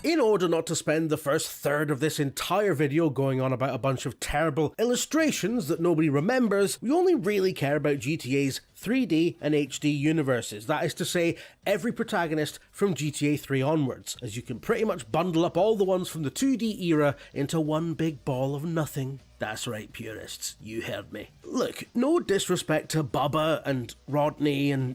In order not to spend the first third of this entire video going on about a bunch of terrible illustrations that nobody remembers, we only really care about GTA's 3D and HD universes, that is to say, every protagonist from GTA 3 onwards, as you can pretty much bundle up all the ones from the 2D era into one big ball of nothing. That's right, purists, you heard me. Look, no disrespect to Bubba and Rodney and,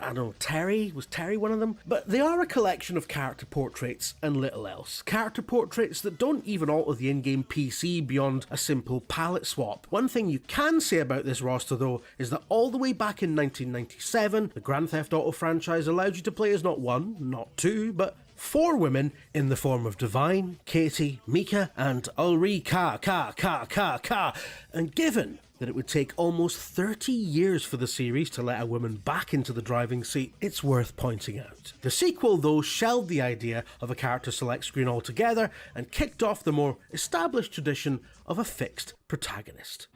I don't know, Terry? Was Terry one of them? But they are a collection of character portraits and little else. Character portraits that don't even alter the in-game PC beyond a simple palette swap. One thing you can say about this roster though is that all the way back in 1997, the Grand Theft Auto franchise allowed you to play as not one, not two, but 4 women in the form of Divine, Katie, Mika, and Ulrika. And given that it would take almost 30 years for the series to let a woman back into the driving seat, it's worth pointing out. The sequel, though, shelved the idea of a character select screen altogether and kicked off the more established tradition of a fixed protagonist.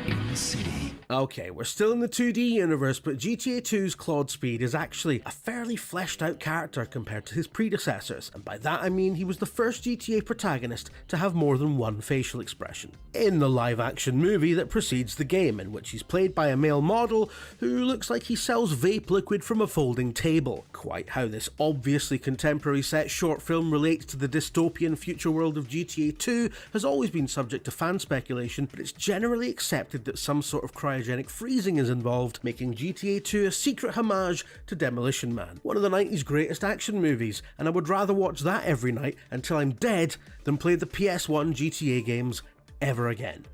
In the city. Okay, we're still in the 2D universe, but GTA 2's Claude Speed is actually a fairly fleshed out character compared to his predecessors, and by that I mean he was the first GTA protagonist to have more than one facial expression. In the live action movie that precedes the game, in which he's played by a male model who looks like he sells vape liquid from a folding table. Quite how this obviously contemporary set short film relates to the dystopian future world of GTA 2 has always been subject to fan speculation, but it's generally accepted that some sort of cryogenic freezing is involved, making GTA 2 a secret homage to Demolition Man, one of the 90s greatest action movies, and I would rather watch that every night until I'm dead than play the PS1 GTA games ever again.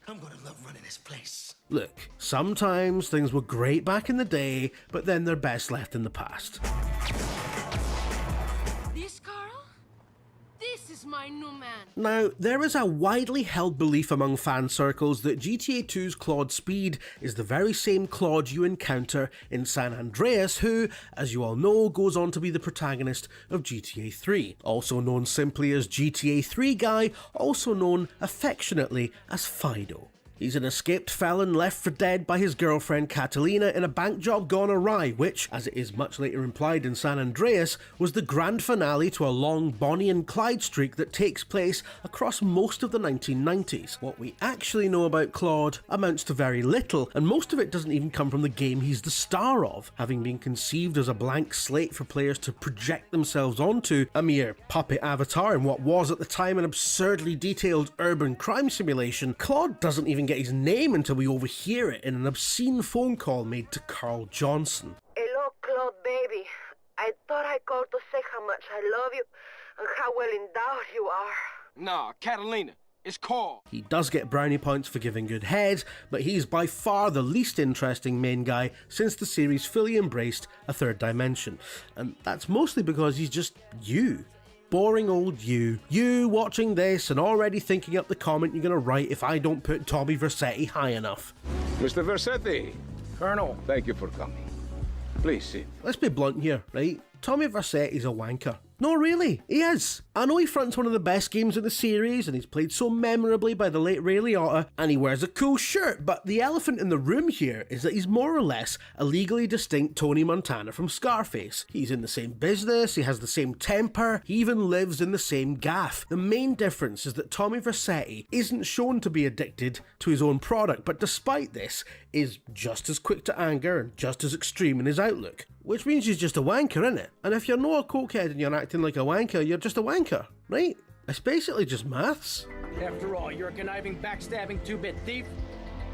I'm gonna love running this place. Look, sometimes things were great back in the day, but then they're best left in the past. My new man. Now, there is a widely held belief among fan circles that GTA 2's Claude Speed is the very same Claude you encounter in San Andreas, who, as you all know, goes on to be the protagonist of GTA 3, also known simply as GTA 3 Guy, also known affectionately as Fido. He's an escaped felon left for dead by his girlfriend Catalina in a bank job gone awry, which, as it is much later implied in San Andreas, was the grand finale to a long Bonnie and Clyde streak that takes place across most of the 1990s. What we actually know about Claude amounts to very little, and most of it doesn't even come from the game he's the star of, having been conceived as a blank slate for players to project themselves onto, a mere puppet avatar in what was at the time an absurdly detailed urban crime simulation. Claude doesn't even get his name until we overhear it in an obscene phone call made to Carl Johnson. Hello, Claude, baby. I thought I called to say how much I love you and how well endowed you are. Nah, Catalina. It's Carl. He does get brownie points for giving good head, but he's by far the least interesting main guy since the series fully embraced a third dimension. And that's mostly because he's just you. Boring old you. You watching this and already thinking up the comment you're going to write if I don't put Tommy Vercetti high enough. Mr. Vercetti. Colonel. Thank you for coming. Please sit. Let's be blunt here, right? Tommy Vercetti's a wanker. No, really, he is. I know he fronts one of the best games in the series, and he's played so memorably by the late Ray Liotta, and he wears a cool shirt, but the elephant in the room here is that he's more or less a legally distinct Tony Montana from Scarface. He's in the same business, he has the same temper, he even lives in the same gaff. The main difference is that Tommy Vercetti isn't shown to be addicted to his own product, but despite this, is just as quick to anger and just as extreme in his outlook. Which means he's just a wanker, innit? And if you're not a cokehead and you're acting like a wanker, you're just a wanker, right? It's basically just maths. After all, you're a conniving, backstabbing, two-bit thief,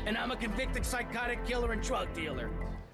and I'm a convicted psychotic killer and drug dealer.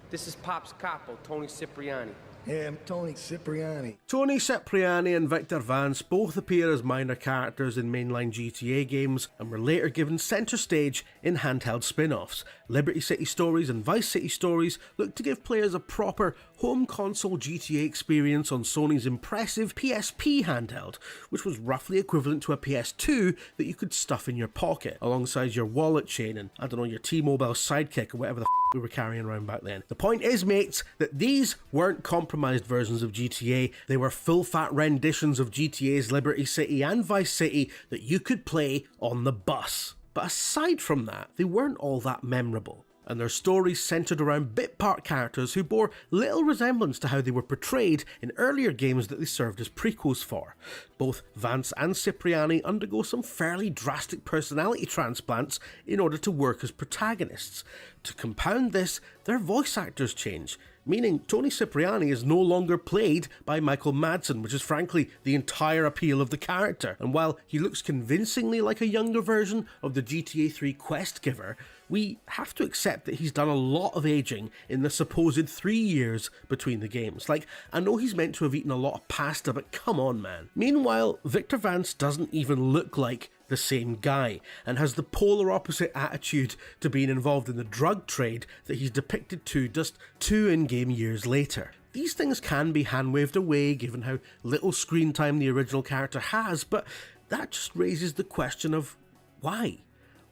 This is Pop's capo, Tony Cipriani. Yeah, I'm Tony Cipriani. Tony Cipriani and Victor Vance both appear as minor characters in mainline GTA games and were later given centre stage in handheld spin-offs. Liberty City Stories and Vice City Stories look to give players a proper home console GTA experience on Sony's impressive PSP handheld, which was roughly equivalent to a PS2 that you could stuff in your pocket, alongside your wallet chain and, I don't know, your T-Mobile Sidekick or whatever the we were carrying around back then. The point is, mates, that these weren't compromised versions of GTA, they were full-fat renditions of GTA's Liberty City and Vice City that you could play on the bus. But aside from that, they weren't all that memorable, and their stories centred around bit part characters who bore little resemblance to how they were portrayed in earlier games that they served as prequels for. Both Vance and Cipriani undergo some fairly drastic personality transplants in order to work as protagonists. To compound this, their voice actors change, meaning Tony Cipriani is no longer played by Michael Madsen, which is frankly the entire appeal of the character. And while he looks convincingly like a younger version of the GTA 3 quest giver, we have to accept that he's done a lot of aging in the supposed 3 years between the games. Like, I know he's meant to have eaten a lot of pasta, but come on, man. Meanwhile, Victor Vance doesn't even look like the same guy, and has the polar opposite attitude to being involved in the drug trade that he's depicted to just 2 in-game years later. These things can be hand-waved away given how little screen time the original character has, but that just raises the question of why?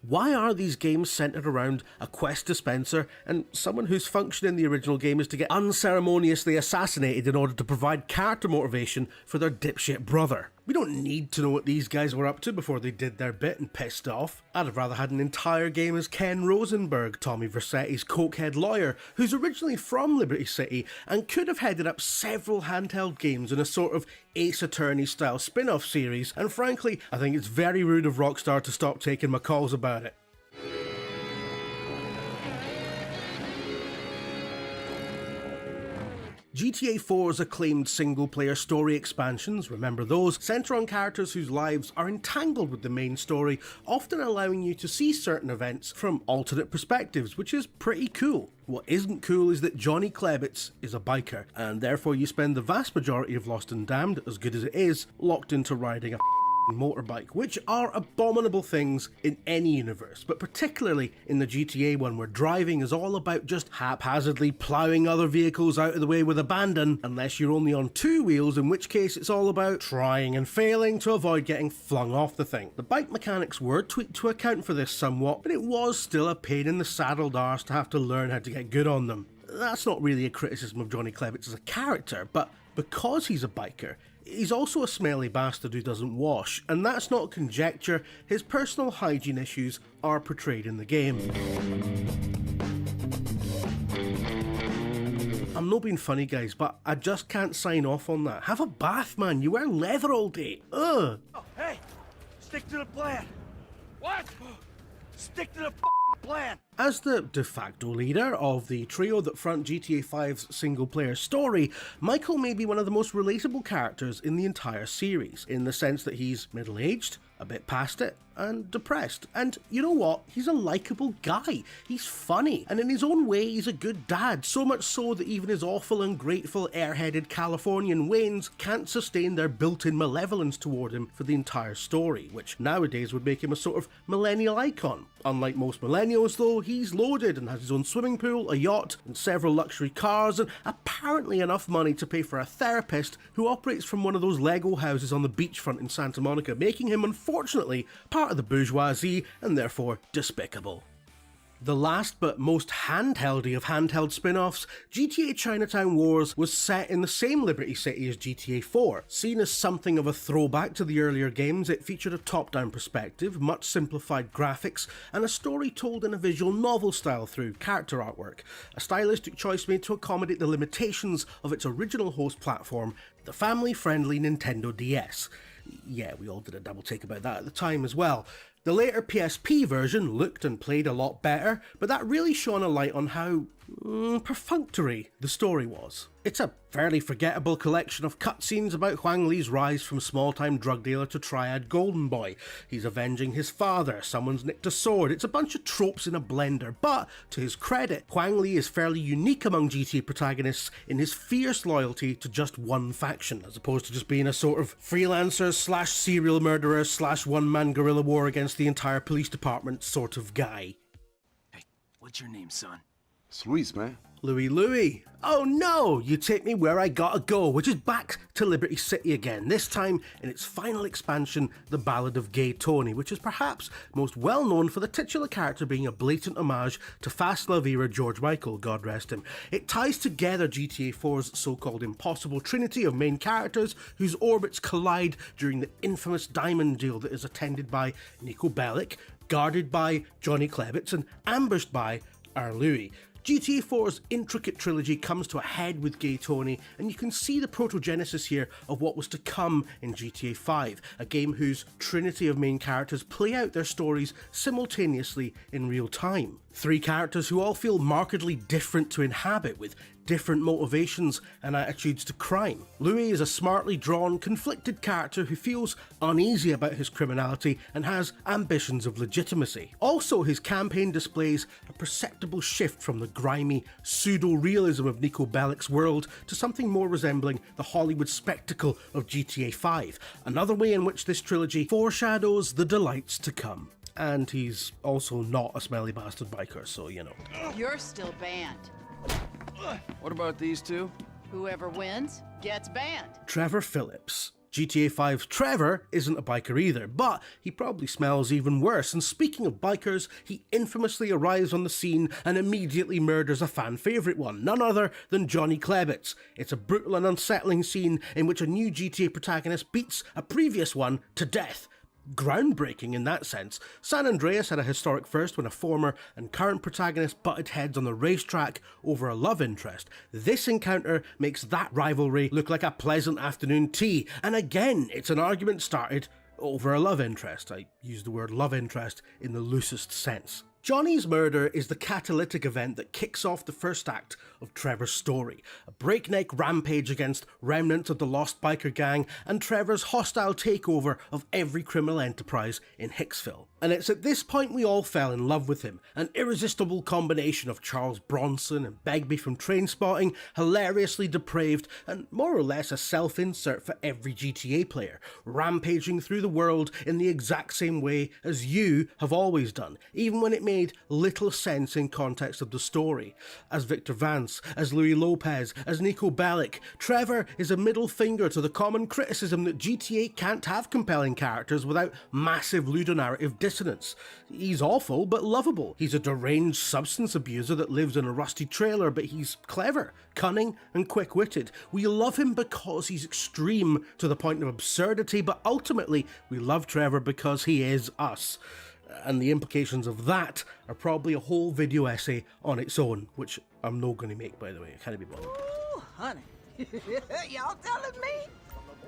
Why are these games centered around a quest dispenser and someone whose function in the original game is to get unceremoniously assassinated in order to provide character motivation for their dipshit brother? We don't need to know what these guys were up to before they did their bit and pissed off. I'd have rather had an entire game as Ken Rosenberg, Tommy Vercetti's cokehead lawyer, who's originally from Liberty City and could have headed up several handheld games in a sort of Ace Attorney style spin-off series, and frankly, I think it's very rude of Rockstar to stop taking my calls about it. GTA 4's acclaimed single-player story expansions, remember those, centre on characters whose lives are entangled with the main story, often allowing you to see certain events from alternate perspectives, which is pretty cool. What isn't cool is that Johnny Klebitz is a biker, and therefore you spend the vast majority of Lost and Damned, as good as it is, locked into riding a motorbike, which are abominable things in any universe, but particularly in the GTA one, where driving is all about just haphazardly ploughing other vehicles out of the way with abandon, unless you're only on 2 wheels, in which case it's all about trying and failing to avoid getting flung off the thing. The bike mechanics were tweaked to account for this somewhat, but it was still a pain in the saddled arse to have to learn how to get good on them. That's not really a criticism of Johnny Klebitz as a character, but because he's a biker, he's also a smelly bastard who doesn't wash, and that's not conjecture. His personal hygiene issues are portrayed in the game. I'm not being funny, guys, but I just can't sign off on that. Have a bath, man. You wear leather all day. Ugh. Oh, hey, stick to the plan. What? Stick to the plan. As the de facto leader of the trio that front GTA 5's single-player story, Michael may be one of the most relatable characters in the entire series, in the sense that he's middle-aged, a bit past it, and depressed. And you know what? He's a likeable guy. He's funny, and in his own way, he's a good dad, so much so that even his awful, ungrateful, airheaded Californian Waynes can't sustain their built-in malevolence toward him for the entire story, which nowadays would make him a sort of millennial icon. Unlike most millennials, though, he's loaded and has his own swimming pool, a yacht, and several luxury cars, and apparently enough money to pay for a therapist who operates from one of those Lego houses on the beachfront in Santa Monica, making him, unfortunately, part of the bourgeoisie and therefore despicable. The last but most handheldy of handheld spin-offs, GTA Chinatown Wars was set in the same Liberty City as GTA 4. Seen as something of a throwback to the earlier games, it featured a top-down perspective, much simplified graphics, and a story told in a visual novel style through character artwork, a stylistic choice made to accommodate the limitations of its original host platform, the family-friendly Nintendo DS. Yeah, we all did a double take about that at the time as well. The later PSP version looked and played a lot better, but that really shone a light on how perfunctory the story was. It's a fairly forgettable collection of cutscenes about Huang Li's rise from small-time drug dealer to triad golden boy. He's avenging his father, someone's nicked a sword. It's a bunch of tropes in a blender, but to his credit, Huang Li is fairly unique among GTA protagonists in his fierce loyalty to just one faction, as opposed to just being a sort of freelancer slash serial murderer slash one-man guerrilla war against the entire police department sort of guy. Hey, what's your name, son? It's Luis, man. Louis. Oh no! You take me where I gotta go, which is back to Liberty City again, this time in its final expansion, The Ballad of Gay Tony, which is perhaps most well known for the titular character being a blatant homage to Fast Love era George Michael, God rest him. It ties together GTA 4's so-called impossible trinity of main characters whose orbits collide during the infamous diamond deal that is attended by Nico Bellic, guarded by Johnny Klebitz, and ambushed by our Louis. GTA 4's intricate trilogy comes to a head with Gay Tony, and you can see the protogenesis here of what was to come in GTA 5, a game whose trinity of main characters play out their stories simultaneously in real time. Three characters who all feel markedly different to inhabit, with different motivations and attitudes to crime. Louis is a smartly drawn, conflicted character who feels uneasy about his criminality and has ambitions of legitimacy. Also, his campaign displays a perceptible shift from the grimy pseudo-realism of Nico Bellic's world to something more resembling the Hollywood spectacle of GTA 5, another way in which this trilogy foreshadows the delights to come. And he's also not a smelly bastard biker, so you know. You're still banned. What about these two? Whoever wins gets banned. Trevor Phillips. GTA 5's Trevor isn't a biker either, but he probably smells even worse, and speaking of bikers, he infamously arrives on the scene and immediately murders a fan favourite one, none other than Johnny Klebitz. It's a brutal and unsettling scene in which a new GTA protagonist beats a previous one to death. Groundbreaking in that sense. San Andreas had a historic first when a former and current protagonist butted heads on the racetrack over a love interest. This encounter makes that rivalry look like a pleasant afternoon tea, and again it's an argument started over a love interest. I use the word love interest in the loosest sense. Johnny's murder is the catalytic event that kicks off the first act of Trevor's story, a breakneck rampage against remnants of the Lost Biker Gang and Trevor's hostile takeover of every criminal enterprise in Hicksville. And it's at this point we all fell in love with him, an irresistible combination of Charles Bronson and Begbie from Trainspotting, hilariously depraved and more or less a self-insert for every GTA player, rampaging through the world in the exact same way as you have always done, even when it made little sense in context of the story. As Victor Vance, as Louis Lopez, as Nico Bellic, Trevor is a middle finger to the common criticism that GTA can't have compelling characters without massive ludonarrative dissonance. He's awful but lovable. He's a deranged substance abuser that lives in a rusty trailer, but he's clever, cunning and quick-witted. We love him because he's extreme to the point of absurdity, but ultimately we love Trevor because he is us. And the implications of that are probably a whole video essay on its own, which I'm not going to make, by the way. I can't be bothered. Ooh, honey. Y'all telling me?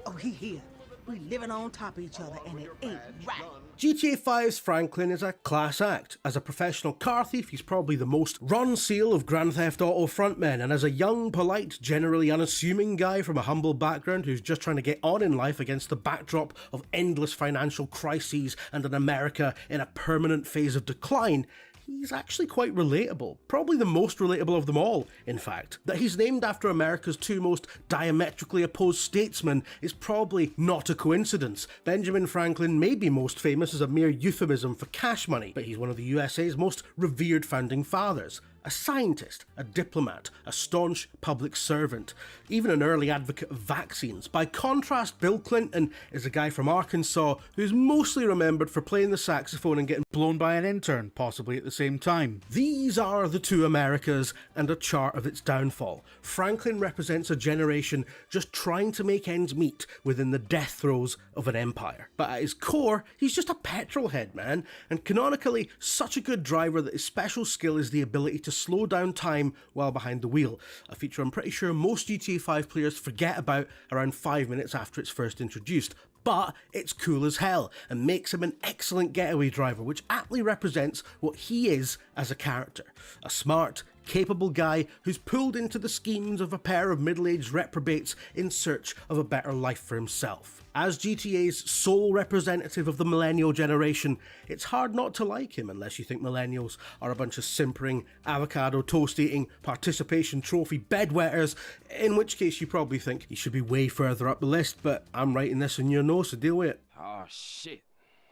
Oh, he here. We living on top of each other, and it ain't right. GTA 5's Franklin is a class act. As a professional car thief, he's probably the most Ron Seal of Grand Theft Auto frontmen, and as a young, polite, generally unassuming guy from a humble background who's just trying to get on in life against the backdrop of endless financial crises and an America in a permanent phase of decline, he's actually quite relatable. Probably the most relatable of them all, in fact. That he's named after America's two most diametrically opposed statesmen is probably not a coincidence. Benjamin Franklin may be most famous as a mere euphemism for cash money, but he's one of the USA's most revered founding fathers. A scientist, a diplomat, a staunch public servant, even an early advocate of vaccines. By contrast, Bill Clinton is a guy from Arkansas who's mostly remembered for playing the saxophone and getting blown by an intern, possibly at the same time. These are the two Americas and a chart of its downfall. Franklin represents a generation just trying to make ends meet within the death throes of an empire. But at his core, he's just a petrolhead, man, and canonically such a good driver that his special skill is the ability to slow down time while behind the wheel, a feature I'm pretty sure most GTA 5 players forget about around 5 minutes after it's first introduced. But it's cool as hell and makes him an excellent getaway driver, which aptly represents what he is as a character. A smart, capable guy who's pulled into the schemes of a pair of middle-aged reprobates in search of a better life for himself. As GTA's sole representative of the millennial generation, it's hard not to like him unless you think millennials are a bunch of simpering, avocado toast-eating, participation trophy bedwetters, in which case you probably think he should be way further up the list, but I'm writing this in your nose, so deal with it. Oh, shit.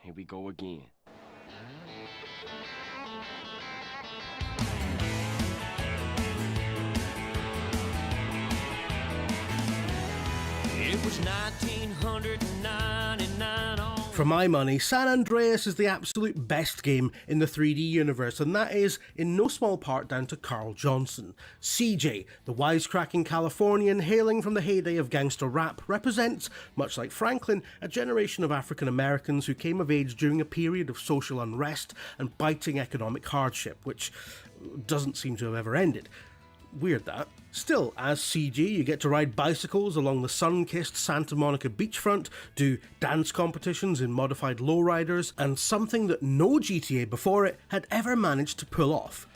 Here we go again. It was 1999 on... For my money, San Andreas is the absolute best game in the 3D universe, and that is in no small part down to Carl Johnson. CJ, the wisecracking Californian hailing from the heyday of gangster rap, represents, much like Franklin, a generation of African Americans who came of age during a period of social unrest and biting economic hardship, which doesn't seem to have ever ended. Weird that. Still, as CG, you get to ride bicycles along the sun-kissed Santa Monica beachfront, do dance competitions in modified lowriders, and something that no GTA before it had ever managed to pull off: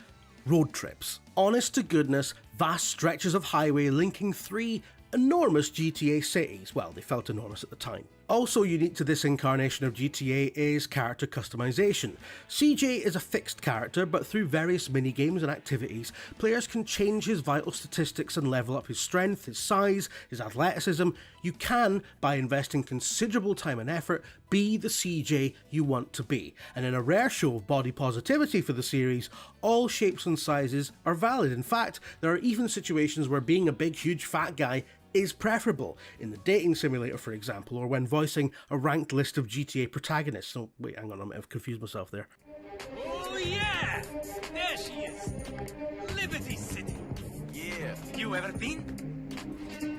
road trips. Honest to goodness, vast stretches of highway linking 3 enormous GTA cities. Well, they felt enormous at the time. Also unique to this incarnation of GTA is character customization. CJ is a fixed character, but through various minigames and activities, players can change his vital statistics and level up his strength, his size, his athleticism. You can, by investing considerable time and effort, be the CJ you want to be. And in a rare show of body positivity for the series, all shapes and sizes are valid. In fact, there are even situations where being a big, huge, fat guy is preferable, in the dating simulator for example, or when voicing a ranked list of GTA protagonists. Oh wait, hang on, I might have confused myself there. Oh yeah! There she is! Liberty City! Yeah. You ever been?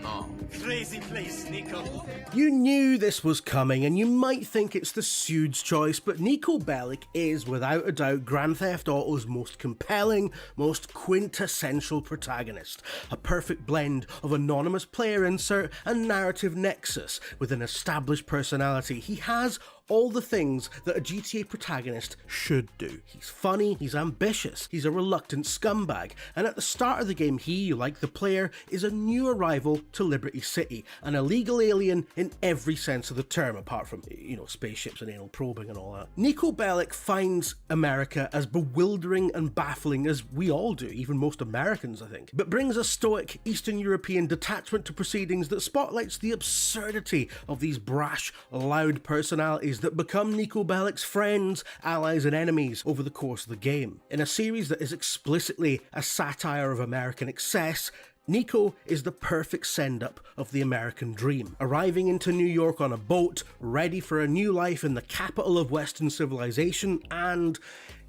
No. Crazy place, Nico. You knew this was coming, and you might think it's the Sude's choice, but Niko Bellic is, without a doubt, Grand Theft Auto's most compelling, most quintessential protagonist. A perfect blend of anonymous player insert and narrative nexus. With an established personality, he has all the things that a GTA protagonist should do. He's funny, he's ambitious, he's a reluctant scumbag, and at the start of the game he, like the player, is a new arrival to Liberty City, an illegal alien in every sense of the term, apart from, spaceships and anal probing and all that. Niko Bellic finds America as bewildering and baffling as we all do, even most Americans I think, but brings a stoic Eastern European detachment to proceedings that spotlights the absurdity of these brash, loud personalities that become Niko Bellic's friends, allies and enemies over the course of the game. In a series that is explicitly a satire of American excess, Niko is the perfect send-up of the American dream. Arriving into New York on a boat, ready for a new life in the capital of Western civilization, and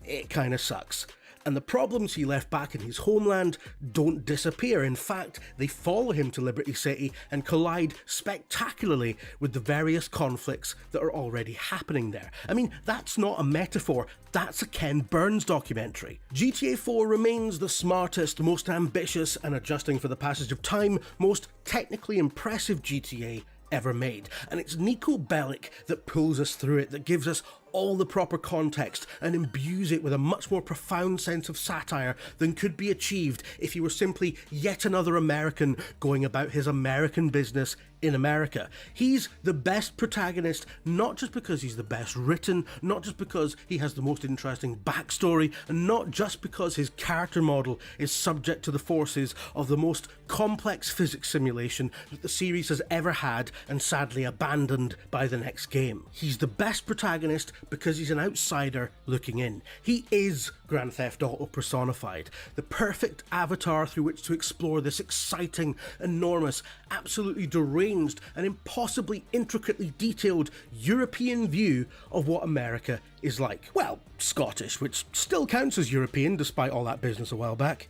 it kinda sucks. And the problems he left back in his homeland don't disappear. In fact, they follow him to Liberty City and collide spectacularly with the various conflicts that are already happening there. I mean, that's not a metaphor, that's a Ken Burns documentary. GTA 4 remains the smartest, most ambitious, and adjusting for the passage of time, most technically impressive GTA ever made. And it's Niko Bellic that pulls us through it, that gives us all the proper context and imbues it with a much more profound sense of satire than could be achieved if he were simply yet another American going about his American business in America. He's the best protagonist, not just because he's the best written, not just because he has the most interesting backstory, and not just because his character model is subject to the forces of the most complex physics simulation that the series has ever had and sadly abandoned by the next game. He's the best protagonist because he's an outsider looking in. He is Grand Theft Auto personified, the perfect avatar through which to explore this exciting, enormous, absolutely deranged and impossibly intricately detailed European view of what America is like. Well, Scottish, which still counts as European despite all that business a while back.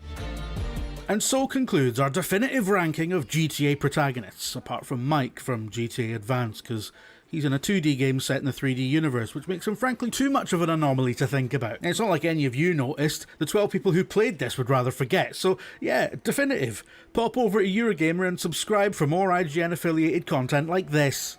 And so concludes our definitive ranking of GTA protagonists, apart from Mike from GTA Advance, because he's in a 2D game set in the 3D universe, which makes him frankly too much of an anomaly to think about. And it's not like any of you noticed, the 12 people who played this would rather forget, so yeah, definitive. Pop over to Eurogamer and subscribe for more IGN affiliated content like this.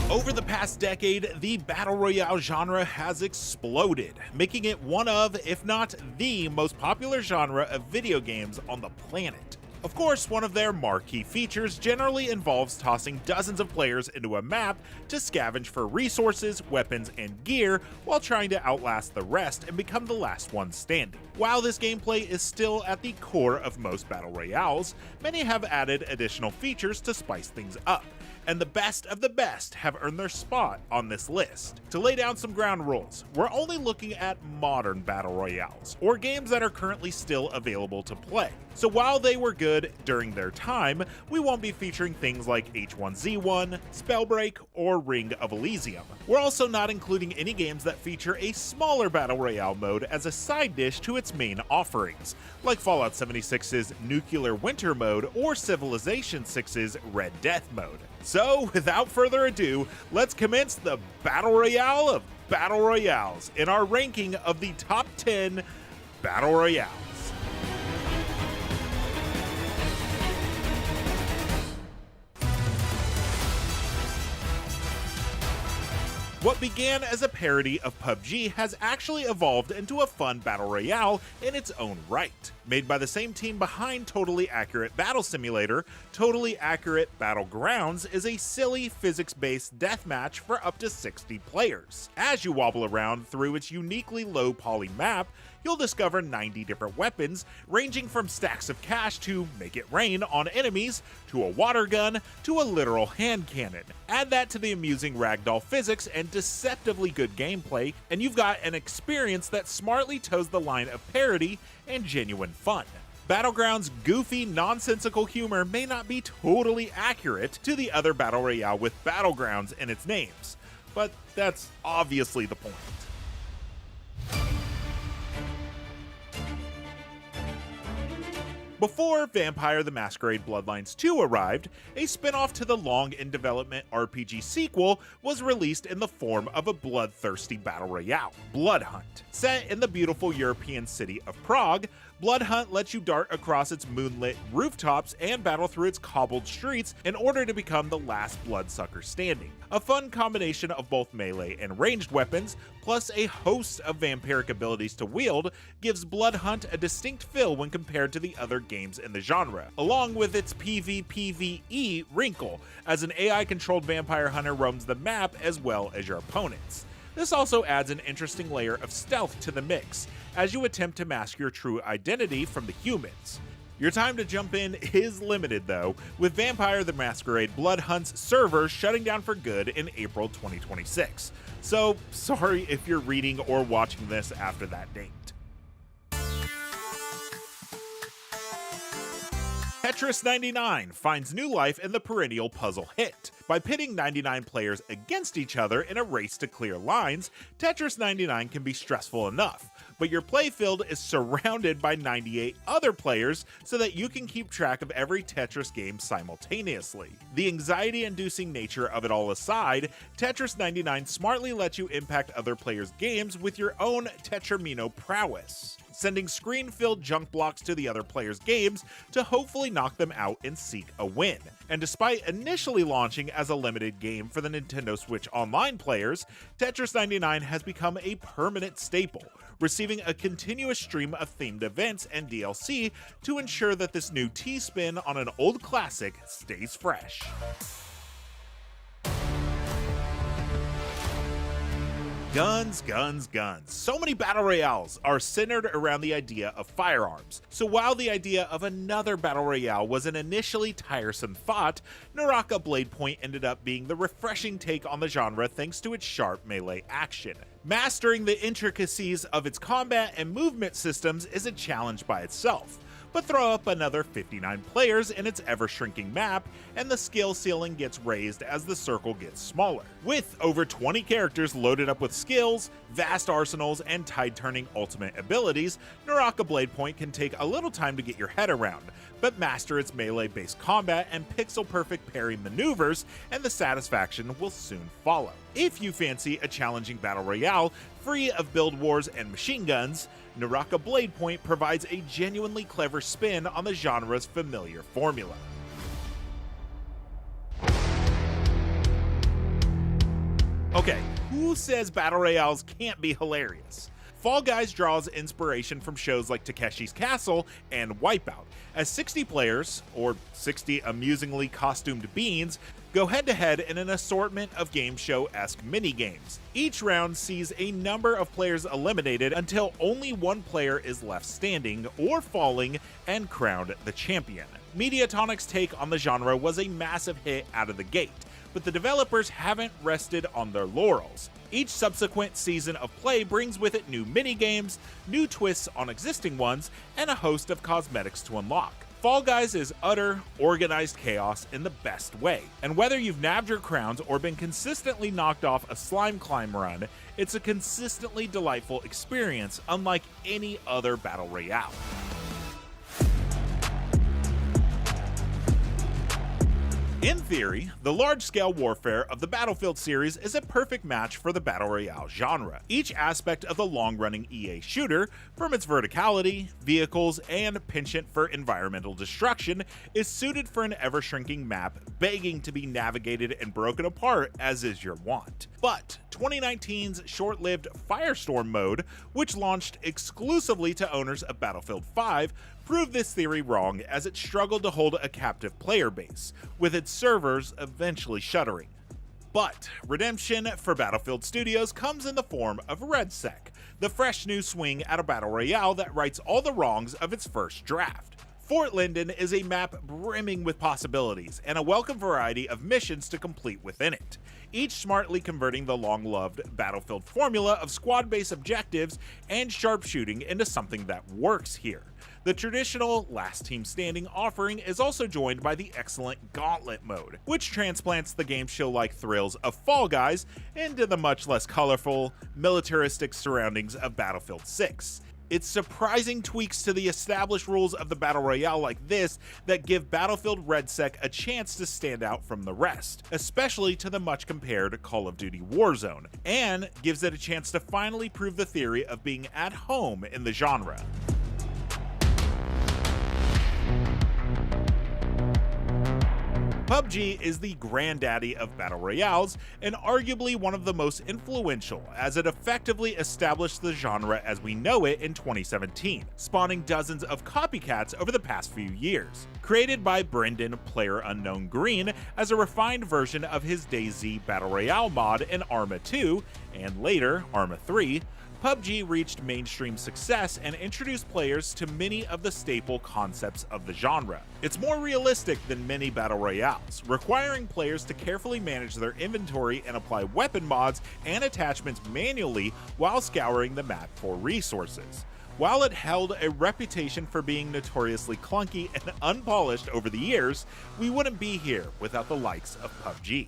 Over the past decade, the Battle Royale genre has exploded, making it one of, if not the most popular genre of video games on the planet. Of course, one of their marquee features generally involves tossing dozens of players into a map to scavenge for resources, weapons, and gear while trying to outlast the rest and become the last one standing. While this gameplay is still at the core of most Battle Royales, many have added additional features to spice things up, and the best of the best have earned their spot on this list. To lay down some ground rules, we're only looking at modern Battle Royales, or games that are currently still available to play. So while they were good during their time, we won't be featuring things like H1Z1, Spellbreak, or Ring of Elysium. We're also not including any games that feature a smaller Battle Royale mode as a side dish to its main offerings, like Fallout 76's Nuclear Winter mode or Civilization 6's Red Death mode. So, without further ado, let's commence the Battle Royale of Battle Royales in our ranking of the top 10 Battle Royales. What began as a parody of PUBG has actually evolved into a fun battle royale in its own right. Made by the same team behind Totally Accurate Battle Simulator, Totally Accurate Battlegrounds is a silly physics-based deathmatch for up to 60 players. As you wobble around through its uniquely low-poly map, you'll discover 90 different weapons, ranging from stacks of cash to make it rain on enemies, to a water gun, to a literal hand cannon. Add that to the amusing ragdoll physics and deceptively good gameplay, and you've got an experience that smartly toes the line of parody and genuine fun. Battlegrounds' goofy, nonsensical humor may not be totally accurate to the other Battle Royale with Battlegrounds in its names, but that's obviously the point. Before Vampire the Masquerade Bloodlines 2 arrived, a spin-off to the long-in-development RPG sequel was released in the form of a bloodthirsty battle royale, Blood Hunt. Set in the beautiful European city of Prague, Blood Hunt lets you dart across its moonlit rooftops and battle through its cobbled streets in order to become the last bloodsucker standing. A fun combination of both melee and ranged weapons, plus a host of vampiric abilities to wield, gives Blood Hunt a distinct feel when compared to the other games in the genre, along with its PvPvE wrinkle, as an AI-controlled vampire hunter roams the map as well as your opponents. This also adds an interesting layer of stealth to the mix, as you attempt to mask your true identity from the humans. Your time to jump in is limited though, with Vampire the Masquerade Blood Hunt's server shutting down for good in April 2026. So, sorry if you're reading or watching this after that date. Tetris 99 finds new life in the perennial puzzle hit. By pitting 99 players against each other in a race to clear lines, Tetris 99 can be stressful enough, but your playfield is surrounded by 98 other players so that you can keep track of every Tetris game simultaneously. The anxiety-inducing nature of it all aside, Tetris 99 smartly lets you impact other players' games with your own Tetramino prowess, sending screen-filled junk blocks to the other players' games to hopefully knock them out and seek a win. And despite initially launching as a limited game for the Nintendo Switch Online players, Tetris 99 has become a permanent staple, receiving a continuous stream of themed events and DLC to ensure that this new T-spin on an old classic stays fresh. Guns, guns, guns. So many battle royales are centered around the idea of firearms. So while the idea of another battle royale was an initially tiresome thought, Naraka Blade Point ended up being the refreshing take on the genre thanks to its sharp melee action. Mastering the intricacies of its combat and movement systems is a challenge by itself, but throw up another 59 players in its ever-shrinking map, and the skill ceiling gets raised as the circle gets smaller. With over 20 characters loaded up with skills, vast arsenals, and tide-turning ultimate abilities, Naraka Blade Point can take a little time to get your head around, but master its melee-based combat and pixel-perfect parry maneuvers, and the satisfaction will soon follow. If you fancy a challenging battle royale, free of build wars and machine guns, Naraka Blade Point provides a genuinely clever spin on the genre's familiar formula. Okay, who says battle royales can't be hilarious? Fall Guys draws inspiration from shows like Takeshi's Castle and Wipeout, as 60 players, or 60 amusingly costumed beans, go head-to-head in an assortment of game show-esque minigames. Each round sees a number of players eliminated until only one player is left standing or falling and crowned the champion. Mediatonic's take on the genre was a massive hit out of the gate, but the developers haven't rested on their laurels. Each subsequent season of play brings with it new minigames, new twists on existing ones, and a host of cosmetics to unlock. Fall Guys is utter, organized chaos in the best way, and whether you've nabbed your crowns or been consistently knocked off a slime climb run, it's a consistently delightful experience unlike any other battle royale. In theory, the large-scale warfare of the Battlefield series is a perfect match for the Battle Royale genre. Each aspect of the long-running EA shooter, from its verticality, vehicles, and penchant for environmental destruction, is suited for an ever-shrinking map begging to be navigated and broken apart as is your wont. But 2019's short-lived Firestorm mode, which launched exclusively to owners of Battlefield 5, proved this theory wrong as it struggled to hold a captive player base, with its servers eventually shuttering. But redemption for Battlefield Studios comes in the form of RedSec, the fresh new swing at a battle royale that rights all the wrongs of its first draft. Fort Linden is a map brimming with possibilities and a welcome variety of missions to complete within it, each smartly converting the long-loved Battlefield formula of squad-based objectives and sharpshooting into something that works here. The traditional last team standing offering is also joined by the excellent Gauntlet mode, which transplants the game show-like thrills of Fall Guys into the much less colorful, militaristic surroundings of Battlefield 6. It's surprising tweaks to the established rules of the Battle Royale like this that give Battlefield RedSec a chance to stand out from the rest, especially to the much compared Call of Duty Warzone, and gives it a chance to finally prove the theory of being at home in the genre. PUBG is the granddaddy of battle royales and arguably one of the most influential, as it effectively established the genre as we know it in 2017, spawning dozens of copycats over the past few years. Created by Brendan PlayerUnknown Green as a refined version of his DayZ battle royale mod in Arma 2, and later Arma 3, PUBG reached mainstream success and introduced players to many of the staple concepts of the genre. It's more realistic than many battle royales, requiring players to carefully manage their inventory and apply weapon mods and attachments manually while scouring the map for resources. While it held a reputation for being notoriously clunky and unpolished over the years, we wouldn't be here without the likes of PUBG.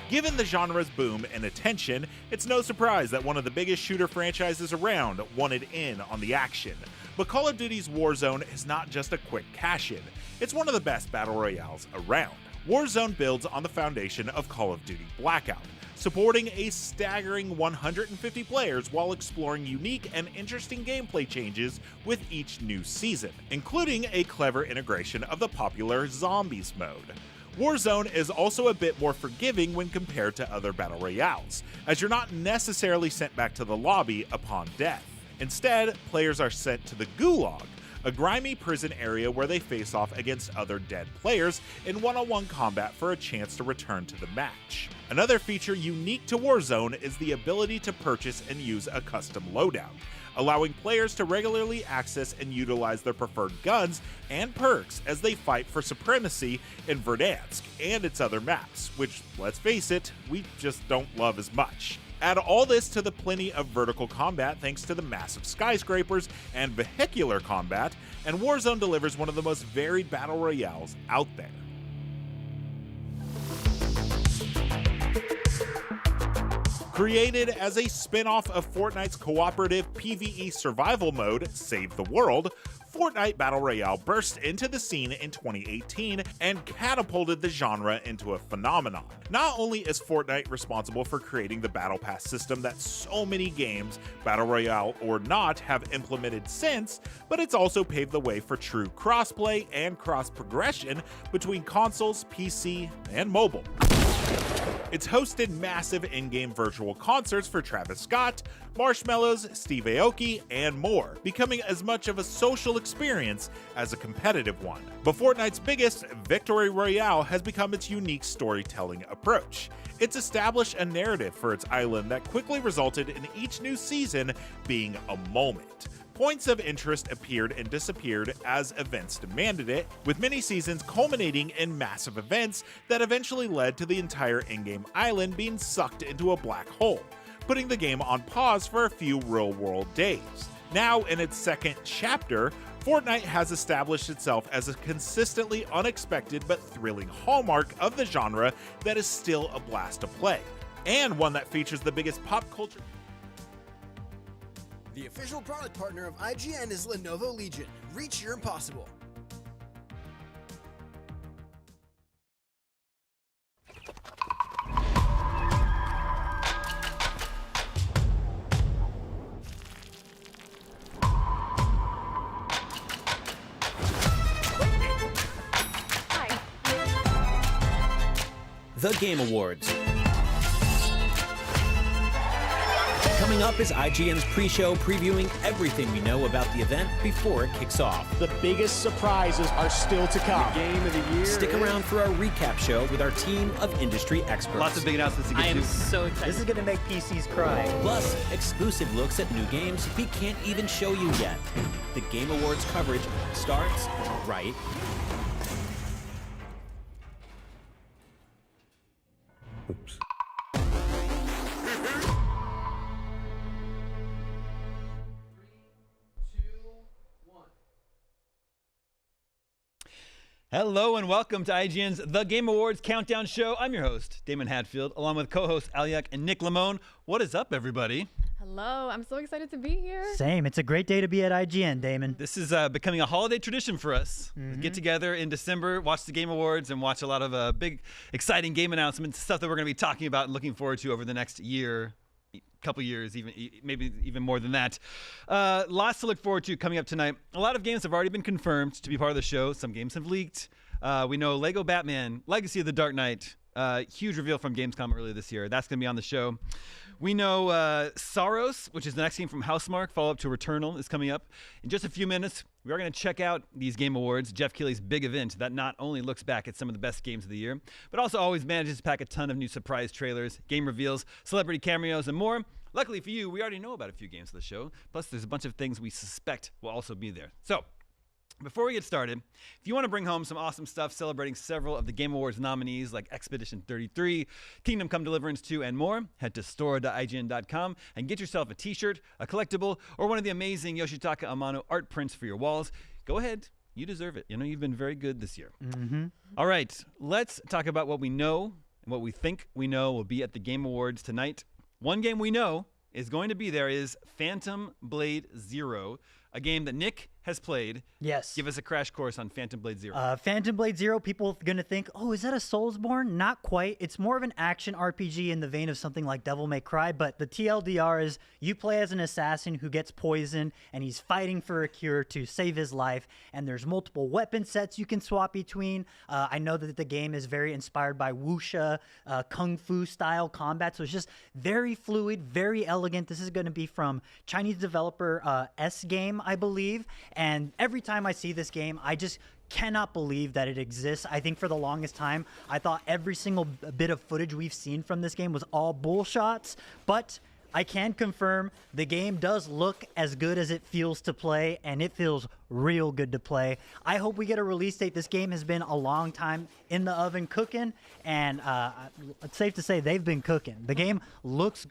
Given the genre's boom and attention, it's no surprise that one of the biggest shooter franchises around wanted in on the action. But Call of Duty's Warzone is not just a quick cash-in, it's one of the best battle royales around. Warzone builds on the foundation of Call of Duty Blackout, supporting a staggering 150 players while exploring unique and interesting gameplay changes with each new season, including a clever integration of the popular Zombies mode. Warzone is also a bit more forgiving when compared to other battle royales, as you're not necessarily sent back to the lobby upon death. Instead, players are sent to the Gulag, a grimy prison area where they face off against other dead players in one-on-one combat for a chance to return to the match. Another feature unique to Warzone is the ability to purchase and use a custom loadout, allowing players to regularly access and utilize their preferred guns and perks as they fight for supremacy in Verdansk and its other maps, which, let's face it, we just don't love as much. Add all this to the plenty of vertical combat thanks to the massive skyscrapers and vehicular combat, and Warzone delivers one of the most varied battle royales out there. Created as a spin-off of Fortnite's cooperative PvE survival mode, Save the World, Fortnite Battle Royale burst into the scene in 2018 and catapulted the genre into a phenomenon. Not only is Fortnite responsible for creating the Battle Pass system that so many games, Battle Royale or not, have implemented since, but it's also paved the way for true crossplay and cross-progression between consoles, PC, and mobile. It's hosted massive in-game virtual concerts for Travis Scott, Marshmellos, Steve Aoki, and more, becoming as much of a social experience as a competitive one. But Fortnite's biggest, Victory Royale, has become its unique storytelling approach. It's established a narrative for its island that quickly resulted in each new season being a moment. Points of interest appeared and disappeared as events demanded it, with many seasons culminating in massive events that eventually led to the entire in-game island being sucked into a black hole, putting the game on pause for a few real-world days. Now, in its second chapter, Fortnite has established itself as a consistently unexpected but thrilling hallmark of the genre that is still a blast to play, and one that features the biggest pop culture. The official product partner of IGN is Lenovo Legion. Reach your impossible. The Game Awards. Coming up is IGN's pre-show previewing everything we know about the event before it kicks off. The biggest surprises are still to come. The game of the year. Stick around for our recap show with our team of industry experts. Lots of big announcements to get to. I am so excited. This is going to make PCs cry. Plus, exclusive looks at new games we can't even show you yet. The Game Awards coverage starts right Oops. Hello and welcome to IGN's The Game Awards Countdown Show. I'm your host, Damon Hadfield, along with co-hosts Aliak and Nick Lamone. What is up, everybody? Hello, I'm so excited to be here. Same. It's a great day to be at IGN, Damon. This is becoming a holiday tradition for us. Get together in December, watch the Game Awards, and watch a lot of big, exciting game announcements, stuff that we're going to be talking about and looking forward to over the next year, couple years, maybe even more than that. Lots to look forward to coming up tonight. A lot of games have already been confirmed to be part of the show. Some games have leaked. We know Lego Batman, Legacy of the Dark Knight, huge reveal from Gamescom earlier this year. That's going to be on the show. We know Saros, which is the next game from Housemarque, follow-up to Returnal, is coming up. In just a few minutes, we are going to check out these Game Awards, Geoff Keighley's big event that not only looks back at some of the best games of the year, but also always manages to pack a ton of new surprise trailers, game reveals, celebrity cameos, and more. Luckily for you, we already know about a few games of the show. Plus, there's a bunch of things we suspect will also be there. So, before we get started, if you want to bring home some awesome stuff celebrating several of the Game Awards nominees like Expedition 33, Kingdom Come Deliverance 2, and more, head to store.ign.com and get yourself a t-shirt, a collectible, or one of the amazing Yoshitaka Amano art prints for your walls. Go ahead. You deserve it. You know, you've been very good this year. All right, let's talk about what we know and what we think we know will be at the Game Awards tonight. One game we know is going to be there is Phantom Blade Zero, a game that Nick has played. Yes. Give us a crash course on Phantom Blade Zero. Phantom Blade Zero, people are going to think, oh, is that a Soulsborne? Not quite. It's more of an action RPG in the vein of something like Devil May Cry, but the TLDR is you play as an assassin who gets poisoned, and he's fighting for a cure to save his life, and there's multiple weapon sets you can swap between. I know that the game is very inspired by wuxia, kung fu style combat, so it's just very fluid, very elegant. This is going to be from Chinese developer S-Game, I believe. And every time I see this game, I just cannot believe that it exists. I think for the longest time, I thought every single bit of footage we've seen from this game was all bull shots. But I can confirm the game does look as good as it feels to play, and it feels real good to play. I hope we get a release date. This game has been a long time in the oven cooking, and it's safe to say they've been cooking. The game looks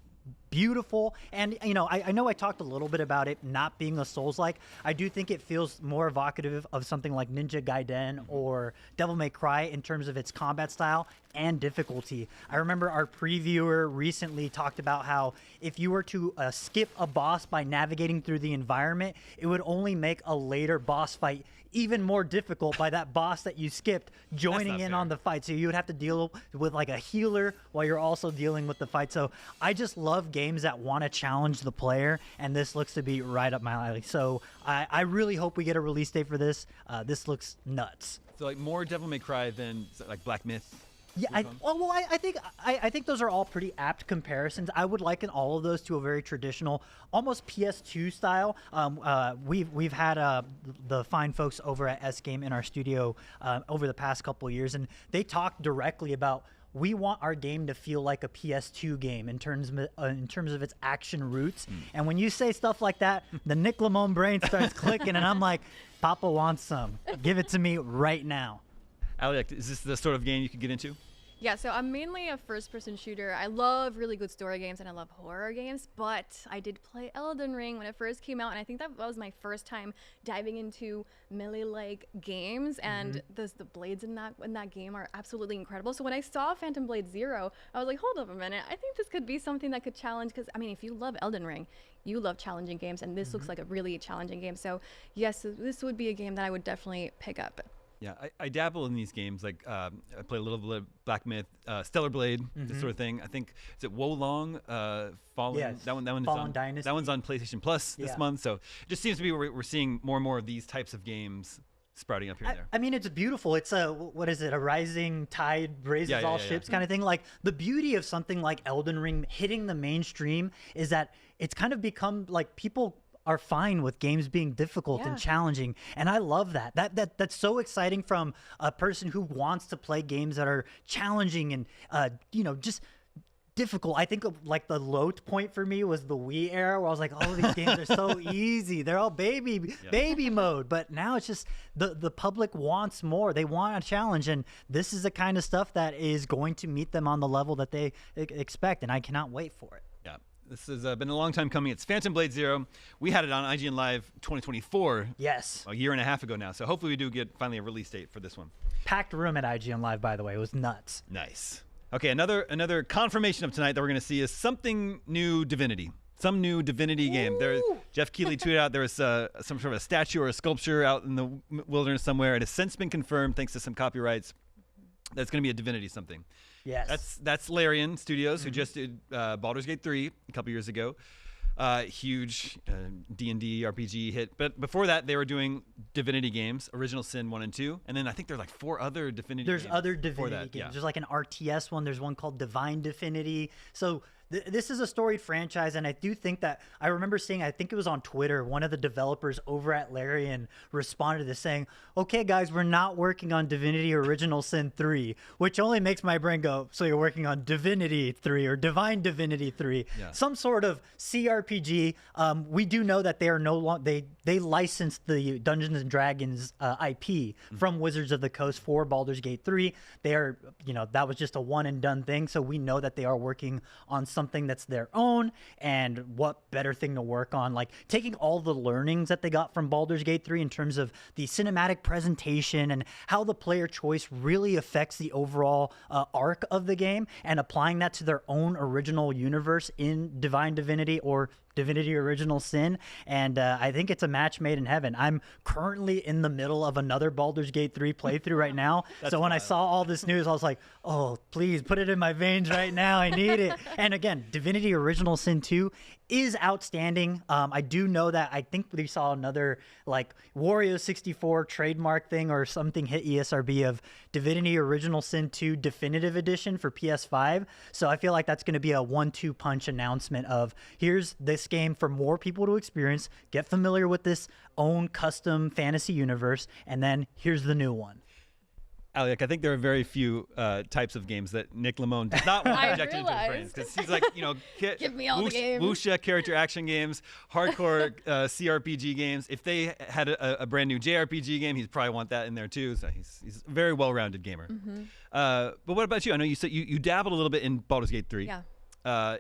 beautiful, and you know, I know I talked a little bit about it not being a Souls-like. I do think it feels more evocative of something like Ninja Gaiden or Devil May Cry in terms of its combat style and difficulty. I remember our previewer recently talked about how if you were to skip a boss by navigating through the environment, it would only make a later boss fight even more difficult by that boss that you skipped joining in on the fight. So you would have to deal with like a healer while you're also dealing with the fight. So I just love games that want to challenge the player, and this looks to be right up my alley. So I really hope we get a release date for this. This looks nuts. So like more Devil May Cry than like Black Myth. Yeah, I think those are all pretty apt comparisons. I would liken all of those to a very traditional, almost PS2 style. We've had the fine folks over at S-Game in our studio over the past couple of years, and they talked directly about we want our game to feel like a PS2 game in terms of its action roots. And when you say stuff like that, the Nick Lamone brain starts clicking, and I'm like, Papa wants some. Give it to me right now. Aliak, is this the sort of game you could get into? Yeah, so I'm mainly a first-person shooter. I love really good story games and I love horror games, but I did play Elden Ring when it first came out, and I think that was my first time diving into melee-like games, and the blades in that game are absolutely incredible. So when I saw Phantom Blade Zero, I was like, hold up a minute, I think this could be something that could challenge, because I mean, if you love Elden Ring, you love challenging games, and this looks like a really challenging game. So yes, this would be a game that I would definitely pick up. Yeah, I dabble in these games. Like I play a little bit of Black Myth, Stellar Blade, this sort of thing. I think is it Wolong, Fallen. Yes. That one is Fallen on Dynasty. That one's on PlayStation Plus this month. So it just seems to be we're seeing more and more of these types of games sprouting up here and there. I mean, it's beautiful. It's a, what is it? A rising tide raises all ships kind of thing. Like the beauty of something like Elden Ring hitting the mainstream is that it's kind of become like people are fine with games being difficult and challenging, and I love that. That's so exciting from a person who wants to play games that are challenging and you know, just difficult. I think like the low point for me was the Wii era, where I was like, oh, these games are so easy. They're all baby mode. But now it's just the public wants more. They want a challenge, and this is the kind of stuff that is going to meet them on the level that they expect, and I cannot wait for it. Yeah. This has been a long time coming. It's Phantom Blade Zero. We had it on ign-live 2024. Yes. A year and a half ago now. So hopefully we do get finally a release date for this one. Packed room at ign-live, by the way. It was nuts. Nice. Okay, another confirmation of tonight that we're going to see is something new Divinity. Some new Divinity game. Geoff Keighley tweeted out there was some sort of a statue or a sculpture out in the wilderness somewhere. It has since been confirmed, thanks to some copyrights, that's going to be a Divinity something. Yes. That's Larian Studios, who just did Baldur's Gate 3 a couple years ago. Huge D&D RPG hit. But before that, they were doing Divinity games, Original Sin 1 and 2. And then I think there's like 4 other Divinity games. There's other Divinity games. There's like an RTS one. There's one called Divine Divinity. So this is a storied franchise, and I do think that I remember seeing, I think it was on Twitter, one of the developers over at Larian responded to this saying, okay, guys, we're not working on Divinity Original Sin 3, which only makes my brain go, so you're working on Divinity 3 or Divine Divinity 3, some sort of CRPG. We do know that they are no longer, they licensed the Dungeons and Dragons IP from Wizards of the Coast for Baldur's Gate 3. They are, you know, that was just a one and done thing. So we know that they are working on something that's their own, and what better thing to work on, like taking all the learnings that they got from Baldur's Gate 3 in terms of the cinematic presentation and how the player choice really affects the overall arc of the game, and applying that to their own original universe in Divine Divinity or Divinity Original Sin. And I think it's a match made in heaven. I'm currently in the middle of another Baldur's Gate 3 playthrough right now. So when I saw all this news, I was like, oh, please put it in my veins right now. I need it. And again, Divinity Original Sin 2 is outstanding. I do know that I think we saw another like Wario 64 trademark thing or something hit ESRB of Divinity Original Sin 2 Definitive Edition for PS5. So I feel like that's going to be a 1-2 punch announcement of here's this game for more people to experience, get familiar with this own custom fantasy universe, and then here's the new one. Alec, I think there are very few types of games that Nick Lamone does not want to inject into his brains, because he's like, you know, give me all the games. Wuxia character action games, hardcore CRPG games. If they had a brand new JRPG game, he'd probably want that in there too. So he's a very well-rounded gamer. But what about you? I know you said you dabbled a little bit in Baldur's Gate 3. Yeah.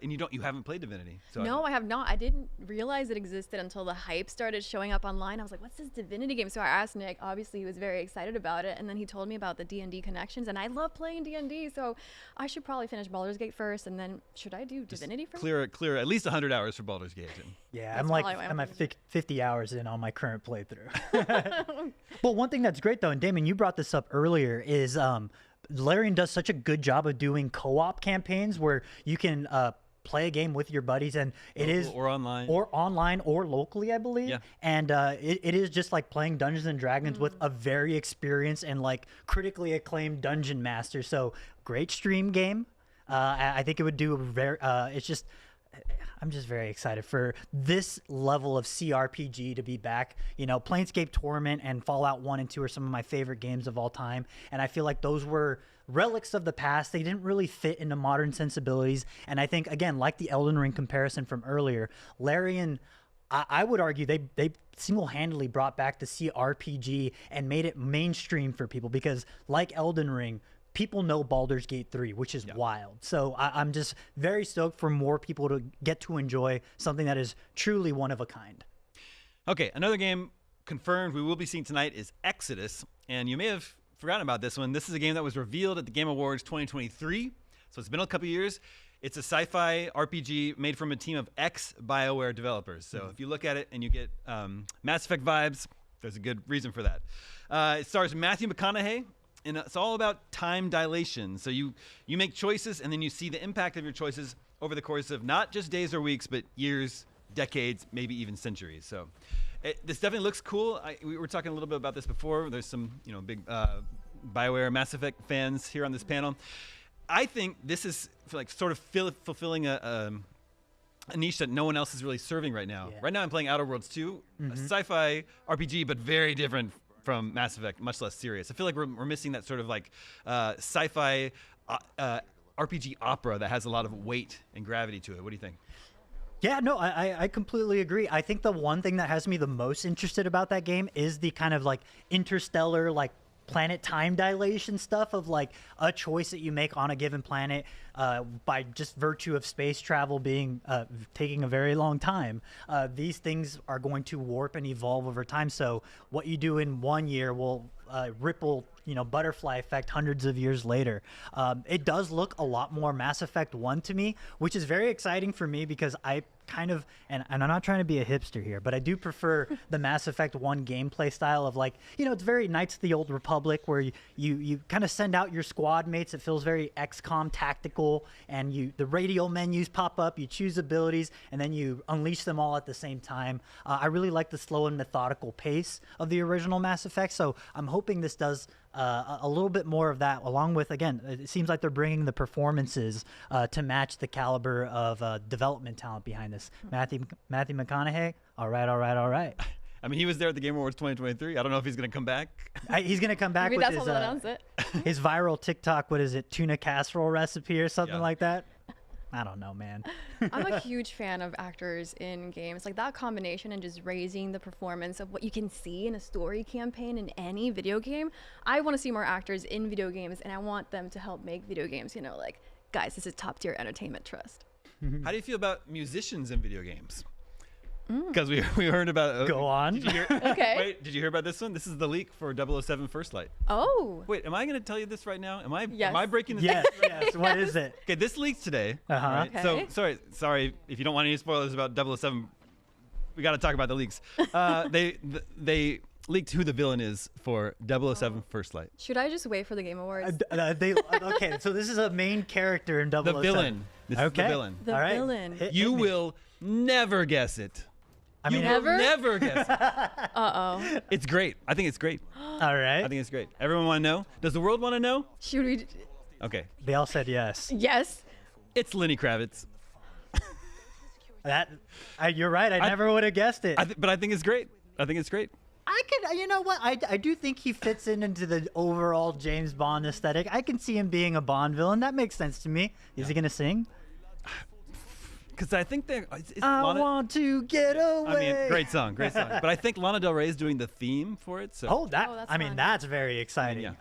And you haven't played Divinity. So no, I have not. I didn't realize it existed until the hype started showing up online. I was like, what's this Divinity game? So I asked Nick. Obviously, he was very excited about it. And then he told me about the D&D connections. And I love playing D&D. So I should probably finish Baldur's Gate first. And then should I do Divinity first? Clear at least 100 hours for Baldur's Gate. Yeah, I'm at 50 hours in on my current playthrough. But one thing that's great, though, and Damon, you brought this up earlier, is Larian does such a good job of doing co-op campaigns where you can play a game with your buddies, and it is or online or locally, I believe. And it is just like playing Dungeons and Dragons with a very experienced and like critically acclaimed dungeon master. So great stream game. I think it would do very. I'm just very excited for this level of CRPG to be back. You know, Planescape Torment and Fallout 1 and 2 are some of my favorite games of all time. And I feel like those were relics of the past. They didn't really fit into modern sensibilities. And I think, again, like the Elden Ring comparison from earlier, Larian, I would argue they single-handedly brought back the CRPG and made it mainstream for people, because like Elden Ring, people know Baldur's Gate 3, which is wild. So I'm just very stoked for more people to get to enjoy something that is truly one of a kind. Okay, another game confirmed we will be seeing tonight is Exodus. And you may have forgotten about this one. This is a game that was revealed at the Game Awards 2023. So it's been a couple years. It's a sci-fi RPG made from a team of ex-BioWare developers. So if you look at it and you get Mass Effect vibes, there's a good reason for that. It stars Matthew McConaughey, and it's all about time dilation. So you make choices, and then you see the impact of your choices over the course of not just days or weeks, but years, decades, maybe even centuries. So this definitely looks cool. We were talking a little bit about this before. There's some big BioWare Mass Effect fans here on this panel. I think this is like sort of fulfilling a niche that no one else is really serving right now. Right now I'm playing Outer Worlds 2, a sci-fi RPG, but very different from Mass Effect, much less serious. I feel like we're missing that sort of like sci-fi RPG opera that has a lot of weight and gravity to it. What do you think? Yeah, no, I completely agree. I think the one thing that has me the most interested about that game is the kind of like interstellar, like planet time dilation stuff of like a choice that you make on a given planet by just virtue of space travel being taking a very long time. These things are going to warp and evolve over time. So what you do in 1 year will ripple, butterfly effect hundreds of years later. It does look a lot more Mass Effect 1 to me, which is very exciting for me because I kind of, and I'm not trying to be a hipster here, but I do prefer the Mass Effect 1 gameplay style of like, it's very Knights of the Old Republic where you kind of send out your squad mates. It feels very XCOM tactical, and the radial menus pop up, you choose abilities, and then you unleash them all at the same time. I really like the slow and methodical pace of the original Mass Effect, so I'm hoping this does a little bit more of that, along with, again, it seems like they're bringing the performances to match the caliber of development talent behind this. Matthew McConaughey, all right. I mean, he was there at the Game Awards 2023. I don't know if he's going to come back. He's going to come back Maybe with that's his, how they'll announce it. his viral TikTok, what is it, tuna casserole recipe or something like that? I don't know, man. I'm a huge fan of actors in games. Like that combination and just raising the performance of what you can see in a story campaign in any video game. I want to see more actors in video games, and I want them to help make video games, like, guys, this is top tier entertainment trust. How do you feel about musicians in video games? Because we heard about... Go on. Did you hear, Okay. Wait, did you hear about this one? This is the leak for 007 First Light. Oh. Wait, am I going to tell you this right now? Am I Yes. breaking this? Yes. What is it? Okay, this leaked today. Uh-huh. Right? So, sorry if you don't want any spoilers about 007. We got to talk about the leaks. They leaked who the villain is for 007 First Light. Should I just wait for the Game Awards? Okay, so this is a main character in 007. The villain. This is the villain. The villain. You will never guess it. I mean, you will never guess it. Uh-oh. It's great. I think it's great. All right. I think it's great. Everyone want to know? Does the world want to know? Should we? Okay. They all said yes. Yes. It's Lenny Kravitz. You're right. I never would have guessed it. But I think it's great. I think it's great. I can, you know what? I do think he fits into the overall James Bond aesthetic. I can see him being a Bond villain. That makes sense to me. Is he going to sing? Because I think they're... want to get away. I mean, great song. But I think Lana Del Rey is doing the theme for it. So. That's fun. That's very exciting.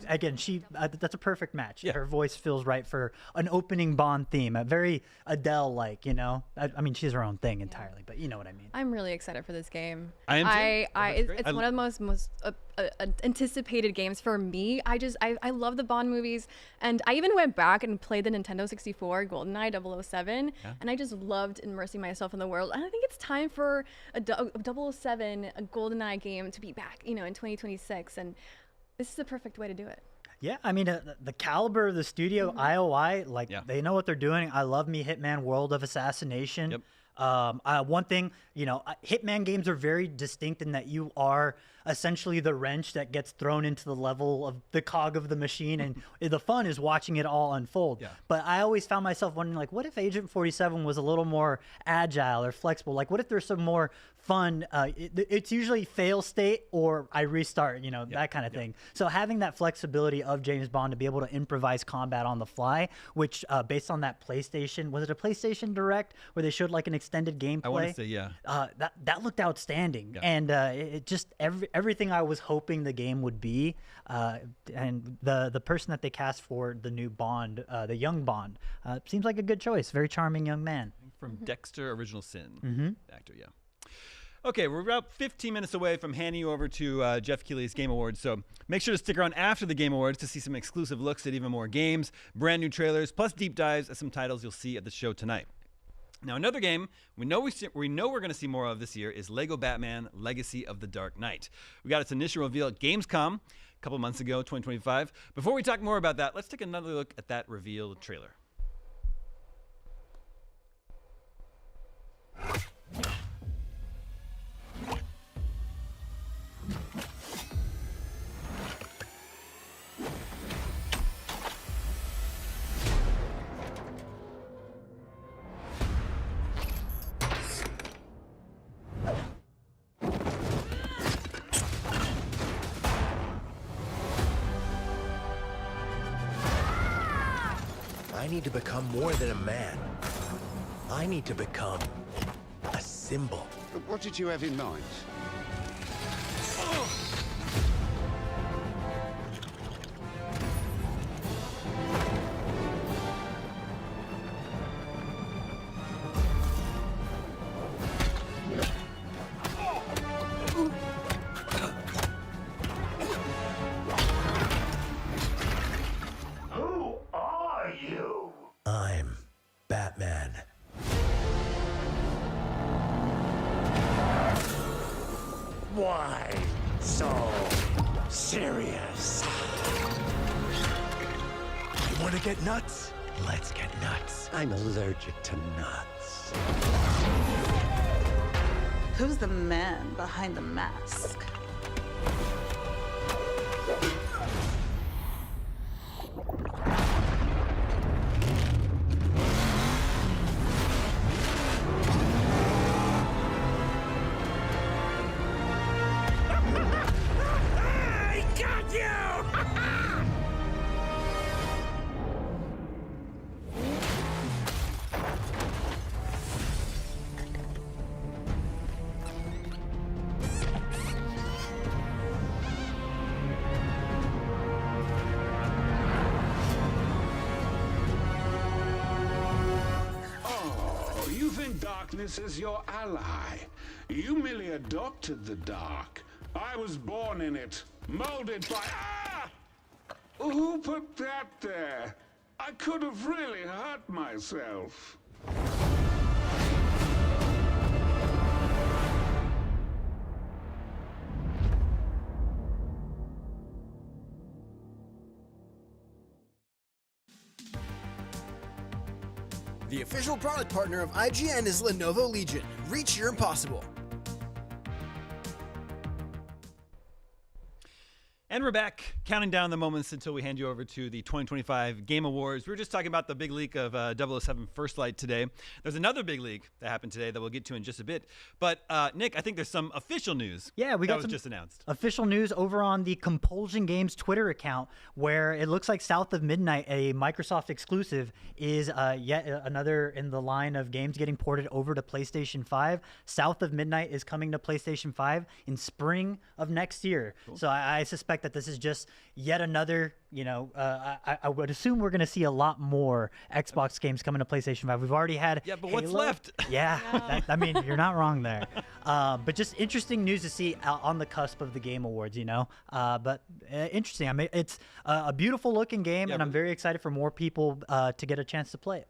Again, that's a perfect match. Yeah. Her voice feels right for an opening Bond theme. Very Adele-like, I mean, she's her own thing entirely, but you know what I mean. I'm really excited for this game. I am too. It's one of the most anticipated games for me. I love the Bond movies, and I even went back and played the Nintendo 64 GoldenEye 007, and I just loved immersing myself in the world. And I think it's time for a 007, a GoldenEye game to be back, in 2026, and this is the perfect way to do it. Yeah, I mean, the caliber of the studio, IOI, they know what they're doing. I love me Hitman World of Assassination. Yep. One thing, Hitman games are very distinct in that you are essentially the wrench that gets thrown into the level of the cog of the machine, and the fun is watching it all unfold. Yeah. But I always found myself wondering, what if Agent 47 was a little more agile or flexible? What if there's some more fun? It's usually fail state or I restart, that kind of thing. So having that flexibility of James Bond to be able to improvise combat on the fly, which based on that PlayStation, was it a PlayStation Direct where they showed an extended gameplay. I want to say, yeah. That looked outstanding, Yeah. and it just everything I was hoping the game would be. And the person that they cast for the new Bond, the young Bond, seems like a good choice. Very charming young man. From Dexter Original Sin. Actor, yeah. Okay, we're about 15 minutes away from handing you over to Geoff Keighley's Game Awards, so make sure to stick around after the Game Awards to see some exclusive looks at even more games, brand new trailers, plus deep dives at some titles you'll see at the show tonight. Now, another game we know we're going to see more of this year is Lego Batman: Legacy of the Dark Knight. We got its initial reveal at Gamescom a couple months ago, 2025. Before we talk more about that, let's take another look at that reveal trailer. I need to become more than a man. I need to become a symbol. What did you have in mind? Who are you? I'm Batman. Why so serious? You want to get nuts? Let's get nuts. I'm allergic to nuts. Who's the man behind the mask? I got you! Oh, you think darkness is your ally. You merely adopted the dark. I was born in it, molded by... Ah! Who put that there? I could have really hurt myself. The official product partner of IGN is Lenovo Legion. Reach your impossible. And we're back, counting down the moments until we hand you over to the 2025 Game Awards. We were just talking about the big leak of 007 First Light today. There's another big leak that happened today that we'll get to in just a bit. But Nick, I think there's some official news. Yeah, we got that was some just announced. Official news over on the Compulsion Games Twitter account, where it looks like South of Midnight, a Microsoft exclusive, is yet another in the line of games getting ported over to PlayStation 5. South of Midnight is coming to PlayStation 5 in spring of next year. Cool. So I suspect that this is just yet another, I would assume we're going to see a lot more Xbox games coming to PlayStation 5. We've already had Yeah, but Halo. what's left? Yeah, I mean, you're not wrong there. But just interesting news to see on the cusp of the Game Awards, But interesting. I mean, it's a beautiful looking game, and I'm very excited for more people to get a chance to play it.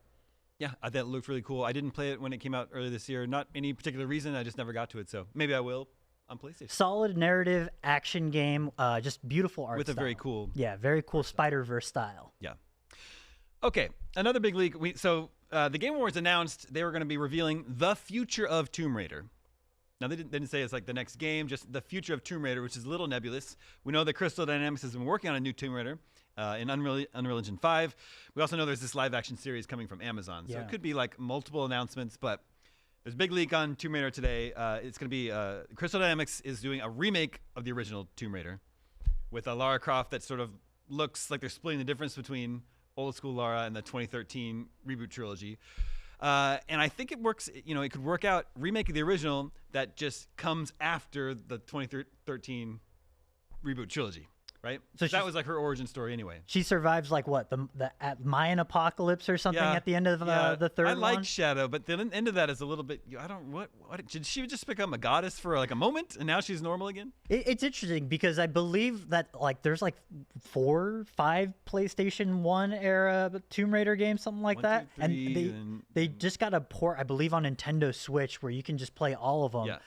Yeah, I thought it looked really cool. I didn't play it when it came out earlier this year. Not any particular reason. I just never got to it. So maybe I will on PlayStation. Solid narrative action game, just beautiful art with style. a very cool, very cool Spider-Verse style. Yeah. Okay, another big leak. The Game Awards announced they were going to be revealing the future of Tomb Raider. Now they didn't say it's like the next game, just the future of Tomb Raider, which is a little nebulous. We know that Crystal Dynamics has been working on a new Tomb Raider in Unreal Engine 5. We also know there's this live action series coming from Amazon, so it could be like multiple announcements, but there's a big leak on Tomb Raider today. It's going to be Crystal Dynamics is doing a remake of the original Tomb Raider with a Lara Croft that sort of looks like they're splitting the difference between old school Lara and the 2013 reboot trilogy. And I think it works. It could work out remake of the original that just comes after the 2013 reboot trilogy. Right, so that was like her origin story anyway. She survives like what the Mayan apocalypse or something at the end of the third one. I like Shadow, but the end of that is a little bit. I don't what did she just become a goddess for like a moment and now she's normal again? It's interesting because I believe that like there's like 4, 5 PlayStation 1 era Tomb Raider games, something like that, and they just got a port, I believe, on Nintendo Switch where you can just play all of them.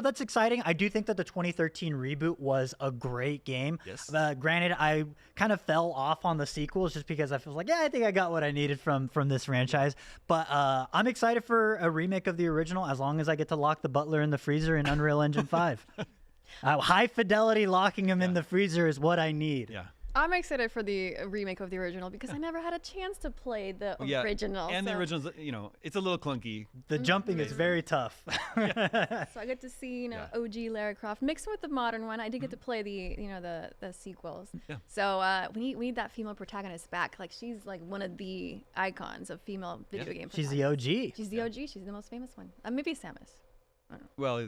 That's exciting. I do think that the 2013 reboot was a great game. Yes. Granted, I kind of fell off on the sequels just because I feel like, I think I got what I needed from this franchise. But I'm excited for a remake of the original as long as I get to lock the butler in the freezer in Unreal Engine 5. High fidelity locking him in the freezer is what I need. Yeah. I'm excited for the remake of the original because I never had a chance to play the original. And the original's, it's a little clunky. The jumping is very tough. So I get to see, OG Lara Croft mixed with the modern one. I did get to play the sequels. Yeah. So we need that female protagonist back. Like she's like one of the icons of female video game. She's the OG. She's the OG. She's the most famous one. Maybe Samus. I don't know. Well,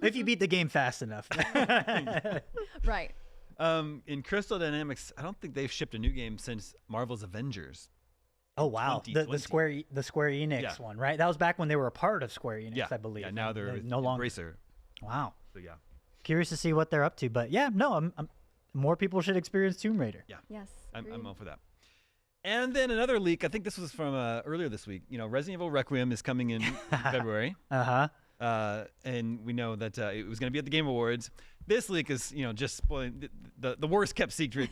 if you beat the game fast enough. Right. In Crystal Dynamics, I don't think they've shipped a new game since Marvel's Avengers. Oh wow, the Square Enix one, right? That was back when they were a part of Square Enix, I believe. Yeah, now they're no longer. Embracer. Wow. So yeah. Curious to see what they're up to, but more people should experience Tomb Raider. Yeah. Yes. I'm all for that. And then another leak. I think this was from earlier this week. Resident Evil Requiem is coming in February. And we know that it was going to be at the Game Awards. This leak is, just spoiling the worst kept secret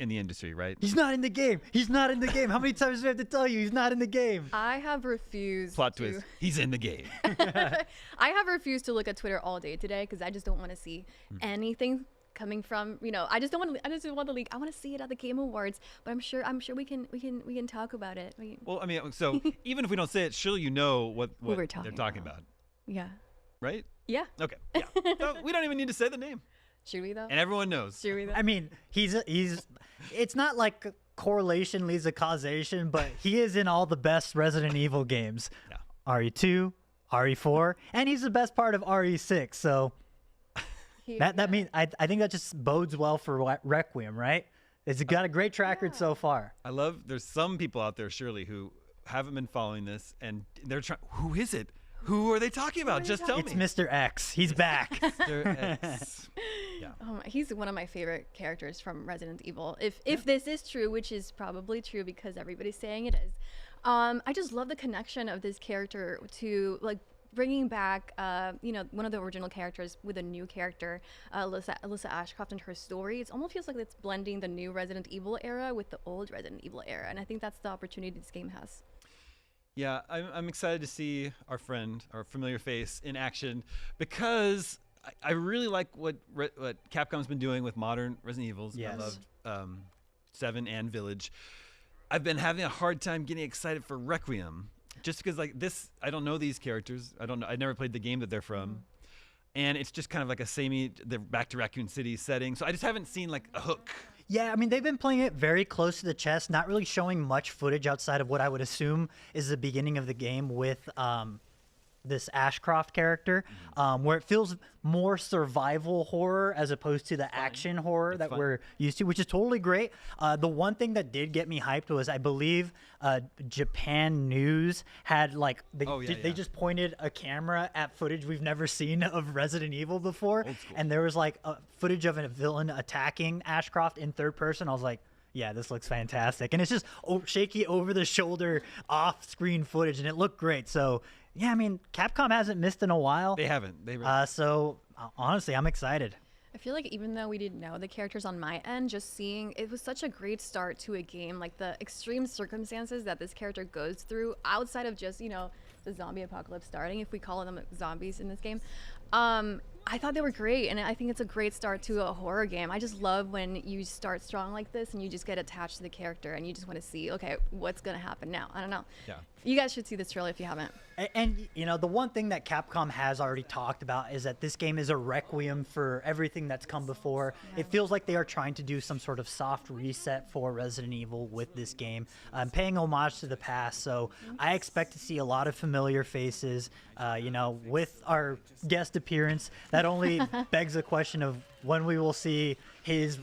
in the industry, right? He's not in the game. He's not in the game. How many times do I have to tell you he's not in the game? I have refused. Plot twist. He's in the game. I have refused to look at Twitter all day today because I just don't want to see anything coming from, I just don't want to. I just want the leak. I want to see it at the Game Awards. But I'm sure we can talk about it. Well, I mean, so even if we don't say it, surely you know what they're talking about. Yeah. Right? Yeah. Okay. Yeah. So we don't even need to say the name. Should we though? And everyone knows. Should we though? I mean, it's not like correlation leads to causation, but he is in all the best Resident Evil games. Yeah. RE2, RE4, and he's the best part of RE6. So that means I think that just bodes well for Requiem, right? It's got a great track record so far. There's some people out there surely who haven't been following this and they're trying. Who is it? Who are they talking about? Just tell me. It's Mr. X. He's back. Mr. X. Yeah. Oh, he's one of my favorite characters from Resident Evil. If this is true, which is probably true because everybody's saying it is, I just love the connection of this character to like bringing back, one of the original characters with a new character, Alyssa Ashcroft and her story. It almost feels like it's blending the new Resident Evil era with the old Resident Evil era, and I think that's the opportunity this game has. Yeah, I'm excited to see our familiar face in action because I really like what Capcom's been doing with modern Resident Evils. Yes. I love 7 and Village. I've been having a hard time getting excited for Requiem just because like this, I don't know these characters. I never played the game that they're from. And it's just kind of like they're back to Raccoon City setting. So I just haven't seen like a hook. Yeah, I mean, they've been playing it very close to the chest, not really showing much footage outside of what I would assume is the beginning of the game with this Ashcroft character, where it feels more survival horror as opposed to the action horror that we're used to, which is totally great. The one thing that did get me hyped was I believe Japan News had like they just pointed a camera at footage we've never seen of Resident Evil before, and there was like footage of a villain attacking Ashcroft in third person. I was like, yeah, this looks fantastic. And it's just shaky over the shoulder off-screen footage, and it looked great. So yeah, I mean, Capcom hasn't missed in a while. They haven't. So honestly, I'm excited. I feel like even though we didn't know the characters on my end, just seeing it was such a great start to a game, like the extreme circumstances that this character goes through outside of just, the zombie apocalypse starting, if we call them zombies in this game. I thought they were great, and I think it's a great start to a horror game. I just love when you start strong like this and you just get attached to the character and you just want to see, okay, what's going to happen now? I don't know. Yeah. You guys should see this trailer if you haven't. And you know, the one thing that Capcom has already talked about is that this game is a requiem for everything that's come before. It feels like they are trying to do some sort of soft reset for Resident Evil with this game, paying homage to the past. So I expect to see a lot of familiar faces. You know, with our guest appearance, that only begs the question of when we will see his.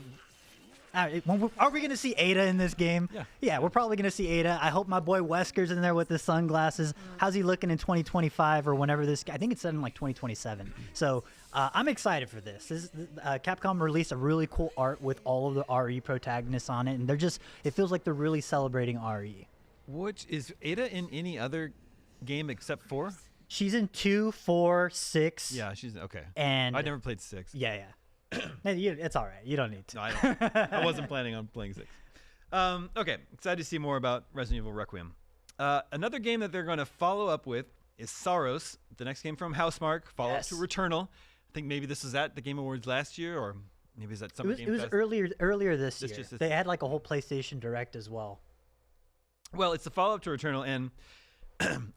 Are we going to see Ada in this game? Yeah, we're probably going to see Ada. I hope my boy Wesker's in there with his sunglasses. How's he looking in 2025 or whenever this? I think it's set in like 2027. So I'm excited for this. Capcom released a really cool art with all of the RE protagonists on it, and it feels like they're really celebrating RE. Which is Ada in any other game except 4? She's in 2, 4, 6. Yeah, she's okay. And I never played 6. Yeah. It's all right. You don't need to. No, I wasn't planning on playing 6. Okay, excited to see more about Resident Evil Requiem. Another game that they're going to follow up with is Saros, the next game from Housemarque, follow-up to Returnal. I think maybe this was at the Game Awards last year, or maybe is that Summer Game Fest? It was earlier this year. They had like a whole PlayStation Direct as well. Well, it's the follow-up to Returnal, and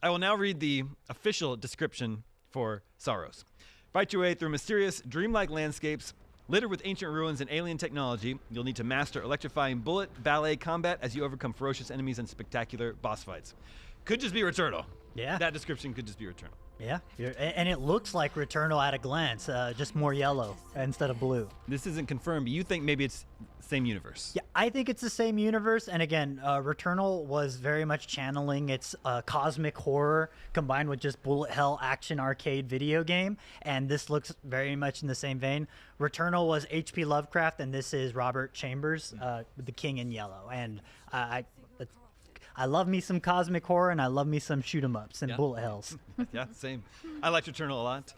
I will now read the official description for Saros. Fight your way through mysterious, dreamlike landscapes littered with ancient ruins and alien technology. You'll need to master electrifying bullet ballet combat as you overcome ferocious enemies and spectacular boss fights. Could just be Returnal. Yeah. That description could just be Returnal. Yeah, and it looks like Returnal at a glance, just more yellow instead of blue. This isn't confirmed, but you think maybe it's same universe. Yeah, I think it's the same universe. And again, Returnal was very much channeling its cosmic horror combined with just bullet hell action arcade video game. And this looks very much in the same vein. Returnal was H.P. Lovecraft, and this is Robert Chambers, the King in Yellow. And I love me some cosmic horror, and I love me some shoot 'em ups and bullet hells. Yeah, same. I liked Returnal a lot.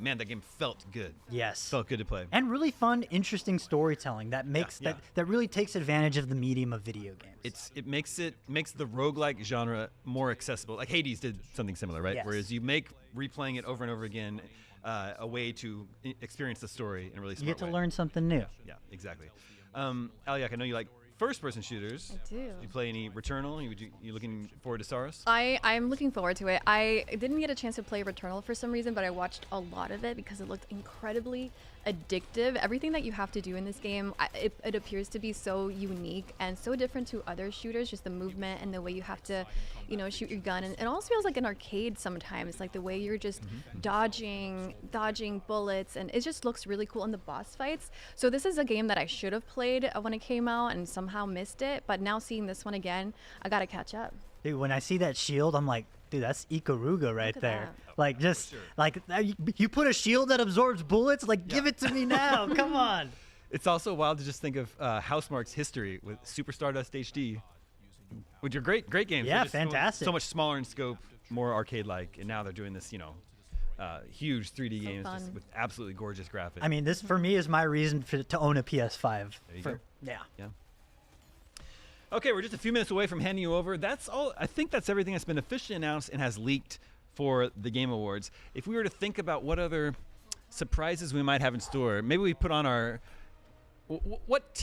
Man, that game felt good. Yes, felt good to play, and really fun, interesting storytelling that makes that really takes advantage of the medium of video games. It makes the roguelike genre more accessible. Like Hades did something similar, right? Yes. Whereas you make replaying it over and over again a way to experience the story in a really smart way. You get to learn something new. Yeah, exactly. Aliak, I know you like first-person shooters. I do. You play any Returnal? You looking forward to Saros? I'm looking forward to it. I didn't get a chance to play Returnal for some reason, but I watched a lot of it because it looked incredibly addictive. Everything that you have to do in this game, it appears to be so unique and so different to other shooters, just the movement and the way you have to, shoot your gun. And it almost feels like an arcade sometimes, like the way you're just dodging bullets, and it just looks really cool in the boss fights. So this is a game that I should have played when it came out and somehow missed it, but now seeing this one again, I gotta catch up. Dude, when I see that shield, I'm like, dude, that's Ikaruga right there. Like, just like you put a shield that absorbs bullets. Like, give it to me now. Come on. It's also wild to just think of Housemarque's history with Super Stardust HD, which are great games. Yeah, fantastic. So much smaller in scope, more arcade-like, and now they're doing this, huge 3D games just with absolutely gorgeous graphics. I mean, this for me is my reason to own a PS5. There you go. Yeah. Okay, we're just a few minutes away from handing you over. That's all. I think that's everything that's been officially announced and has leaked for the Game Awards. If we were to think about what other surprises we might have in store, maybe we put on our what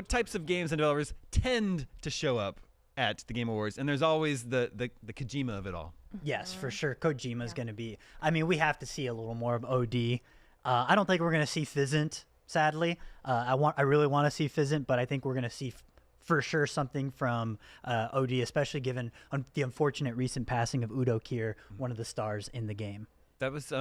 types of games and developers tend to show up at the Game Awards, and there's always the Kojima of it all. Yes, for sure. Kojima's going to be. I mean, we have to see a little more of OD. I don't think we're going to see Fizzant, sadly. I really want to see Fizzant, but I think we're going to see for sure something from OD, especially given the unfortunate recent passing of Udo Kier, one of the stars in the game. That was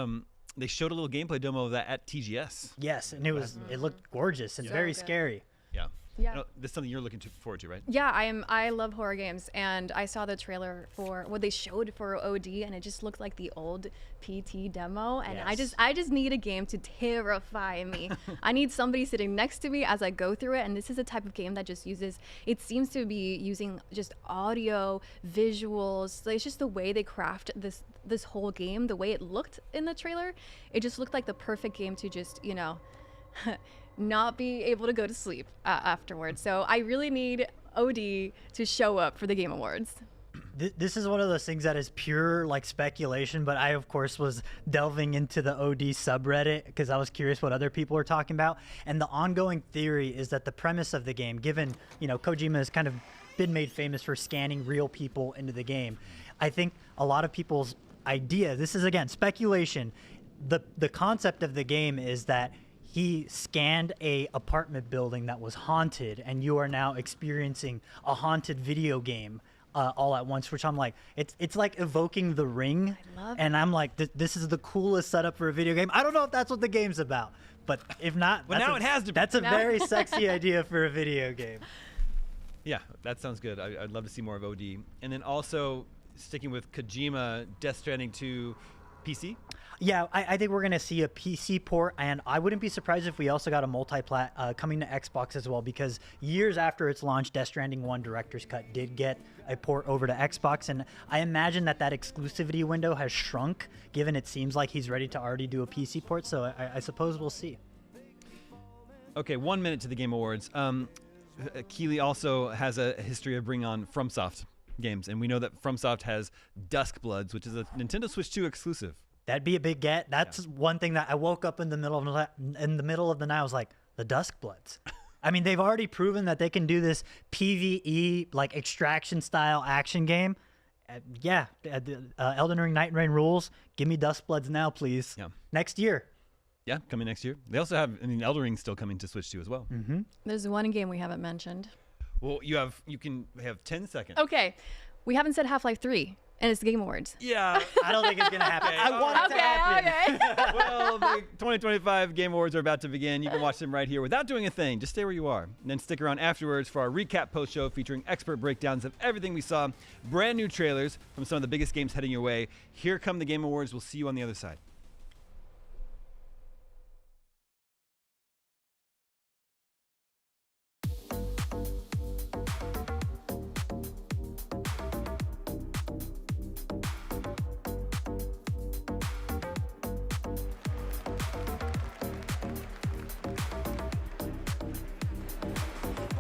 they showed a little gameplay demo of that at TGS. Yes, and it looked gorgeous and very scary. Yeah. Yeah. That's something you're looking forward to, right? Yeah, I love horror games, and I saw the trailer for what they showed for OD, and it just looked like the old PT demo, and I just need a game to terrify me. I need somebody sitting next to me as I go through it, and this is a type of game that just it seems to be using just audio, visuals. It's just the way they craft this whole game, the way it looked in the trailer. It just looked like the perfect game to just, not be able to go to sleep afterwards. So I really need OD to show up for the Game Awards. This is one of those things that is pure speculation, but I of course was delving into the OD subreddit because I was curious what other people were talking about. And the ongoing theory is that the premise of the game, given Kojima has kind of been made famous for scanning real people into the game, I think a lot of people's idea, this is again speculation, the concept of the game is that he scanned a apartment building that was haunted, and you are now experiencing a haunted video game all at once, which I'm like, it's like evoking The Ring, and I'm like, this is the coolest setup for a video game. I don't know if that's what the game's about, but if not, Well, now it has to be. That's a very sexy idea for a video game. Yeah, that sounds good. I'd love to see more of OD. And then also, sticking with Kojima, Death Stranding 2 PC? Yeah, I think we're going to see a PC port, and I wouldn't be surprised if we also got a multi-plat coming to Xbox as well, because years after its launch, Death Stranding 1 Director's Cut did get a port over to Xbox, and I imagine that exclusivity window has shrunk, given it seems like he's ready to already do a PC port, so I suppose we'll see. Okay, 1 minute to the Game Awards. Keighley also has a history of bringing on FromSoft games, and we know that FromSoft has Duskbloods, which is a Nintendo Switch 2 exclusive. That'd be a big get. That's one thing that I woke up in the middle of the night. I was like, the Duskbloods. I mean, they've already proven that they can do this PvE like extraction style action game. Elden Ring Night Rain rules. Give me Duskbloods now, please. Yeah. Next year. Yeah, coming next year. They also have, Elden Ring's still coming to Switch 2 as well. Mm-hmm. There's one game we haven't mentioned. Well, you can have 10 seconds. Okay, we haven't said Half-Life 3, and it's the Game Awards. Yeah. I don't think it's going to happen. Okay, I want it to happen. Okay. Well, the 2025 Game Awards are about to begin. You can watch them right here without doing a thing. Just stay where you are. And then stick around afterwards for our recap post-show featuring expert breakdowns of everything we saw, brand new trailers from some of the biggest games heading your way. Here come the Game Awards. We'll see you on the other side.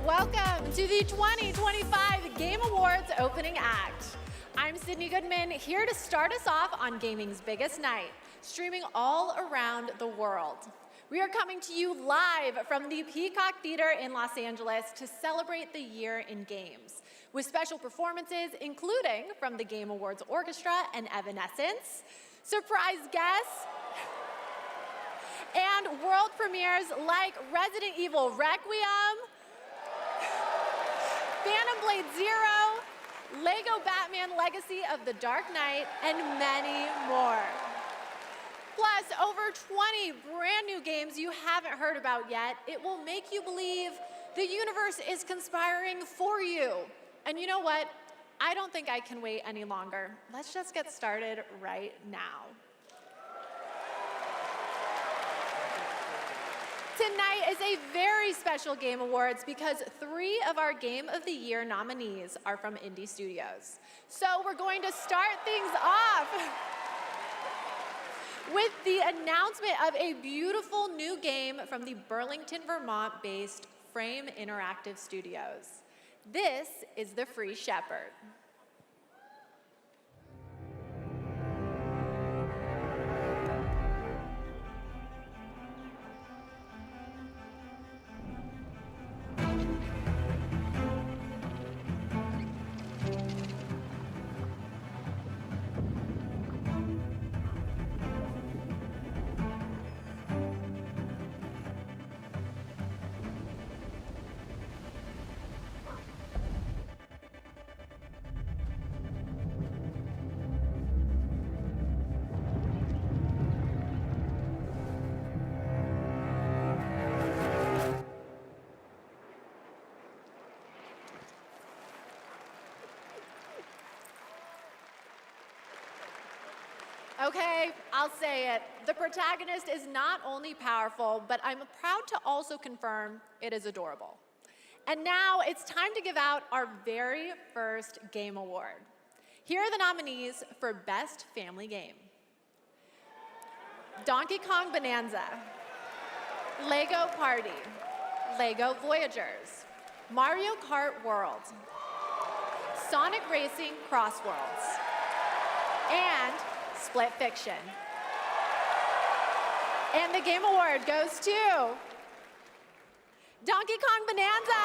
Welcome to the 2025 Game Awards opening act. I'm Sydney Goodman, here to start us off on gaming's biggest night, streaming all around the world. We are coming to you live from the Peacock Theater in Los Angeles to celebrate the year in games, with special performances including from the Game Awards Orchestra and Evanescence, surprise guests, and world premieres like Resident Evil Requiem, Phantom Blade Zero, Lego Batman Legacy of the Dark Knight, and many more. Plus, over 20 brand new games you haven't heard about yet. It will make you believe the universe is conspiring for you. And you know what? I don't think I can wait any longer. Let's just get started right now. Tonight is a very special Game Awards because 3 of our Game of the Year nominees are from indie studios. So we're going to start things off with the announcement of a beautiful new game from the Burlington, Vermont-based Frame Interactive Studios. This is The Free Shepherd. Okay, I'll say it. The protagonist is not only powerful, but I'm proud to also confirm it is adorable. And now it's time to give out our very first Game Award. Here are the nominees for Best Family Game: Donkey Kong Bonanza, Lego Party, Lego Voyagers, Mario Kart World, Sonic Racing Cross Worlds, and Split Fiction. And the Game Award goes to Donkey Kong Bonanza.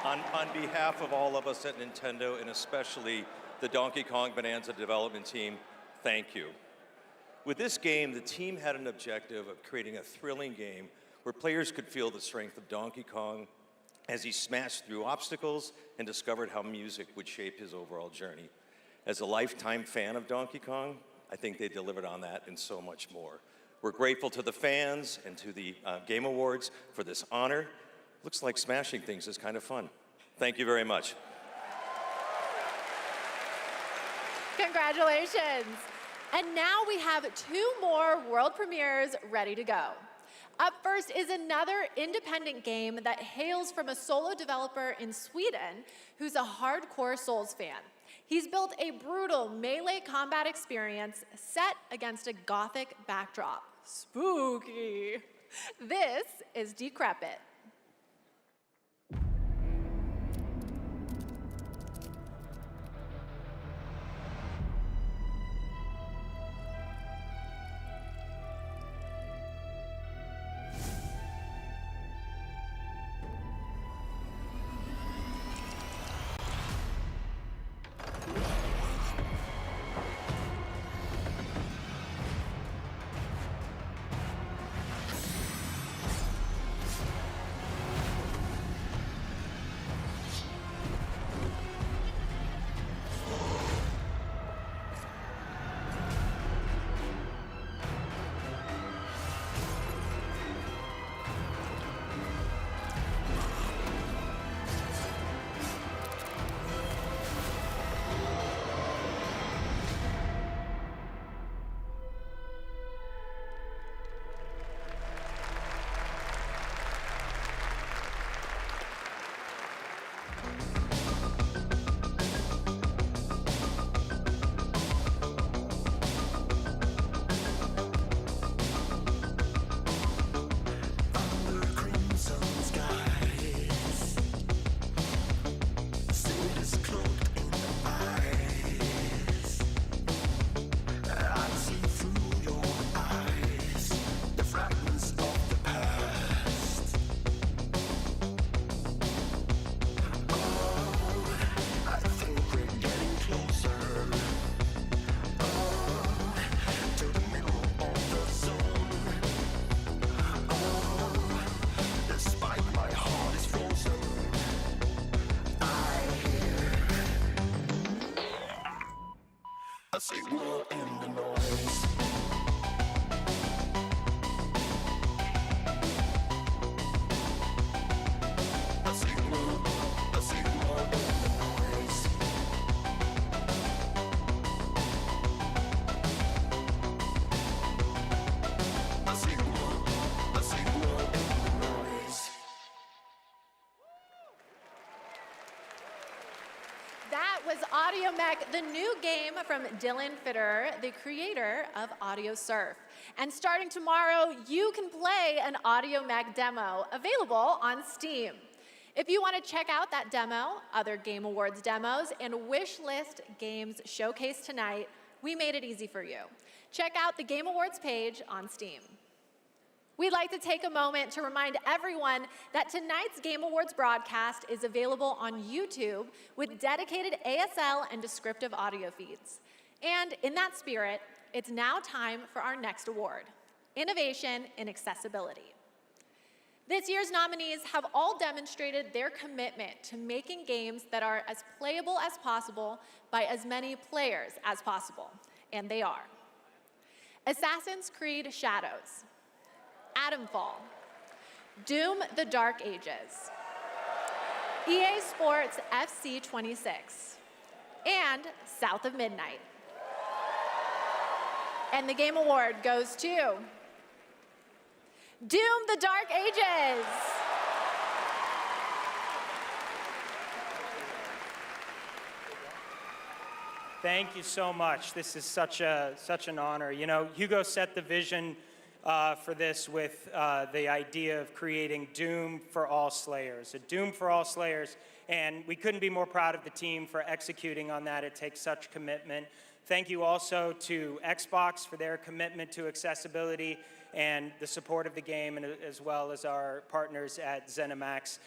On behalf of all of us at Nintendo, and especially the Donkey Kong Bonanza development team, thank you. With this game, the team had an objective of creating a thrilling game where players could feel the strength of Donkey Kong as he smashed through obstacles and discovered how music would shape his overall journey. As a lifetime fan of Donkey Kong, I think they delivered on that and so much more. We're grateful to the fans and to the Game Awards for this honor. Looks like smashing things is kind of fun. Thank you very much. Congratulations. And now we have 2 more world premieres ready to go. Up first is another independent game that hails from a solo developer in Sweden who's a hardcore Souls fan. He's built a brutal melee combat experience set against a gothic backdrop. Spooky. This is Decrepit. That was Audio Mech, the new game from Dylan Fitter, the creator of Audio Surf. And starting tomorrow, you can play an Audio Mech demo available on Steam. If you want to check out that demo, other Game Awards demos, and wishlist games showcased tonight, we made it easy for you. Check out the Game Awards page on Steam. We'd like to take a moment to remind everyone that tonight's Game Awards broadcast is available on YouTube with dedicated ASL and descriptive audio feeds. And in that spirit, it's now time for our next award, Innovation in Accessibility. This year's nominees have all demonstrated their commitment to making games that are as playable as possible by as many players as possible, and they are. Assassin's Creed Shadows, Atomfall, Doom: The Dark Ages, EA Sports FC 26, and South of Midnight. And the Game Award goes to Doom: The Dark Ages. Thank you so much. This is such an honor. You know, Hugo set the vision for this with the idea of creating Doom for all Slayers, a Doom for all Slayers, and we couldn't be more proud of the team for executing on that. It takes such commitment. Thank you also to Xbox for their commitment to accessibility and the support of the game, and as well as our partners at ZeniMax.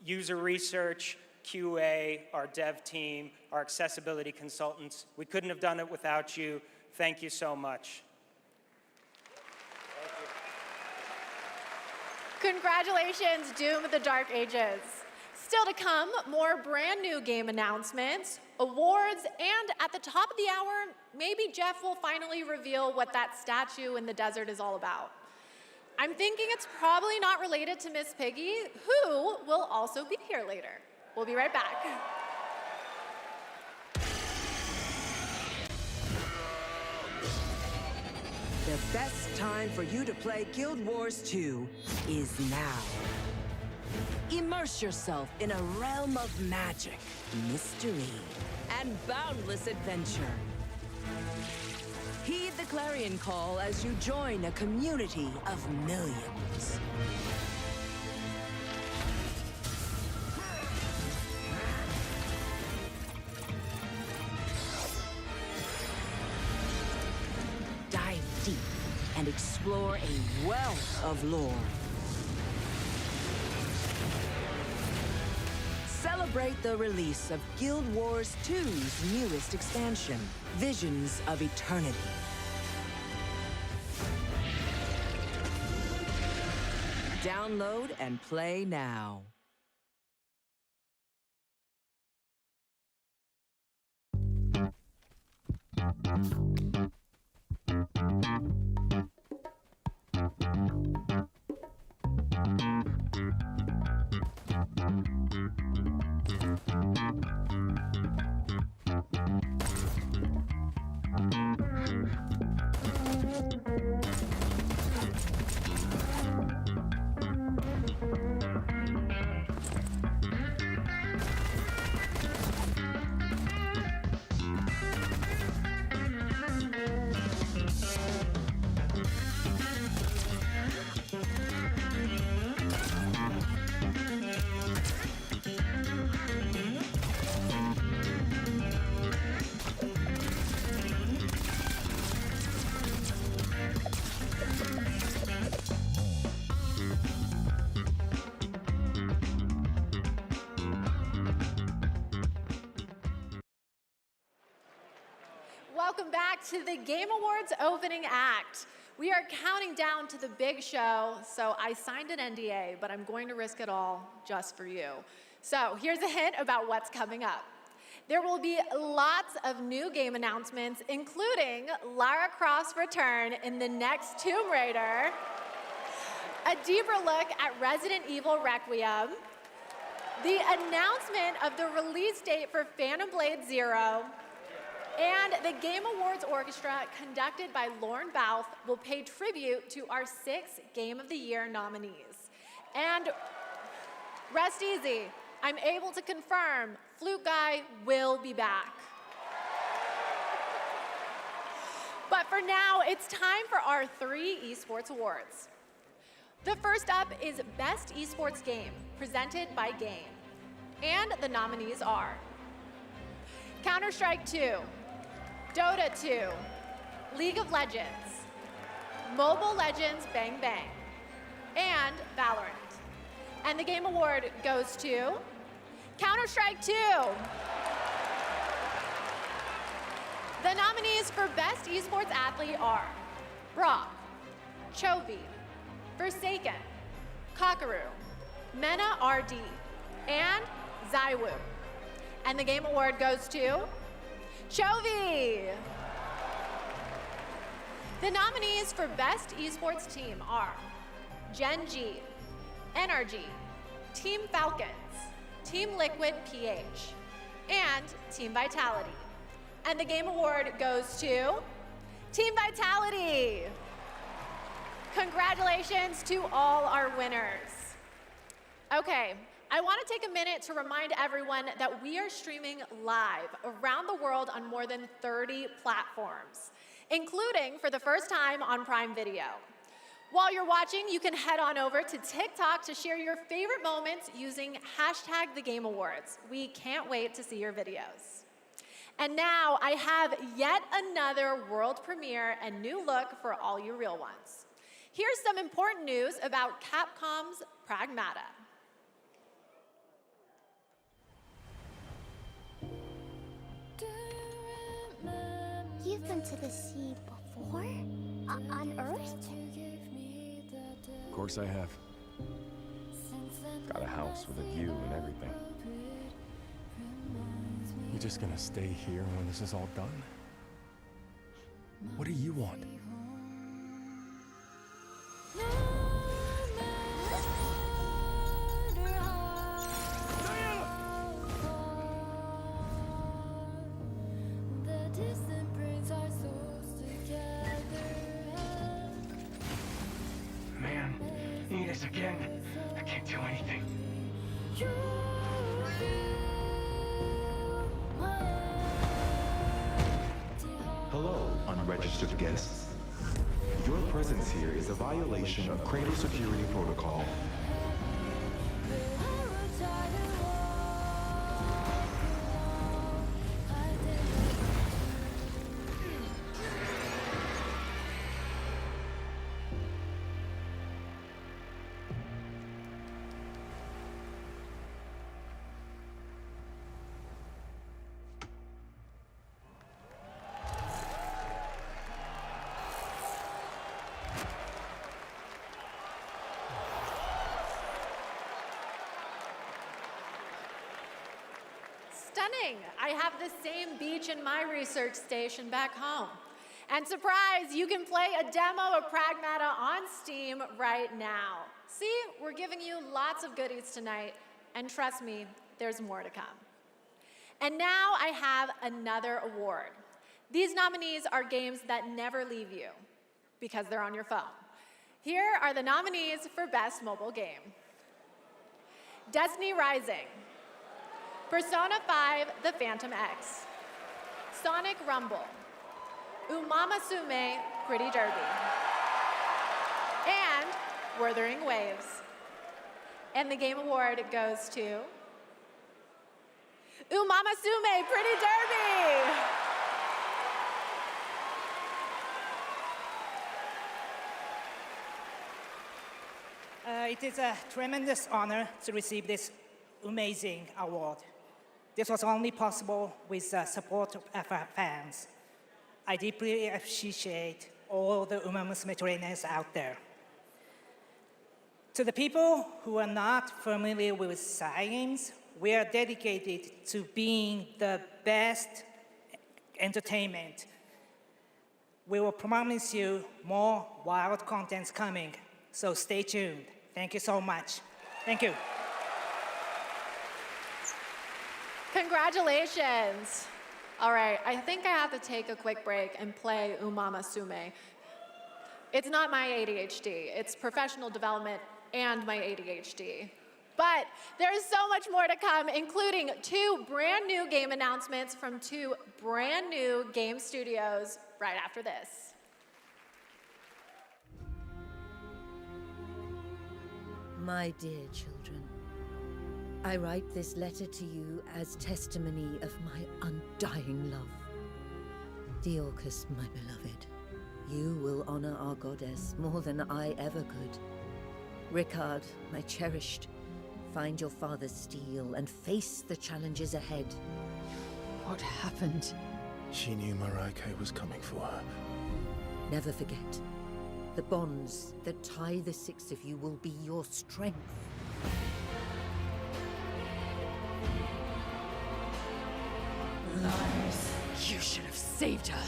user research, QA, our dev team, our accessibility consultants. We couldn't have done it without you. Thank you so much. Congratulations, Doom of the Dark Ages. Still to come, more brand new game announcements, awards, and at the top of the hour, maybe Geoff will finally reveal what that statue in the desert is all about. I'm thinking it's probably not related to Miss Piggy, who will also be here later. We'll be right back. The best time for you to play Guild Wars 2 is now. Immerse yourself in a realm of magic, mystery, and boundless adventure. Heed the clarion call as you join a community of millions. Dive deep and explore a wealth of lore. Celebrate the release of Guild Wars 2's newest expansion, Visions of Eternity. Download and play now. Welcome back to the Game Awards opening act. We are counting down to the big show, so I signed an NDA, but I'm going to risk it all just for you. So here's a hint about what's coming up. There will be lots of new game announcements, including Lara Croft's return in the next Tomb Raider, a deeper look at Resident Evil Requiem, the announcement of the release date for Phantom Blade Zero, and the Game Awards Orchestra, conducted by Lorne Bouth, will pay tribute to our 6 Game of the Year nominees. And rest easy, I'm able to confirm Flute Guy will be back. But for now, it's time for our 3 esports awards. The first up is Best Esports Game, presented by Game. And the nominees are Counter-Strike 2, Dota 2, League of Legends, Mobile Legends Bang Bang, and Valorant. And the Game Award goes to Counter-Strike 2. The nominees for Best Esports Athlete are Brock, Chovy, Forsaken, Kakaru, Mena RD, and Zywoo. And the Game Award goes to Chovy. The nominees for Best Esports Team are Gen G, NRG, Team Falcons, Team Liquid PH, and Team Vitality. And the Game Award goes to Team Vitality. Congratulations to all our winners. Okay, I want to take a minute to remind everyone that we are streaming live around the world on more than 30 platforms, including for the first time on Prime Video. While you're watching, you can head on over to TikTok to share your favorite moments using #TheGameAwards. We can't wait to see your videos. And now I have yet another world premiere and new look for all you real ones. Here's some important news about Capcom's Pragmata. you've been to the sea before? On Earth? Of course I have. Got a house with a view and everything. You just gonna stay here when this is all done? What do you want? Man, eat us again. I can't do anything. Hello, unregistered guests. Your presence here is a violation of Cradle Security Protocol. Stunning! I have the same beach in my research station back home. And surprise, you can play a demo of Pragmata on Steam right now. See, we're giving you lots of goodies tonight, and trust me, there's more to come. And now I have another award. These nominees are games that never leave you, because they're on your phone. Here are the nominees for Best Mobile Game. Destiny Rising, Persona 5, The Phantom X, Sonic Rumble, Umamasume, Pretty Derby, and Wuthering Waves. And the Game Award goes to Umamasume, Pretty Derby! It is a tremendous honor to receive this amazing award. This was only possible with the support of our fans. I deeply appreciate all the Uma Musume trainers out there. To the people who are not familiar with science, we are dedicated to being the best entertainment. We will promise you more wild contents coming, so stay tuned. Thank you so much. Thank you. Congratulations. All right, I think I have to take a quick break and play Umamasume. It's not my ADHD, it's professional development and my ADHD. But there's so much more to come, including 2 brand new game announcements from 2 brand new game studios right after this. My dear children, I write this letter to you as testimony of my undying love. Deorcus, my beloved, you will honor our goddess more than I ever could. Ricard, my cherished, find your father's steel and face the challenges ahead. What happened? She knew Maraike was coming for her. Never forget, the bonds that tie the 6 of you will be your strength. Lies. You should have saved her.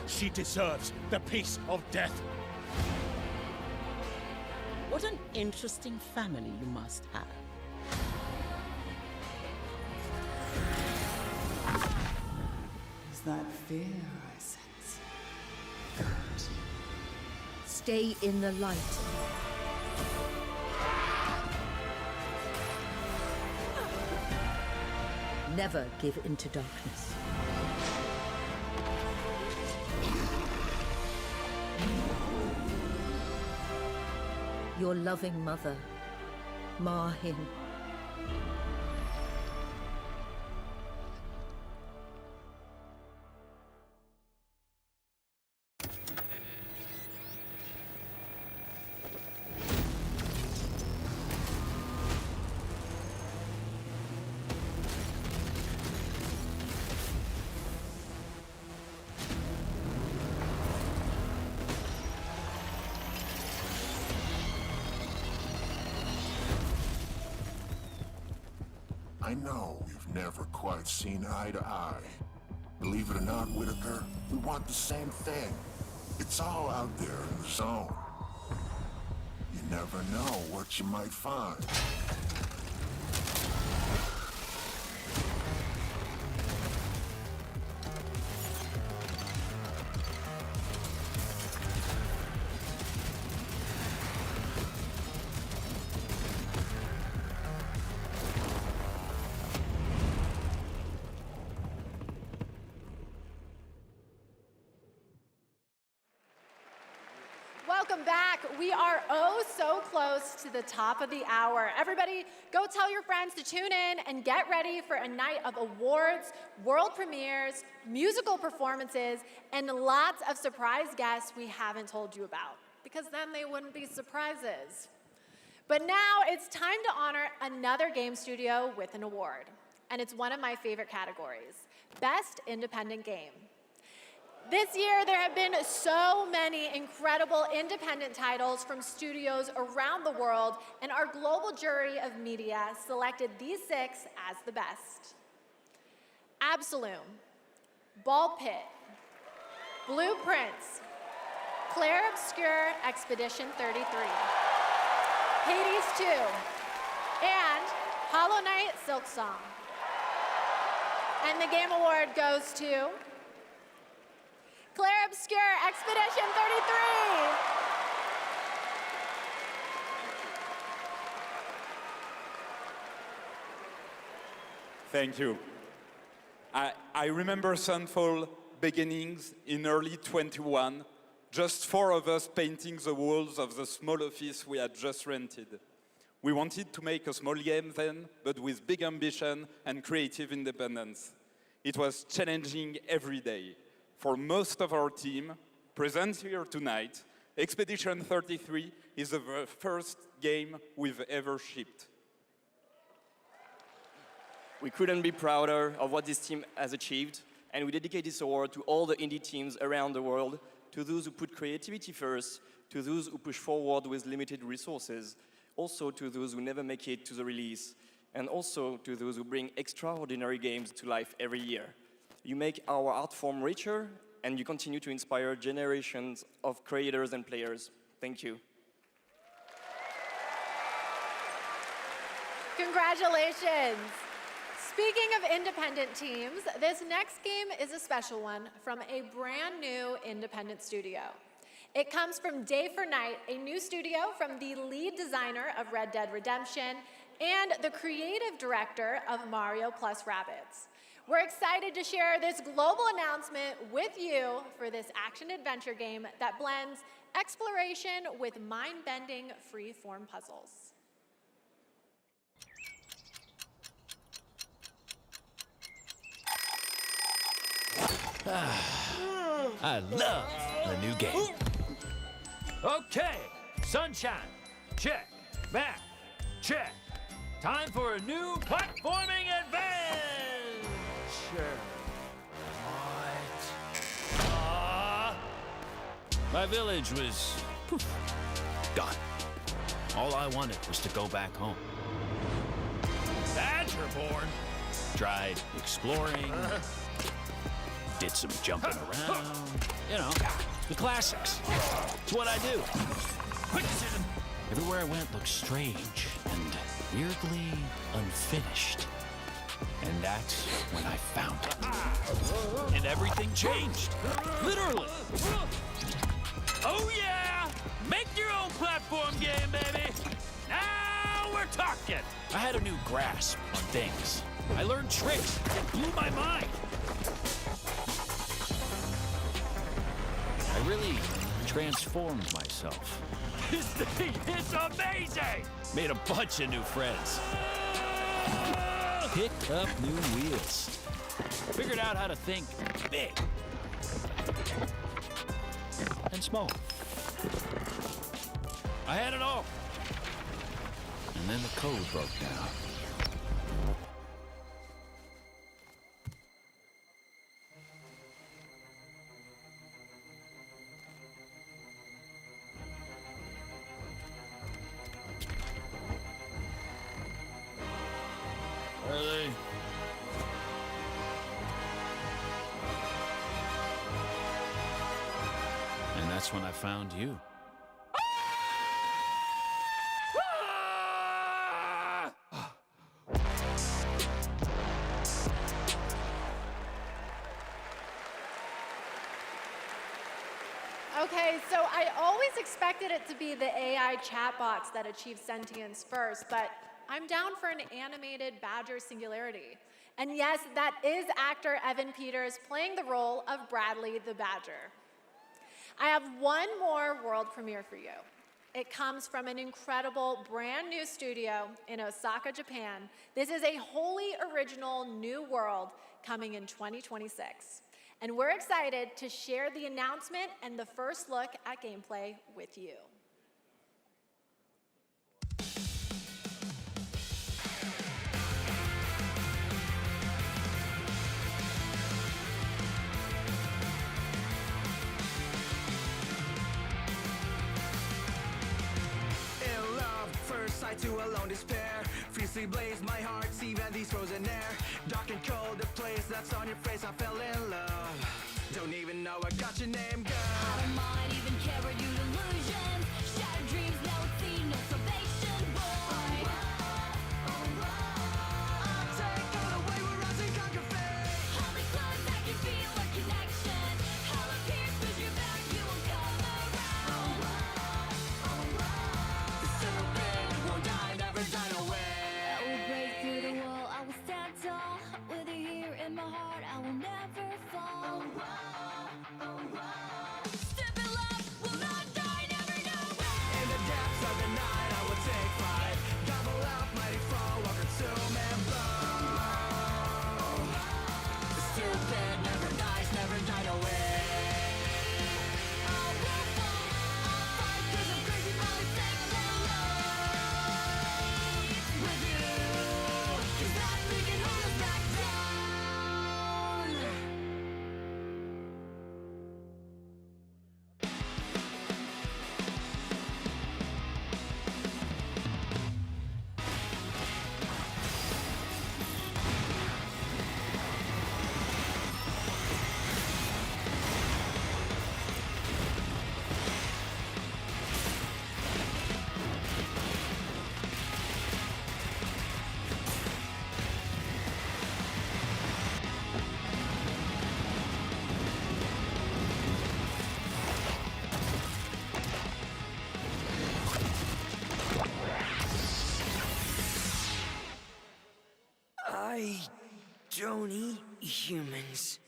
She deserves the peace of death. What an interesting family you must have. Is that fear I sense? Good. Stay in the light. Never give in to darkness. Your loving mother, Mahin. I know we've never quite seen eye to eye. Believe it or not, Whitaker, we want the same thing. It's all out there in the zone. You never know what you might find. Welcome back. We are oh so close to the top of the hour. Everybody, go tell your friends to tune in and get ready for a night of awards, world premieres, musical performances, and lots of surprise guests we haven't told you about, because then they wouldn't be surprises. But now it's time to honor another game studio with an award, and it's one of my favorite categories, Best Independent Game. This year, there have been so many incredible independent titles from studios around the world, and our global jury of media selected these 6 as the best. Absolum, Ball Pit, Blueprints, Clair Obscur Expedition 33, Hades 2, and Hollow Knight Silksong. And the Game Award goes to Clair Obscur Expedition 33. Thank you. I remember Sunfall beginnings in early 21, just 4 of us painting the walls of the small office we had just rented. We wanted to make a small game then, but with big ambition and creative independence. It was challenging every day. For most of our team, present here tonight, Expedition 33 is the first game we've ever shipped. We couldn't be prouder of what this team has achieved, and we dedicate this award to all the indie teams around the world, to those who put creativity first, to those who push forward with limited resources, also to those who never make it to the release, and also to those who bring extraordinary games to life every year. You make our art form richer, and you continue to inspire generations of creators and players. Thank you. Congratulations. Speaking of independent teams, this next game is a special one from a brand new independent studio. It comes from Day for Night, a new studio from the lead designer of Red Dead Redemption and the creative director of Mario + Rabbids. We're excited to share this global announcement with you for this action-adventure game that blends exploration with mind-bending free-form puzzles. I love the new game. Okay, sunshine, check, back, check. Time for a new platforming adventure. What? My village was gone. All I wanted was to go back home. Badgerborn. Tried exploring. Did some jumping around. You know, the classics. It's what I do. Quick decision. Everywhere I went looked strange and weirdly unfinished. And that's when I found it. And everything changed. Literally. Oh yeah! Make your own platform game, baby! Now we're talking! I had a new grasp on things. I learned tricks that blew my mind. I really transformed myself. This thing is amazing! Made a bunch of new friends. Picked up new wheels. Figured out how to think big and small. I had it all. And then the code broke down. Are they that's when I found you. Okay, so I always expected it to be the AI chatbots that achieve sentience first, but I'm down for an animated Badger singularity. And yes, that is actor Evan Peters playing the role of Bradley the Badger. I have one more world premiere for you. It comes from an incredible brand new studio in Osaka, Japan. This is a wholly original new world coming in 2026. And we're excited to share the announcement and the first look at gameplay with you. In love, first sight to a lone despair. Fiercely blaze my heart, even these frozen air. Dark and cold, the place that's on your face, I fell in love. Don't even know I got your name, girl. I don't mind, even care what you delusions. Shattered dreams, now it seems no salvation, boy. I'll take all the way we're rising, conquer fate. Hold me close, I can feel a connection. Hell appears, push your back, you won't come around. The serpent won't die, never die away. I will break through the wall, I will stand tall. With you here in my heart, I will never fall. Step in love, will not die, never know when. In the depths of the night, I will take flight. Gobble up, mighty fall, will consume and blow. The serpent never dies, never died away. I don't eat humans.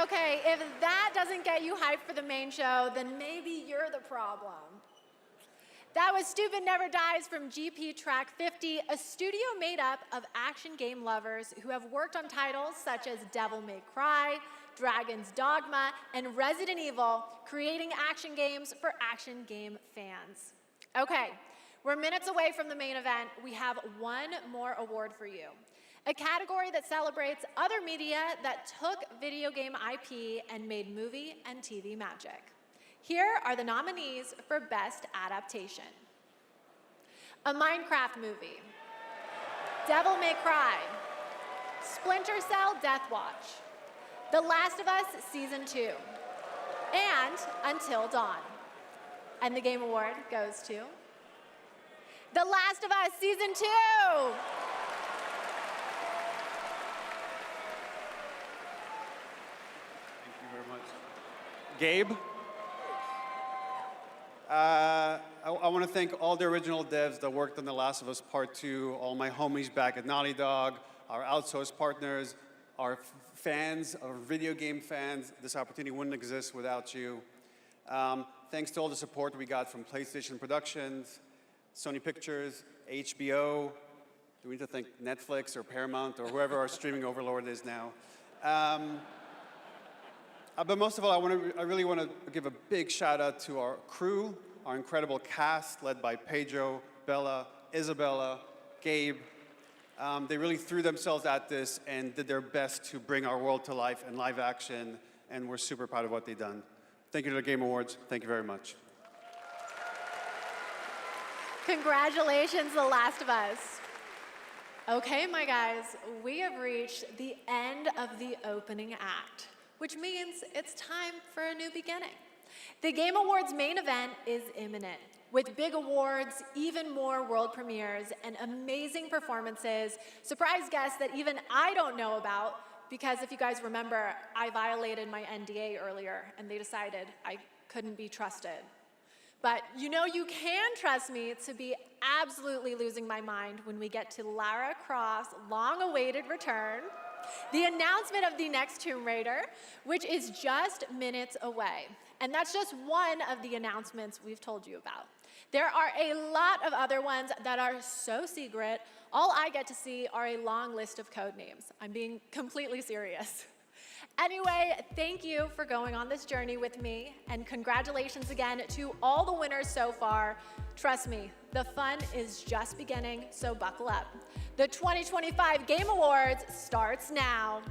Okay, if that doesn't get you hyped for the main show, then maybe you're the problem. That was Stupid Never Dies from GP Track 50, a studio made up of action game lovers who have worked on titles such as Devil May Cry, Dragon's Dogma, and Resident Evil, creating action games for action game fans. Okay, we're minutes away from the main event. We have one more award for you. A category that celebrates other media that took video game IP and made movie and TV magic. Here are the nominees for Best Adaptation. A Minecraft movie, Devil May Cry, Splinter Cell Death Watch, The Last of Us Season 2, and Until Dawn. And the Game Award goes to The Last of Us Season 2! Thank you very much. Gabe? I want to thank all the original devs that worked on The Last of Us Part 2, all my homies back at Naughty Dog, our outsourced partners, our fans, our video game fans. This opportunity wouldn't exist without you. Thanks to all the support we got from PlayStation Productions, Sony Pictures, HBO. Do we need to thank Netflix or Paramount or whoever our streaming overlord is now? But most of all, I really want to give a big shout out to our crew, our incredible cast led by Pedro, Bella, Isabella, Gabe. They really threw themselves at this and did their best to bring our world to life in live action, and we're super proud of what they've done. Thank you to the Game Awards. Thank you very much. Congratulations, The Last of Us. Okay, my guys, we have reached the end of the opening act, which means it's time for a new beginning. The Game Awards main event is imminent, with big awards, even more world premieres, and amazing performances, surprise guests that even I don't know about, because if you guys remember, I violated my NDA earlier, and they decided I couldn't be trusted. But you know you can trust me to be absolutely losing my mind when we get to Lara Croft's long-awaited return, the announcement of the next Tomb Raider, which is just minutes away. And that's just one of the announcements we've told you about. There are a lot of other ones that are so secret, all I get to see are a long list of code names. I'm being completely serious. Anyway, thank you for going on this journey with me, and congratulations again to all the winners so far. Trust me, the fun is just beginning, so buckle up. The 2025 Game Awards starts now.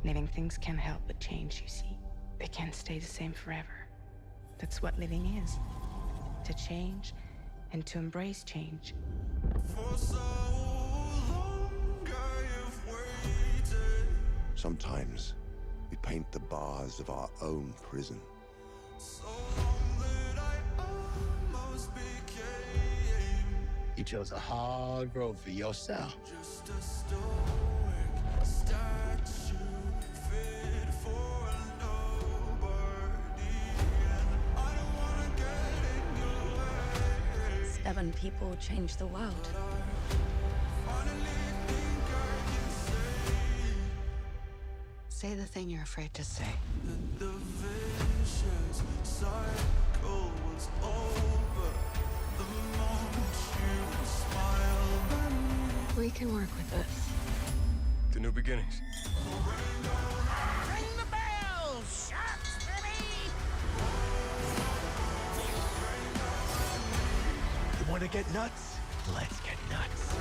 Living things can't help but change, you see. They can't stay the same forever. That's what living is. To change and to embrace change. For so long I have waited, Sometimes we paint the bars of our own prison. You chose a hard road for yourself. Seven people changed the world. Say the thing you're afraid to say. We can work with this. The new beginnings. Ring the bell! Sharks, baby! You want to get nuts? Let's get nuts.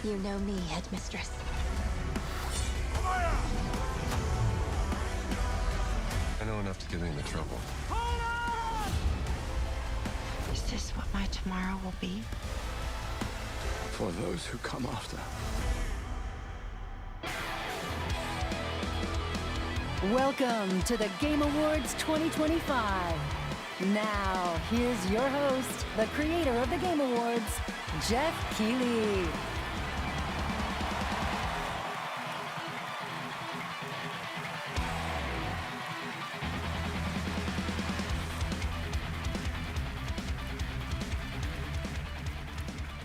You know me, headmistress. I know enough to get me into trouble. Is this what my tomorrow will be? For those who come after. Welcome to the Game Awards 2025. Now, here's your host, the creator of the Game Awards, Geoff Keighley.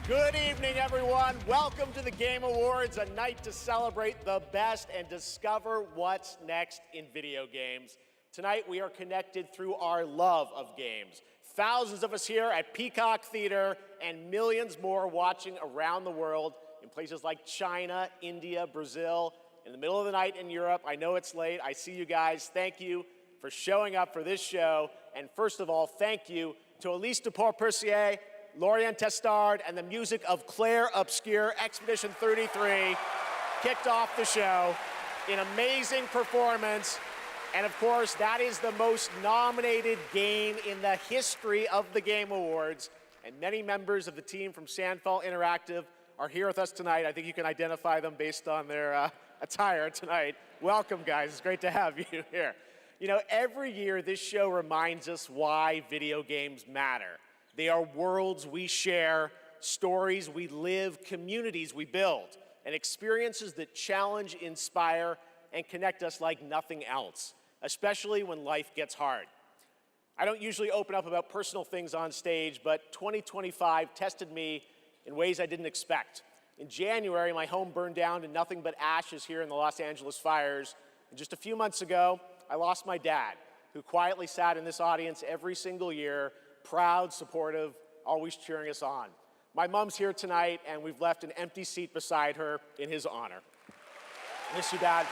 Good evening, everyone. Welcome to the Game Awards, a night to celebrate the best and discover what's next in video games. Tonight, we are connected through our love of games. Thousands of us here at Peacock Theater and millions more watching around the world in places like China, India, Brazil, in the middle of the night in Europe. I know it's late. I see you guys. Thank you for showing up for this show. And first of all, thank you to Elise Duport-Percier, Lorian Testard, and the music of Claire Obscure. Expedition 33 kicked off the show. An amazing performance. And of course, that is the most nominated game in the history of the Game Awards. And many members of the team from Sandfall Interactive are here with us tonight. I think you can identify them based on their attire tonight. Welcome, guys. It's great to have you here. You know, every year this show reminds us why video games matter. They are worlds we share, stories we live, communities we build, and experiences that challenge, inspire, and connect us like nothing else, especially when life gets hard. I don't usually open up about personal things on stage, but 2025 tested me in ways I didn't expect. In January, my home burned down to nothing but ashes here in the Los Angeles fires. And just a few months ago, I lost my dad, who quietly sat in this audience every single year, proud, supportive, always cheering us on. My mom's here tonight, and we've left an empty seat beside her in his honor. Miss you, Dad.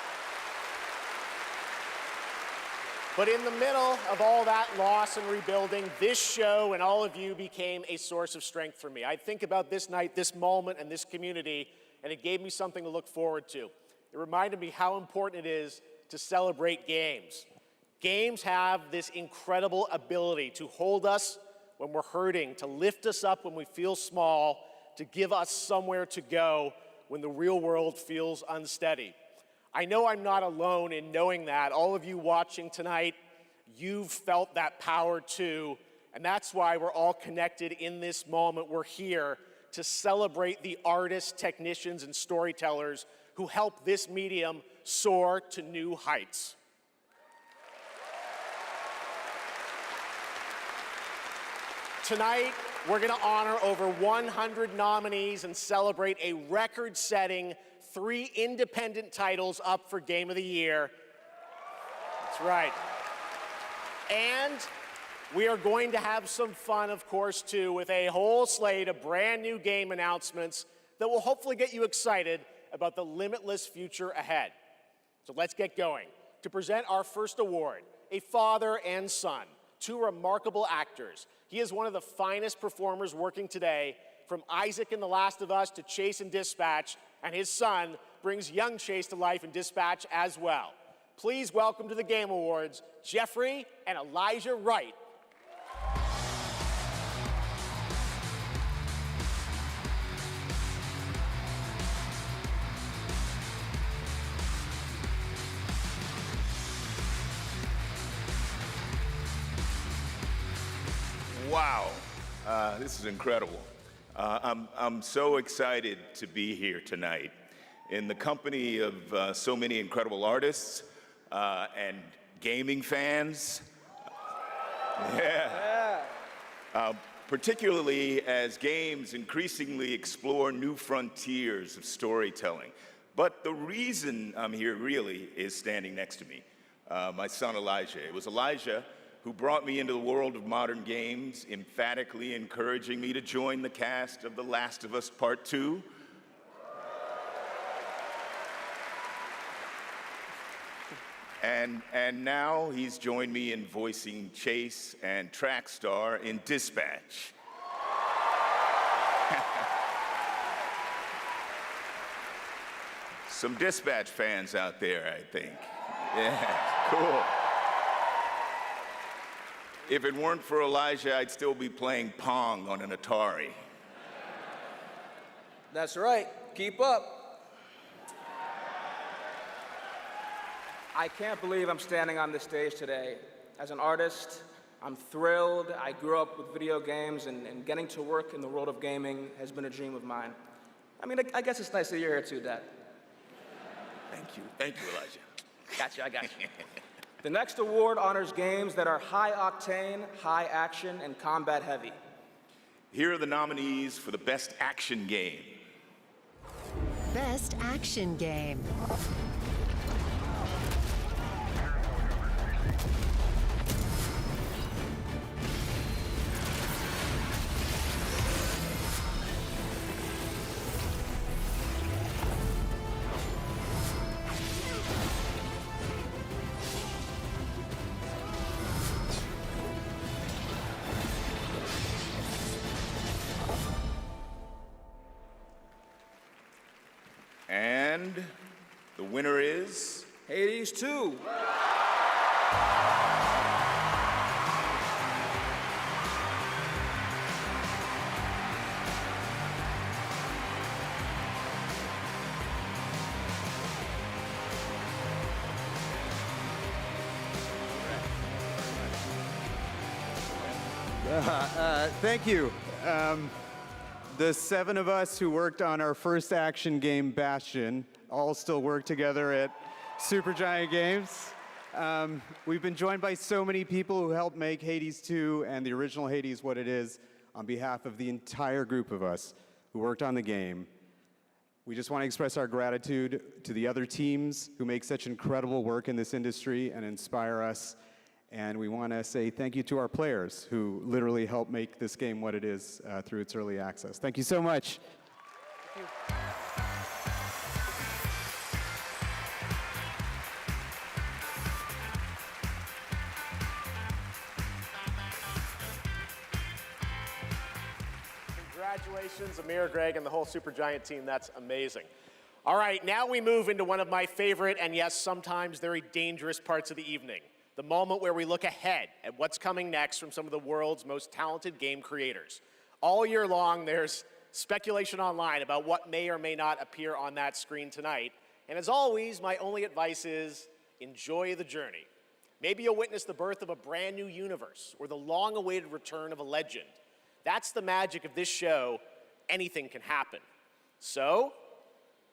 But in the middle of all that loss and rebuilding, this show and all of you became a source of strength for me. I think about this night, this moment, and this community, and it gave me something to look forward to. It reminded me how important it is to celebrate games. Games have this incredible ability to hold us when we're hurting, to lift us up when we feel small, to give us somewhere to go when the real world feels unsteady. I know I'm not alone in knowing that. All of you watching tonight, you've felt that power too, and that's why we're all connected in this moment. We're here to celebrate the artists, technicians, and storytellers who help this medium soar to new heights. Tonight, we're going to honor over 100 nominees and celebrate a record-setting 3 independent titles up for Game of the Year. That's right. And we are going to have some fun, of course, too, with a whole slate of brand new game announcements that will hopefully get you excited about the limitless future ahead. So let's get going. To present our first award, a father and son, 2 remarkable actors. He is one of the finest performers working today, from Isaac in The Last of Us to Chase in Dispatch, and his son brings young Chase to life in Dispatch as well. Please welcome to the Game Awards, Jeffrey and Elijah Wright. Wow, this is incredible. I'm so excited to be here tonight in the company of so many incredible artists and gaming fans. Particularly as games increasingly explore new frontiers of storytelling. But the reason I'm here really is standing next to me, my son Elijah. It was Elijah who brought me into the world of modern games, emphatically encouraging me to join the cast of The Last of Us Part 2. And now he's joined me in voicing Chase and Trackstar in Dispatch. Some Dispatch fans out there, I think. Yeah, cool. If it weren't for Elijah, I'd still be playing Pong on an Atari. That's right. Keep up. I can't believe I'm standing on this stage today. As an artist, I'm thrilled. I grew up with video games, and getting to work in the world of gaming has been a dream of mine. I mean, I guess it's nice that you're here too, Dad. Thank you, Elijah. Got you, I got you. The next award honors games that are high octane, high action, and combat heavy. Here are the nominees for the Best Action Game. Best Action Game. And the winner is... Hades 2. Thank you. The 7 of us who worked on our first action game, Bastion, all still work together at Supergiant Games. We've been joined by so many people who helped make Hades 2 and the original Hades what it is. On behalf of the entire group of us who worked on the game, we just want to express our gratitude to the other teams who make such incredible work in this industry and inspire us. And we want to say thank you to our players who literally helped make this game what it is through its early access. Thank you so much. Thank you. Congratulations, Amir, Greg, and the whole Supergiant team. That's amazing. All right, now we move into one of my favorite and, yes, sometimes very dangerous parts of the evening. The moment where we look ahead at what's coming next from some of the world's most talented game creators. All year long, there's speculation online about what may or may not appear on that screen tonight. And as always, my only advice is enjoy the journey. Maybe you'll witness the birth of a brand new universe or the long-awaited return of a legend. That's the magic of this show. Anything can happen. So,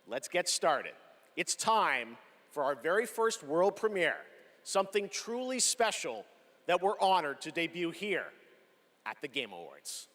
let's get started. It's time for our very first world premiere. Something truly special that we're honored to debut here at the Game Awards.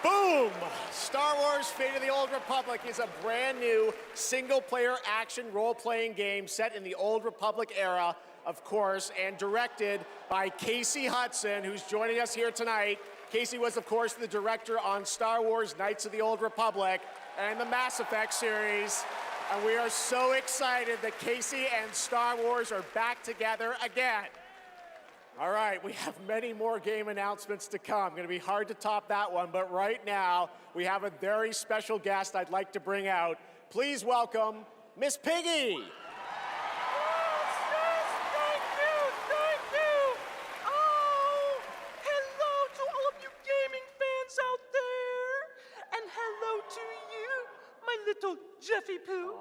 Boom! Star Wars Fate of the Old Republic is a brand new single-player action role-playing game set in the Old Republic era, of course, and directed by Casey Hudson, who's joining us here tonight. Casey was, of course, the director on Star Wars Knights of the Old Republic and the Mass Effect series. And we are so excited that Casey and Star Wars are back together again. All right, we have many more game announcements to come. Going to be hard to top that one, but right now we have a very special guest I'd like to bring out. Please welcome Miss Piggy. Little Jeffy Poo.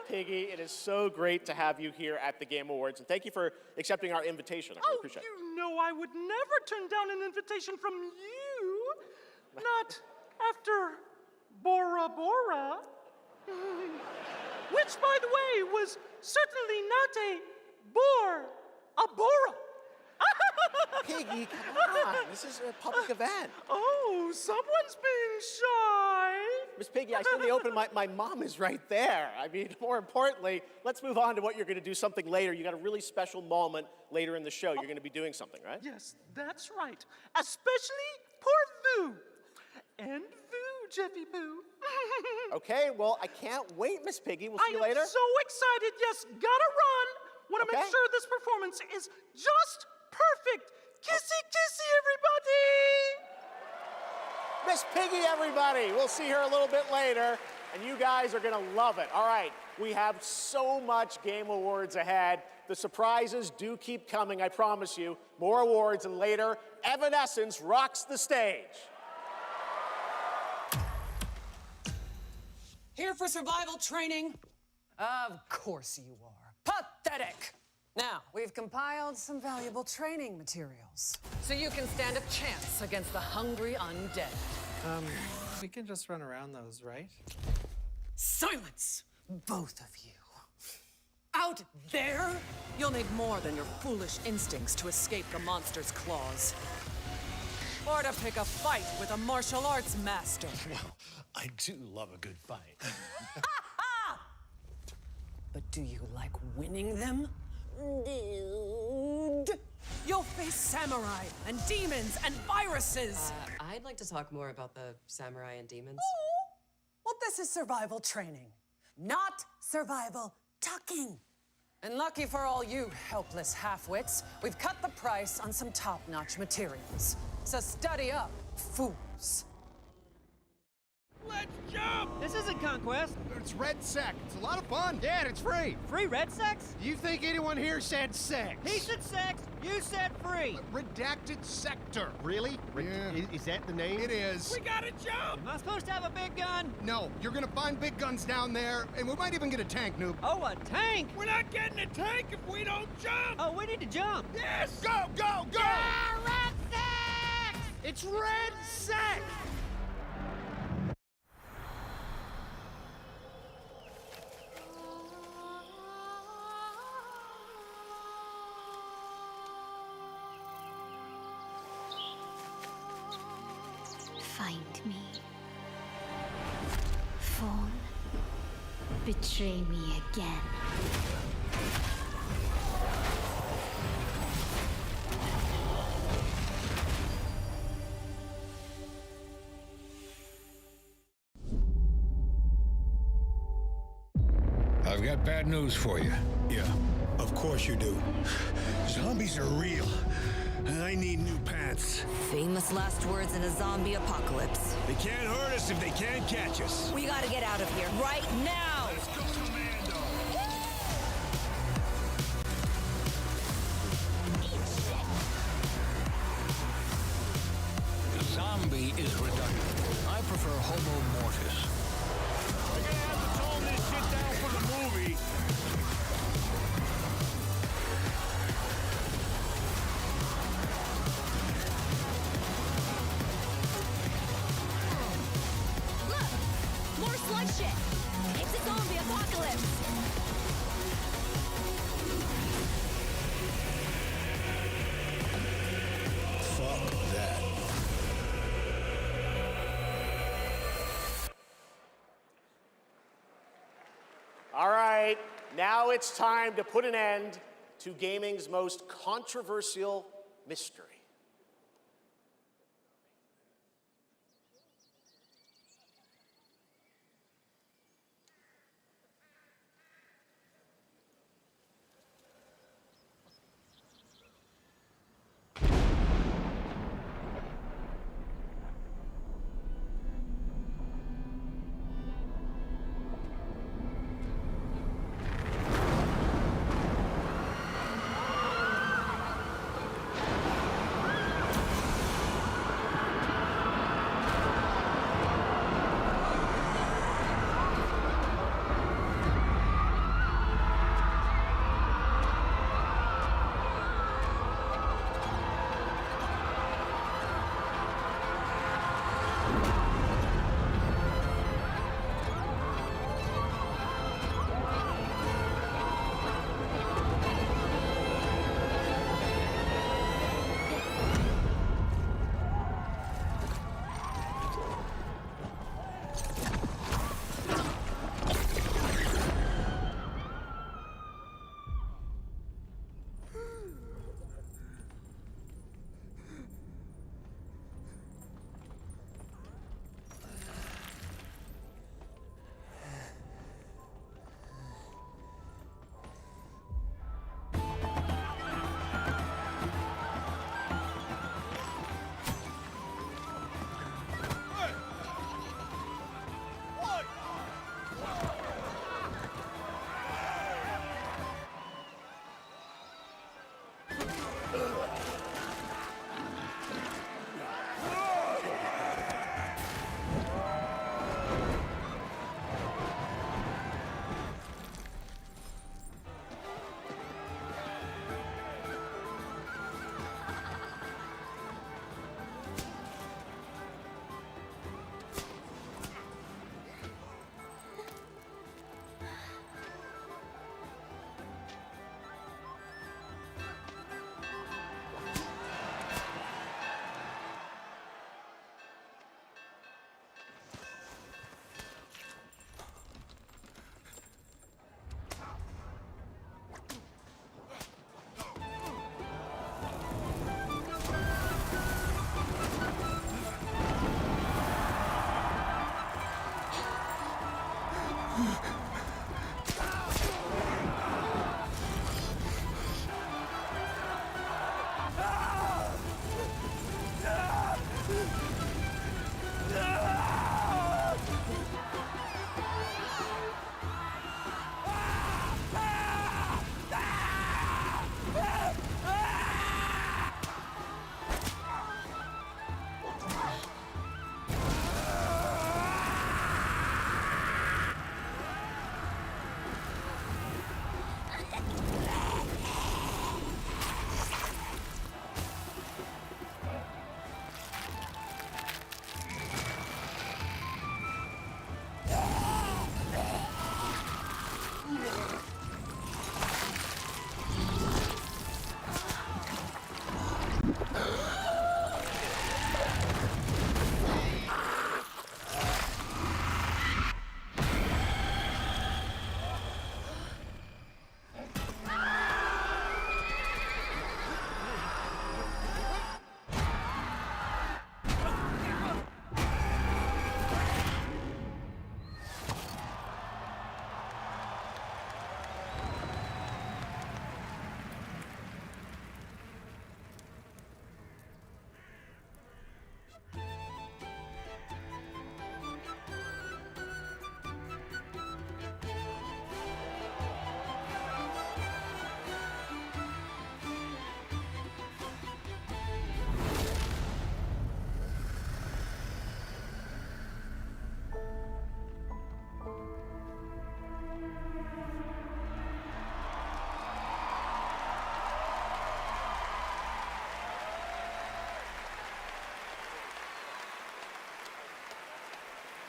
Piggy, it is so great to have you here at the Game Awards, and thank you for accepting our invitation. I really appreciate it. You know I would never turn down an invitation from you. Not after Bora Bora. Which, by the way, was certainly not a bore, a Bora. Piggy, come on. This is a public event. Oh, someone's being shy. Miss Piggy, I said in the open, my mom is right there. I mean, more importantly, let's move on to what you're going to do something later. You got a really special moment later in the show. You're going to be doing something, right? Yes, that's right. Especially poor Vu. And Vu, Jeffy Poo. Okay, well, I can't wait, Miss Piggy. We'll see you later. I am so excited. Yes, gotta run. Want to make sure this performance is just perfect. Kissy, kissy, everybody! Miss Piggy, everybody! We'll see her a little bit later, and you guys are gonna love it. All right, we have so much Game Awards ahead. The surprises do keep coming, I promise you. More awards, and later, Evanescence rocks the stage. Here for survival training? Of course you are. Pathetic! Now, we've compiled some valuable training materials, so you can stand a chance against the hungry undead. We can just run around those, right? Silence, both of you. Out there, you'll need more than your foolish instincts to escape the monster's claws. Or to pick a fight with a martial arts master. Well, I do love a good fight. But do you like winning them? Dude. You'll face samurai and demons and viruses. I'd like to talk more about the samurai and demons. Oh, well, this is survival training, not survival tucking. And lucky for all you helpless half-wits, we've cut the price on some top-notch materials. So study up, fools. Let's jump! This isn't Conquest. It's Red Sec. It's a lot of fun. Yeah, and it's free. Free Red Sex? Do you think anyone here said sex? He said sex, you said free. Redacted Sector. Really? Yeah. Is that the name? It is. We gotta jump! Am I supposed to have a big gun? No, you're gonna find big guns down there, and we might even get a tank, noob. Oh, a tank? We're not getting a tank if we don't jump! Oh, we need to jump. Yes! Go, go, go! Yeah, Red Sex! It's Red Sec! Find me. Phone. Betray me again. I've got bad news for you. Yeah, of course you do. Zombies are real. And I need new pants. Famous last words in a zombie apocalypse. They can't hurt us if they can't catch us. We gotta get out of here right now! Let's go, Commando! Zombie is redundant. I prefer Homo Mortis. We're gonna have to tone this shit down for the movie. Slice shit! It's a zombie apocalypse! Fuck that. All right, now it's time to put an end to gaming's most controversial mystery.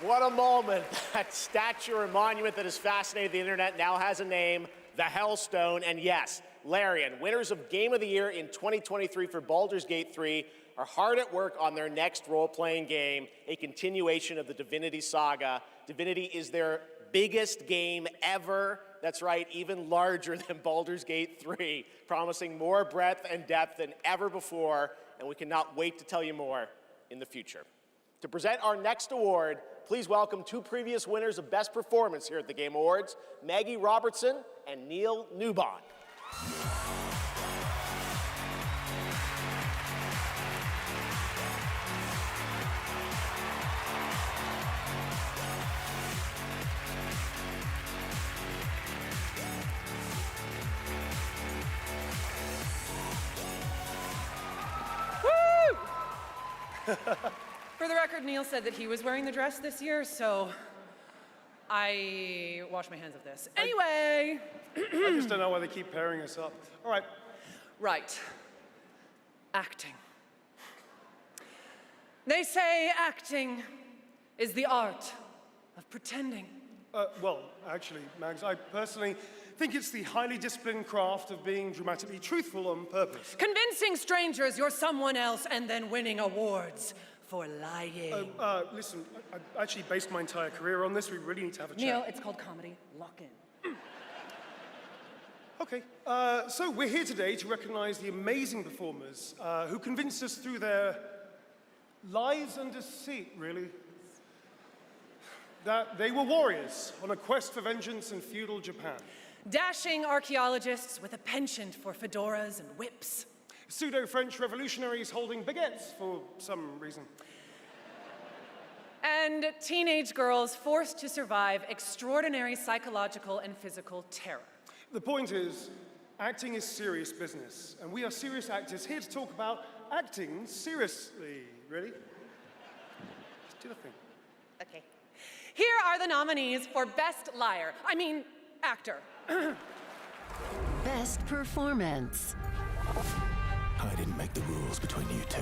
What a moment. That statue or monument that has fascinated the internet now has a name, the Hellstone. And yes, Larian, winners of Game of the Year in 2023 for Baldur's Gate 3, are hard at work on their next role-playing game, a continuation of the Divinity saga. Divinity is their biggest game ever. That's right, even larger than Baldur's Gate 3, promising more breadth and depth than ever before, and we cannot wait to tell you more in the future. To present our next award, please welcome two previous winners of Best Performance here at the Game Awards, Maggie Robertson and Neil Newbon. For the record, Neil said that he was wearing the dress this year, so I wash my hands of this. Anyway. I just don't know why they keep pairing us up. All right. Right. Acting. They say acting is the art of pretending. Well, actually, Mags, I personally think it's the highly disciplined craft of being dramatically truthful on purpose. Convincing strangers you're someone else and then winning awards for lying. Listen, I actually based my entire career on this. We really need to have a chat. Neil, it's called comedy. Lock in. Okay, so we're here today to recognize the amazing performers who convinced us through their lies and deceit, really, that they were warriors on a quest for vengeance in feudal Japan. Dashing archaeologists with a penchant for fedoras and whips. Pseudo-French revolutionaries holding baguettes for some reason. And teenage girls forced to survive extraordinary psychological and physical terror. The point is, acting is serious business, and we are serious actors here to talk about acting seriously. Ready? Just do the thing. Okay. Here are the nominees for Best Liar. I mean, Actor. Best Performance. I didn't make the rules between you two.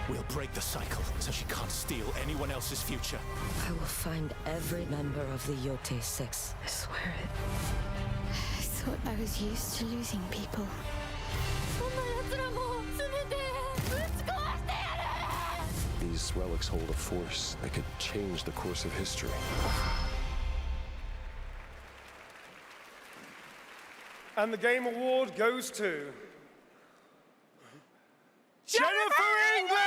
We'll break the cycle so she can't steal anyone else's future. I will find every member of the Yote Six. I swear it. I thought I was used to losing people. These relics hold a force that could change the course of history. And the Game Award goes to... Jennifer English!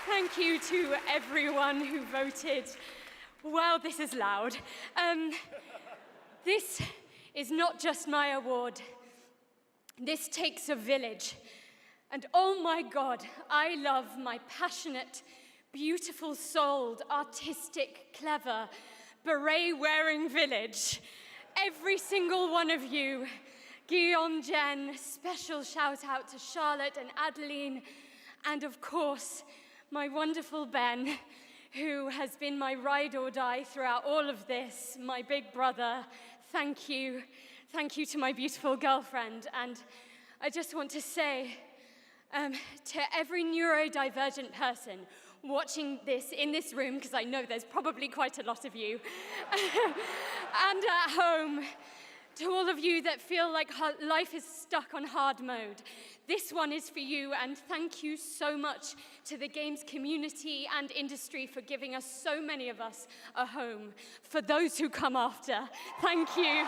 Thank you to everyone who voted. Wow, this is loud. This is not just my award. This takes a village. And oh my God, I love my passionate, beautiful-souled, artistic, clever, beret-wearing village. Every single one of you. Guillaume, Jen, special shout out to Charlotte and Adeline, and of course, my wonderful Ben, who has been my ride or die throughout all of this, my big brother. Thank you. Thank you to my beautiful girlfriend. And I just want to say to every neurodivergent person watching this in this room, because I know there's probably quite a lot of you, and at home, to all of you that feel like life is stuck on hard mode, this one is for you, and thank you so much to the games community and industry for giving us, so many of us, a home. For those who come after, thank you.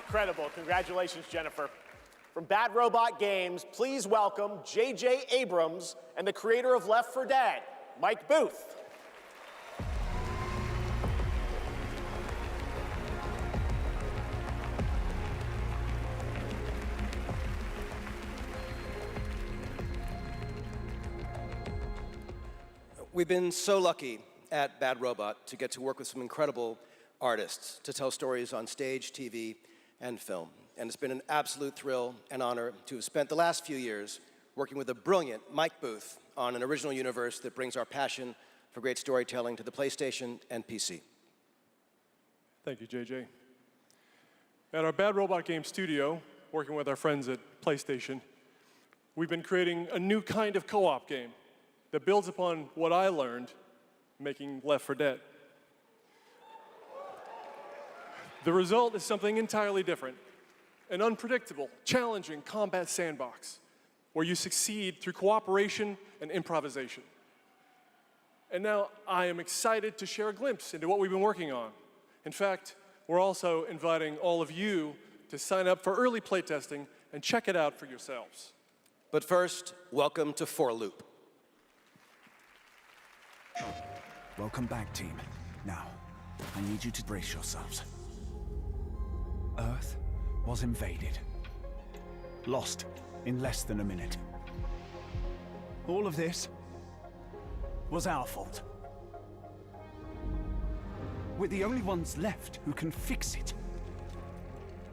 Incredible. Congratulations, Jennifer. From Bad Robot Games, please welcome J.J. Abrams and the creator of Left 4 Dead, Mike Booth. We've been so lucky at Bad Robot to get to work with some incredible artists to tell stories on stage, TV, and film. And it's been an absolute thrill and honor to have spent the last few years working with the brilliant Mike Booth on an original universe that brings our passion for great storytelling to the PlayStation and PC. Thank you, JJ. At our Bad Robot Game studio, working with our friends at PlayStation, we've been creating a new kind of co-op game that builds upon what I learned making Left 4 Dead. The result is something entirely different, an unpredictable, challenging combat sandbox where you succeed through cooperation and improvisation. And now I am excited to share a glimpse into what we've been working on. In fact, we're also inviting all of you to sign up for early playtesting and check it out for yourselves. But first, welcome to 4 Loop. Welcome back, team. Now, I need you to brace yourselves. Earth was invaded. Lost in less than a minute. All of this was our fault. We're the only ones left who can fix it.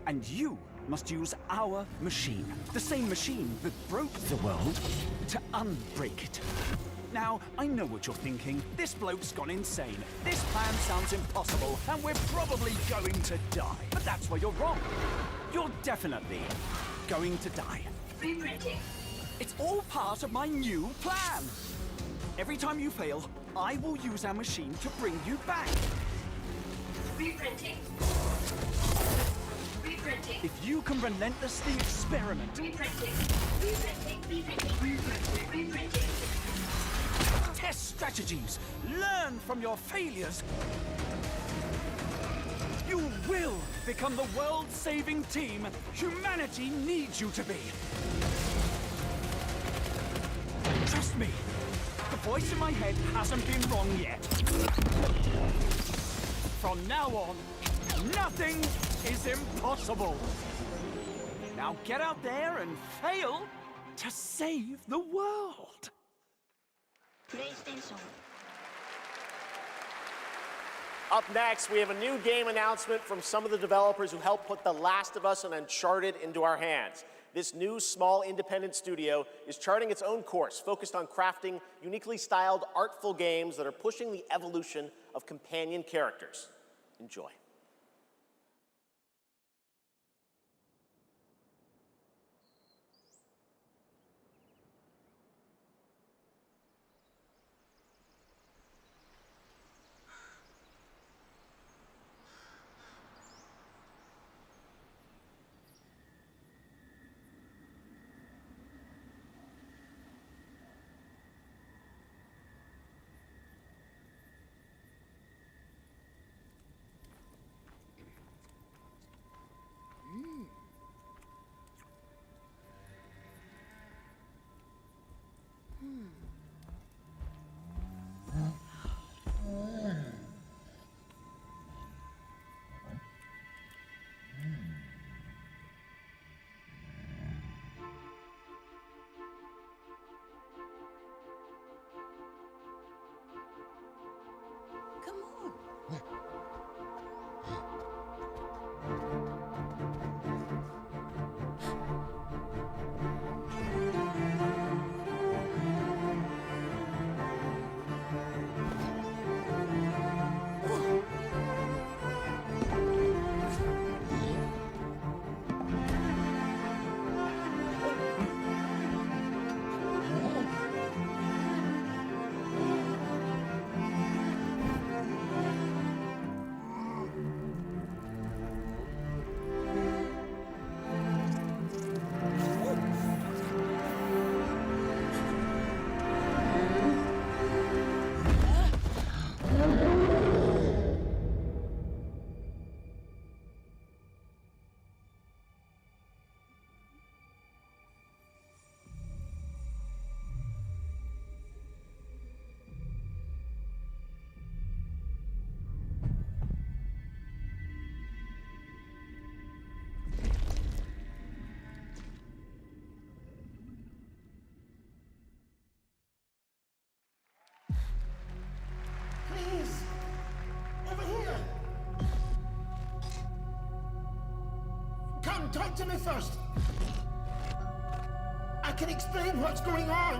And you must use our machine, the same machine that broke the world, to unbreak it. Now, I know what you're thinking. This bloke's gone insane. This plan sounds impossible, and we're probably going to die. But that's where you're wrong. You're definitely going to die. Reprinting. It's all part of my new plan. Every time you fail, I will use our machine to bring you back. Reprinting. Reprinting. If you can relentlessly experiment. Reprinting. Reprinting. Reprinting. Reprinting. Test strategies. Learn from your failures. You will become the world-saving team humanity needs you to be. Trust me, the voice in my head hasn't been wrong yet. From now on, nothing is impossible. Now get out there and fail to save the world. PlayStation. Up next, we have a new game announcement from some of the developers who helped put The Last of Us and Uncharted into our hands. This new, small, independent studio is charting its own course, focused on crafting uniquely styled, artful games that are pushing the evolution of companion characters. Enjoy. talk to me first. I can explain what's going on.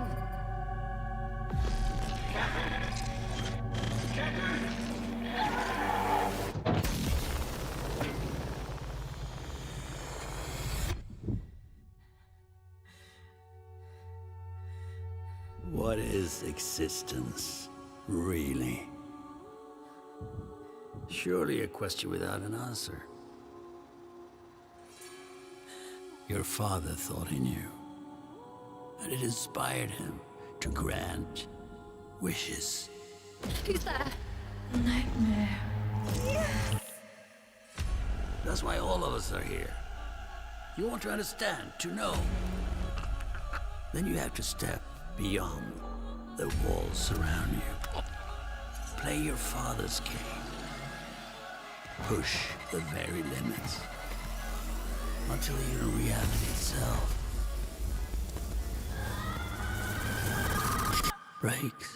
What is existence, really? Surely a question without an answer. Your father thought he knew, and it inspired him to grant wishes. Who's there? Nightmare. That's why all of us are here. You want to understand, to know. Then you have to step beyond the walls surround you. Play your father's game. Push the very limits. Until you're reality itself. Breaks.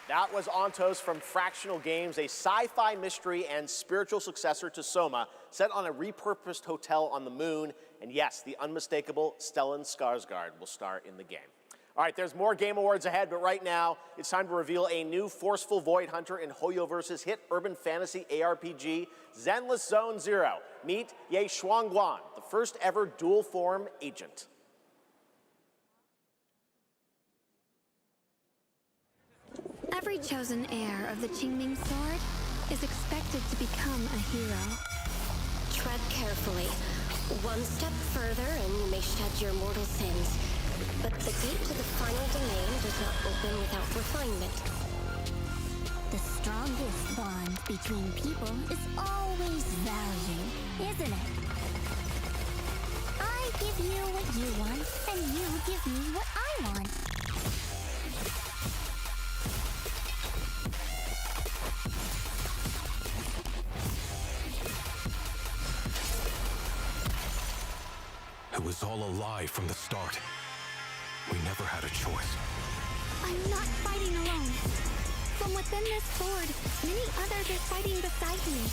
That was Ontos from Fractional Games, a sci-fi mystery and spiritual successor to Soma, set on a repurposed hotel on the moon. And yes, the unmistakable Stellan Skarsgård will star in the game. All right, there's more Game Awards ahead, but right now, it's time to reveal a new forceful Void Hunter in Hoyoverse's hit urban fantasy ARPG, Zenless Zone Zero. Meet Ye Shuangguan, the first ever dual-form agent. Every chosen heir of the Qingming Sword is expected to become a hero. Tread carefully. One step further and you may shed your mortal sins. But the gate to the final domain does not open without refinement. The strongest bond between people is always value, isn't it? I give you what you want, and you give me what I want. It was all a lie from the start. We never had a choice. I'm not fighting alone. From within this sword, many others are fighting beside me.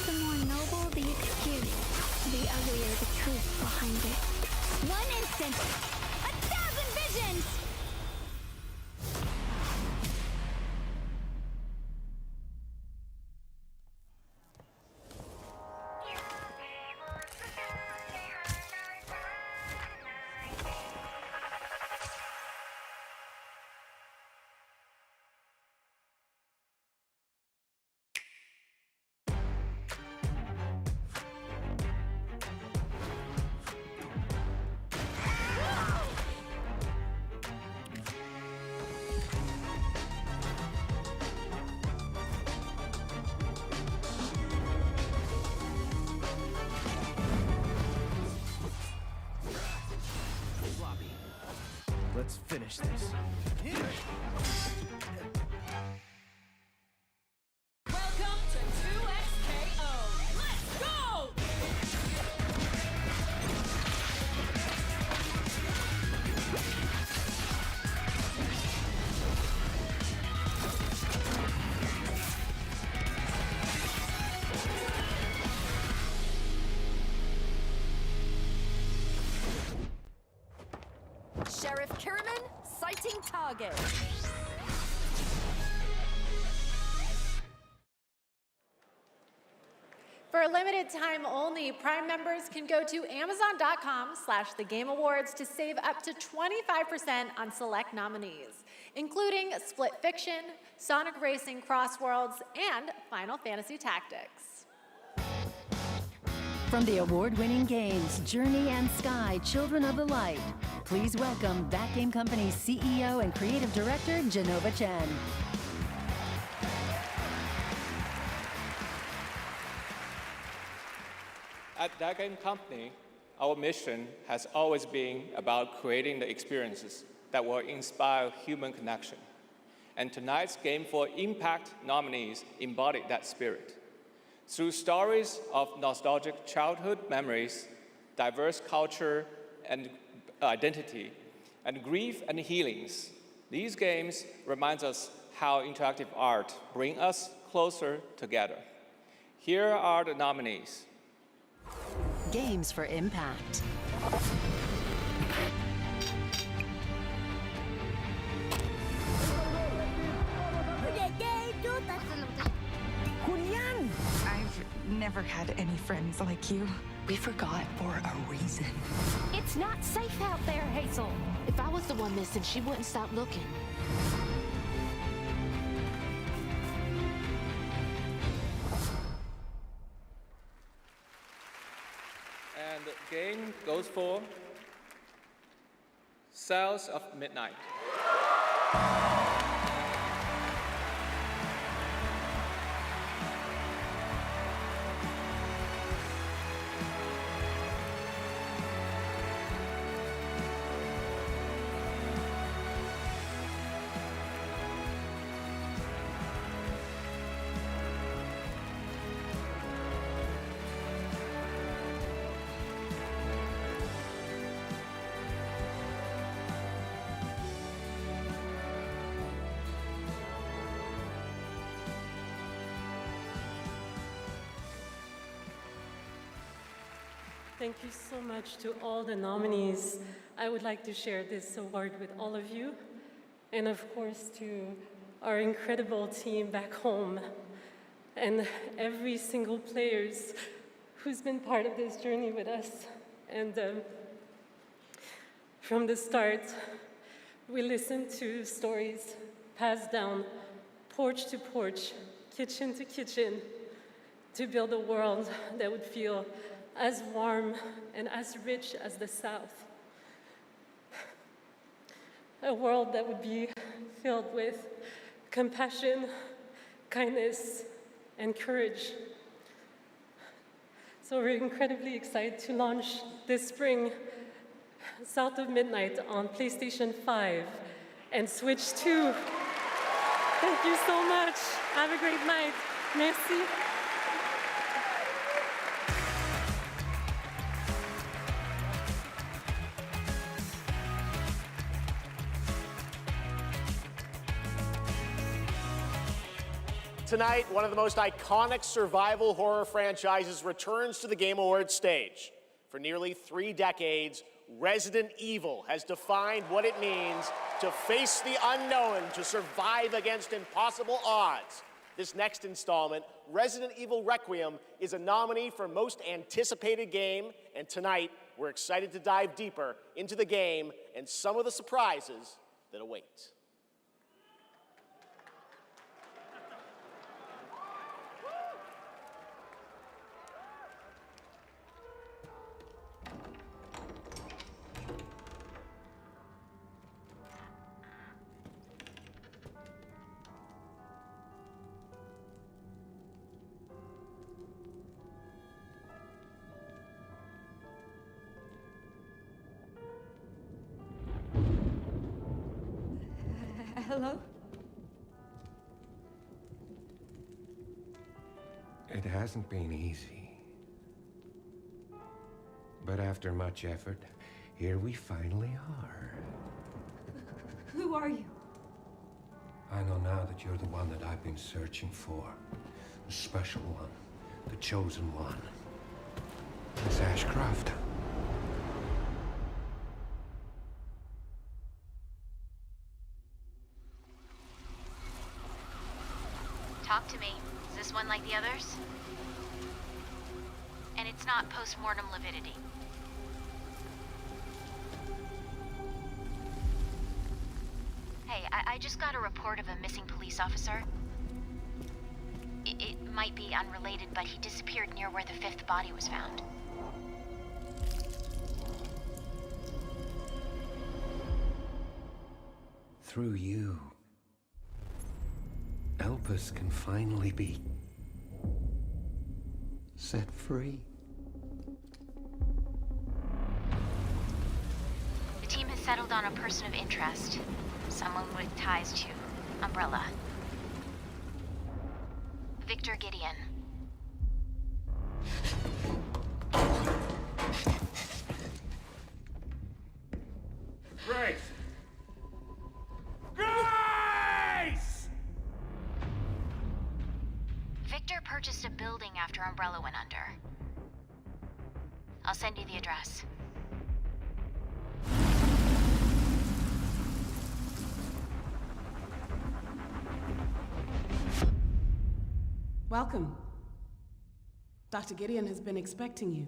The more noble the excuse, the uglier the truth behind it. One instant, 1,000 visions! Let's finish this. Welcome to 2XKO. Let's go! Sheriff Kiriman, sighting target. For a limited time only, Prime members can go to Amazon.com/thegameawards to save up to 25% on select nominees, including Split Fiction, Sonic Racing Cross Worlds, and Final Fantasy Tactics. From the award-winning games Journey and Sky, Children of the Light, please welcome That Game Company's CEO and Creative Director, Genova Chen. At That Game Company, our mission has always been about creating the experiences that will inspire human connection. And tonight's Game for Impact nominees embody that spirit. Through stories of nostalgic childhood memories, diverse culture and identity, and grief and healings, these games remind us how interactive art brings us closer together. Here are the nominees. Games for Impact. Julian! I've never had any friends like you. We forgot for a reason. It's not safe out there, Hazel. If I was the one missing, she wouldn't stop looking. And the game goes for Cells of Midnight. Thank you so much to all the nominees. I would like to share this award with all of you, and of course to our incredible team back home, and every single player who's been part of this journey with us. And from the start, we listened to stories passed down porch to porch, kitchen to kitchen, to build a world that would feel as warm and as rich as the South. A world that would be filled with compassion, kindness, and courage. So we're incredibly excited to launch this spring South of Midnight on PlayStation 5 and Switch 2. Thank you so much. Have a great night. Merci. Tonight, one of the most iconic survival horror franchises returns to the Game Awards stage. For nearly 3 decades, Resident Evil has defined what it means to face the unknown, to survive against impossible odds. This next installment, Resident Evil Requiem, is a nominee for Most Anticipated Game, and tonight, we're excited to dive deeper into the game and some of the surprises that await. Hello? It hasn't been easy. But after much effort, here we finally are. Who are you? I know now that you're the one that I've been searching for. The special one. The chosen one. Miss Ashcroft. Talk to me. Is this one like the others? And it's not post-mortem lividity. Hey, I just got a report of a missing police officer. It might be unrelated, but he disappeared near where the 5th body was found. Through you, Elpis can finally be set free. settled on a person of interest. Someone with ties to Umbrella. Victor Gideon. Grace! Grace! Victor purchased a building after Umbrella went under. I'll send you the address. Welcome. Dr. Gideon has been expecting you.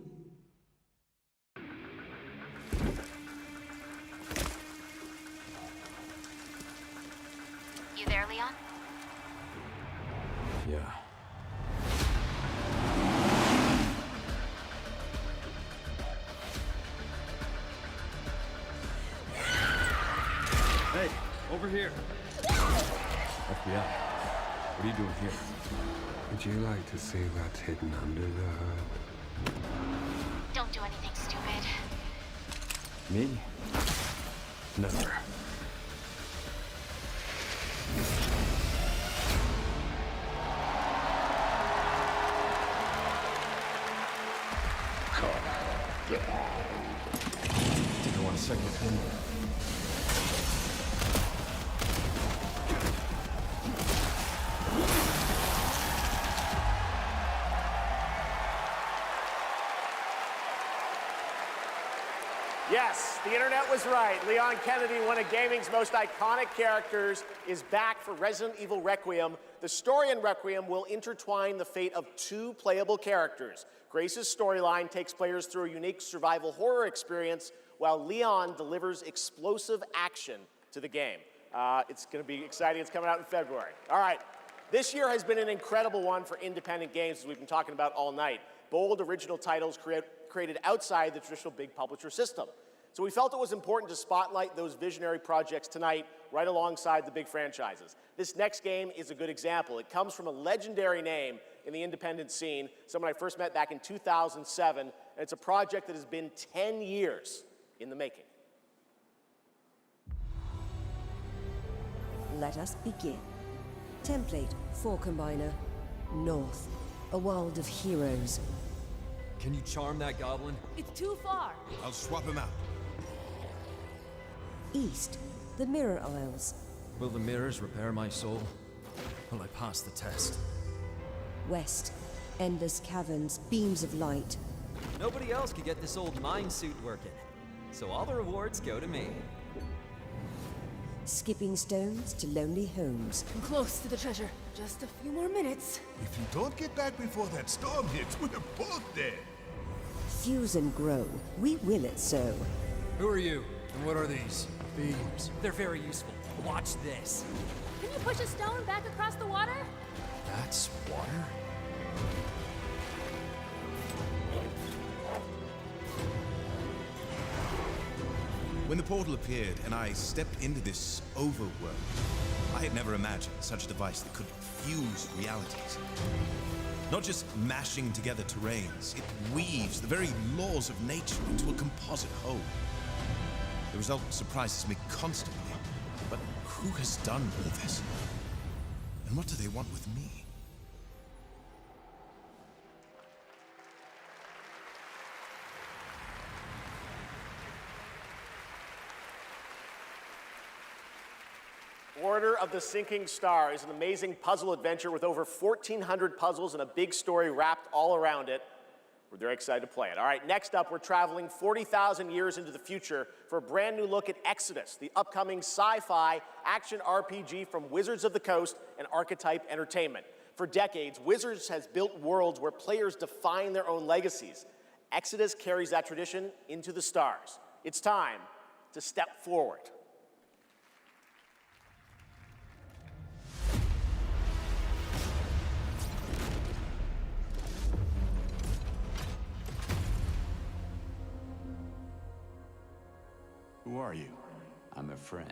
You there, Leon? Yeah. Hey, over here. FBI, what are you doing here? Would you like to see what's hidden under the hood? Don't do anything stupid. Me? Never. Think I want a second opinion. Yes, the internet was right. Leon Kennedy, one of gaming's most iconic characters, is back for Resident Evil Requiem. The story in Requiem will intertwine the fate of two playable characters. Grace's storyline takes players through a unique survival horror experience, while Leon delivers explosive action to the game. It's going to be exciting. It's coming out in February. All right. This year has been an incredible one for independent games, as we've been talking about all night. Bold, original titles created outside the traditional big publisher system. So we felt it was important to spotlight those visionary projects tonight, right alongside the big franchises. This next game is a good example. It comes from a legendary name in the independent scene, someone I first met back in 2007, and it's a project that has been 10 years in the making. Let us begin. Template 4 Combiner. North. A world of heroes. Can you charm that goblin? It's too far. I'll swap him out. East. The Mirror Isles. Will the mirrors repair my soul? Will I pass the test? West. Endless caverns, beams of light. Nobody else could get this old mine suit working, so all the rewards go to me. Skipping stones to lonely homes. I'm close to the treasure. Just a few more minutes. If you don't get back before that storm hits, we're both dead. Fuse and grow. We will it so. Who are you, and what are these? Beams. They're very useful. Watch this. Can you push a stone back across the water? That's water? When the portal appeared and I stepped into this overworld, I had never imagined such a device that could fuse realities. Not just mashing together terrains, it weaves the very laws of nature into a composite whole. The result surprises me constantly, but who has done all this? And what do they want with me? Order of the Sinking Star is an amazing puzzle adventure with over 1,400 puzzles and a big story wrapped all around it. We're very excited to play it. All right, next up, we're traveling 40,000 years into the future for a brand new look at Exodus, the upcoming sci-fi action RPG from Wizards of the Coast and Archetype Entertainment. For decades, Wizards has built worlds where players define their own legacies. Exodus carries that tradition into the stars. It's time to step forward. Who are you? I'm a friend.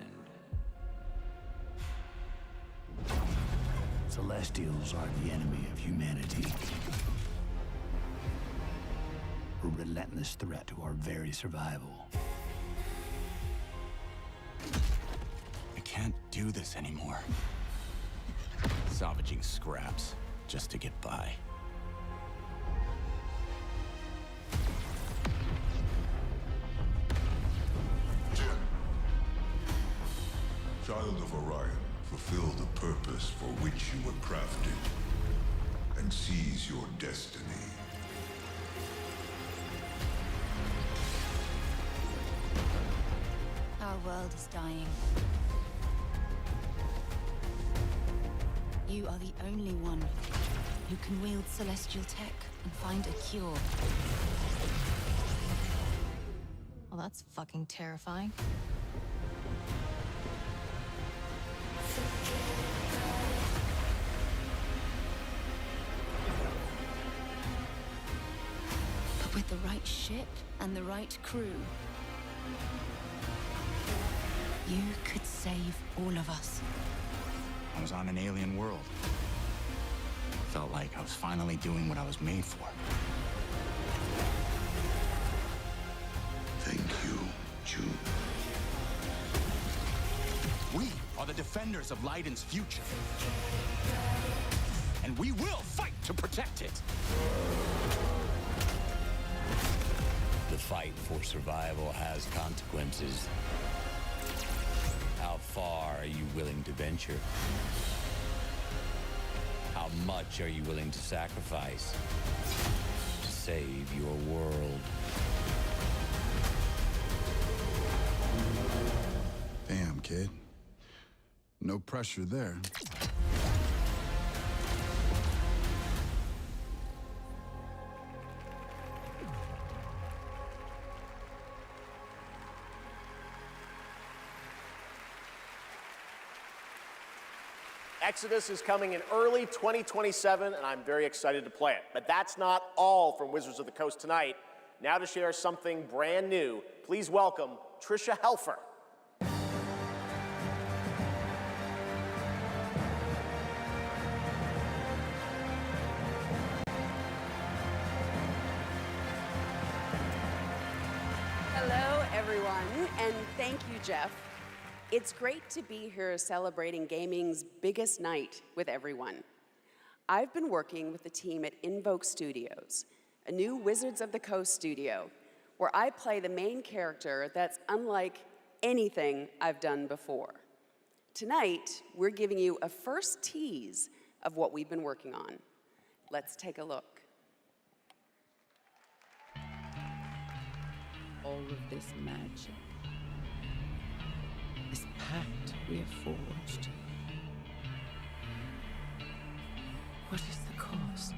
Celestials are the enemy of humanity. A relentless threat to our very survival. do this anymore. Salvaging scraps just to get by. Jin, child of Orion, fulfill the purpose for which you were crafted, and seize your destiny. Our world is dying. You are the only one who can wield celestial tech and find a cure. Well, that's fucking terrifying. But with the right ship and the right crew, you could save all of us. I was on an alien world. Felt like I was finally doing what I was made for. Thank you, June. We are the defenders of Leiden's future. And we will fight to protect it. The fight for survival has consequences. How far are you willing to venture? How much are you willing to sacrifice to save your world? Damn, kid. No pressure there. Exodus is coming in early 2027, and I'm very excited to play it. But that's not all from Wizards of the Coast tonight. Now to share something brand new, please welcome Trisha Helfer. Hello, everyone, and thank you, Geoff. It's great to be here celebrating gaming's biggest night with everyone. I've been working with the team at Invoke Studios, a new Wizards of the Coast studio, where I play the main character that's unlike anything I've done before. Tonight, we're giving you a first tease of what we've been working on. Let's take a look. All of this magic, this pact we have forged. What is the cost?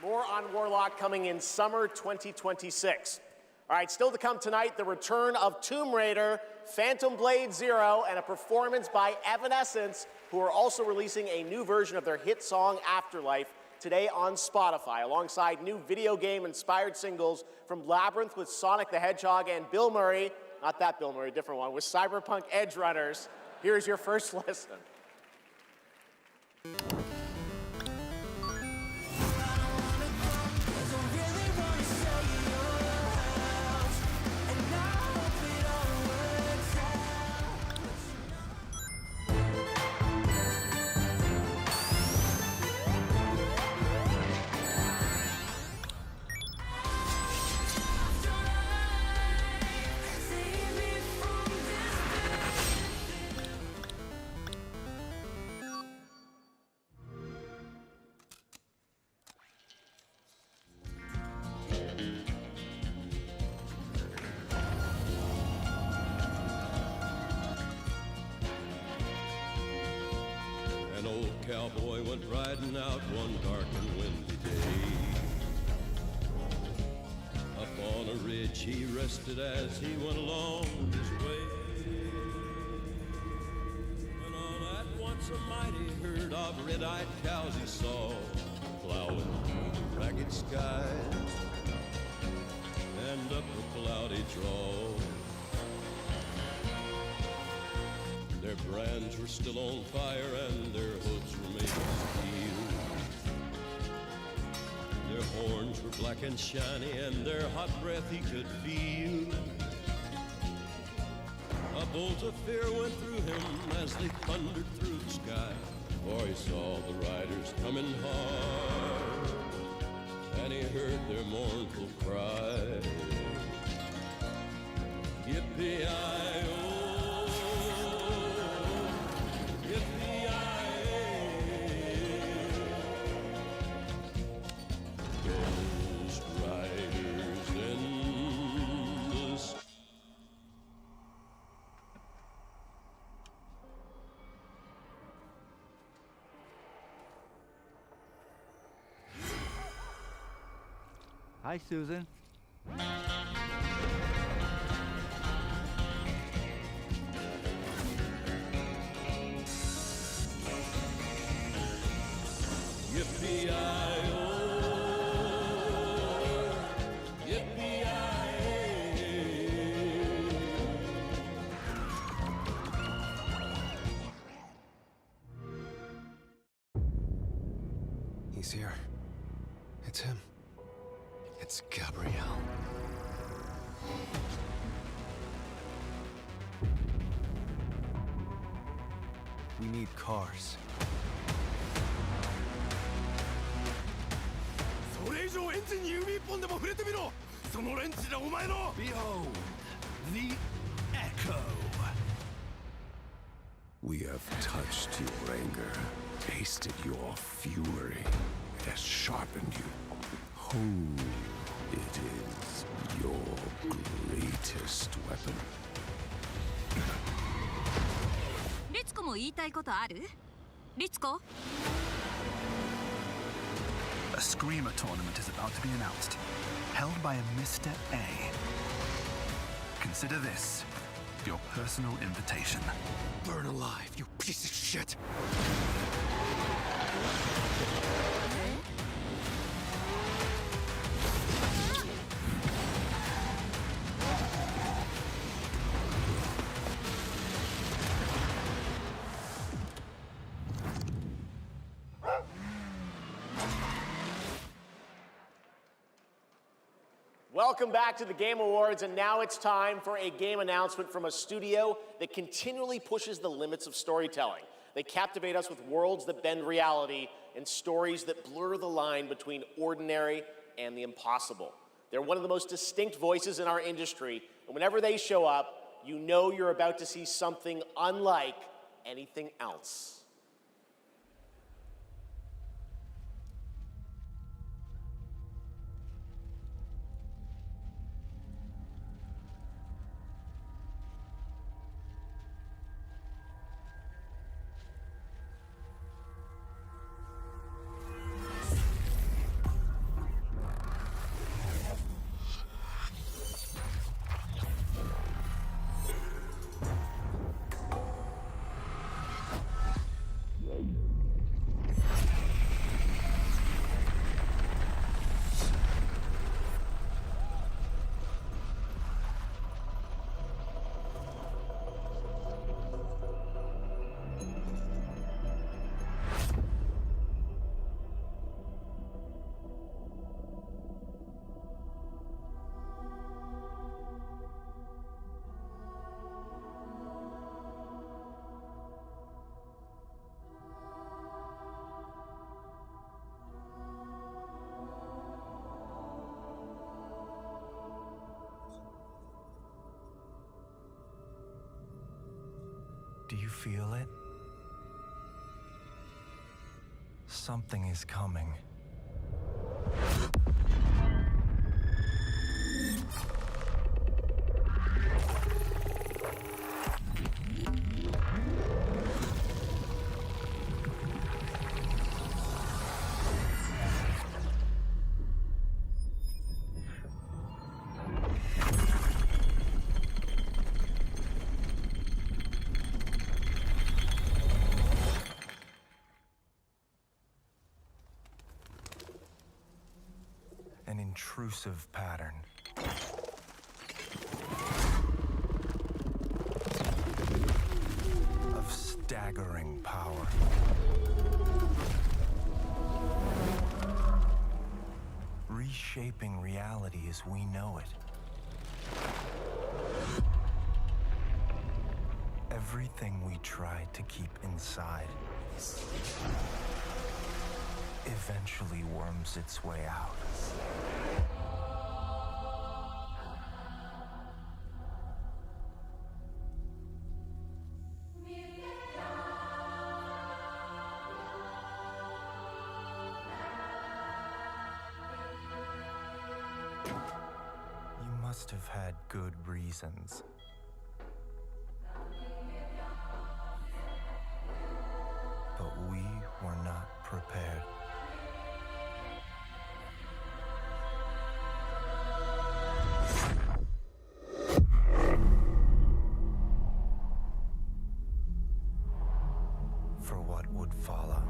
More on Warlock coming in summer 2026. All right, still to come tonight, the return of Tomb Raider, Phantom Blade Zero, and a performance by Evanescence, who are also releasing a new version of their hit song Afterlife today on Spotify, alongside new video game-inspired singles from Labyrinth with Sonic the Hedgehog and Bill Murray, not that Bill Murray, different one, with Cyberpunk Edge Runners. Here's your first listen. cowboy went riding out one dark and windy day. Up on a ridge he rested as he went along his way. When all at once a mighty herd of red-eyed cows he saw plowing through the ragged skies and up a cloudy draw. Their brands were still on fire and their hooves were made of steel. Their horns were black and shiny and their hot breath he could feel. A bolt of fear went through him as they thundered through the sky, for he saw the riders coming hard and he heard their mournful cry. Yippee-i-oh, Ghost riders in the sky. Hi, Susan. Yippee-i-oh, yippee-i-oh. He's here. It's him. It's Gabrielle. We need cars. Behold, the Echo. We have touched your anger, tasted your fury. It has sharpened you. Oh, it is your greatest weapon. リツコも言いたいことある？リツコ？ A Screamer tournament is about to be announced, held by a Mr. A. Consider this your personal invitation. Burn alive, you piece of shit! Welcome back to the Game Awards, and now it's time for a game announcement from a studio that continually pushes the limits of storytelling. They captivate us with worlds that bend reality and stories that blur the line between ordinary and the impossible. They're one of the most distinct voices in our industry, and whenever they show up, you know you're about to see something unlike anything else. Do you feel it? Something is coming. An intrusive pattern. Of staggering power. Reshaping reality as we know it. Everything we tried to keep inside eventually worms its way out. You must have had good reasons. But we were not prepared. For what would follow.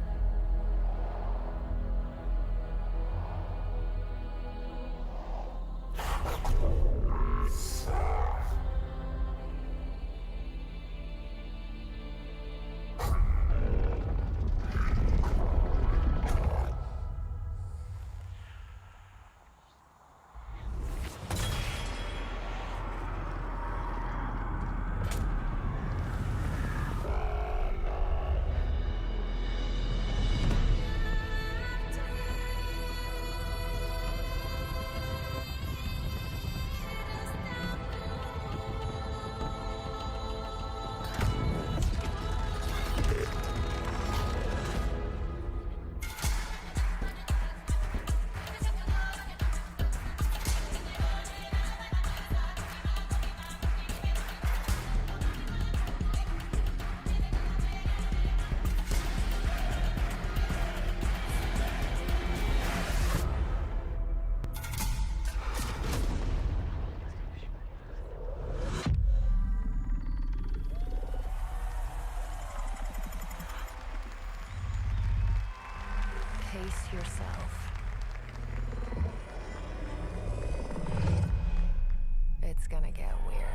Pace yourself. It's gonna get weirder.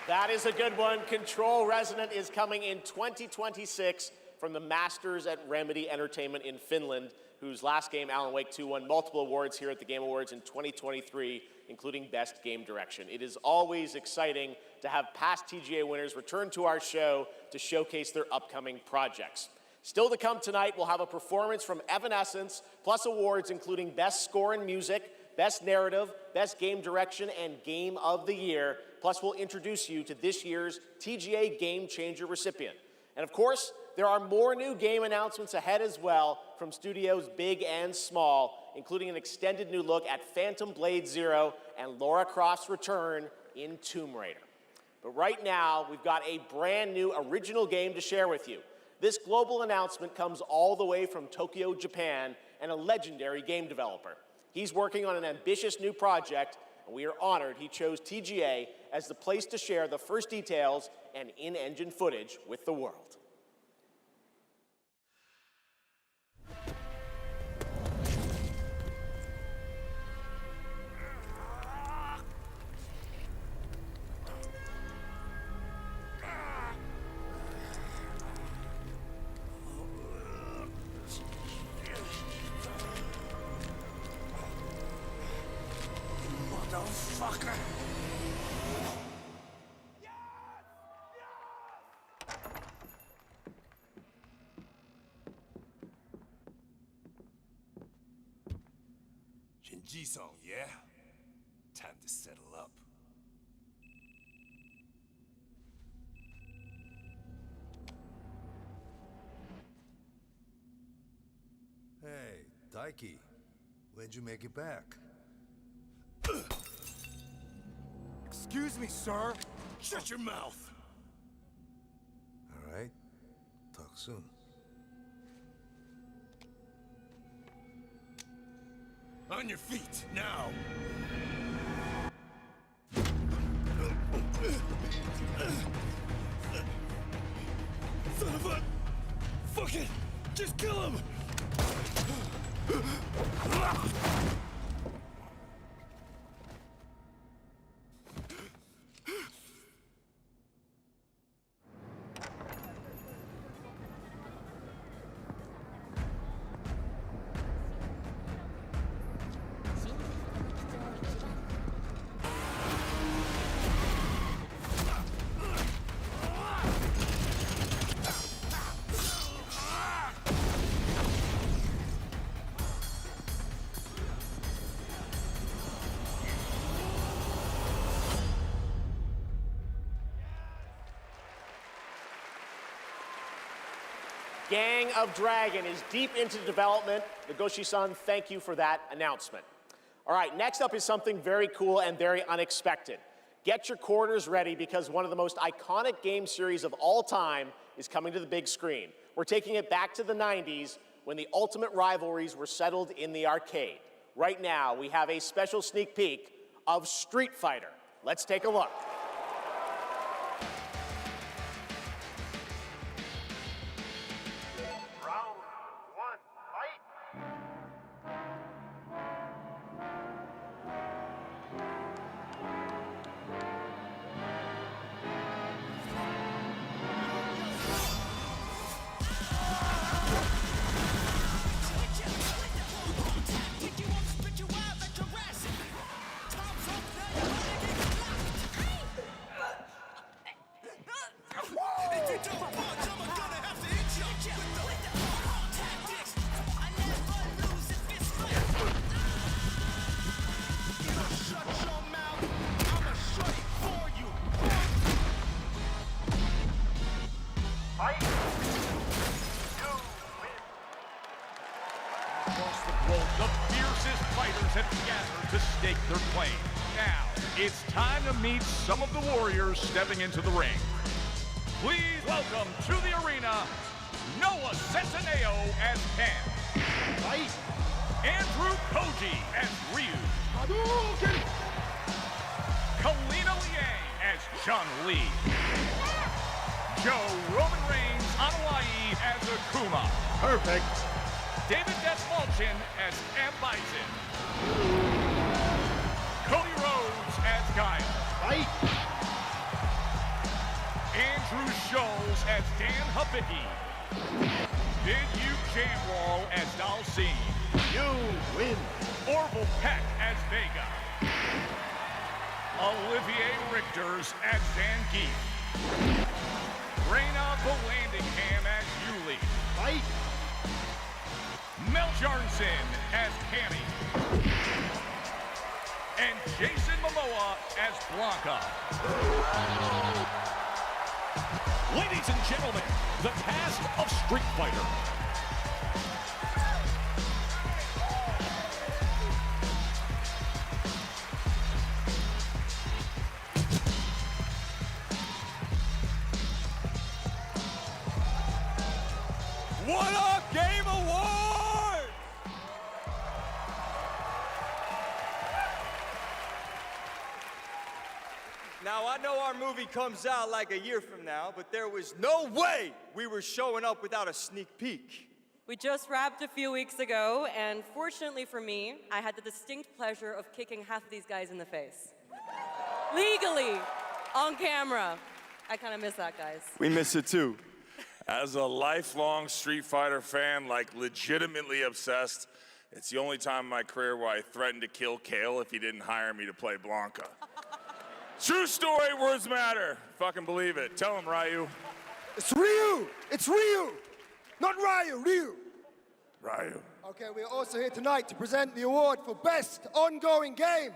That is a good one. Control Resonant is coming in 2026 from the masters at Remedy Entertainment in Finland, whose last game, Alan Wake 2, won multiple awards here at the Game Awards in 2023, including Best Game Direction. It is always exciting to have past TGA winners return to our show to showcase their upcoming projects. Still to come tonight, we'll have a performance from Evanescence, plus awards including Best Score and Music, Best Narrative, Best Game Direction, and Game of the Year. Plus, we'll introduce you to this year's TGA Game Changer recipient. And of course, there are more new game announcements ahead as well from studios big and small, including an extended new look at Phantom Blade Zero and Lara Croft's return in Tomb Raider. But right now, we've got a brand new original game to share with you. This global announcement comes all the way from Tokyo, Japan, and a legendary game developer. He's working on an ambitious new project, and we are honored he chose TGA as the place to share the first details and in-engine footage with the world. Motherfucker! Shinji-san, yeah? Time to settle up. Hey, Daiki. When'd you make it back? Excuse me, sir. Shut your mouth. All right. Talk soon. On your feet, now. Son of a... fucking Just kill him! Gang of Dragon is deep into development. Nagoshi-san, thank you for that announcement. All right, next up is something very cool and very unexpected. Get your quarters ready because one of the most iconic game series of all time is coming to the big screen. We're taking it back to the 90s when the ultimate rivalries were settled in the arcade. Right now, we have a special sneak peek of Street Fighter. Let's take a look. The fiercest fighters have gathered to stake their claim. Now, it's time to meet some of the warriors stepping into the ring. Please welcome to the arena, Noah Centineo as Ken. Fight. Andrew Koji as Ryu. Hadouken! Kalina Liang as Chun-Li. Joe Roman Reigns Hawaii as Akuma. Perfect. David Desmalchin as M. Bison. Cody Rhodes as Guile. Right. Andrew Scholes as Dan Hibicki. Bid-Yu Jamwal as Dalcine. You win. Orville Peck as Vega. Olivier Richters as Zangief. Reyna Volandingham as Yuli. Fight. Mel Jarnson as Cammy. And Jason Momoa as Blanca. Ladies and gentlemen, the cast of Street Fighter. What a Game Award! Now, I know our movie comes out like a year from now, but there was no way we were showing up without a sneak peek. We just wrapped a few weeks ago, and fortunately for me, I had the distinct pleasure of kicking half of these guys in the face. Legally, on camera. I kind of miss that, guys. We miss it too. As a lifelong Street Fighter fan, like legitimately obsessed, it's the only time in my career where I threatened to kill Kale if he didn't hire me to play Blanca. True story, words matter. Fucking believe it. Tell him, Ryu. It's Ryu! It's Ryu! Not Ryu, Ryu! Ryu. Okay, we're also here tonight to present the award for Best Ongoing Game.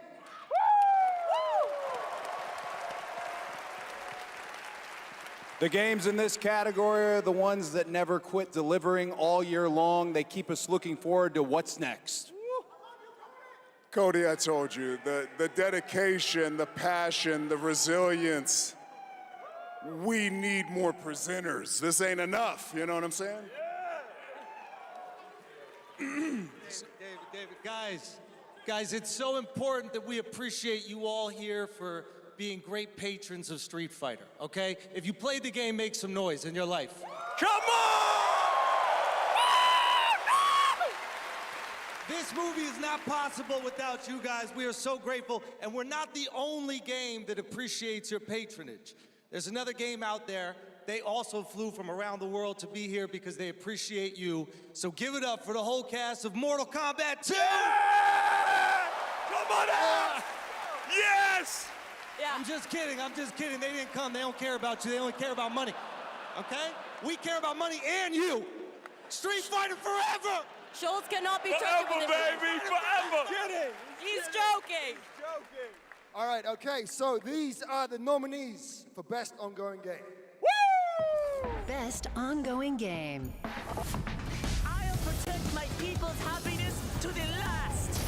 The games in this category are the ones that never quit delivering all year long. They keep us looking forward to what's next. Cody, I told you, the dedication, the passion, the resilience. We need more presenters. This ain't enough, you know what I'm saying? David, guys, it's so important that we appreciate you all here for being great patrons of Street Fighter, okay? If you played the game, make some noise in your life. Come on! This movie is not possible without you guys. We are so grateful, and we're not the only game that appreciates your patronage. There's another game out there. They also flew from around the world to be here because they appreciate you. So give it up for the whole cast of Mortal Kombat 2! Yeah! Come on out! Yes! Yeah. I'm just kidding. They didn't come. They don't care about you. They only care about money. Okay? We care about money and you. Street Fighter forever! Schultz cannot be Forever, trusted with baby, forever! Kidding. He's joking. All right, okay, so these are the nominees for Best Ongoing Game. Best ongoing game. I'll protect my people's happiness to the last.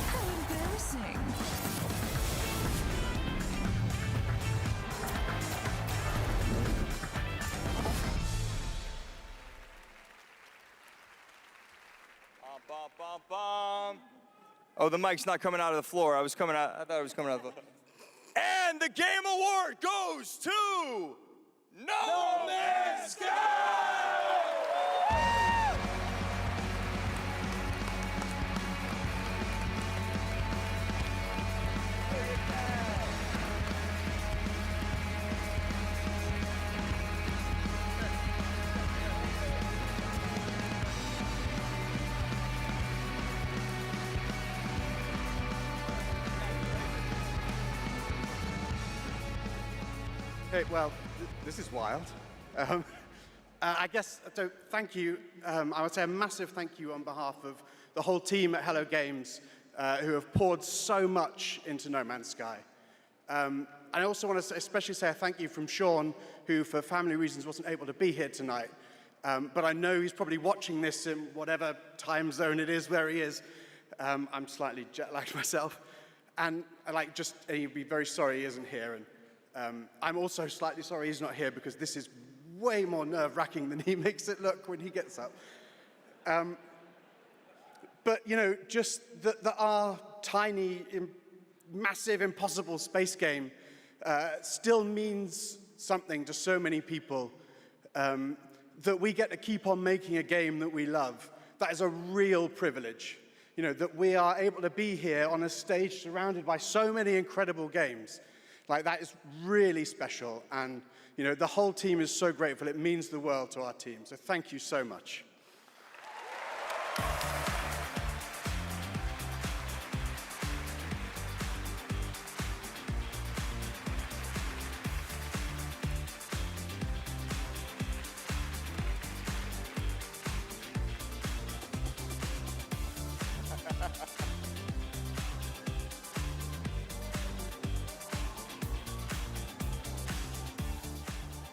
How embarrassing. Bum, bum, bum. Oh, the mic's not coming out of the floor. I thought it was coming out of the floor. And the game award goes to No Man's Sky! Hey, well, this is wild. I guess, so thank you. I would say a massive thank you on behalf of the whole team at Hello Games who have poured so much into No Man's Sky. I also want to especially say a thank you from Sean, who for family reasons wasn't able to be here tonight. But I know he's probably watching this in whatever time zone it is where he is. I'm slightly jet-lagged myself. And he'd be very sorry he isn't here. And I'm also slightly sorry he's not here because this is way more nerve-wracking than he makes it look when he gets up. But, you know, just that our tiny, massive, impossible space game still means something to so many people, that we get to keep on making a game that we love. That is a real privilege. You know, that we are able to be here on a stage surrounded by so many incredible games. Like, that is really special, and, you know, the whole team is so grateful. It means the world to our team, so thank you so much.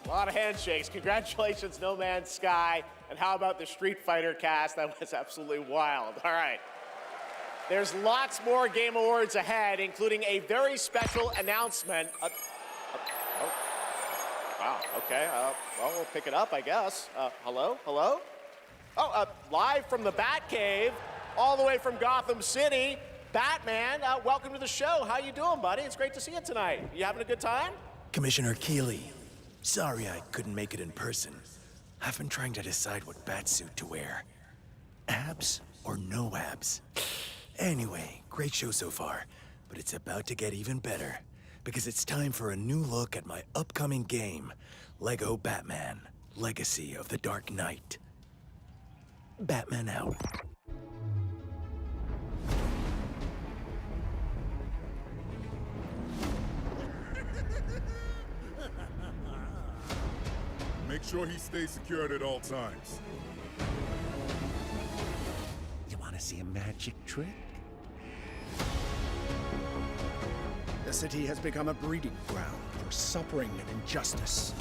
A lot of handshakes. Congratulations, No Man's Sky. And how about the Street Fighter cast? That was absolutely wild. All right. There's lots more Game Awards ahead, including a very special announcement. Oh. Wow, okay. Well, we'll pick it up, I guess. Hello? Hello? Oh, live from the Batcave, all the way from Gotham City, Batman, welcome to the show. How you doing, buddy? It's great to see you tonight. You having a good time? Commissioner Keighley, sorry I couldn't make it in person. I've been trying to decide what batsuit to wear. Abs or no abs? Anyway, great show so far, but it's about to get even better, because it's time for a new look at my upcoming game, Lego Batman, Legacy of the Dark Knight. Batman out. Make sure he stays secured at all times. You want to see a magic trick? The city has become a breeding ground for suffering and injustice.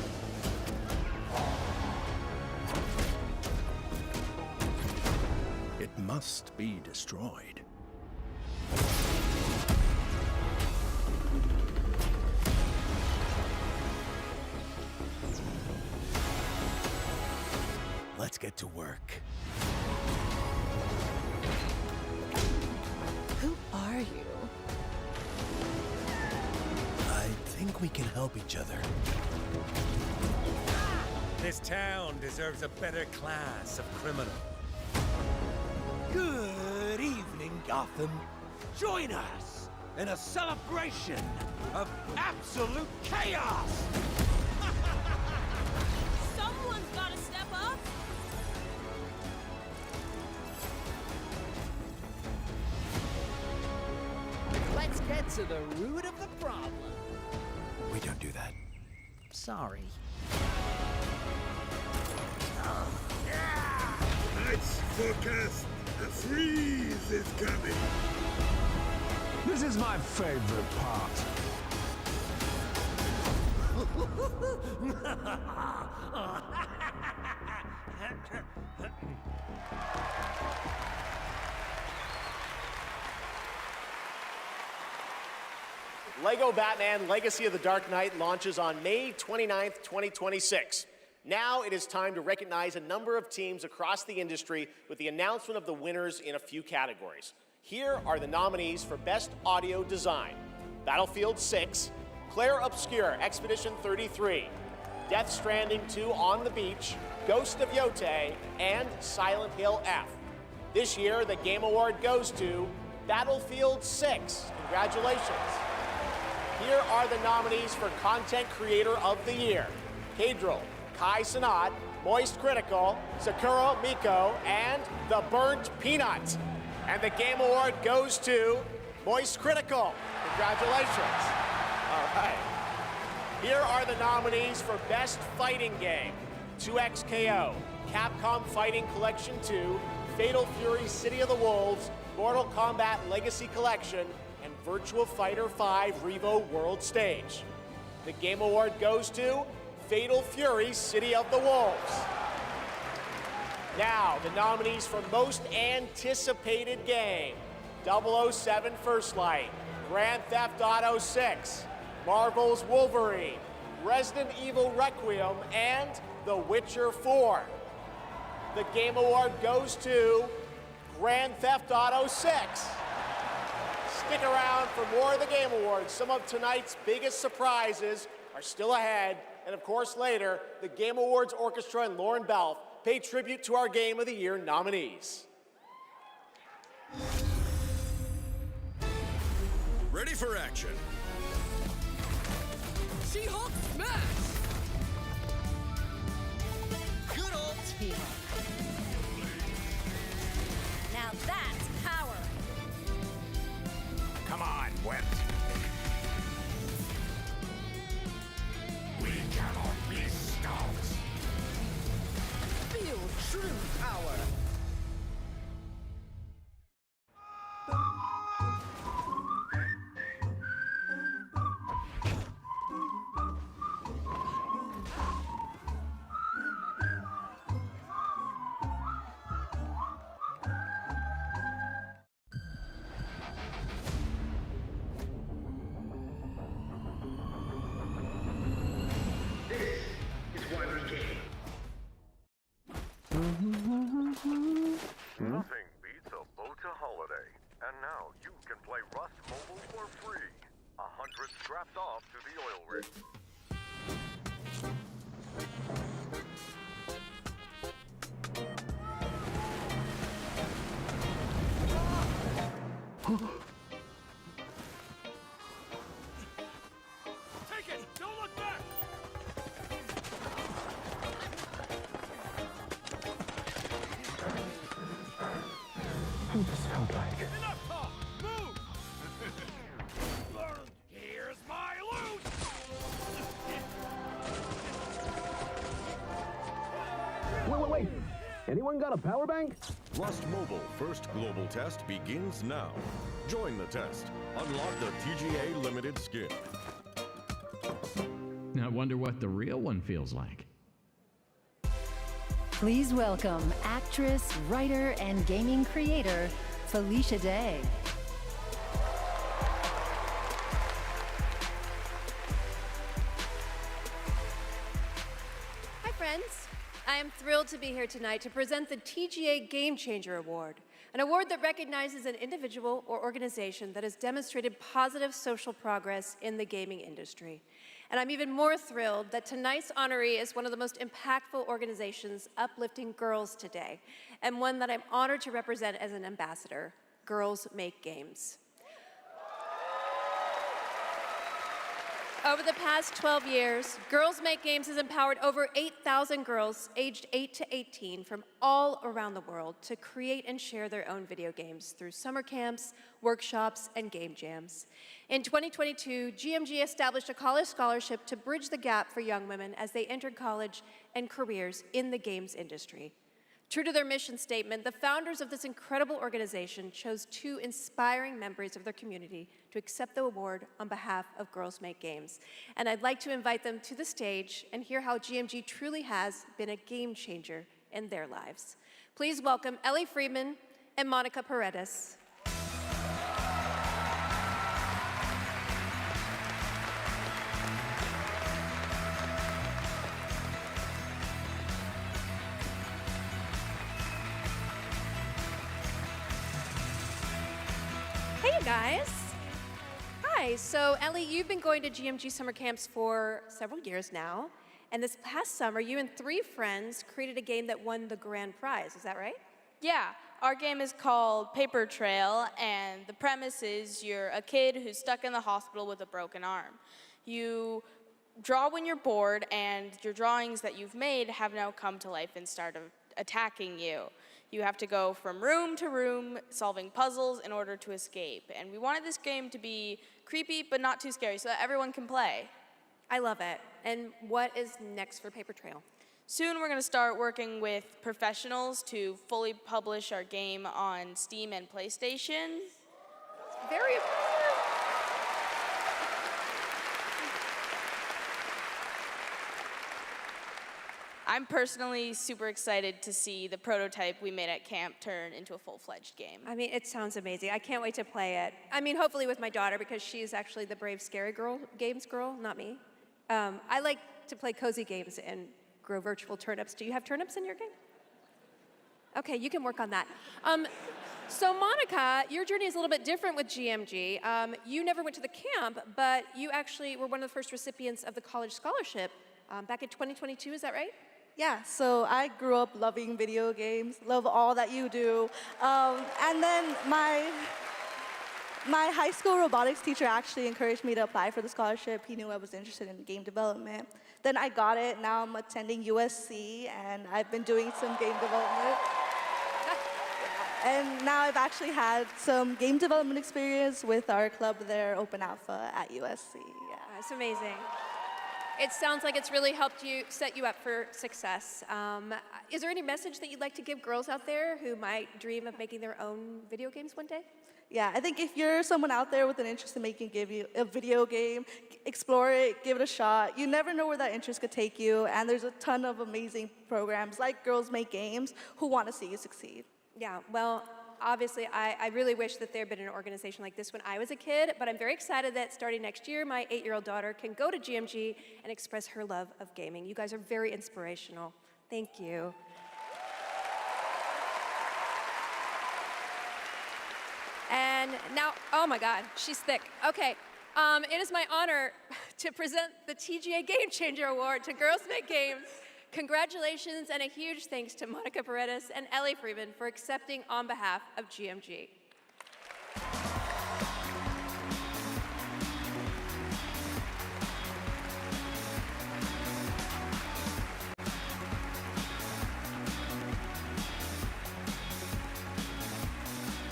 It must be destroyed. Let's get to work. Who are you? we can help each other. This town deserves a better class of criminal. Good evening, Gotham. Join us in a celebration of absolute chaos! Someone's gotta step up. Let's get to the root of the problem. We don't do that. Sorry. Let's forecast. A freeze is coming. This is my favorite part. Lego Batman Legacy of the Dark Knight launches on May 29th, 2026. Now it is time to recognize a number of teams across the industry with the announcement of the winners in a few categories. Here are the nominees for Best Audio Design: Battlefield 6, Claire Obscure Expedition 33, Death Stranding 2 On the Beach, Ghost of Yotei, and Silent Hill F. This year, the Game Award goes to Battlefield 6. Congratulations. Here are the nominees for Content Creator of the Year: Cadril, Kai Sanat, Moist Critical, Sakura Miko, and The Burnt Peanut. And the Game Award goes to Moist Critical. Congratulations. All right. Here are the nominees for Best Fighting Game: 2XKO, Capcom Fighting Collection 2, Fatal Fury City of the Wolves, Mortal Kombat Legacy Collection, and Virtua Fighter 5 Revo World Stage. The Game Award goes to Fatal Fury City of the Wolves. Now, the nominees for Most Anticipated Game: 007 First Light, Grand Theft Auto 6, Marvel's Wolverine, Resident Evil Requiem, and The Witcher 4. The Game Award goes to Grand Theft Auto 6. Stick around for more of the Game Awards. Some of tonight's biggest surprises are still ahead. And of course, later, the Game Awards Orchestra and Lauren Balfe pay tribute to our Game of the Year nominees. Ready for action. She-Hulk smash! Good old team. Now that's power. Come on, Wimp. We cannot be stopped. Feel true power. Nothing beats a Bota holiday. And now you can play Rust Mobile for free. 100 strapped off to the oil rig. Take it! Don't look back! I just felt like... Enough talk! Move! Here's my loot! Wait. Anyone got a power bank? Rust Mobile first global test begins now. Join the test. Unlock the TGA limited skin. I wonder what the real one feels like. Please welcome actress, writer, and gaming creator, Felicia Day. Hi, friends. I am thrilled to be here tonight to present the TGA Game Changer Award, an award that recognizes an individual or organization that has demonstrated positive social progress in the gaming industry. And I'm even more thrilled that tonight's honoree is one of the most impactful organizations uplifting girls today, and one that I'm honored to represent as an ambassador, Girls Make Games. Over the past 12 years, Girls Make Games has empowered over 8,000 girls aged 8 to 18 from all around the world to create and share their own video games through summer camps, workshops, and game jams. In 2022, GMG established a college scholarship to bridge the gap for young women as they entered college and careers in the games industry. True to their mission statement, the founders of this incredible organization chose 2 inspiring members of their community to accept the award on behalf of Girls Make Games. And I'd like to invite them to the stage and hear how GMG truly has been a game changer in their lives. Please welcome Ellie Friedman and Monica Paredes. Hey, you guys. Hi, so Ellie, you've been going to GMG summer camps for several years now, and this past summer, you and 3 friends created a game that won the grand prize, is that right? Yeah, our game is called Paper Trail, and the premise is you're a kid who's stuck in the hospital with a broken arm. You draw when you're bored, and your drawings that you've made have now come to life and start attacking you. You have to go from room to room, solving puzzles in order to escape. And we wanted this game to be creepy, but not too scary, so that everyone can play. I love it. And what is next for Paper Trail? Soon we're going to start working with professionals to fully publish our game on Steam and PlayStation. Very impressive. I'm personally super excited to see the prototype we made at camp turn into a full-fledged game. I mean, it sounds amazing. I can't wait to play it. I mean, hopefully with my daughter, because she's actually the brave, scary games girl, not me. I like to play cozy games and grow virtual turnips. Do you have turnips in your game? Okay, you can work on that. So Monica, your journey is a little bit different with GMG. You never went to the camp, but you actually were one of the first recipients of the college scholarship back in 2022, is that right? Yeah, so I grew up loving video games, love all that you do. And then my high school robotics teacher actually encouraged me to apply for the scholarship. He knew I was interested in game development. Then I got it. Now I'm attending USC, and I've been doing some game development. And now I've actually had some game development experience with our club there, Open Alpha at USC. Yeah. That's amazing. It sounds like it's really helped you, set you up for success. Is there any message that you'd like to give girls out there who might dream of making their own video games one day? Yeah, I think if you're someone out there with an interest in making a video game, explore it, give it a shot. You never know where that interest could take you, and there's a ton of amazing programs like Girls Make Games who want to see you succeed. Yeah, well, obviously, I really wish that there had been an organization like this when I was a kid, but I'm very excited that starting next year, my 8-year-old daughter can go to GMG and express her love of gaming. You guys are very inspirational. Thank you. And now, oh my God, she's thick. Okay, it is my honor to present the TGA Game Changer Award to Girls Make Games. Congratulations and a huge thanks to Monica Paredes and Ellie Freeman for accepting on behalf of GMG.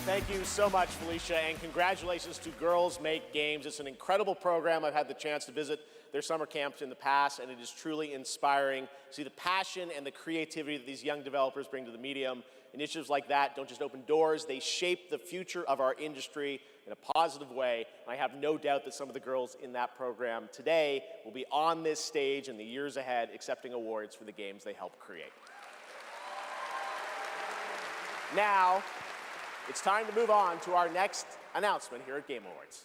Thank you so much, Felicia, and congratulations to Girls Make Games. It's an incredible program. I've had the chance to visit their summer camps in the past, and it is truly inspiring to see the passion and the creativity that these young developers bring to the medium. Initiatives like that don't just open doors, they shape the future of our industry in a positive way. And I have no doubt that some of the girls in that program today will be on this stage in the years ahead accepting awards for the games they helped create. Now, it's time to move on to our next announcement here at Game Awards.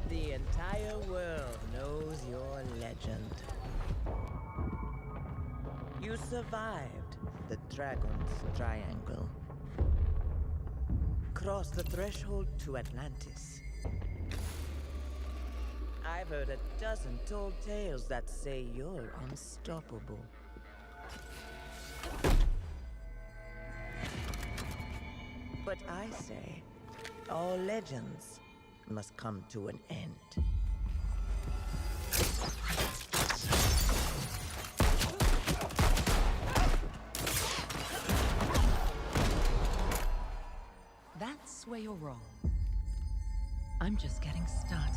The entire world knows your legend. You survived the Dragon's Triangle. Crossed the threshold to Atlantis. I've heard a dozen tall tales that say you're unstoppable. But I say, all legends must come to an end. That's where you're wrong. I'm just getting started.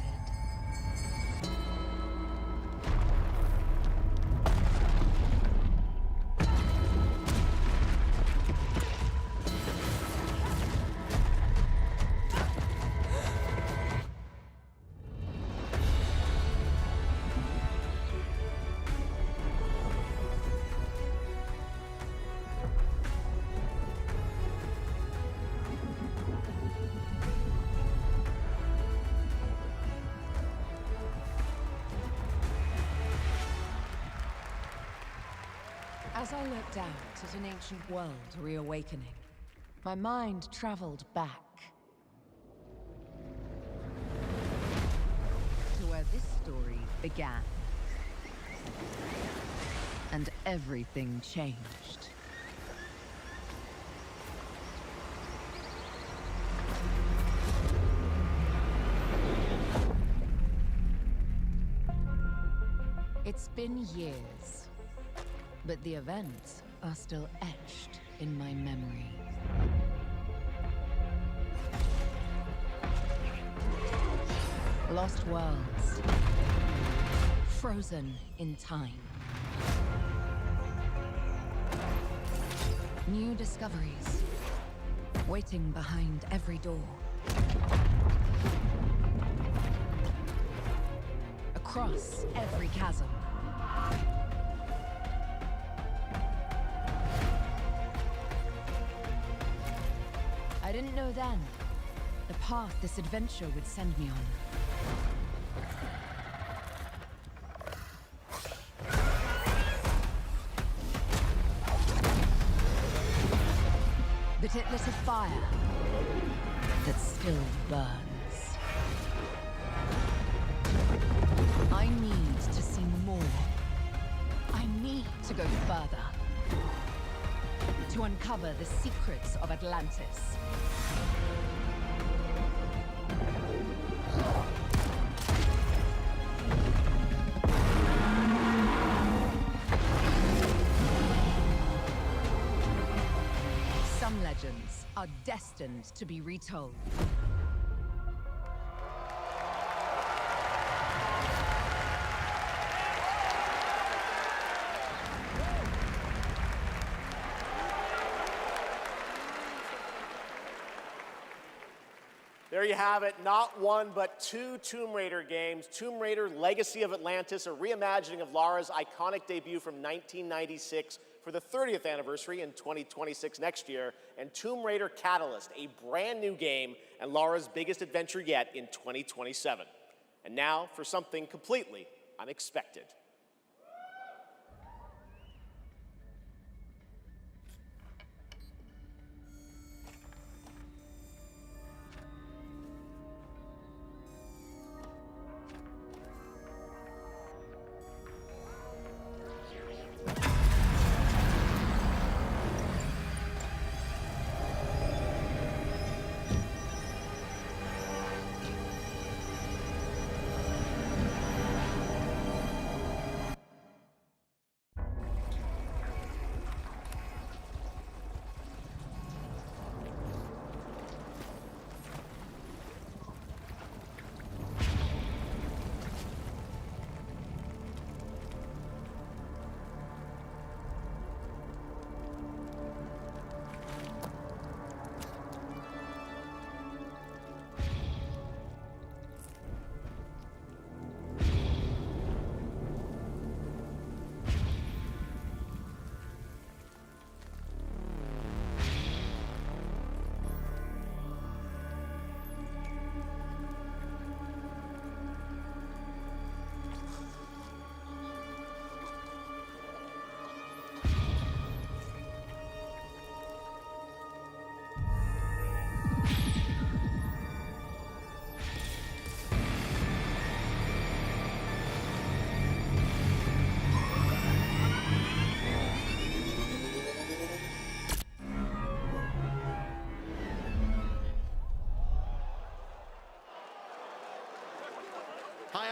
As I looked out at an ancient world reawakening, my mind traveled back to where this story began. And everything changed. It's been years. But the events are still etched in my memory. Lost worlds. Frozen in time. New discoveries. Waiting behind every door. Across every chasm. I didn't know then the path this adventure would send me on. That it lit a fire that still burns. I need to see more. I need to go further. To uncover the secrets of Atlantis. Some legends are destined to be retold. There you have it, not one but two Tomb Raider games. Tomb Raider Legacy of Atlantis, a reimagining of Lara's iconic debut from 1996 for the 30th anniversary in 2026 next year, and Tomb Raider Catalyst, a brand new game and Lara's biggest adventure yet in 2027. And now for something completely unexpected.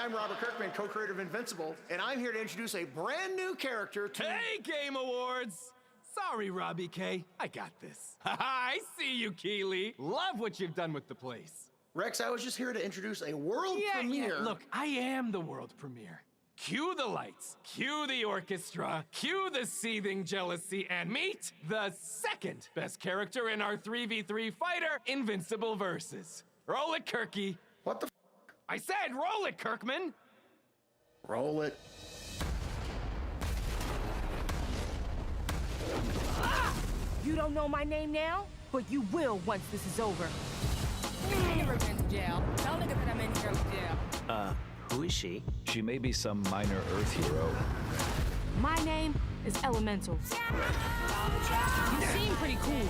I'm Robert Kirkman, co-creator of Invincible, and I'm here to introduce a brand new character to... Hey, Game Awards! Sorry, Robbie K. I got this. I see you, Keighley. Love what you've done with the place. Rex, I was just here to introduce a world premiere. Yeah, look, I am the world premiere. Cue the lights, cue the orchestra, cue the seething jealousy, and meet the second best character in our 3v3 fighter, Invincible Versus. Roll it, Kirky. What the f? I said roll it, Kirkman. Roll it. You don't know my name now, but you will once this is over. I never been to jail. Tell nigga that I'm in here with jail. Who is she? She may be some minor Earth hero. My name is Elemental. You seem pretty cool.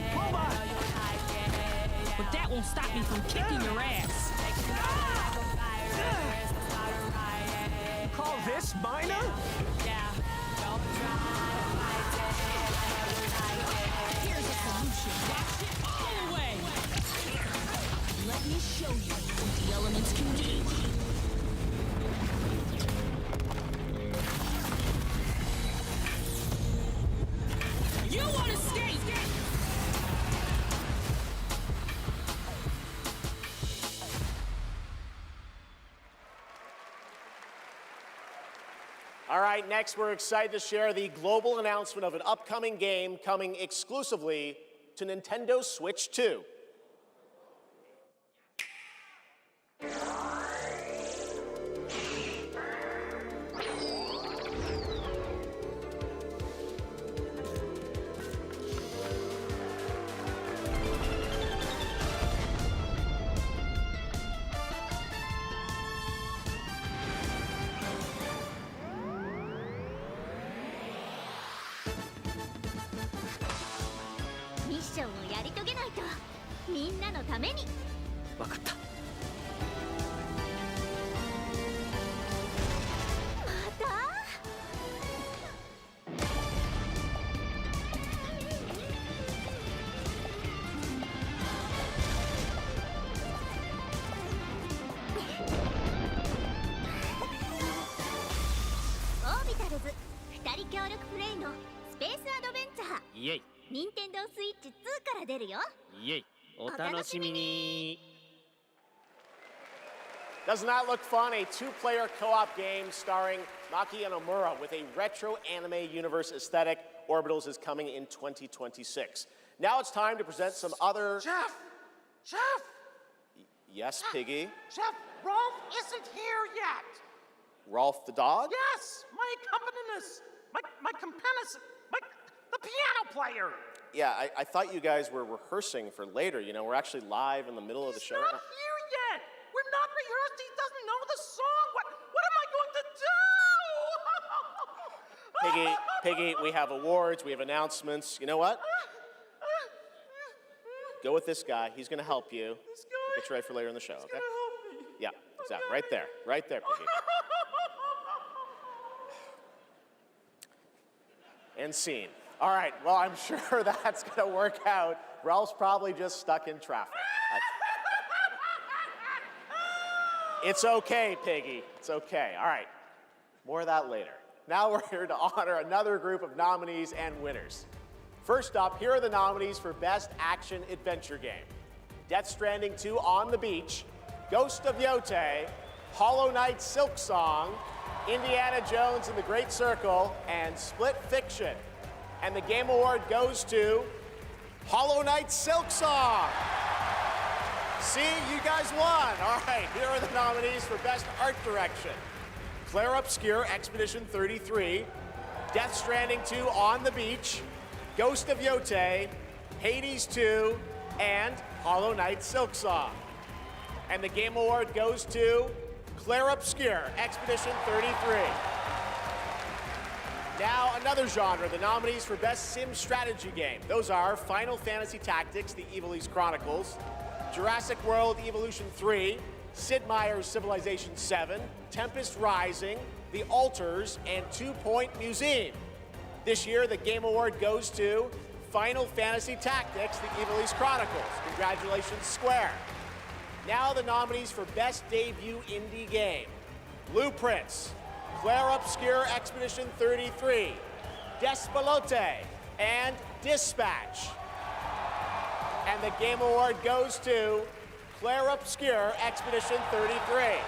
But that won't stop me from kicking your ass. You call this minor? Here's a solution. Watch it all away. Let me show you what the elements can do. You want to escape? All right, next we're excited to share the global announcement of an upcoming game coming exclusively to Nintendo Switch 2. Doesn't that look fun? A two-player co-op game starring Maki and Omura with a retro anime universe aesthetic. Orbitals is coming in 2026. Now it's time to present some other... Geoff! Yes, Piggy? Geoff, Rolf isn't here yet. Rolf the dog? Yes, my accompanist, the piano player. Yeah, I thought you guys were rehearsing for later. You know, we're actually live in the middle of the show. He's not here yet. We're not rehearsed. He doesn't know the song. What am I going to do? Piggy, we have awards, we have announcements. You know what? Go with this guy. He's going to help you. This guy? Get you ready for later in the show, okay? He's gonna help me. Yeah, exactly. Right there, Piggy. And scene. All right, well, I'm sure that's going to work out. Ralph's probably just stuck in traffic. It's okay, Piggy. It's okay. All right, more of that later. Now we're here to honor another group of nominees and winners. First up, here are the nominees for Best Action Adventure Game. Death Stranding 2 On the Beach, Ghost of Yote, Hollow Knight Silk Song, Indiana Jones and the Great Circle, and Split Fiction. And the Game Award goes to Hollow Knight Silk Song. See, you guys won. All right, here are the nominees for Best Art Direction. Claire Obscure, Expedition 33, Death Stranding 2 On the Beach, Ghost of Yote, Hades 2, and Hollow Knight Silk Song. And the Game Award goes to Claire Obscure, Expedition 33. Now, another genre, the nominees for Best Sim Strategy Game. Those are Final Fantasy Tactics, The Evilise Chronicles, Jurassic World Evolution 3, Sid Meier's Civilization 7, Tempest Rising, The Alters, and 2 Point Museum. This year, the Game Award goes to Final Fantasy Tactics, The Evilise Chronicles. Congratulations, Square. Now the nominees for Best Debut Indie Game. Blueprints, Claire Obscure Expedition 33, Despalote, and Dispatch. And the Game Award goes to Claire Obscure Expedition 33.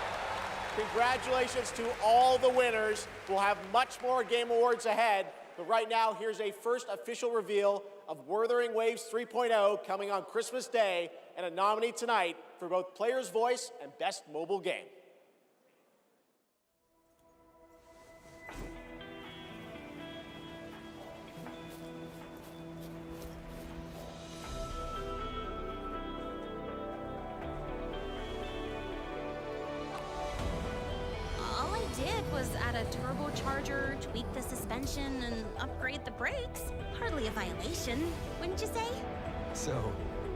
Congratulations to all the winners. We'll have much more Game Awards ahead, but right now, here's a first official reveal of Wuthering Waves 3.0 coming on Christmas Day, and a nominee tonight for both Player's Voice and Best Mobile Game. All I did was add a turbocharger, tweak the suspension, and upgrade the brakes. Hardly a violation, wouldn't you say? So,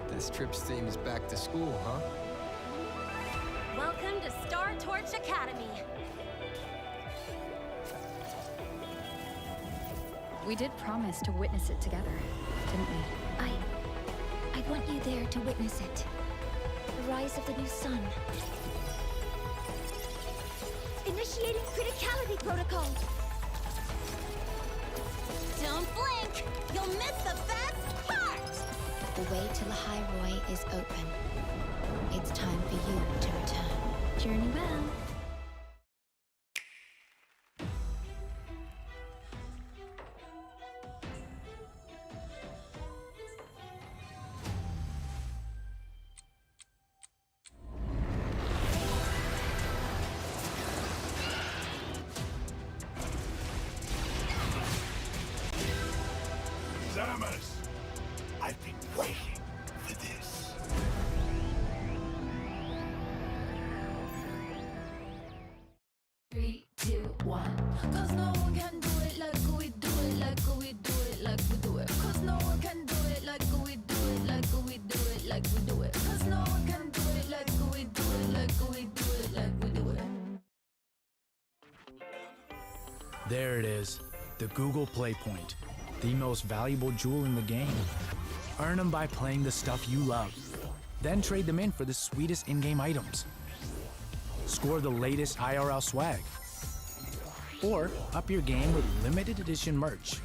this trip seems back to school, huh? Welcome to Star Torch Academy. We did promise to witness it together, didn't we? I want you there to witness it. The rise of the new sun. Initiating criticality protocol. Don't blink! You'll miss the best part! The way to Lahai is open. It's time for you to return. Journey well. Samus! I've been waiting for this. Three, two, one. 'Cause no one can do it like we do it, like we do it, like we do it. 'Cause no one can do it like we do it, like we do it, like we do it. 'Cause no one can do it like we do it, like we do it, like we do it. There it is, the Google Play Point, the most valuable jewel in the game. Earn them by playing the stuff you love. Then trade them in for the sweetest in-game items. Score the latest IRL swag. Or up your game with limited edition merch.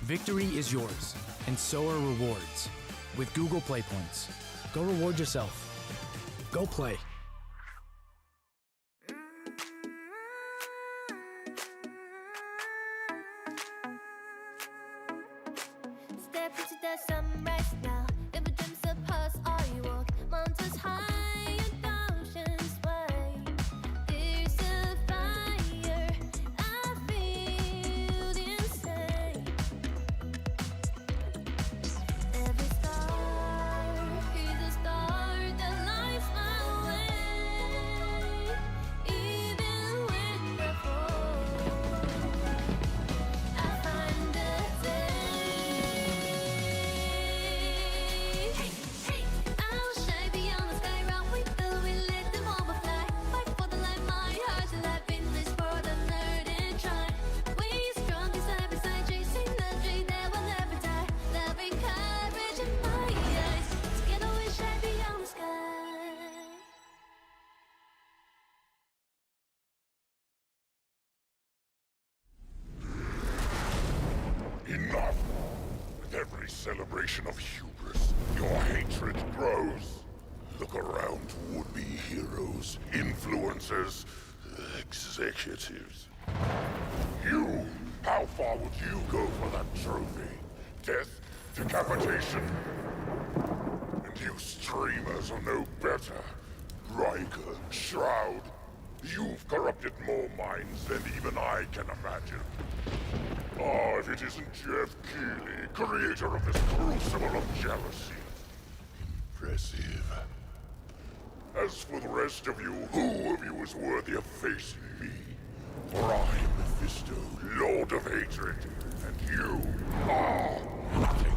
Victory is yours, and so are rewards. With Google Play Points, go reward yourself. Go play. Step into the sunrise now. Never dreams of us, all you walk. Mountains high and oceans wide. There's a fire I feel inside. Every star is a star that lights my way. Even when I fall, I find a day. I'll shine beyond the sky, round we fill, we let them overfly. Fight for the light, my heart's alive in this world, unlearn and try. We strong side by side, chasing the dream that will never die. Loving courage in my eyes, together we shine beyond the sky. Enough! With every celebration of hubris, your hatred grows. Look around would-be heroes, influencers, executives. You! How far would you go for that trophy? Death? Decapitation? And you streamers are no better. Riker, Shroud, you've corrupted more minds than even I can imagine. Ah, if it isn't Geoff Keighley, creator of this crucible of jealousy. Impressive. As for the rest of you, who of you is worthy of facing me? For I am Mephisto, Lord of Hatred, and you are nothing.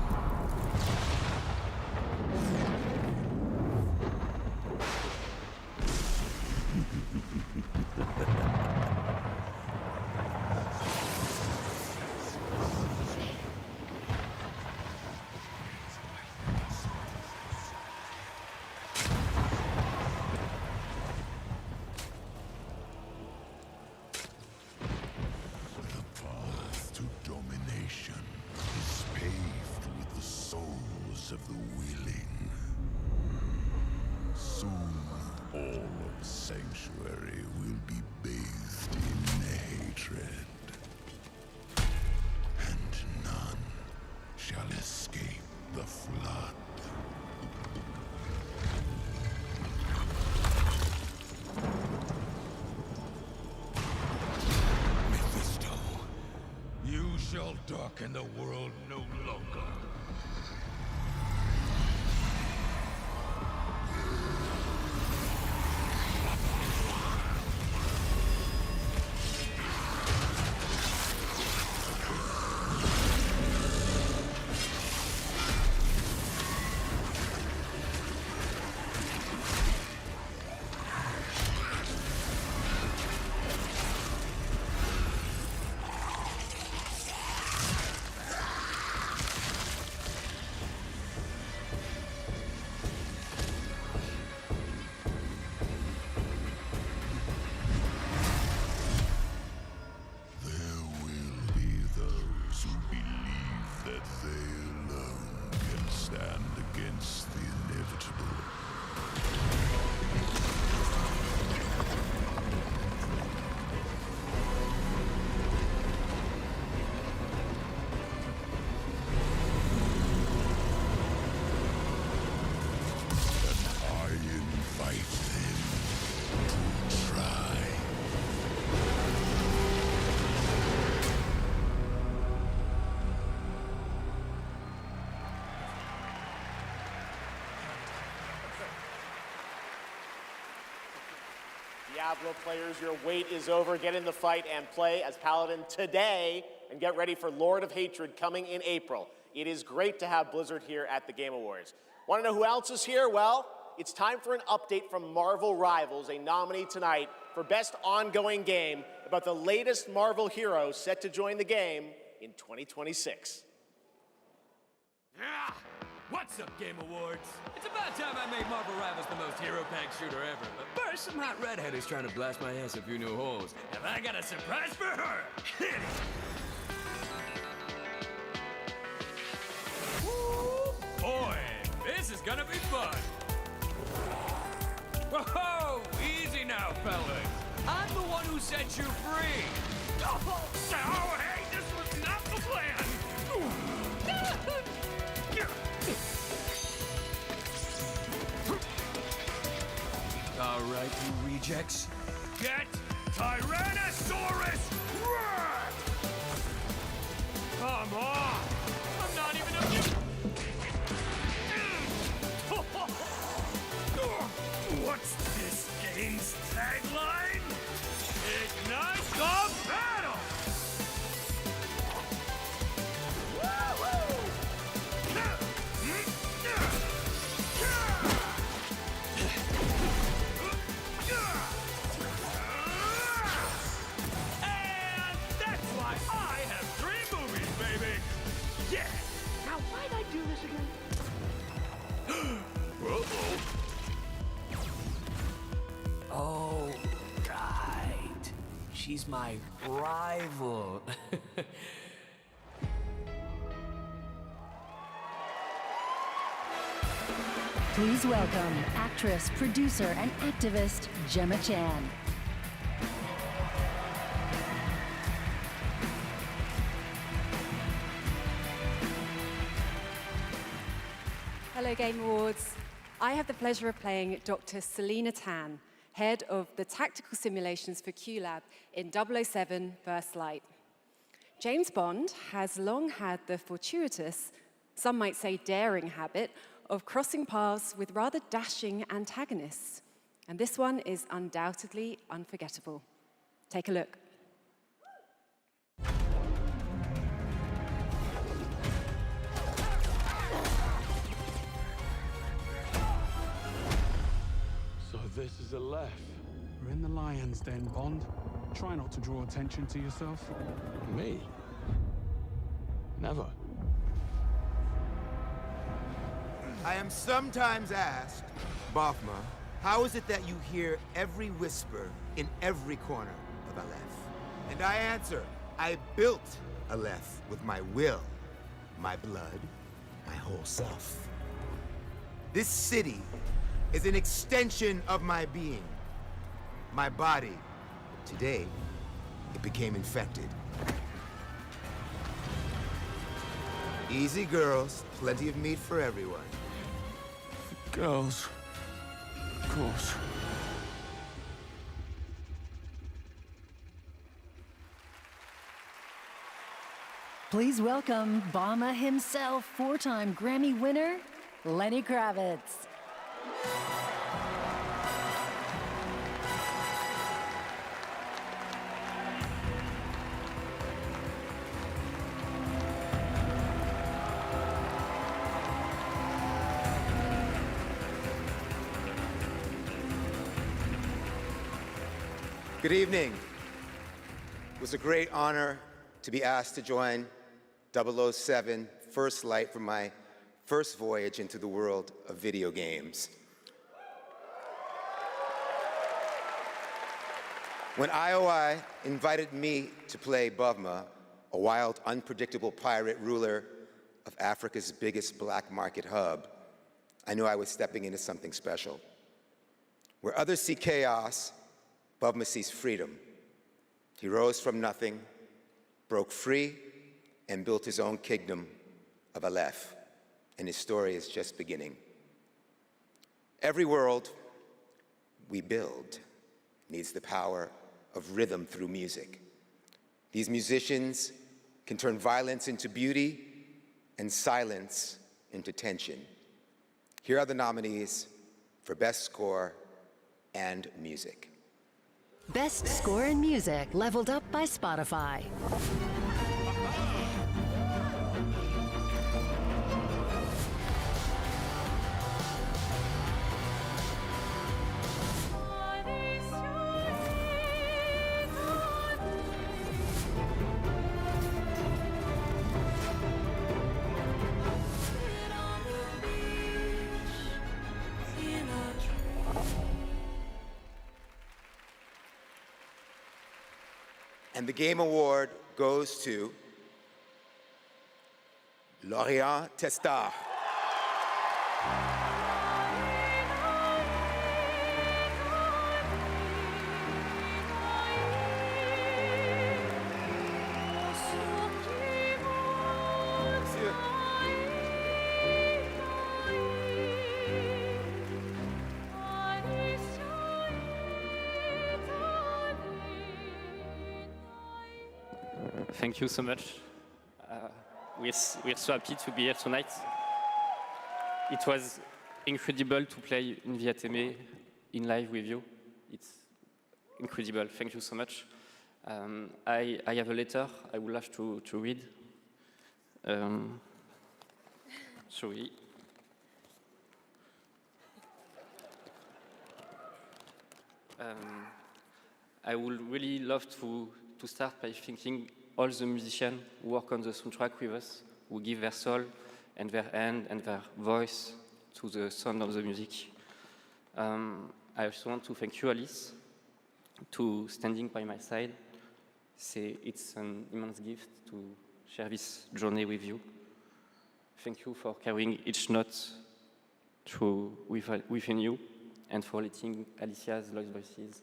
shall escape the flood. Mephisto, you shall darken the world no longer. Diablo players, your wait is over. Get in the fight and play as Paladin today, and get ready for Lord of Hatred coming in April. It is great to have Blizzard here at the Game Awards. Want to know who else is here? Well, it's time for an update from Marvel Rivals, a nominee tonight for Best Ongoing Game, about the latest Marvel hero set to join the game in 2026. Yeah. What's up, Game Awards? It's about time I made Marvel Rivals the most hero-packed shooter ever. But first, some hot redhead is trying to blast my ass a few new holes. And I got a surprise for her! Hit it! Woo! Boy, this is gonna be fun! Whoa! Easy now, fellas! I'm the one who set you free! Oh, hey, this was not the plan! All right, you rejects. Get Tyrannosaurus Rex! Come on! I'm not even a... What's this game's tagline? Ignite the battle! Oh, right. She's my rival. Please welcome actress, producer, and activist Gemma Chan. Hello, Game Awards. I have the pleasure of playing Dr. Selena Tan, head of the tactical simulations for QLab in 007 First Light. James Bond has long had the fortuitous, some might say daring habit, of crossing paths with rather dashing antagonists. And this one is undoubtedly unforgettable. Take a look. So this is a left. We're in the lion's den, Bond. Try not to draw attention to yourself. Me? Never. I am sometimes asked, Bafma, how is it that you hear every whisper in every corner of Aleph? And I answer, I built Aleph with my will, my blood, my whole self. This city is an extension of my being, my body. Today, it became infected. Easy, girls. Plenty of meat for everyone. Girls. Of course. Please welcome Obama himself, four-time Grammy winner, Lenny Kravitz. Good evening. It was a great honor to be asked to join 007 First Light for my first voyage into the world of video games. When IOI invited me to play Bavma, a wild, unpredictable pirate ruler of Africa's biggest black market hub, I knew I was stepping into something special. Where others see chaos, Bavma sees freedom. He rose from nothing, broke free, and built his own kingdom of Aleph, and his story is just beginning. Every world we build needs the power of rhythm through music. These musicians can turn violence into beauty and silence into tension. Here are the nominees for Best Score and Music. Best Score in Music, leveled up by Spotify. And the Game Award goes to Lorient Testa. Thank you so much. We're so happy to be here tonight. It was incredible to play in the ATM in live with you. It's incredible. Thank you so much. I have a letter I would love to read. Sorry. I would really love to start by thanking all the musicians who work on the soundtrack with us, who give their soul and their hand and their voice to the sound of the music. I also want to thank you, Alice, to standing by my side. It's an immense gift to share this journey with you. Thank you for carrying each note within you and for letting Alicia's lost voices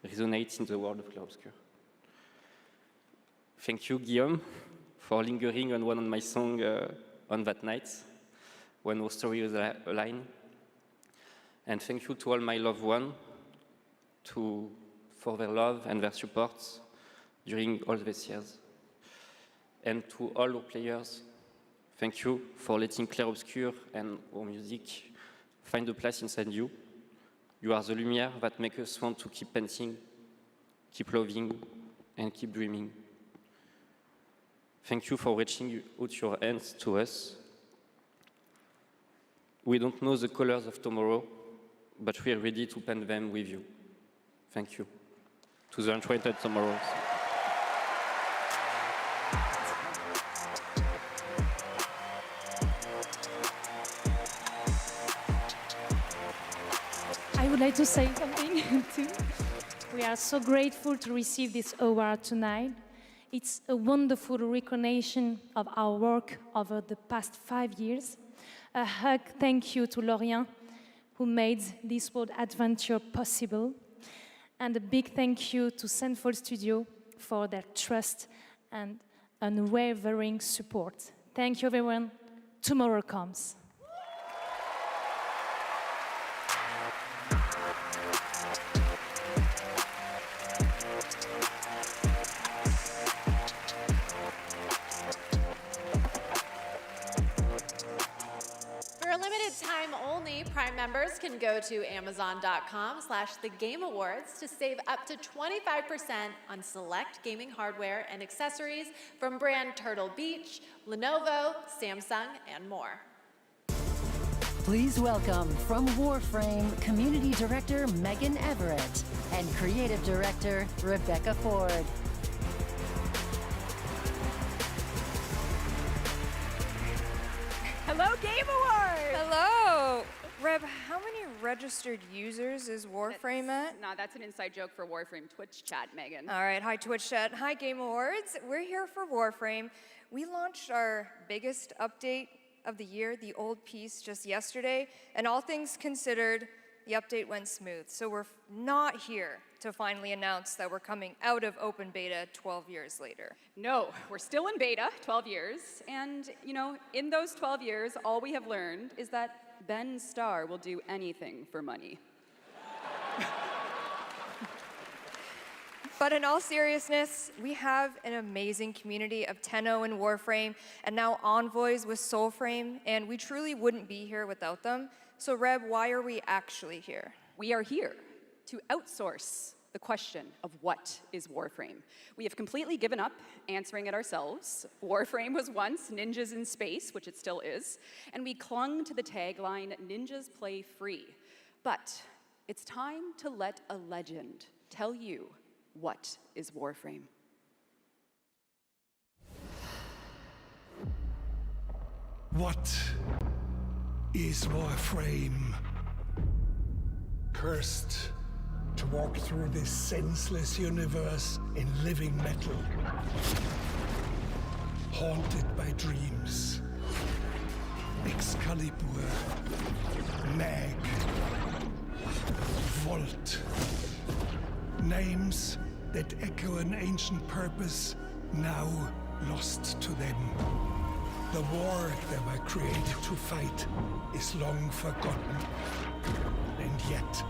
resonate in the world of Clarobscur. Thank you, Guillaume, for lingering on one of my songs on that night when our story was aligned. And thank you to all my loved ones for their love and their support during all these years. And to all our players, thank you for letting Clarobscur and our music find a place inside you. You are the lumière that makes us want to keep painting, keep loving, and keep dreaming. Thank you for reaching out your hands to us. We don't know the colors of tomorrow, but we are ready to paint them with you. Thank you. To the Enchanted Tomorrows. I would like to say something too. We are so grateful to receive this award tonight. It's a wonderful recognition of our work over the past 5 years. A hug thank you to Lorient, who made this world adventure possible. And a big thank you to Central Studio for their trust and unwavering support. Thank you, everyone. Tomorrow comes. For a limited time only, Prime members can go to Amazon.com/thegameawards to save up to 25% on select gaming hardware and accessories from brand Turtle Beach, Lenovo, Samsung, and more. Please welcome from Warframe, Community Director Megan Everett and Creative Director Rebecca Ford. Hello, Game Awards! Hello! Reb, how many registered users is Warframe at? No, that's an inside joke for Warframe Twitch chat, Megan. All right, hi Twitch chat, hi Game Awards. We're here for Warframe. We launched our biggest update of the year, the old piece, just yesterday, and all things considered, the update went smooth. So we're not here to finally announce that we're coming out of open beta 12 years later. No, we're still in beta, 12 years, and, you know, in those 12 years, all we have learned is that Ben Starr will do anything for money. But in all seriousness, we have an amazing community of Tenno and Warframe, and now Envoys with Soulframe, and we truly wouldn't be here without them. So Reb, why are we actually here? We are here to outsource the question of what is Warframe. We have completely given up answering it ourselves. Warframe was once ninjas in space, which it still is, and we clung to the tagline, ninjas play free. But it's time to let a legend tell you what is Warframe. What is Warframe? Cursed to walk through this senseless universe in living metal. Haunted by dreams. Excalibur. Mag. Volt. Names that echo an ancient purpose, now lost to them. The war they were created to fight is long forgotten. And yet,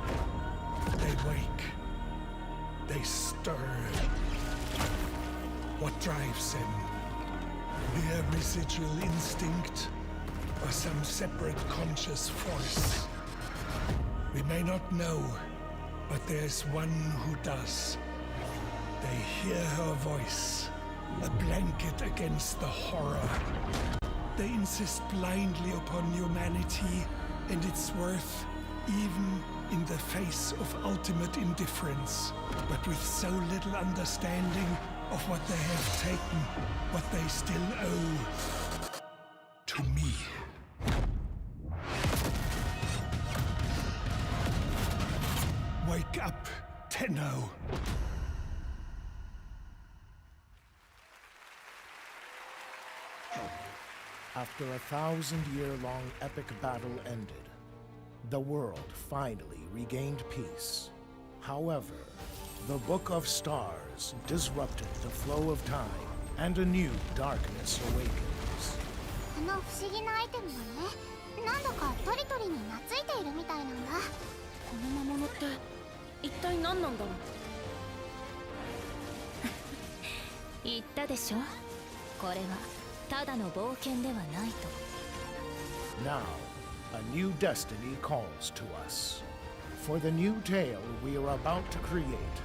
they wake. They stir. What drives them? Their residual instinct or some separate conscious force? We may not know, but there's one who does. They hear her voice, a blanket against the horror. They insist blindly upon humanity and its worth, even in the face of ultimate indifference, but with so little understanding of what they have taken, what they still owe to me. Wake up, Tenno. After a 1,000-year-long epic battle ended, the world finally regained peace. However, the Book of Stars disrupted the flow of time, and a new darkness awakens. この不思議なアイテムはね、なんだかトリトリに懐いているみたいなんだ。この魔物って一体何なんだろう。言ったでしょ。これはただの冒険ではないと。Now, a new destiny calls to us. For the new tale we are about to create.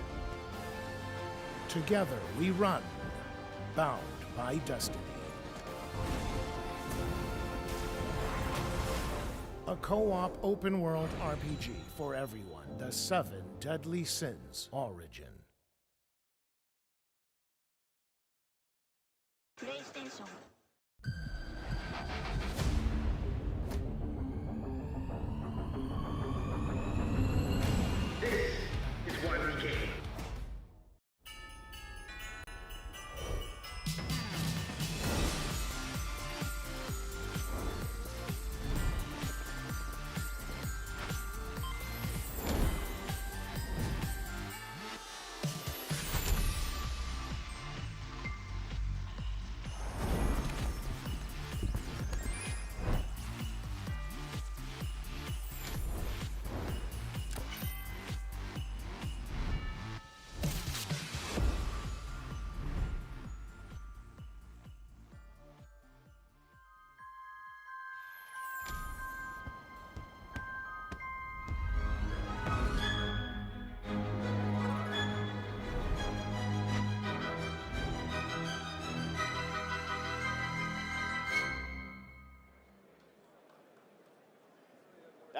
Together we run, bound by destiny. A co-op open-world RPG for everyone. The 7 Deadly Sins Origin. PlayStation. This is why we came.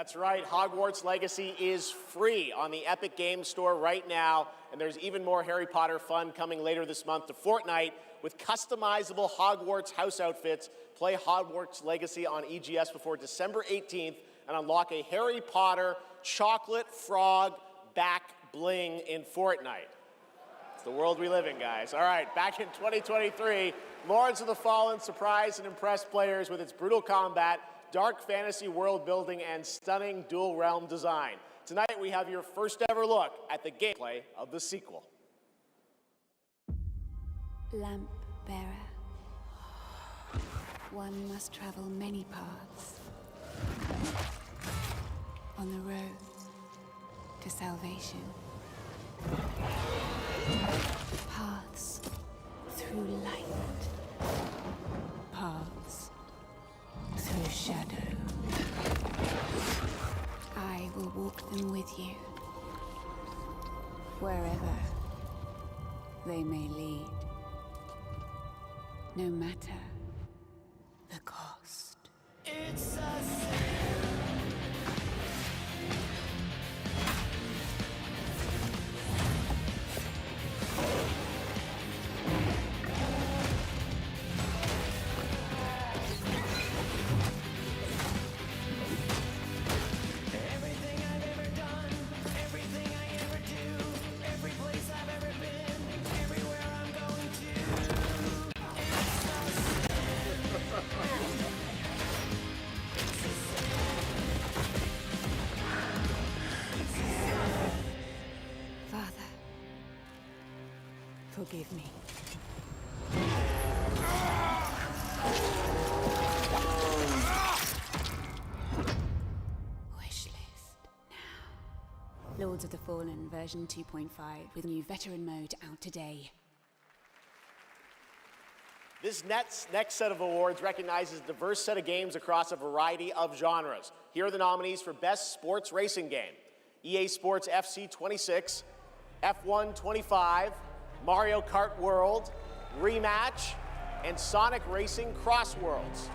That's right, Hogwarts Legacy is free on the Epic Games Store right now, and there's even more Harry Potter fun coming later this month to Fortnite with customizable Hogwarts house outfits. Play Hogwarts Legacy on EGS before December 18th and unlock a Harry Potter chocolate frog back bling in Fortnite. It's the world we live in, guys. All right, back in 2023, Lords of the Fallen surprised and impressed players with its brutal combat, dark fantasy world building, and stunning dual realm design. Tonight, we have your first ever look at the gameplay of the sequel. Lamp bearer. One must travel many paths on the road to salvation. Paths through light. Paths through shadow. I will walk them with you, wherever they may lead, no matter the cost. It's a sin. Forgive me. Wishlist now. Lords of the Fallen version 2.5 with new veteran mode out today. This next set of awards recognizes a diverse set of games across a variety of genres. Here are the nominees for Best Sports Racing Game: EA Sports FC 26, F1 25, Mario Kart World, Rematch, and Sonic Racing Cross Worlds.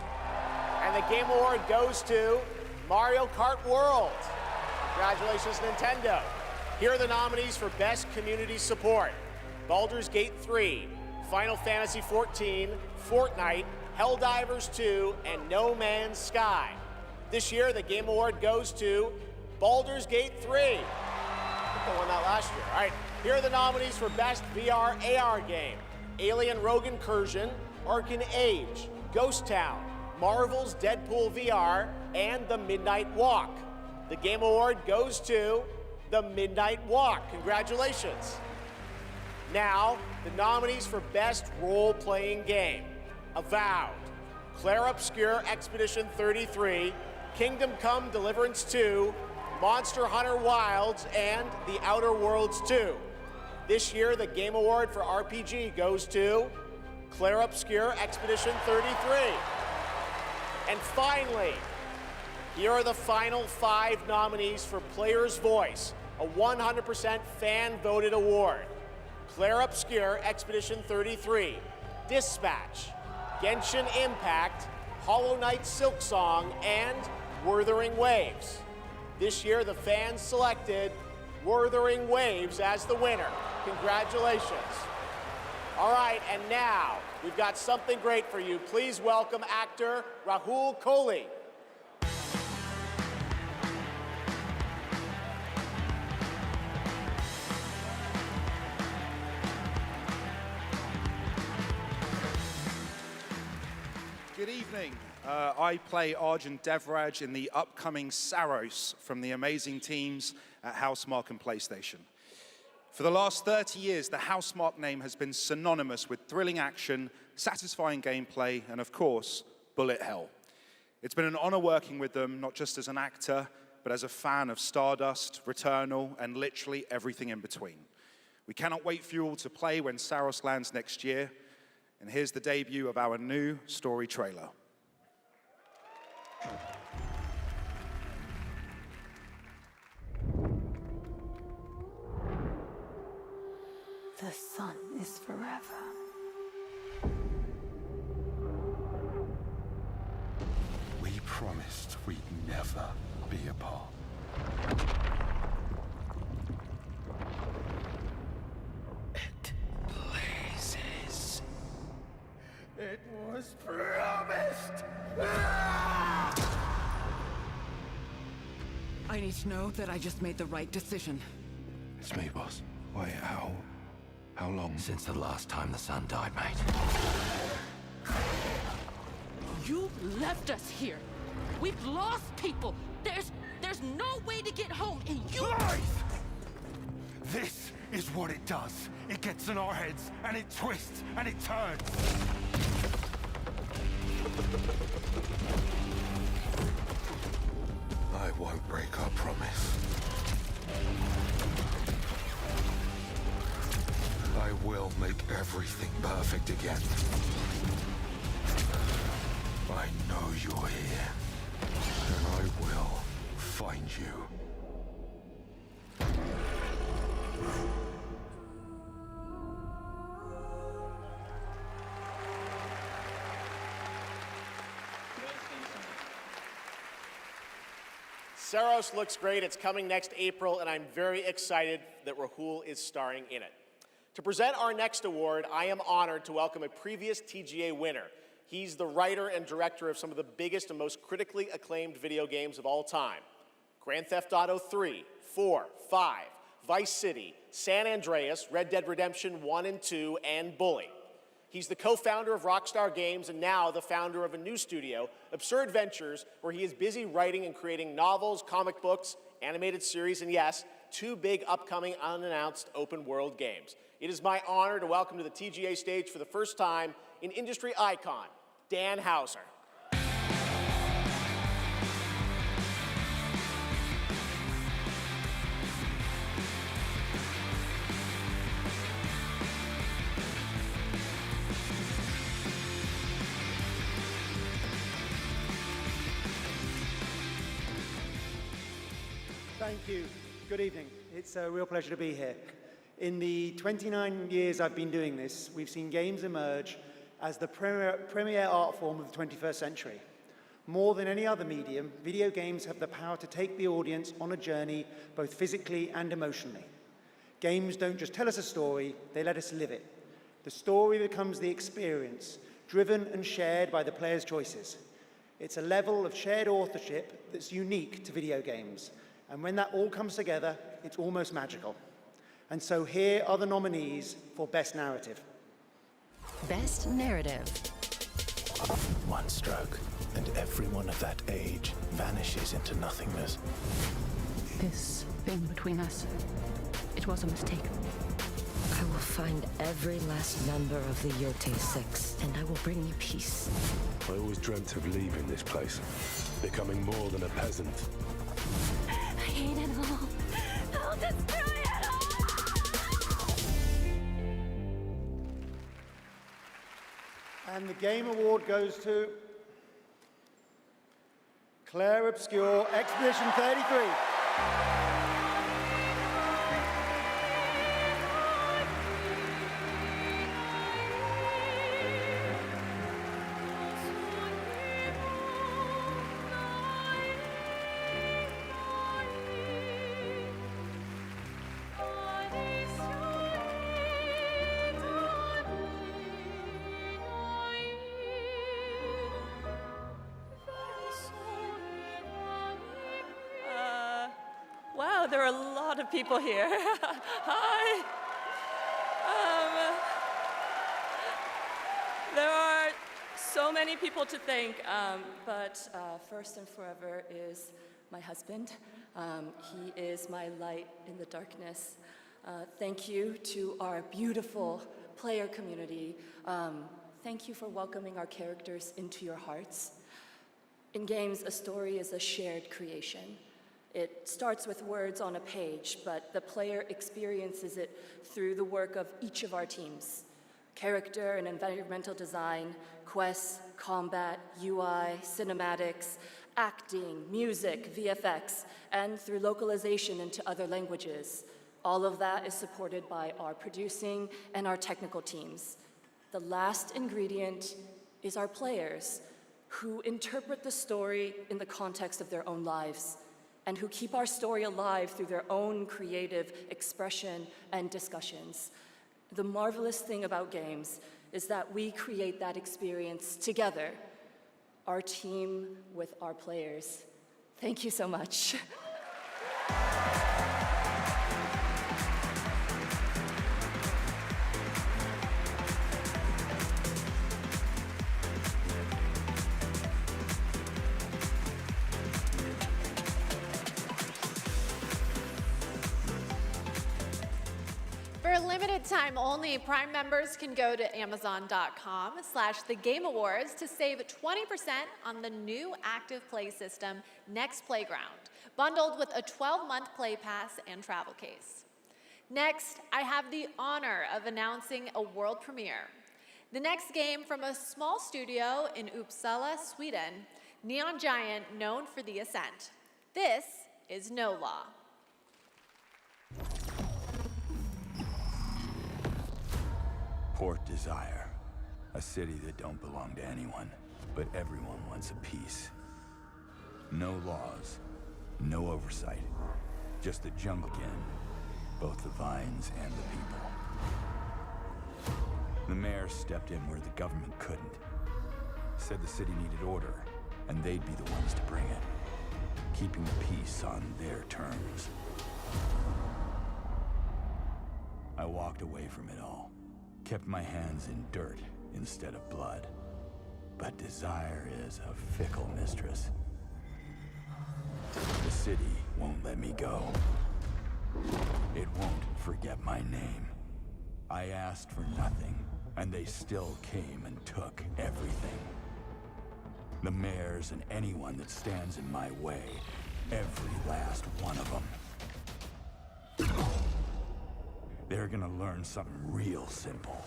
And the Game Award goes to Mario Kart World. Congratulations, Nintendo. Here are the nominees for Best Community Support: Baldur's Gate 3, Final Fantasy XIV, Fortnite, Helldivers 2, and No Man's Sky. This year, the Game Award goes to Baldur's Gate 3. I think I won that last year. All right, here are the nominees for Best VR AR Game: Alien Rogue Incursion, Arcane Age, Ghost Town, Marvel's Deadpool VR, and The Midnight Walk. The Game Award goes to The Midnight Walk. Congratulations. Now, the nominees for Best Role-Playing Game: Avowed, Claire Obscure Expedition 33, Kingdom Come Deliverance 2, Monster Hunter Wilds, and The Outer Worlds 2. This year, the Game Award for RPG goes to Claire Obscure Expedition 33. And finally, here are the final 5 nominees for Player's Voice, a 100% fan-voted award: Claire Obscure Expedition 33, Dispatch, Genshin Impact, Hollow Knight Silksong, and Wuthering Waves. This year, the fans selected Wuthering Waves as the winner. Congratulations. All right, and now we've got something great for you. Please welcome actor Rahul Kohli. Good evening. I play Arjun Devraj in the upcoming Saros from the amazing teams at Housemarque and PlayStation. For the last 30 years, the Housemarque name has been synonymous with thrilling action, satisfying gameplay, and of course, bullet hell. It's been an honor working with them, not just as an actor, but as a fan of Stardust, Returnal, and literally everything in between. We cannot wait for you all to play when Saros lands next year. And here's the debut of our new story trailer. The sun is forever. We promised we'd never be a part. Blazes. It was promised! I need to know that I just made the right decision. It's me, boss. Wait, how long? Since the last time the sun died, mate. You left us here. We've lost people. There's no way to get home, and you... Life! This is what it does. It gets in our heads, and it twists, and it turns. I won't break our promise. I will make everything perfect again. I know you're here, and I will find you. Saros looks great. It's coming next April, and I'm very excited that Rahul is starring in it. To present our next award, I am honored to welcome a previous TGA winner. He's the writer and director of some of the biggest and most critically acclaimed video games of all time. Grand Theft Auto 3, 4, 5, Vice City, San Andreas, Red Dead Redemption 1 and 2, and Bully. He's the co-founder of Rockstar Games and now the founder of a new studio, Absurd Ventures, where he is busy writing and creating novels, comic books, animated series, and yes, 2 big upcoming unannounced open world games. It is my honor to welcome to the TGA stage for the first time an industry icon, Dan Houser. Thank you. Good evening. It's a real pleasure to be here. In the 29 years I've been doing this, we've seen games emerge as the premier art form of the 21st century. More than any other medium, video games have the power to take the audience on a journey, both physically and emotionally. Games don't just tell us a story, they let us live it. The story becomes the experience, driven and shared by the player's choices. It's a level of shared authorship that's unique to video games. And when that all comes together, it's almost magical. And so here are the nominees for Best Narrative. Best Narrative. One stroke, and everyone of that age vanishes into nothingness. This thing between us, it was a mistake. I will find every last member of the Yote Six, and I will bring you peace. I always dreamt of leaving this place, becoming more than a peasant. I hate it all. I'll destroy it all! And the Game Award goes to Claire Obscure, Expedition 33. Wow, there are a lot of people here. Hi. There are so many people to thank, but first and forever is my husband. He is my light in the darkness. Thank you to our beautiful player community. Thank you for welcoming our characters into your hearts. In games, a story is a shared creation. It starts with words on a page, but the player experiences it through the work of each of our teams. Character and environmental design, quests, combat, UI, cinematics, acting, music, VFX, and through localization into other languages. All of that is supported by our producing and our technical teams. The last ingredient is our players, who interpret the story in the context of their own lives. and who keep our story alive through their own creative expression and discussions. The marvelous thing about games is that we create that experience together, our team with our players. Thank you so much. For a limited time only, Prime members can go to Amazon.com/thegameawards to save 20% on the new active play system, Next Playground, bundled with a 12-month play pass and travel case. Next, I have the honor of announcing a world premiere. The next game from a small studio in Uppsala, Sweden, Neon Giant, known for The Ascent. This is No Law. Port Desire, a city that don't belong to anyone, but everyone wants a piece. No laws, no oversight, just the jungle again, both the vines and the people. The mayor stepped in where the government couldn't. Said the city needed order, and they'd be the ones to bring it, keeping the peace on their terms. I walked away from it all. Kept my hands in dirt instead of blood. But desire is a fickle mistress. The city won't let me go. It won't forget my name. I asked for nothing, and they still came and took everything. The mayors and anyone that stands in my way, every last one of them. They're gonna learn something real simple.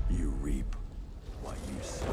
You reap what you sow.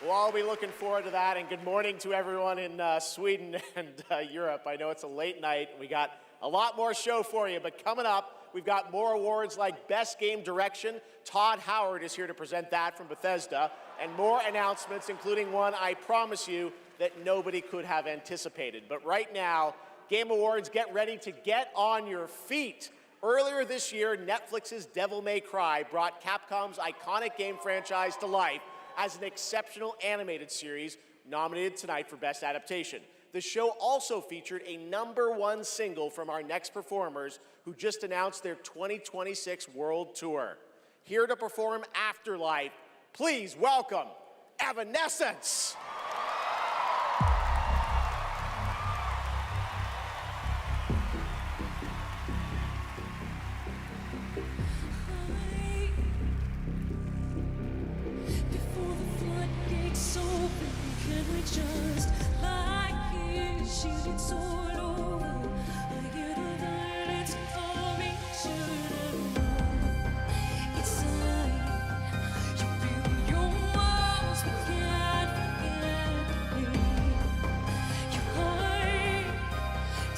We'll all be looking forward to that, and good morning to everyone in Sweden and Europe. I know it's a late night. We got a lot more show for you, but coming up, we've got more awards like Best Game Direction. Todd Howard is here to present that from Bethesda, and more announcements, including one I promise you that nobody could have anticipated. But right now, Game Awards, get ready to get on your feet. Earlier this year, Netflix's Devil May Cry brought Capcom's iconic game franchise to life as an exceptional animated series nominated tonight for Best Adaptation. The show also featured a #1 single from our next performers who just announced their 2026 world tour. Here to perform Afterlife, please welcome Evanescence. Just like here, shooting so low. I hear the violence coming to the inside. You build your walls, but can't forget me. You hide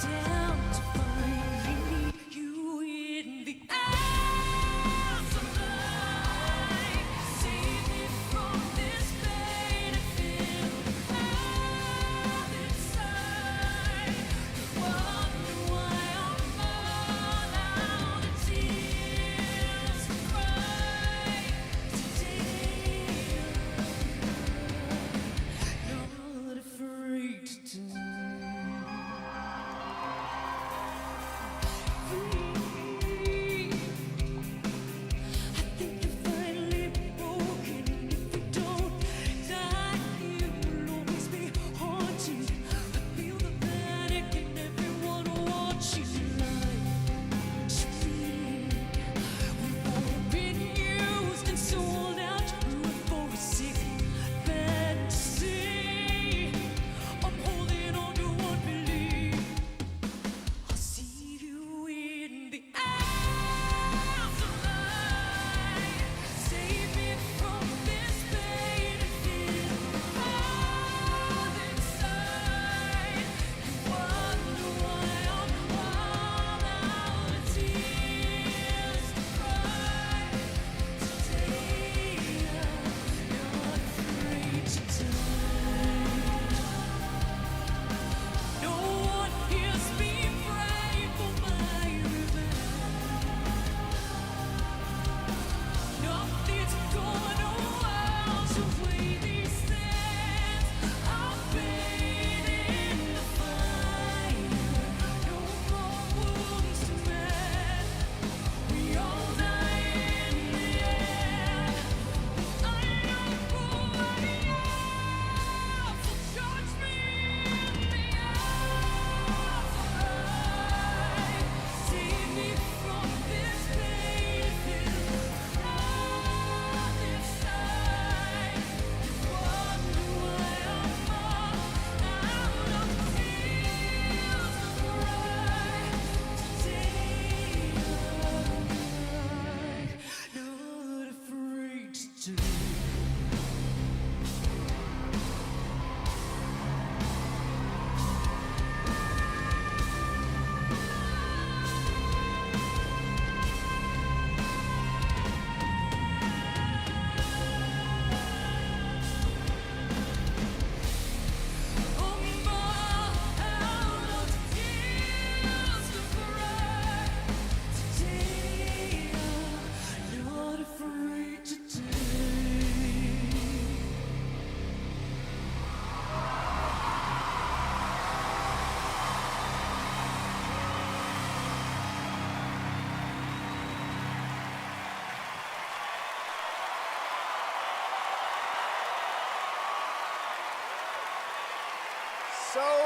down to find you in the afterlife. Save me from this pain and fear.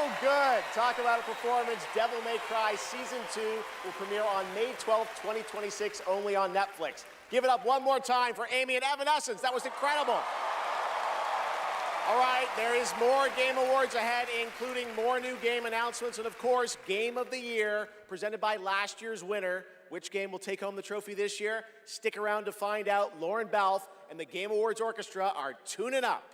So good. Talk about a performance. Devil May Cry Season 2 will premiere on May 12th, 2026, only on Netflix. Give it up one more time for Amy and Evanescence. That was incredible. All right, there is more Game Awards ahead, including more new game announcements and, of course, Game of the Year, presented by last year's winner. Which game will take home the trophy this year? Stick around to find out. Lauren Balfe and the Game Awards Orchestra are tuning up.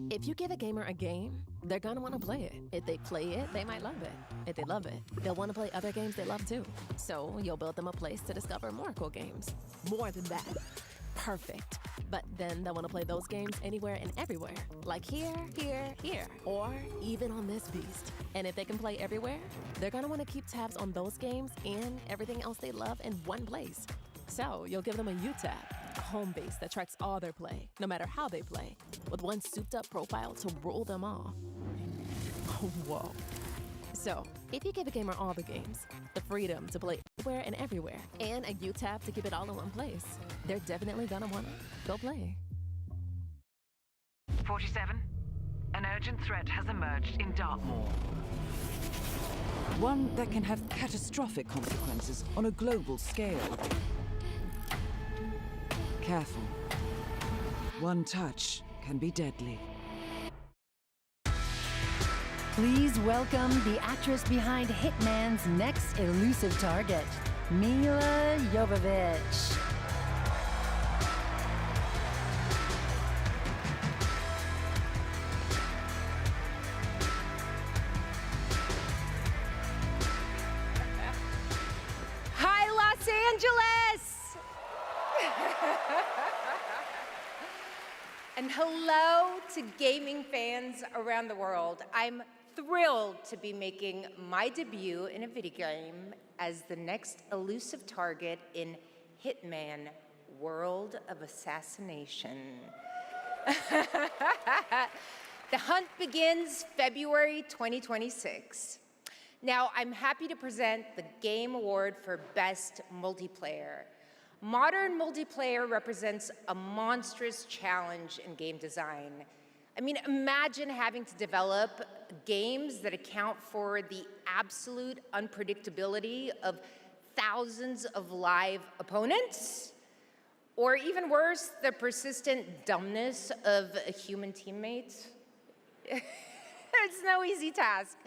If you give a gamer a game, they're gonna want to play it. If they play it, they might love it. If they love it, they'll want to play other games they love too. So you'll build them a place to discover more cool games. More than that. Perfect. But then they'll want to play those games anywhere and everywhere. Like here, here, here. Or even on this beast. And if they can play everywhere, they're gonna want to keep tabs on those games and everything else they love in one place. So you'll give them a U-tab, a home base that tracks all their play, no matter how they play, with one souped-up profile to rule them all. Whoa. So, if you give a gamer all the games, the freedom to play anywhere and everywhere, and a U-tab to keep it all in one place, they're definitely gonna wanna go play. 47. An urgent threat has emerged in Dartmoor. One that can have catastrophic consequences on a global scale. Careful. One touch can be deadly. Please welcome the actress behind Hitman's next elusive target, Milla Jovovich. Hi, Los Angeles! And hello to gaming fans around the world. I'm thrilled to be making my debut in a video game as the next elusive target in Hitman: World of Assassination. The hunt begins February 2026. Now, I'm happy to present the Game Award for Best Multiplayer. Modern multiplayer represents a monstrous challenge in game design. I mean, imagine having to develop games that account for the absolute unpredictability of thousands of live opponents, or even worse, the persistent dumbness of a human teammate. It's no easy task.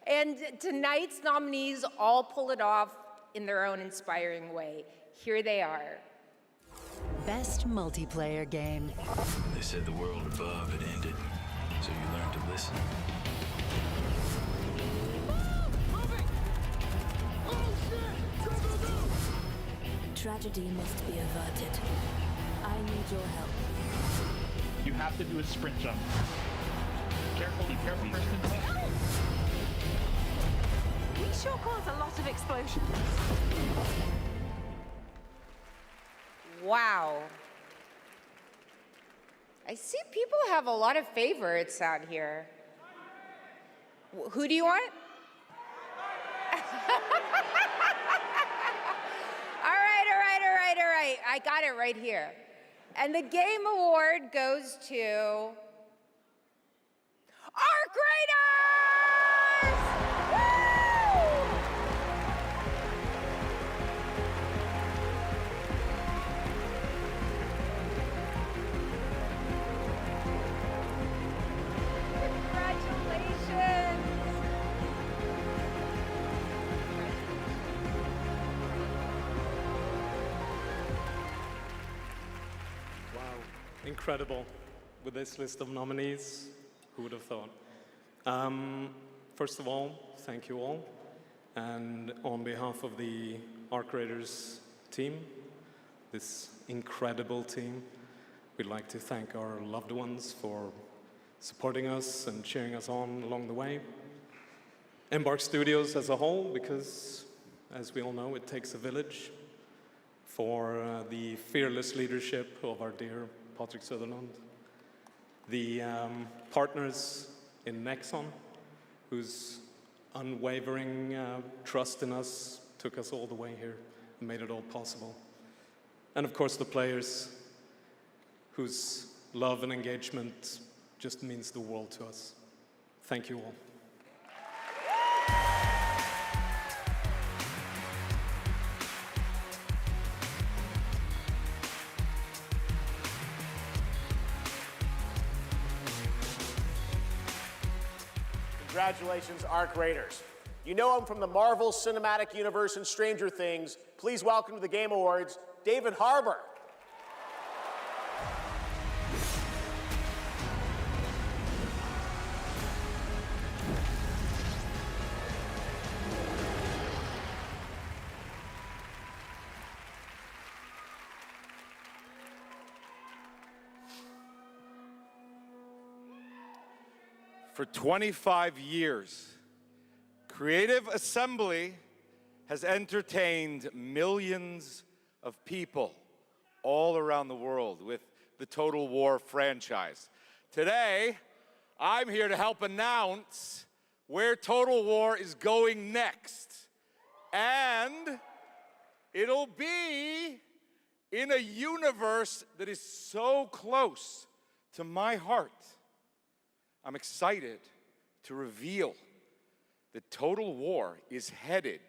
And tonight's nominees all pull it off in their own inspiring way. Here they are. Best multiplayer game. They said the world above had ended, so you learned to listen. Tragedy must be averted. I need your help. You have to do a sprint jump. Careful, be careful, Kristen. We sure cause a lot of explosions. Wow. I see people have a lot of favorites out here. Who do you want? All right. I got it right here. And the game award goes to Arc Raiders! Woo! Congratulations! Wow, incredible. With this list of nominees, who would have thought? First of all, thank you all. And on behalf of the Arc Raiders team, this incredible team, we'd like to thank our loved ones for supporting us and cheering us on along the way. Embark Studios as a whole, because as we all know, it takes a village, for the fearless leadership of our dear Patrick Sutherland. The partners in Nexon, whose unwavering trust in us took us all the way here and made it all possible. And of course the players, whose love and engagement just means the world to us. Thank you all. Congratulations, Arc Raiders. You know him from the Marvel Cinematic Universe and Stranger Things. Please welcome to the Game Awards, David Harbour. For 25 years, Creative Assembly has entertained millions of people all around the world with the Total War franchise. Today, I'm here to help announce where Total War is going next. And it'll be in a universe that is so close to my heart. I'm excited to reveal that Total War is headed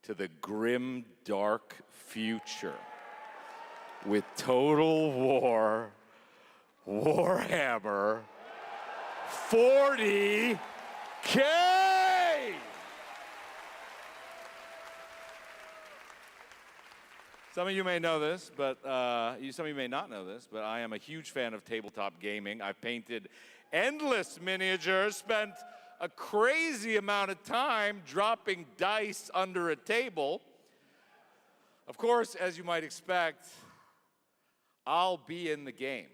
to the grim, dark future with Total War Warhammer 40K! Some of you may know this, but some of you may not know this, but I am a huge fan of tabletop gaming. I've painted endless miniatures, spent a crazy amount of time dropping dice under a table. Of course, as you might expect, I'll be in the game.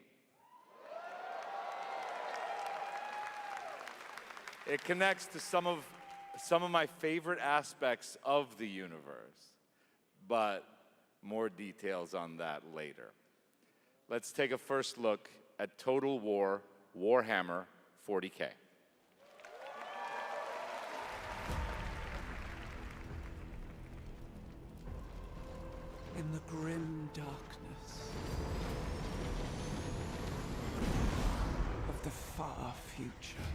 It connects to some of my favorite aspects of the universe, but more details on that later. Let's take a first look at Total War Warhammer 40K. In the grim darkness of the far future,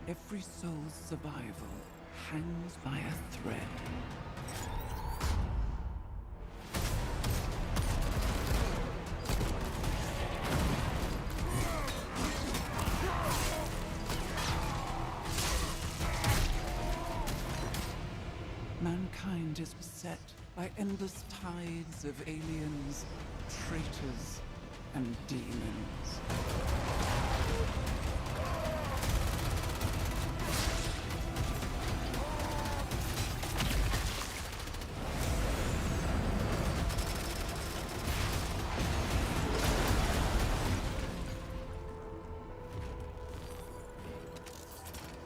every soul's survival hangs by a thread. Mankind is beset by endless tides of aliens, traitors, and demons.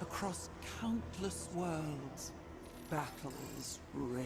Across countless worlds, battles rage.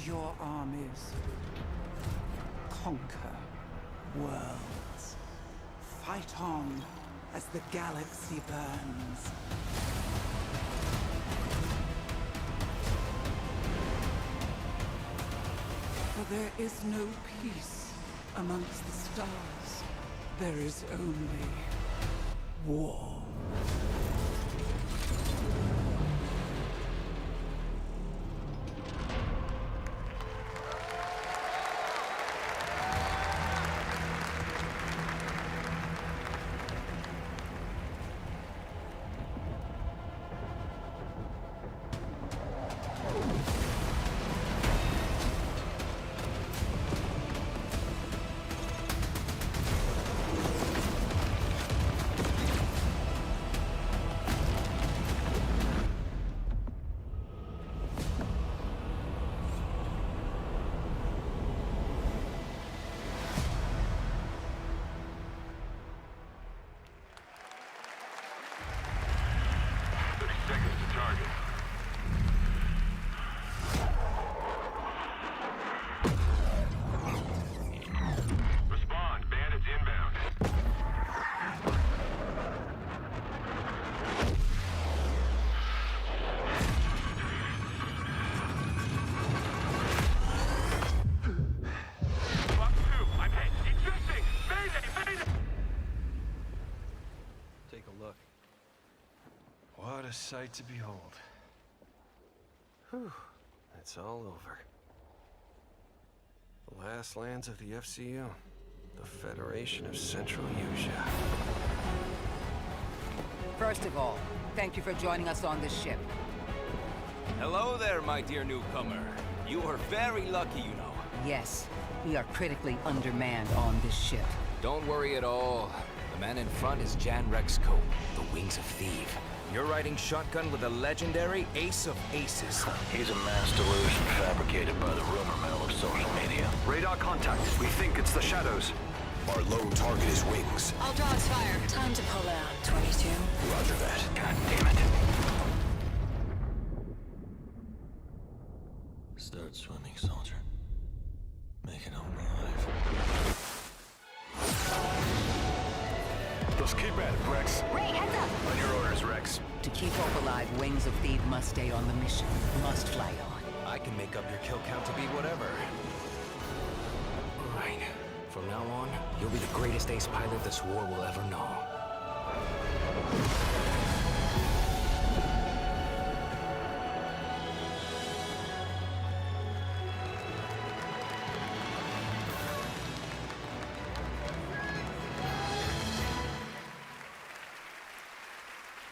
your armies. Conquer worlds. Fight on as the galaxy burns. For there is no peace amongst the stars. There is only war. What a sight to behold. Whew, it's all over. The last lands of the FCU. The Federation of Central Usia. First of all, thank you for joining us on this ship. Hello there, my dear newcomer. You are very lucky, you know. Yes, we are critically undermanned on this ship. Don't worry at all. The man in front is Jan Rexco, the Wings of Thief. You're riding shotgun with a legendary Ace of Aces. He's a mass delusion fabricated by the rumor mill of social media. Radar contact. We think it's the shadows. Our lone target is Wings. I'll draw its fire. Time to pull out. 22. Roger that. God damn it. Start swimming, soldier. Make it home alive. Just keep at it, Rex. Ray, heads up! On your orders, Rex. To keep Hope alive, Wings of Thief must stay on the mission. Must fly on. I can make up your kill count to be whatever. Right. From now on, you'll be the greatest ace pilot this war will ever know.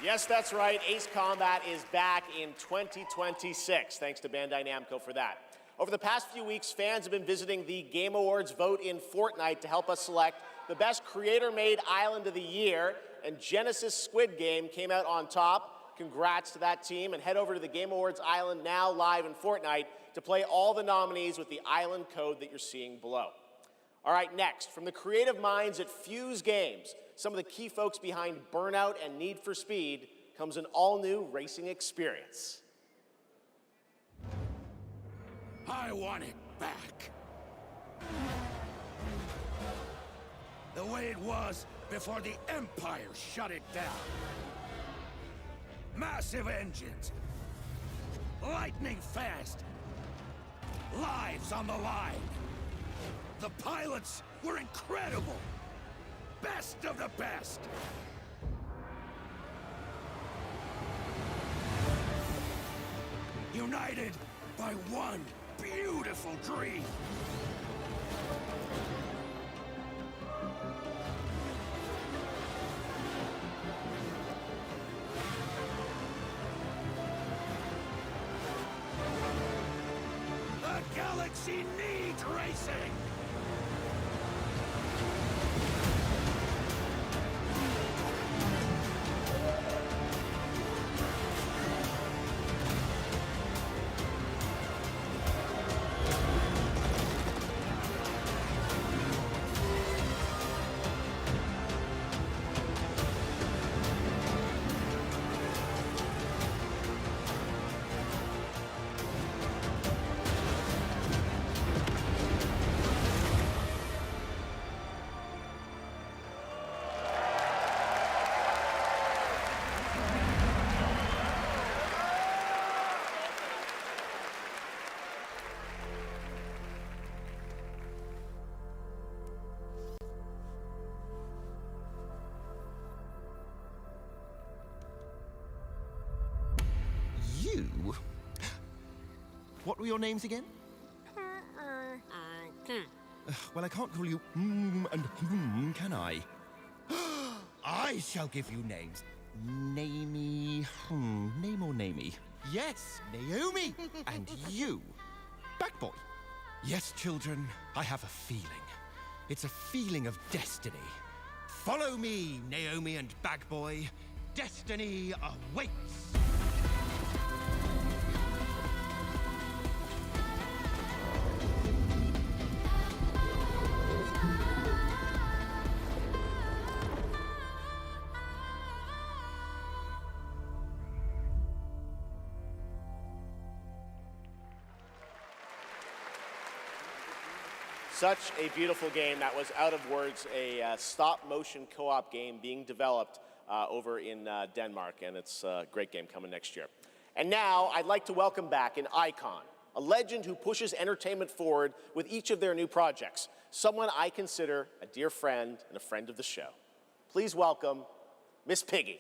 Yes, that's right. Ace Combat is back in 2026. Thanks to Bandai Namco for that. Over the past few weeks, fans have been visiting the Game Awards vote in Fortnite to help us select the best creator-made island of the year, and Genesis Squid Game came out on top. Congrats to that team, and head over to the Game Awards island now live in Fortnite to play all the nominees with the island code that you're seeing below. All right, next, from the creative minds at Fuse Games, some of the key folks behind Burnout and Need for Speed, comes an all-new racing experience. I want it back. The way it was before the Empire shut it down. Massive engines. Lightning fast. Lives on the line. The pilots were incredible. Best of the best. United by one beautiful dream. The galaxy needs racing. you. What were your names again? Well, I can't call you and can I? I shall give you names. Namey. Name or namey? Yes, Naomi. And you, Backboy. Yes, children, I have a feeling. It's a feeling of destiny. Follow me, Naomi and Bagboy. Destiny awaits. Such a beautiful game. That was Out of Words, a stop-motion co-op game being developed over in Denmark, and it's a great game coming next year. And now, I'd like to welcome back an icon, a legend who pushes entertainment forward with each of their new projects, someone I consider a dear friend and a friend of the show. Please welcome Miss Piggy.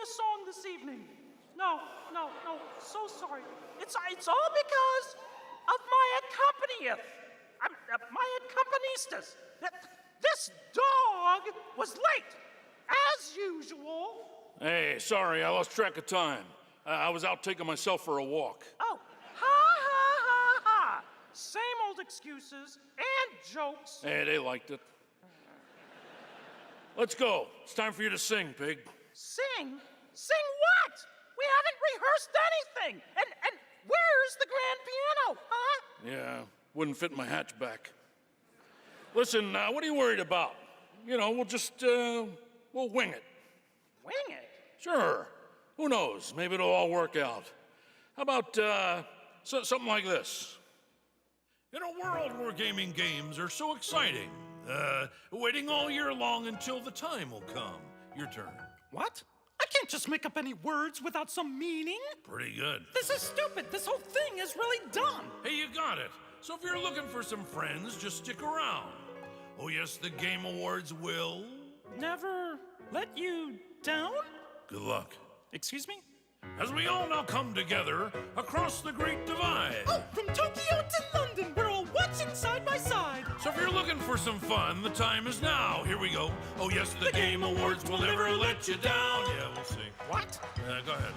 Song this evening. No, so sorry. It's all because of my accompanist. This dog was late, as usual. Hey, sorry, I lost track of time. I was out taking myself for a walk. Oh, ha. Same old excuses and jokes. Hey, they liked it. Let's go. It's time for you to sing, pig. Sing? Sing what? We haven't rehearsed anything. And where's the grand piano, huh? Yeah, wouldn't fit in my hatchback. Listen, what are you worried about? You know, we'll just, we'll wing it. Wing it? Sure. Who knows? Maybe it'll all work out. How about, something like this? In a world where gaming games are so exciting, waiting all year long until the time will come. Your turn. What? I can't just make up any words without some meaning. Pretty good. This is stupid. This whole thing is really dumb. Hey, you got it. So if you're looking for some friends, just stick around. Oh yes, the Game Awards will... Never let you down? Good luck. Excuse me? As we all now come together across the Great Divide. Oh, from Tokyo to London, we're all watching side by side. So if you're looking for some fun, the time is now. Here we go. Oh yes, the Game Awards will never let you down. Yeah, we'll see. What? Go ahead.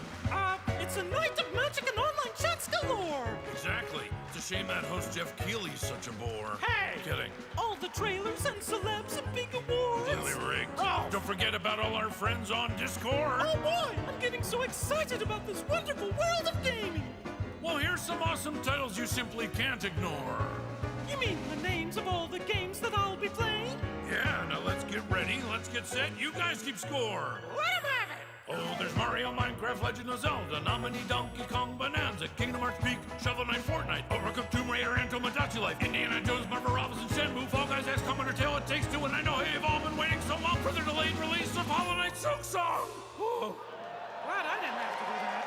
It's a night of magic and online chats galore. Exactly. It's a shame that host Geoff Keighley's such a bore. Hey! Kidding. All the trailers and celebs and big awards. Really rigged. Oh. Don't forget about all our friends on Discord. Oh boy, I'm getting so excited about this wonderful world of gaming. Well, here's some awesome titles you simply can't ignore. You mean the names of all the games that I'll be playing? Yeah, now let's get ready, let's get set, you guys keep score. Let 'em have it! Oh, there's Mario, Minecraft, Legend of Zelda, Nominee, Donkey Kong, Bonanza, Kingdom Hearts Peak, Shovel Knight, Fortnite, Overcooked, Tomb Raider, and Tomodachi Life, Indiana Jones, Marvel Robinson, Shenmue, Fall Guys, XCOM, Undertale, It Takes Two, and I know you've all been waiting so long for the delayed release of Hollow Knight Silk Song. Oh, glad I didn't have to do that.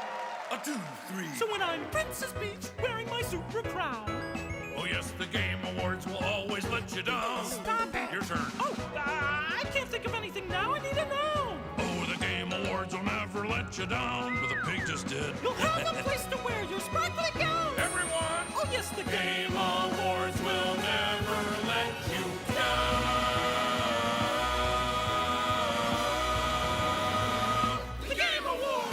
2, 3. So when I'm Princess Peach, wearing my super crown. Oh yes, the Game Awards will always let you down. Stop it! Your turn. Oh, I can't think of anything now. I need to know. Oh, the Game Awards will never let you down. But the pig just did. You'll have a place to wear your sparkly gown. Everyone! Oh yes, the Game Awards will never let you down. The Game Awards!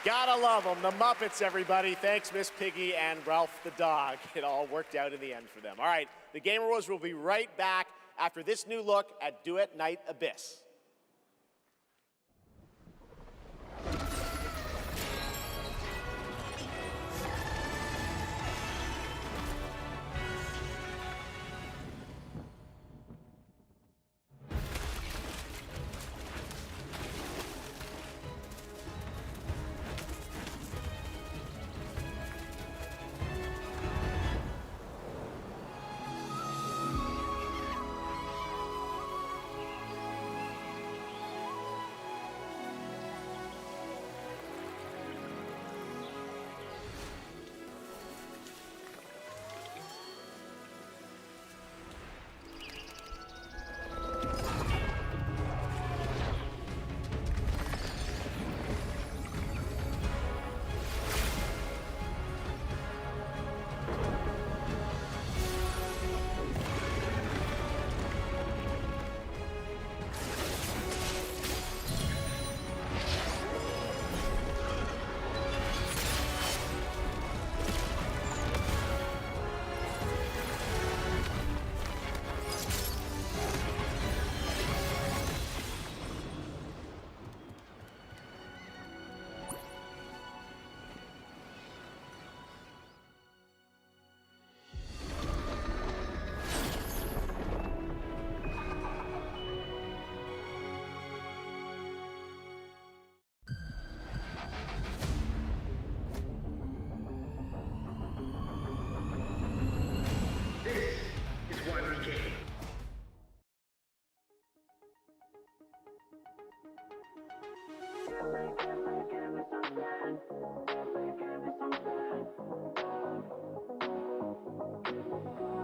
Gotta love them. The Muppets, everybody. Thanks, Miss Piggy and Ralph the dog. It all worked out in the end for them. All right, the Game Awards will be right back after this new look at Duet Night Abyss.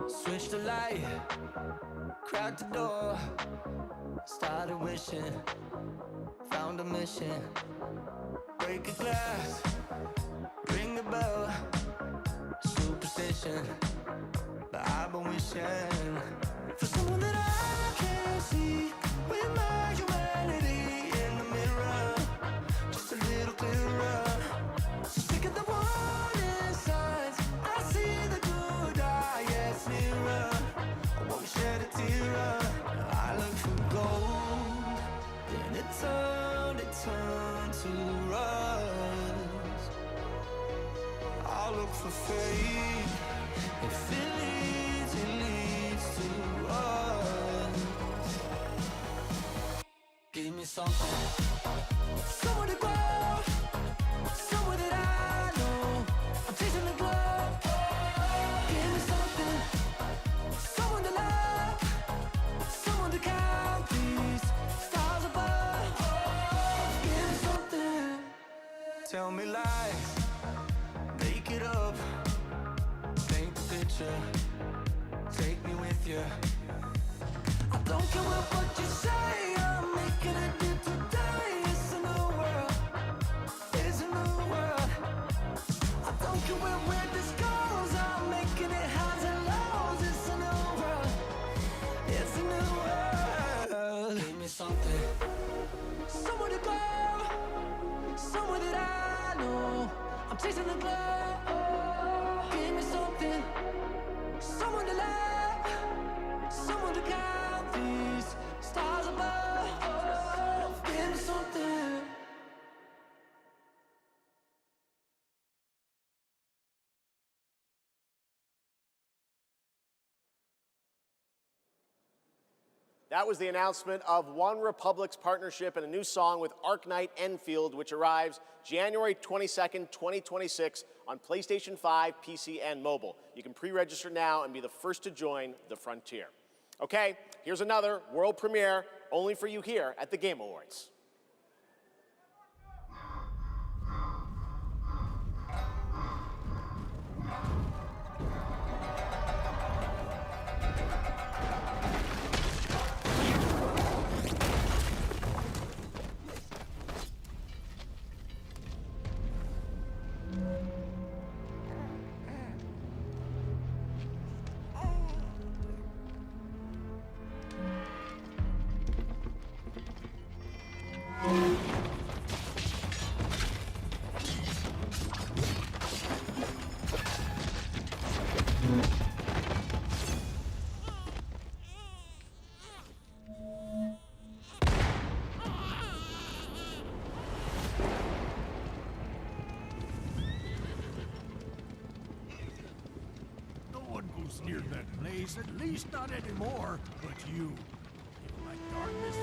Switched the light, cracked the door, started wishing, found a mission. Break a glass, ring the bell, superstition. But I've been wishing for someone that I can see with my humanity in the mirror, just a little clearer. So sick of the warning signs, I see the good eye gets nearer. I won't shed a tear. I look for gold, then it turned to rust. I look for faith, if it leads to us. Give me something, somewhere to go, somewhere that I know. I'm chasing the glow. Give me something, someone to love, someone to count these stars above. Give me something, tell me lies, make it up, paint the picture, take me with you. I don't care what you say, I'm making it new today. It's a new world, it's a new world. I don't care where this goes, I'm making it highs and lows. It's a new world, it's a new world. Give me something, somewhere to go, somewhere that I know. I'm chasing the glow. Give me something, someone to love, someone to count these stars above. Give me something. That was the announcement of One Republic's partnership and a new song with Arknight Enfield, which arrives January 22nd, 2026 on PlayStation 5, PC, and mobile. You can pre-register now and be the first to join the frontier. Okay, here's another world premiere only for you here at the Game Awards. Near that place, at least not anymore. But you, like darkness,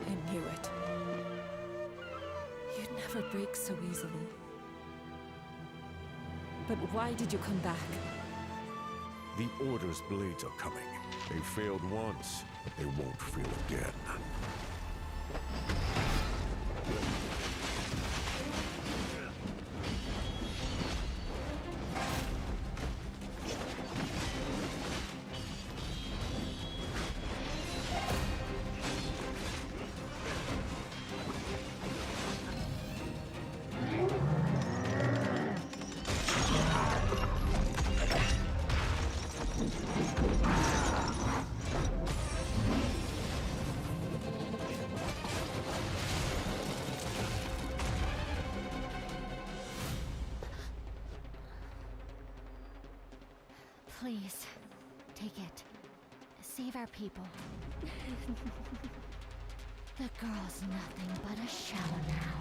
I knew it. You'd never break so easily. But why did you come back? The Order's blades are coming. They failed once, but they won't fail again. Please, take it. Save our people. The girl's nothing but a shell now.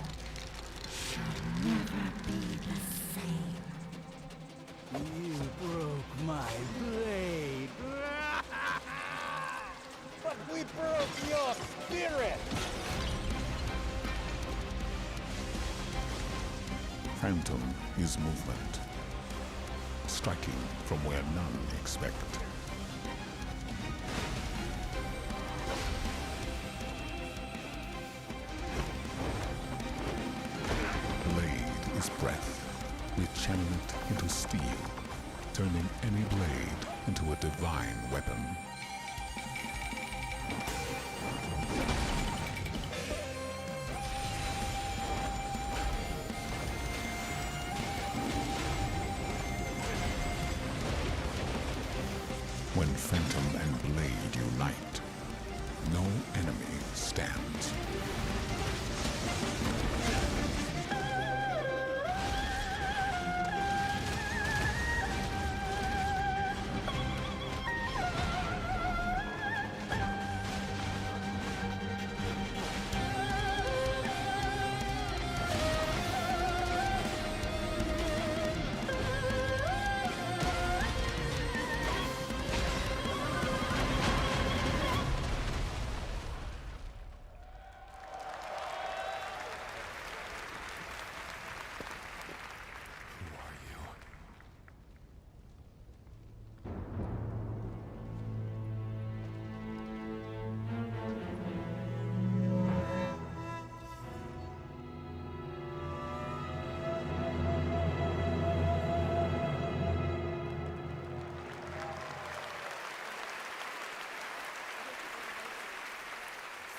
She'll never be the same. you broke my blade. But we broke your spirit! Phantom is movement. striking from where none expect. Blade is breath. We channel it into steel, turning any blade into a divine weapon. When Phantom and Blade unite, no enemy stands.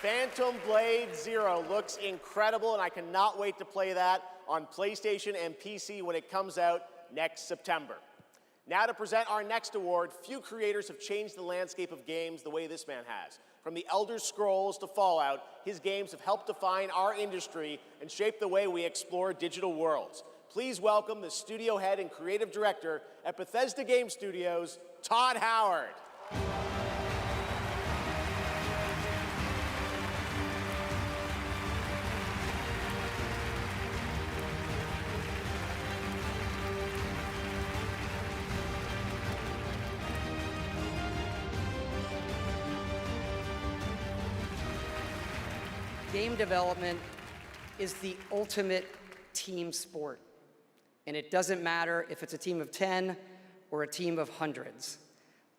Phantom Blade Zero looks incredible, and I cannot wait to play that on PlayStation and PC when it comes out next September. Now to present our next award, few creators have changed the landscape of games the way this man has. From the Elder Scrolls to Fallout, his games have helped define our industry and shape the way we explore digital worlds. Please welcome the studio head and creative director at Bethesda Game Studios, Todd Howard. Game development is the ultimate team sport. And it doesn't matter if it's a team of 10 or a team of hundreds.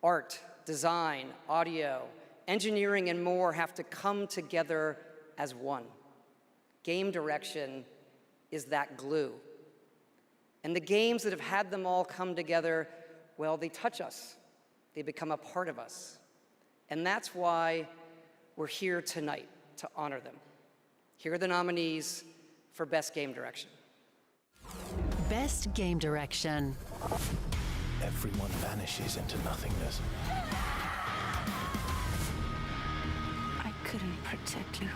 Art, design, audio, engineering, and more have to come together as one. Game direction is that glue. And the games that have had them all come together, well, they touch us. They become a part of us. And that's why we're here tonight, to honor them. Here are the nominees for Best Game Direction. Best Game Direction. Everyone vanishes into nothingness. I couldn't protect you.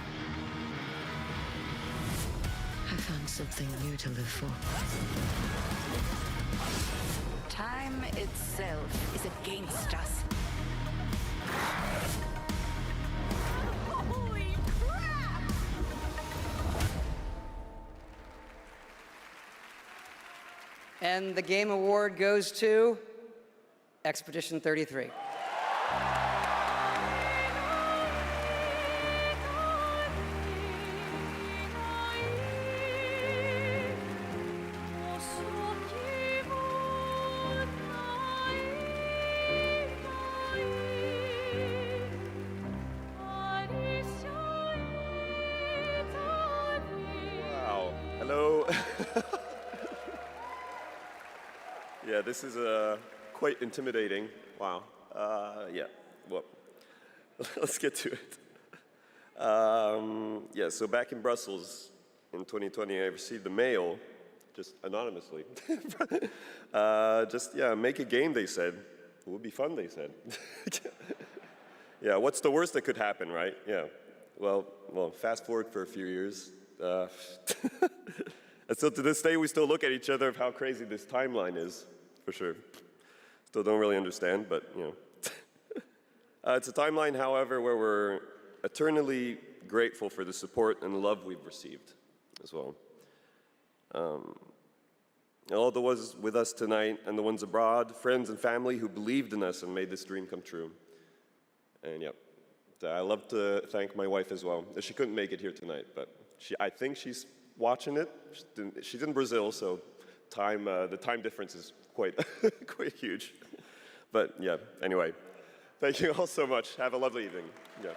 I found something new to live for. Time itself is against us. Holy crap! And the Game Award goes to Expedition 33. Wow. Hello. Yeah, this is quite intimidating. Wow. Yeah, well, let's get to it. Yeah, so back in Brussels in 2020, I received a mail, just anonymously. Make a game, they said. It would be fun, they said. Yeah, what's the worst that could happen, right? Yeah. Well, fast forward for a few years. And so to this day, we still look at each other of how crazy this timeline is, for sure. Still don't really understand, but, you know. It's a timeline, however, where we're eternally grateful for the support and love we've received as well. All the ones with us tonight and the ones abroad, friends and family who believed in us and made this dream come true. And yeah, I love to thank my wife as well. She couldn't make it here tonight, but I think she's watching it. She's in Brazil, so the time difference is quite, quite huge. But yeah, anyway, thank you all so much. Have a lovely evening. Yeah.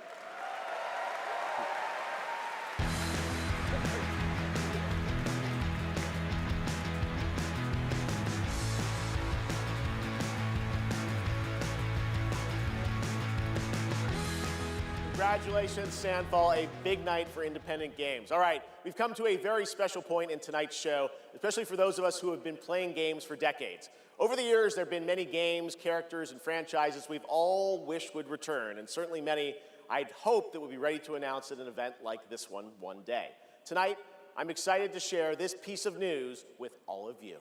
Congratulations, Sandfall, a big night for independent games. All right, we've come to a very special point in tonight's show, especially for those of us who have been playing games for decades. Over the years, there have been many games, characters, and franchises we've all wished would return, and certainly many I'd hoped that would be ready to announce at an event like this one day. Tonight, I'm excited to share this piece of news with all of you.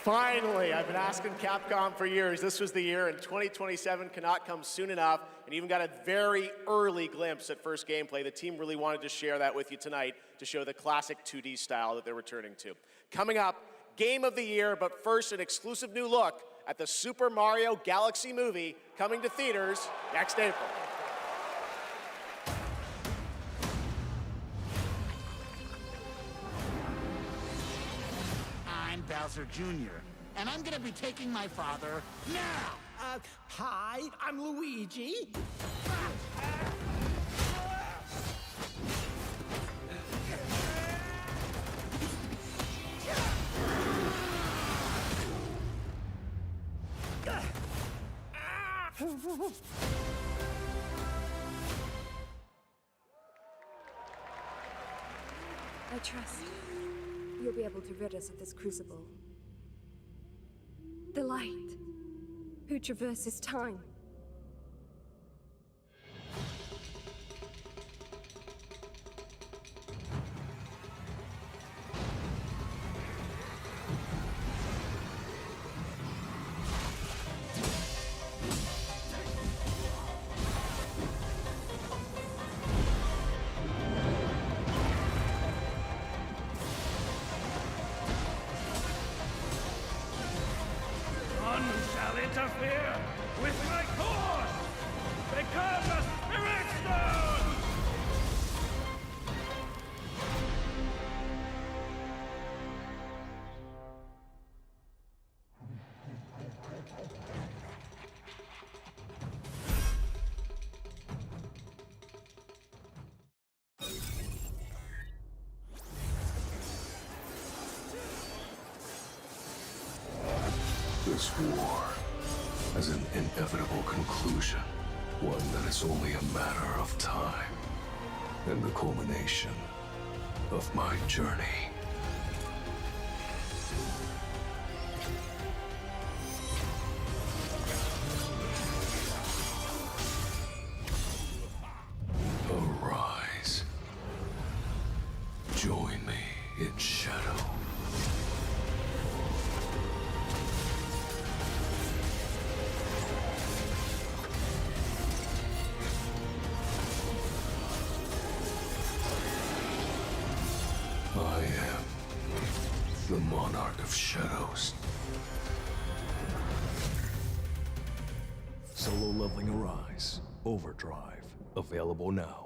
Finally, I've been asking Capcom for years. This was the year, and 2027 cannot come soon enough, and even got a very early glimpse at first gameplay. The team really wanted to share that with you tonight to show the classic 2D style that they're returning to. Coming up, Game of the Year, but first, an exclusive new look at the Super Mario Galaxy movie coming to theaters next April. I'm Bowser Jr., and I'm gonna be taking my father now! Hi, I'm Luigi. I trust you'll be able to rid us of this crucible. The light, who traverses time. None shall interfere with my course! Become a Spirit Stone! This war has an inevitable conclusion, one that is only a matter of time, and the culmination of my journey. in shadow. I am the Monarch of Shadows. Solo leveling Arise. Overdrive. Available now.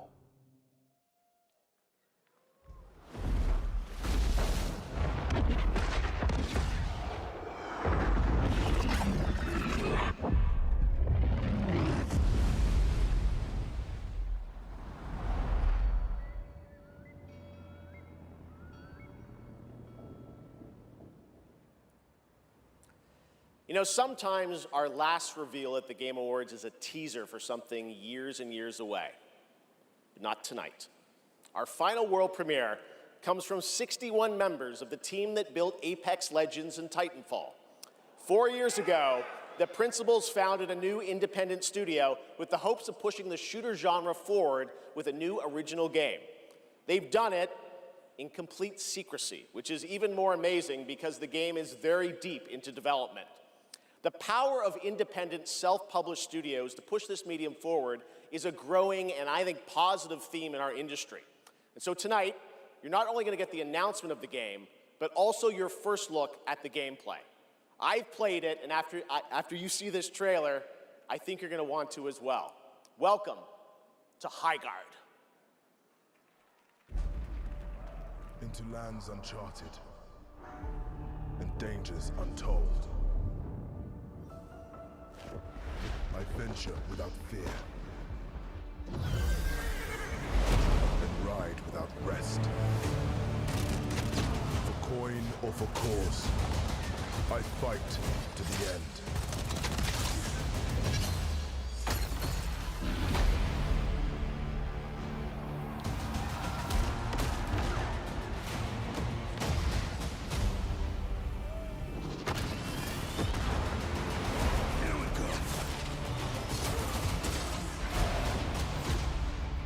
You know, sometimes our last reveal at the Game Awards is a teaser for something years and years away. But not tonight. Our final world premiere comes from 61 members of the team that built Apex Legends and Titanfall. 4 years ago, the principals founded a new independent studio with the hopes of pushing the shooter genre forward with a new original game. They've done it in complete secrecy, which is even more amazing because the game is very deep into development. The power of independent, self-published studios to push this medium forward is a growing and I think positive theme in our industry. And so tonight, you're not only going to get the announcement of the game, but also your first look at the gameplay. I've played it, and after you see this trailer, I think you're going to want to as well. Welcome to Highguard. Into lands uncharted and dangers untold. I venture without fear and ride without rest. For coin or for cause, I fight to the end.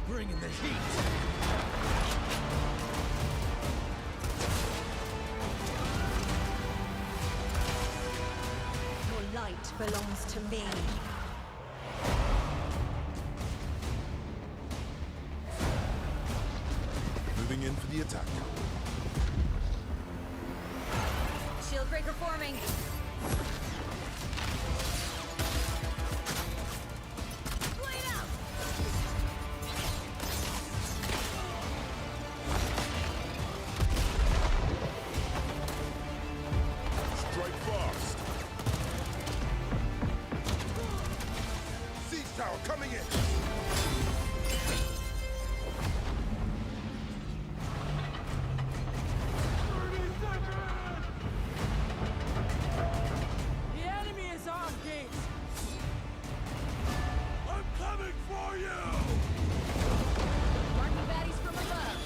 Bringing the heat. Your light belongs to me. Moving in for the attack. Shield breaker forming. Strike fast. Siege tower coming in. The enemy is on gate. I'm coming for you. Marking baddies from above.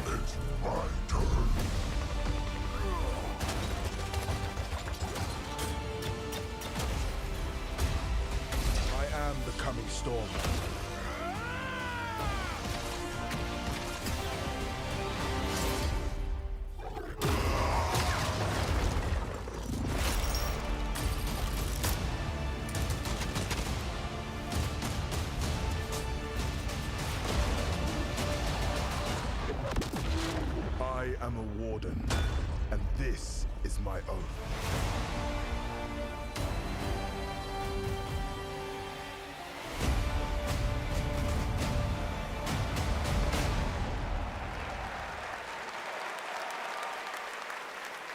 It's my turn. I am the coming storm. I am a warden, and this is my oath.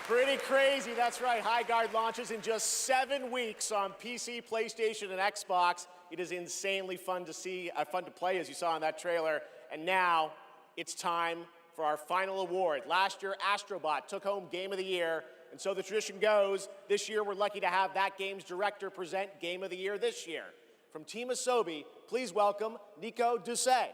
Pretty crazy, that's right. Highguard launches in just 7 weeks on PC, PlayStation, and Xbox. It is insanely fun to see, fun to play, as you saw in that trailer. And now it's time for our final award. Last year, Astrobot took home Game of the Year, and so the tradition goes, this year we're lucky to have that game's director present Game of the Year this year. From Team Asobi, please welcome Nico Doucet.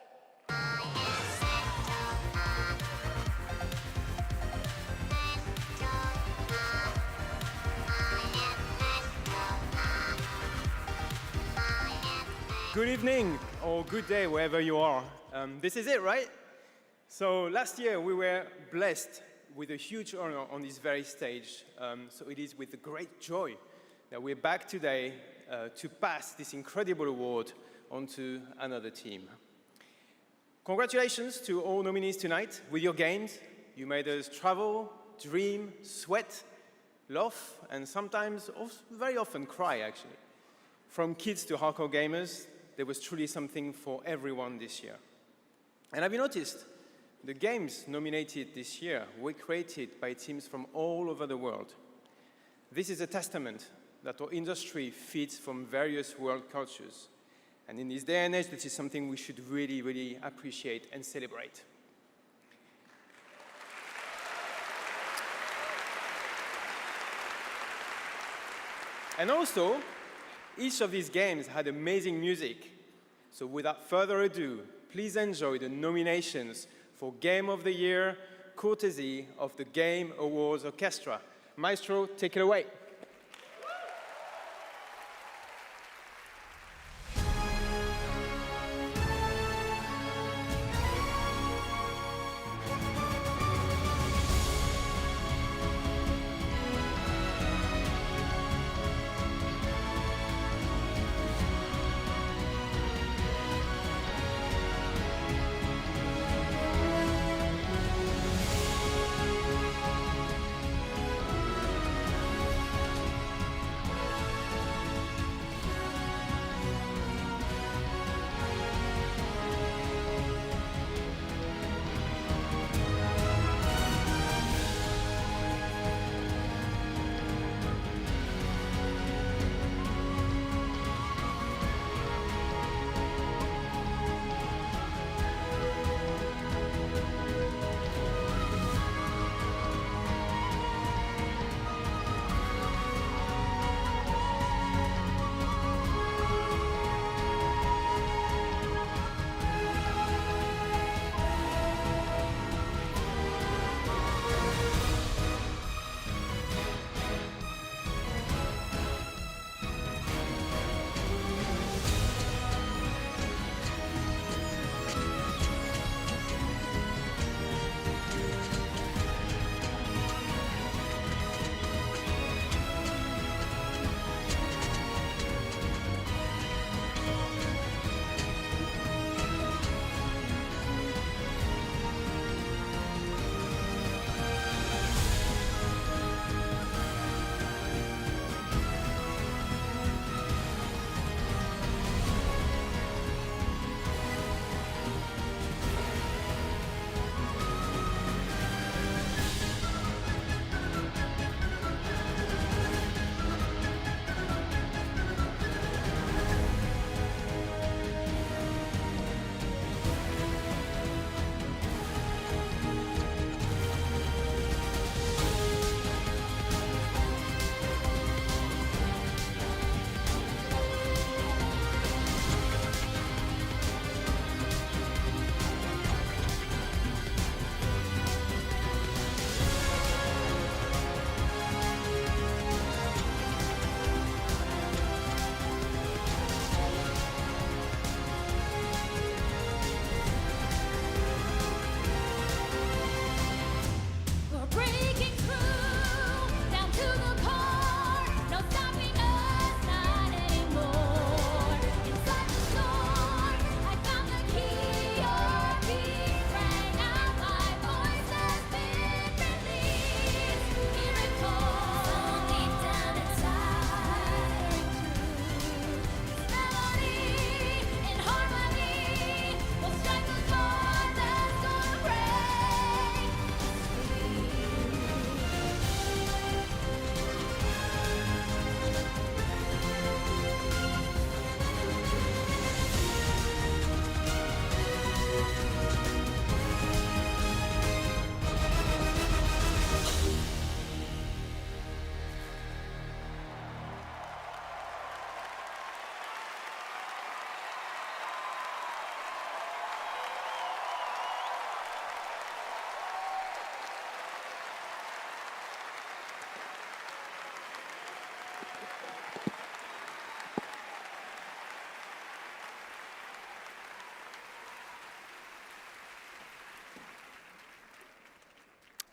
Good evening, or good day, wherever you are. This is it, right? So last year we were blessed with a huge honor on this very stage. So it is with great joy that we're back today to pass this incredible award on to another team. Congratulations to all nominees tonight. With your games, you made us travel, dream, sweat, laugh, and sometimes, very often, cry, actually. From kids to hardcore gamers, there was truly something for everyone this year. And have you noticed? The games nominated this year were created by teams from all over the world. This is a testament that our industry feeds from various world cultures. And in this day and age, this is something we should really, really appreciate and celebrate. And also, each of these games had amazing music. So without further ado, please enjoy the nominations for Game of the Year, courtesy of the Game Awards Orchestra. Maestro, take it away.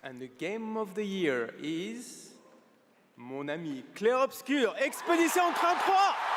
And the game of the year is mon ami Clair Obscur, Expédition 33.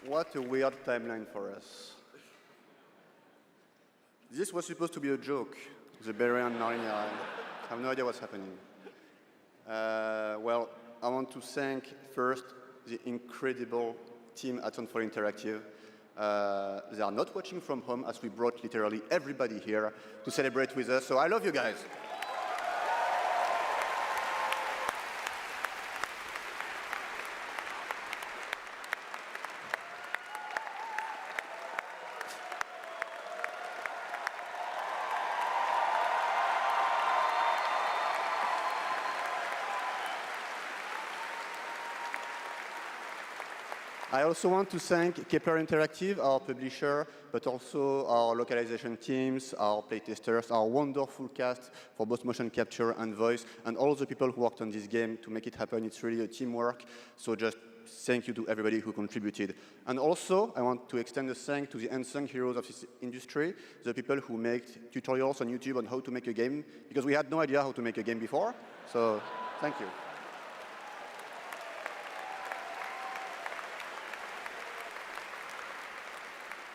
What a weird timeline for us. This was supposed to be a joke, the Beret and Narnia. I have no idea what's happening. Well, I want to thank first the incredible team at Soundfall Interactive. They are not watching from home as we brought literally everybody here to celebrate with us, so I love you guys. I also want to thank Kepler Interactive, our publisher, but also our localization teams, our playtesters, our wonderful cast for both motion capture and voice, and all the people who worked on this game to make it happen. It's really a teamwork, so just thank you to everybody who contributed. And also, I want to extend a thanks to the unsung heroes of this industry, the people who make tutorials on YouTube on how to make a game, because we had no idea how to make a game before, so thank you.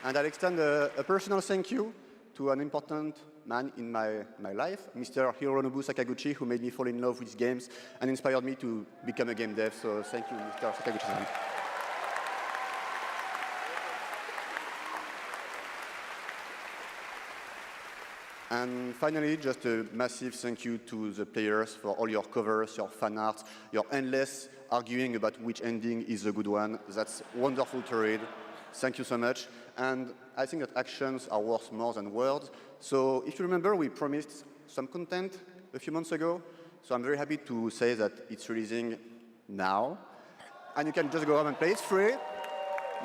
And I'll extend a personal thank you to an important man in my life, Mr. Hironobu Sakaguchi, who made me fall in love with games and inspired me to become a game dev. So thank you, Mr. Sakaguchi-san. And finally, just a massive thank you to the players for all your covers, your fan art, your endless arguing about which ending is a good one. That's wonderful to read. Thank you so much. And I think that actions are worth more than words. So if you remember, we promised some content a few months ago. So I'm very happy to say that it's releasing now. And you can just go home and play. It's free.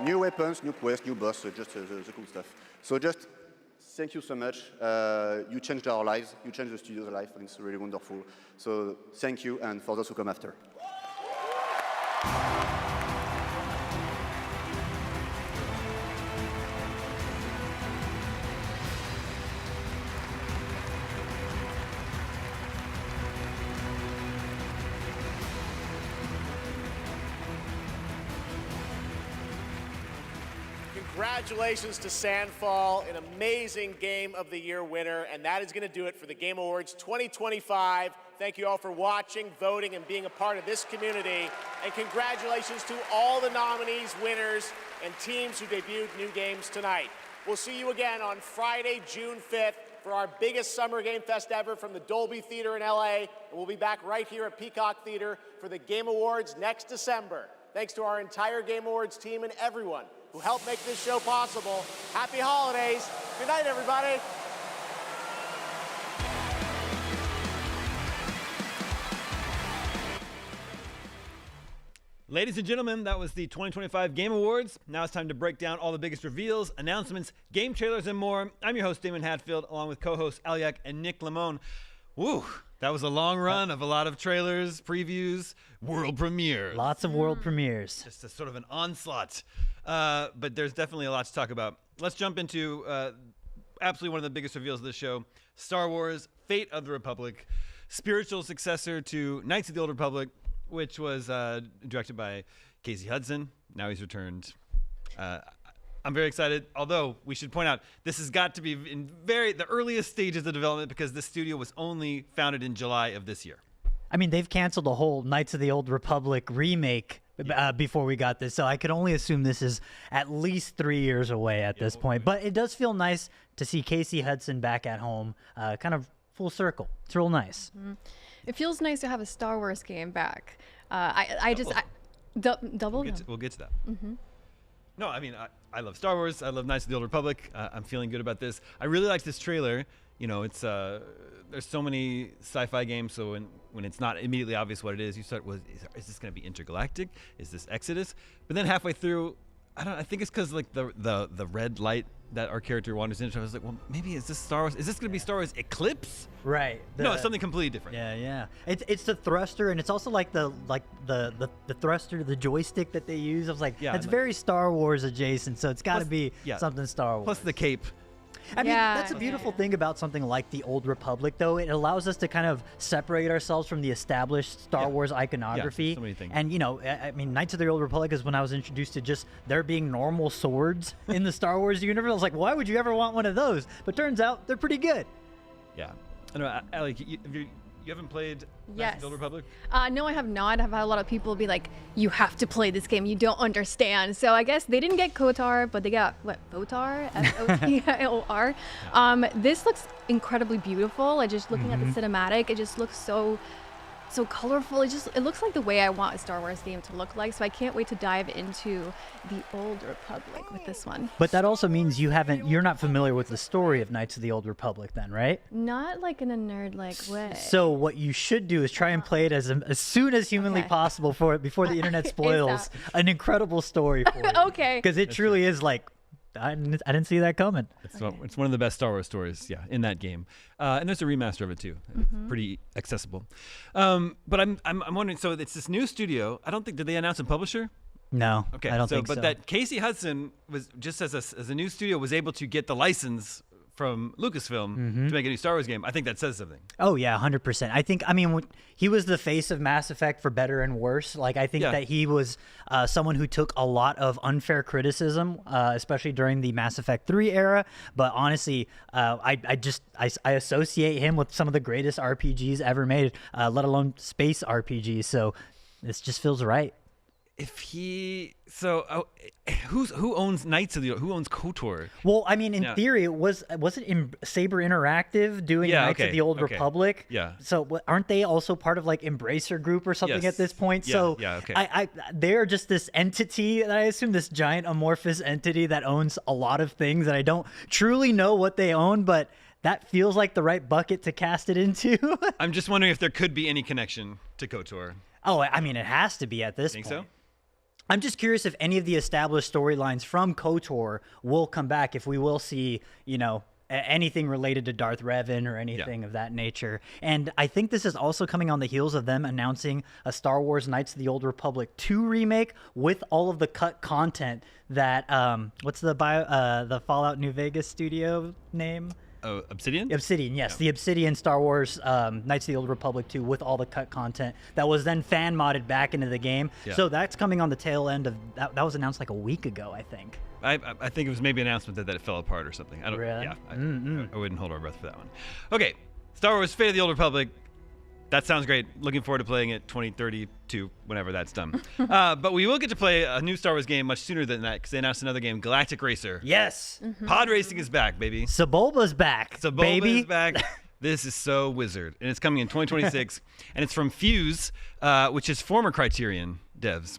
New weapons, new quests, new boss, so just the cool stuff. So just thank you so much. You changed our lives. You changed the studio's life, and it's really wonderful. So thank you, and for those who come after. Congratulations to Sandfall, an amazing Game of the Year winner, and that is going to do it for the Game Awards 2025. Thank you all for watching, voting, and being a part of this community. And congratulations to all the nominees, winners, and teams who debuted new games tonight. We'll see you again on Friday, June 5th for our biggest summer game fest ever from the Dolby Theater in LA. And we'll be back right here at Peacock Theater for the Game Awards next December. Thanks to our entire Game Awards team and everyone who helped make this show possible. Happy holidays. Good night, everybody. Ladies and gentlemen, that was the 2025 Game Awards. Now it's time to break down all the biggest reveals, announcements, game trailers, and more. I'm your host, Damon Hatfield, along with co-hosts Aliak and Nick Limon. Woo! That was a long run of a lot of trailers, previews, world premieres. Lots of world premieres. Just a sort of an onslaught. But there's definitely a lot to talk about. Let's jump into absolutely one of the biggest reveals of the show, Star Wars, Fate of the Republic. spiritual successor to Knights of the Old Republic, which was directed by Casey Hudson. Now he's returned. I'm very excited, although we should point out this has got to be in the earliest stages of development because this studio was only founded in July of this year. I mean, they've canceled a whole Knights of the Old Republic remake before we got this, so I could only assume this is at least 3 years away at this point. But it does feel nice to see Casey Hudson back at home, kind of full circle. It's real nice. It feels nice to have a Star Wars game back. Double? We'll get to that. No, I mean, I love Star Wars. I love Knights of the Old Republic. I'm feeling good about this. I really like this trailer. You know, it's there's so many sci-fi games, so when it's not immediately obvious what it is, you start with, is this going to be intergalactic? Is this Exodus? But then halfway through, I think it's because like the red light that our character wanders into. I was like, well, maybe is this Star Wars? Is this going to be Star Wars Eclipse? Right. No, it's something completely different. Yeah. It's the thruster, and it's also like the thruster, the joystick that they use. I was like, that's very Star Wars adjacent, so it's got to be something Star Wars. Plus the cape. I mean, that's a beautiful thing about something like the Old Republic, though. It allows us to kind of separate ourselves from the established Star Wars iconography. So many things. And, you know, I mean, Knights of the Old Republic is when I was introduced to just there being normal swords in the Star Wars universe. I was like, why would you ever want one of those? But turns out they're pretty good. Yeah. I know, Alec, you haven't played Knights of the Old Republic? No, I have not. I've had a lot of people be like, you have to play this game. You don't understand. So I guess they didn't get KOTOR, but they got, what, FOTOR? F-O-T-O-R. This looks incredibly beautiful. Just looking at the cinematic, it just looks so colorful. It looks like the way I want a Star Wars game to look like. So I can't wait to dive into the Old Republic with this one. But that also means you're not familiar with the story of Knights of the Old Republic then, right? Not like in a nerd-like way. So what you should do is try and play it as soon as humanly possible before the internet spoils an incredible story for you. Okay. Because it truly is like, I didn't see that coming. It's one of the best Star Wars stories, in that game. And there's a remaster of it too. It's pretty accessible. But I'm wondering. So it's this new studio. I don't think did they announce a publisher? No. Okay. I don't think so. But that Casey Hudson was just as a new studio was able to get the license from Lucasfilm to make a new Star Wars game. I think that says something. Oh yeah, 100%. I mean, he was the face of Mass Effect for better and worse. Like I think that he was someone who took a lot of unfair criticism, especially during the Mass Effect 3 era. But honestly, I associate him with some of the greatest RPGs ever made, let alone space RPGs. So this just feels right. Who owns Knights of the who owns KOTOR? Well, I mean, in theory, was it in Saber Interactive doing Knights of the Old Republic? Yeah. So aren't they also part of like Embracer Group or something at this point? They're just this entity that I assume this giant amorphous entity that owns a lot of things that I don't truly know what they own, but that feels like the right bucket to cast it into. I'm just wondering if there could be any connection to KOTOR. Oh, I mean, it has to be at this point. Think so? I'm just curious if any of the established storylines from KOTOR will come back, if we will see, anything related to Darth Revan or anything of that nature. And I think this is also coming on the heels of them announcing a Star Wars Knights of the Old Republic 2 remake with all of the cut content that, what's the Fallout New Vegas studio name? Oh, Obsidian? Obsidian, yes. The Obsidian Star Wars Knights of the Old Republic 2 with all the cut content that was then fan modded back into the game. Yeah. So that's coming on the tail end of that. That was announced like a week ago, I think. I think it was maybe an announcement that it fell apart or something. I don't. Really? Yeah. I wouldn't hold our breath for that one. Okay, Star Wars: Fate of the Old Republic. That sounds great. Looking forward to playing it 2032, whenever that's done. But we will get to play a new Star Wars game much sooner than that because they announced another game, Galactic Racer. Yes. Pod racing is back, baby. Sebulba's back, baby. Is back. This is so wizard. And it's coming in 2026. And it's from Fuse, which is former Criterion devs.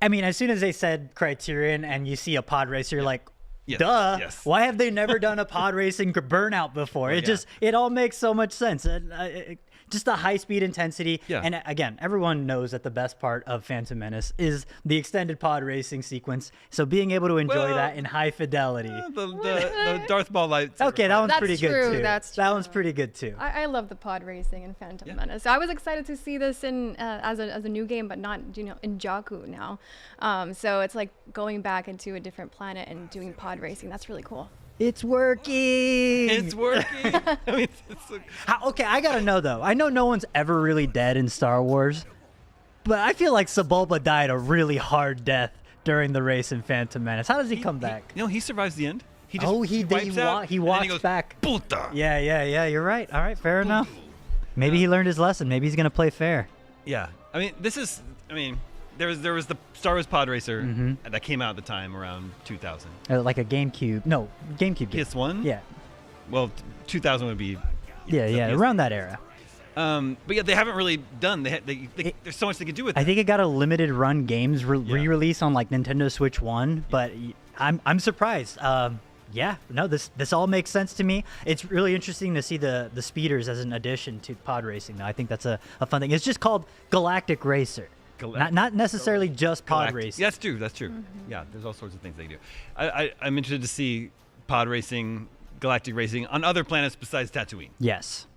I mean, as soon as they said Criterion and you see a pod racer, you're like, Yes, duh. yes. Why have they never done a pod racing Burnout before? It all makes so much sense. Just the high-speed intensity. Yeah. And again, everyone knows that the best part of Phantom Menace is the extended pod racing sequence. So being able to enjoy that in high fidelity. The Darth Maul lights. Okay, that one's pretty good too. That's true. That one's pretty good too. I love the pod racing in Phantom Menace. So I was excited to see this in as a new game, but not in Jakku now. So it's like going back into a different planet and doing pod racing. That's really cool. It's working. It's working. I mean, it's like, Okay, I gotta know though. I know no one's ever really dead in Star Wars, but I feel like Sebulba died a really hard death during the race in Phantom Menace. How does he come back? he survives the end. He just, he wipes out, he and then walks goes, back. Puta. Yeah. You're right. All right, fair enough. Maybe he learned his lesson. Maybe he's gonna play fair. Yeah. I mean, there was the Star Wars Pod Racer that came out at the time around 2000. Like a GameCube. No, GameCube game. PS1? Yeah. Well, 2000 would be. Yeah, around that era. But yeah, they haven't really done. There's so much they could do with it. I think it got a limited run games re-release on like Nintendo Switch 1, but I'm surprised. This all makes sense to me. It's really interesting to see the speeders as an addition to pod racing, though. I think that's a fun thing. It's just called Galactic Racer. Not necessarily just pod racing. Yeah, that's true. Yeah, there's all sorts of things they do. I'm interested to see pod racing, galactic racing on other planets besides Tatooine. Yes.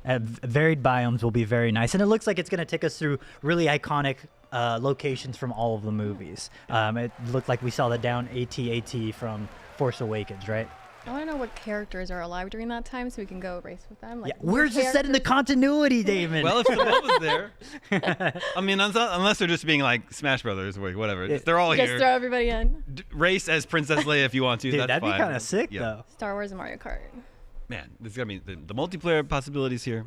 Varied biomes will be very nice, and it looks like it's going to take us through really iconic locations from all of the movies. It looked like we saw the down AT-AT from Force Awakens, right? I want to know what characters are alive during that time so we can go race with them. Like, where's this set in the continuity, Damon? Well, if Sebulba's there, I mean, unless they're just being like Smash Brothers or whatever, they're all just here. Throw everybody in. Race as Princess Leia if you want to. Dude, that's that'd fine. be kind of sick, though. Star Wars and Mario Kart. Man, there's gonna be the multiplayer possibilities here.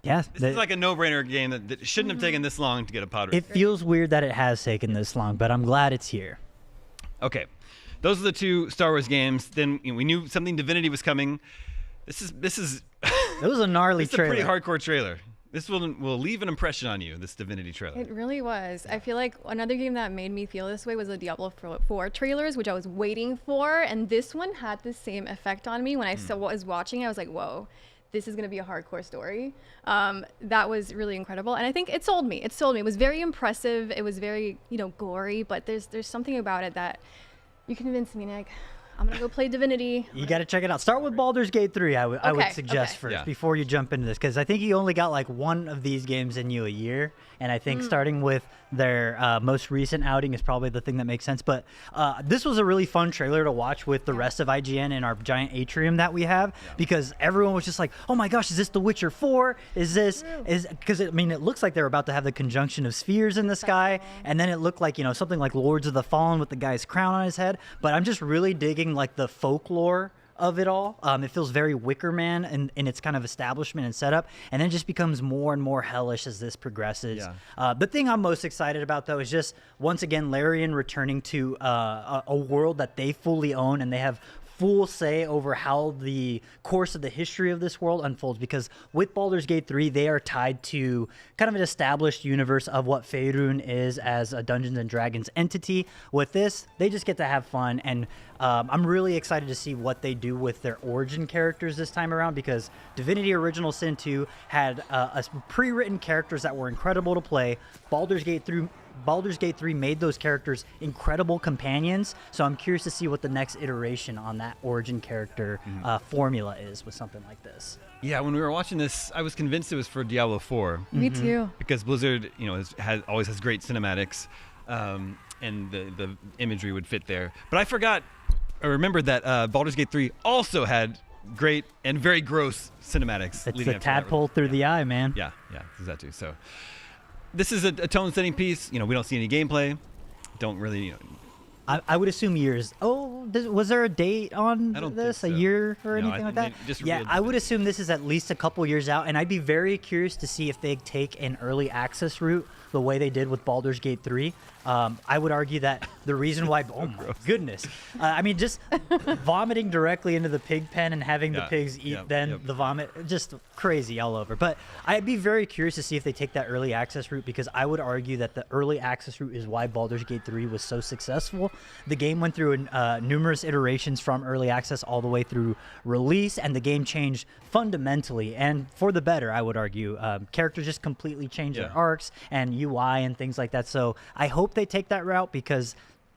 Yeah, this is like a no-brainer game that shouldn't have taken this long to get a pod racer. It feels weird that it has taken this long, but I'm glad it's here. Okay, those are the two Star Wars games. Then we knew something Divinity was coming. This is. It was a gnarly trailer. It's a pretty hardcore trailer. This will leave an impression on you. This Divinity trailer. It really was. I feel like another game that made me feel this way was the Diablo 4 trailers, which I was waiting for, and this one had the same effect on me when I was watching. I was like, whoa. This is going to be a hardcore story. That was really incredible. And I think it sold me. It was very impressive. It was very, gory, but there's something about it that you convinced me, Nick. I'm going to go play Divinity. You got to check it out. Start with Baldur's Gate 3, I would suggest first before you jump into this, because I think you only got like one of these games in you a year. And I think starting with their most recent outing is probably the thing that makes sense. But this was a really fun trailer to watch with the rest of IGN in our giant atrium that we have, because everyone was just like, oh my gosh, is this The Witcher 4? Because it looks like they're about to have the conjunction of spheres in the sky. And then it looked like, something like Lords of the Fallen with the guy's crown on his head. But I'm just really digging like the folklore of it all. It feels very Wicker Man in its kind of establishment and setup, and then just becomes more and more hellish as this progresses. The thing I'm most excited about, though, is just once again Larian returning to a world that they fully own, and they have full say over how the course of the history of this world unfolds, because with Baldur's Gate 3 they are tied to kind of an established universe of what Faerun is as a Dungeons and Dragons entity. With this, they just get to have fun, and I'm really excited to see what they do with their origin characters this time around, because Divinity Original Sin 2 had pre-written characters that were incredible to play. Baldur's Gate 3 made those characters incredible companions, so I'm curious to see what the next iteration on that origin character formula is with something like this. Yeah, when we were watching this, I was convinced it was for Diablo 4. Me too. Because Blizzard, always has great cinematics, and the imagery would fit there. But I remembered that Baldur's Gate 3 also had great and very gross cinematics. It's the tadpole through the eye, man. Yeah, is that too. So this is a tone-setting piece. We don't see any gameplay. Don't really, I would assume years. Oh, was there a date on this? Think so. A year or anything like that? I would assume this is at least a couple years out, and I'd be very curious to see if they take an early access route the way they did with Baldur's Gate 3. I would argue that the reason why, oh my goodness, just vomiting directly into the pig pen and having the pigs eat the vomit, just crazy all over. But I'd be very curious to see if they take that early access route, because I would argue that the early access route is why Baldur's Gate 3 was so successful. The game went through numerous iterations from early access all the way through release, and the game changed fundamentally and for the better, I would argue. Characters just completely changed their arcs and UI and things like that. So I hope they take that route, because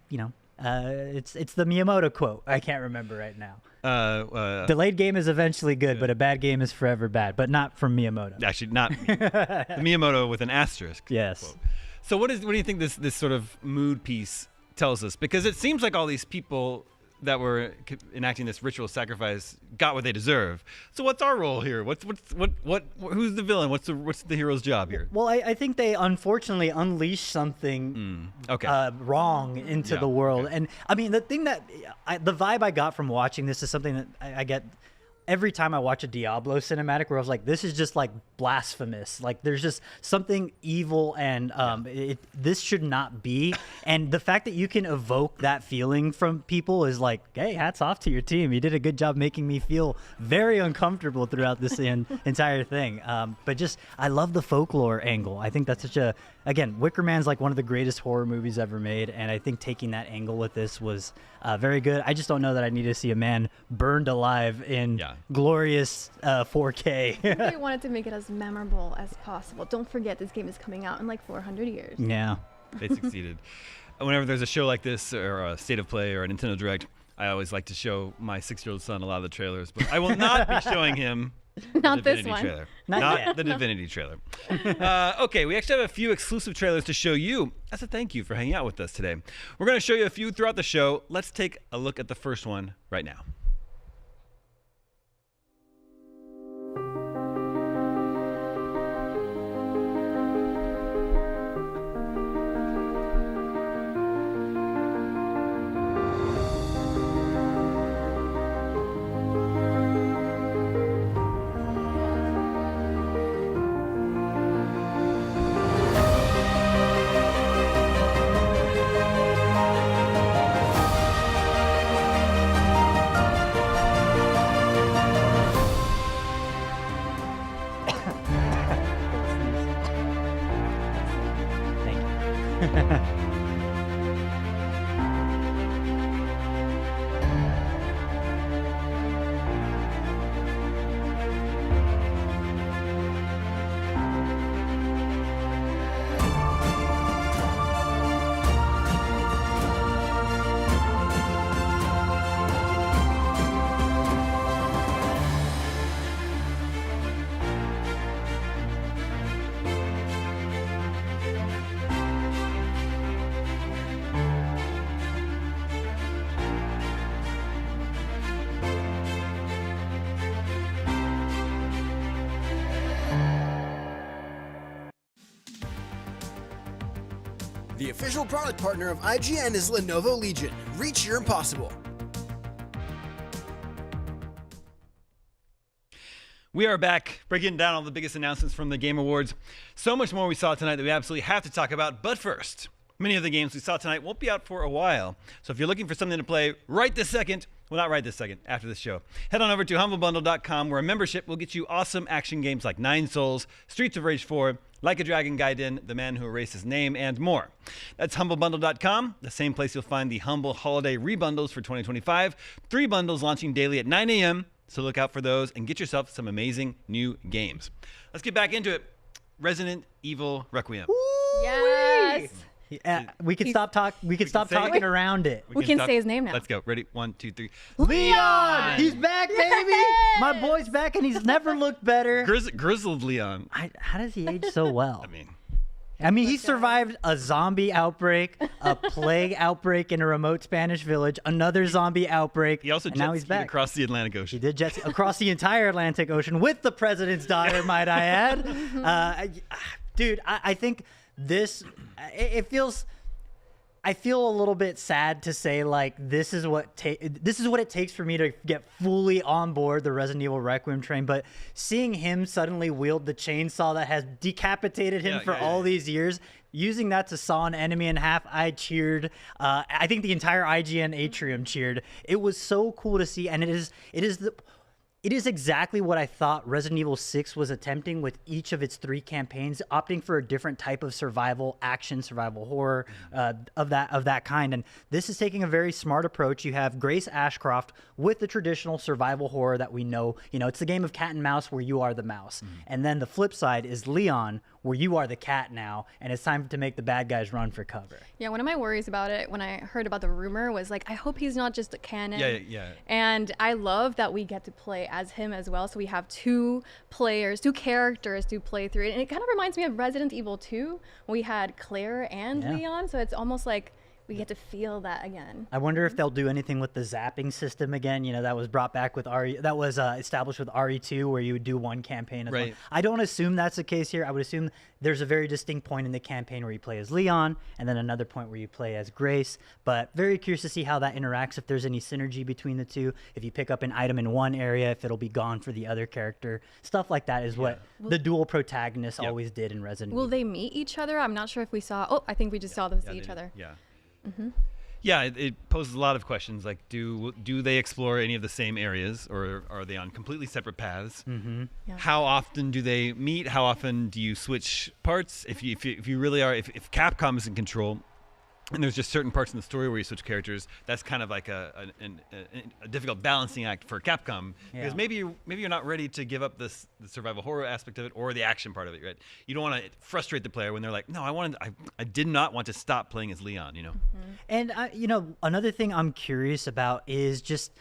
it's the Miyamoto quote. I can't remember right now. Delayed game is eventually good, but a bad game is forever bad. But not from Miyamoto. Actually, not the Miyamoto with an asterisk. Yes. Quote. So what do you think this sort of mood piece tells us? Because it seems like all these people that were enacting this ritual sacrifice got what they deserve. So what's our role here? Who's the villain? What's the hero's job here? Well, I think they unfortunately unleashed something wrong into the world. And I mean, the thing that the vibe I got from watching this is something that I get every time I watch a Diablo cinematic, where I was like, this is just like blasphemous. Like there's just something evil, and this should not be. And the fact that you can evoke that feeling from people is like, hey, hats off to your team. You did a good job making me feel very uncomfortable throughout this entire thing. But just, I love the folklore angle. I think that's such a, again, Wicker Man's like one of the greatest horror movies ever made. And I think taking that angle with this was very good. I just don't know that I need to see a man burned alive in glorious 4K. They wanted to make it as memorable as possible. Don't forget, this game is coming out in like 400 years. Yeah. They succeeded. Whenever there's a show like this, or a State of Play, or a Nintendo Direct, I always like to show my 6-year-old son a lot of the trailers, but I will not be showing him not the this Divinity one. trailer. Not yet. The Divinity trailer. Okay, we actually have a few exclusive trailers to show you as a thank you for hanging out with us today. We're going to show you a few throughout the show. Let's take a look at the first one right now. The official product partner of IGN is Lenovo Legion. Reach your impossible. We are back, breaking down all the biggest announcements from the Game Awards. So much more we saw tonight that we absolutely have to talk about. But first, many of the games we saw tonight won't be out for a while. So if you're looking for something to play right this second, well, not right this second, after this show, head on over to humblebundle.com, where a membership will get you awesome action games like Nine Souls, Streets of Rage 4, Like a Dragon Gaiden, The Man Who Erased His Name, and more. That's humblebundle.com, the same place you'll find the Humble Holiday Rebundles for 2025. 3 bundles launching daily at 9 a.m., so look out for those and get yourself some amazing new games. Let's get back into it. Resident Evil Requiem. Yes. We can stop talking around it. We can say his name now. Let's go. Ready? 1, 2, 3. Leon! He's back, baby! My boy's back, and he's never looked better. Grizzled Leon. How does he age so well? I mean, he survived a zombie outbreak, a plague outbreak in a remote Spanish village, another zombie outbreak. He also now he's back across the Atlantic Ocean. He did jet across the entire Atlantic Ocean with the president's daughter, might I add. Dude, I think this, I feel a little bit sad to say, like, this is what it takes for me to get fully on board the Resident Evil Requiem train. But seeing him suddenly wield the chainsaw that has decapitated him for all these years, using that to saw an enemy in half, I cheered. I think the entire IGN atrium cheered. It was so cool to see, and it is exactly what I thought Resident Evil 6 was attempting with each of its 3 campaigns, opting for a different type of survival action, survival horror of that kind. And this is taking a very smart approach. You have Grace Ashcroft with the traditional survival horror that we know. You know, it's the game of cat and mouse where you are the mouse. And then the flip side is Leon, where you are the cat now, and it's time to make the bad guys run for cover. Yeah, one of my worries about it when I heard about the rumor was like, I hope he's not just a canon. Yeah. And I love that we get to play as him as well. So we have 2 characters to play through. And it kind of reminds me of Resident Evil 2. We had Claire and Leon. So it's almost like we get to feel that again. I wonder if they'll do anything with the zapping system again. You know, that was brought back with that was established with RE2, where you would do one campaign as Right. one. I don't assume that's the case here. I would assume there's a very distinct point in the campaign where you play as Leon, and then another point where you play as Grace. But very curious to see how that interacts, if there's any synergy between the two. If you pick up an item in one area, if it'll be gone for the other character. Stuff like that is what the dual protagonists always did in Resident Evil. Will they meet each other? I'm not sure if we saw. Oh, I think we just saw them see each other. Yeah. Mm-hmm. Yeah, it poses a lot of questions. Like, do they explore any of the same areas, or are they on completely separate paths? Mm-hmm. Yeah. How often do they meet? How often do you switch parts? If you really are, if Capcom is in control, and there's just certain parts in the story where you switch characters, that's kind of like a difficult balancing act for Capcom, because maybe you're not ready to give up the survival horror aspect of it or the action part of it, right? You don't want to frustrate the player when they're like, no, I did not want to stop playing as Leon, you know. And you know, another thing I'm curious about is just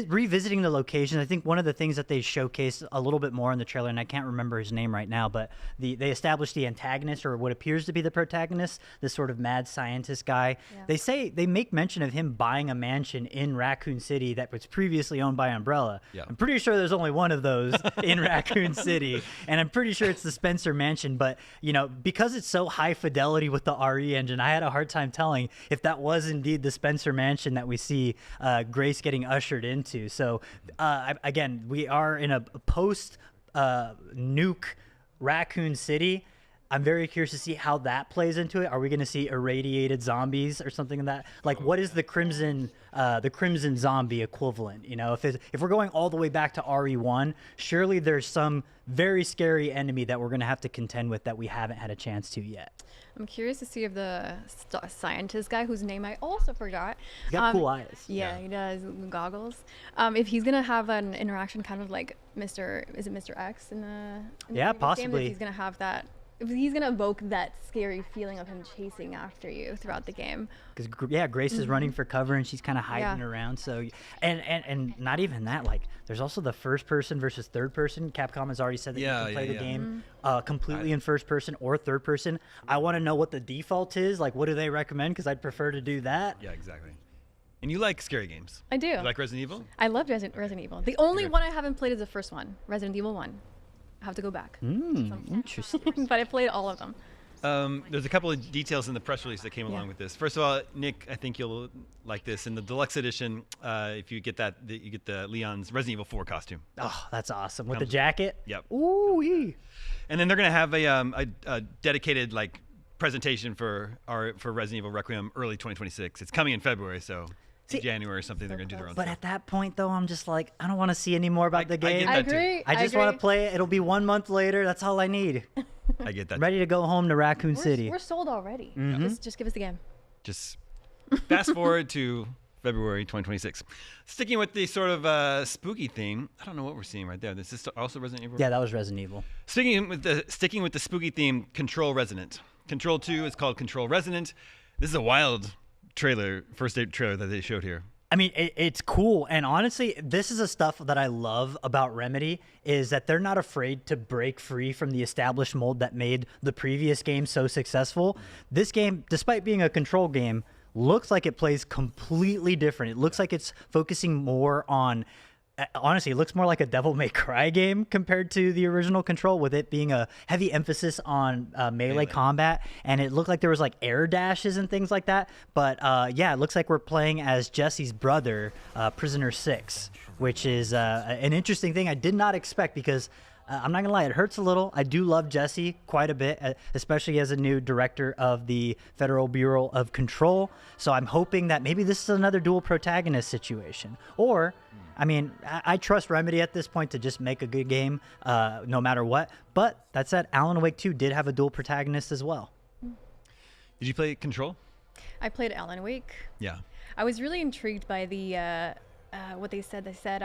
revisiting the locations. I think one of the things that they showcased a little bit more in the trailer, and I can't remember his name right now, but they established the antagonist, or what appears to be the protagonist, this sort of mad scientist guy. Yeah. They make mention of him buying a mansion in Raccoon City that was previously owned by Umbrella. Yeah. I'm pretty sure there's only one of those in Raccoon City, and I'm pretty sure it's the Spencer Mansion. But you know, because it's so high fidelity with the RE engine, I had a hard time telling if that was indeed the Spencer Mansion that we see Grace getting ushered into. So again, we are in a post nuke Raccoon City. I'm very curious to see how that plays into it. Are we going to see irradiated zombies or something like that? Like, what is the Crimson Zombie equivalent? You know, if we're going all the way back to RE1, surely there's some very scary enemy that we're going to have to contend with that we haven't had a chance to yet. I'm curious to see if the scientist guy, whose name I also forgot. He's got cool eyes. Yeah, he does. Goggles. If he's going to have an interaction kind of like Is it Mr. X in the yeah, previous possibly. game? If he's going to have that. If he's going to evoke that scary feeling of him chasing after you throughout the game. Because, yeah, Grace is running for cover, and she's kind of hiding around. So, and not even that. Like, there's also the first person versus third person. Capcom has already said that you can play the game completely in first person or third person. I want to know what the default is. Like, what do they recommend? Because I'd prefer to do that. Yeah, exactly. And you like scary games. I do. You like Resident Evil? I love Resident Evil. The only one I haven't played is the first one, Resident Evil 1. I have to go back. Interesting. But I played all of them. There's a couple of details in the press release that came along with this. First of all, Nick, I think you'll like this. In the deluxe edition, if you get that, you get the Leon's Resident Evil 4 costume. Oh, that's awesome. With the jacket? Yep. Ooh-wee. And then they're going to have a dedicated like presentation for Resident Evil Requiem early 2026. It's coming in February, so January or something, they're going to do their own But stuff. at that point, though, I'm just like, I don't want to see any more about the game. I get that too. I just want to play it. It'll be 1 month later. That's all I need. I get that. Ready to go home to Raccoon City. We're sold already. Mhm. Just give us the game. Just fast forward to February 2026. Sticking with the sort of spooky theme, I don't know what we're seeing right there. This is also Resident Evil? Yeah, that was Resident Evil. Sticking with the spooky theme, Control Resonant. Control 2 is called Control Resonant. This is a wild trailer, first day trailer that they showed here. I mean, it's cool. And honestly, this is the stuff that I love about Remedy, is that they're not afraid to break free from the established mold that made the previous game so successful. This game, despite being a Control game, looks like it plays completely different. It looks like it's focusing more on... Honestly, it looks more like a Devil May Cry game compared to the original Control, with it being a heavy emphasis on melee combat. And it looked like there was like air dashes and things like that. But yeah, it looks like we're playing as Jesse's brother, Prisoner 6, which is an interesting thing I did not expect, because I'm not gonna lie, it hurts a little. I do love Jesse quite a bit, especially as a new director of the Federal Bureau of Control. So I'm hoping that maybe this is another dual protagonist situation. Or, I mean, I trust Remedy at this point to just make a good game, no matter what. But that said, Alan Wake 2 did have a dual protagonist as well. Did you play Control? I played Alan Wake. Yeah. I was really intrigued by the what they said. They said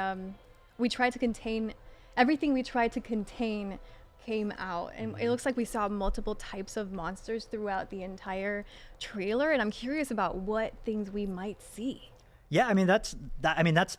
we tried to contain everything. We tried to contain came out, and it looks like we saw multiple types of monsters throughout the entire trailer. And I'm curious about what things we might see. Yeah, I mean that's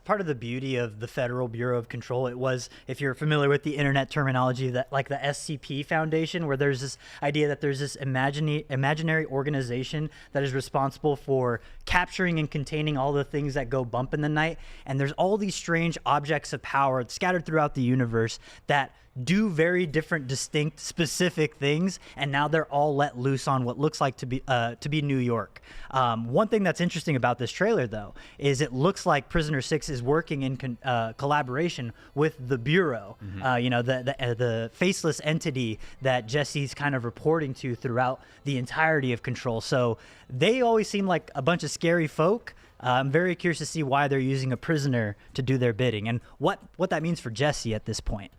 part of the beauty of the Federal Bureau of Control. It was, if you're familiar with the internet terminology, that like the SCP Foundation, where there's this idea that there's this imaginary organization that is responsible for capturing and containing all the things that go bump in the night, and there's all these strange objects of power scattered throughout the universe that do very different, distinct, specific things, and now they're all let loose on what looks like to be New York. One thing that's interesting about this trailer, though, is it looks like Prisoner 6 is working in collaboration with the Bureau, the faceless entity that Jesse's kind of reporting to throughout the entirety of Control. So they always seem like a bunch of scary folk. I'm very curious to see why they're using a prisoner to do their bidding, and what that means for Jesse at this point.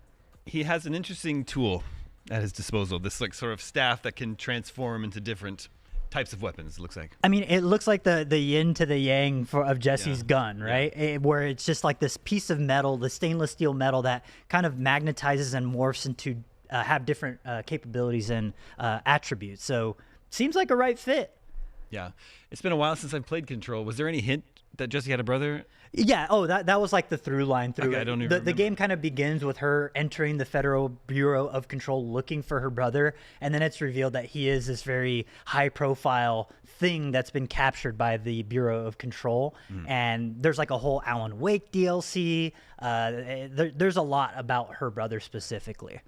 He has an interesting tool at his disposal, this like sort of staff that can transform into different types of weapons, it looks like. I mean, it looks like the yin to the yang of Jesse's gun, right? Where it's just like this piece of metal, the stainless steel metal that kind of magnetizes and morphs into have different capabilities and attributes. So seems like a right fit. Yeah. It's been a while since I've played Control. Was there any hint that Jesse had a brother? Yeah. Oh, that was like the through line through it. I don't even the game kind of begins with her entering the Federal Bureau of Control looking for her brother, and then it's revealed that he is this very high profile thing that's been captured by the Bureau of Control. And there's like a whole Alan Wake DLC. There's a lot about her brother specifically.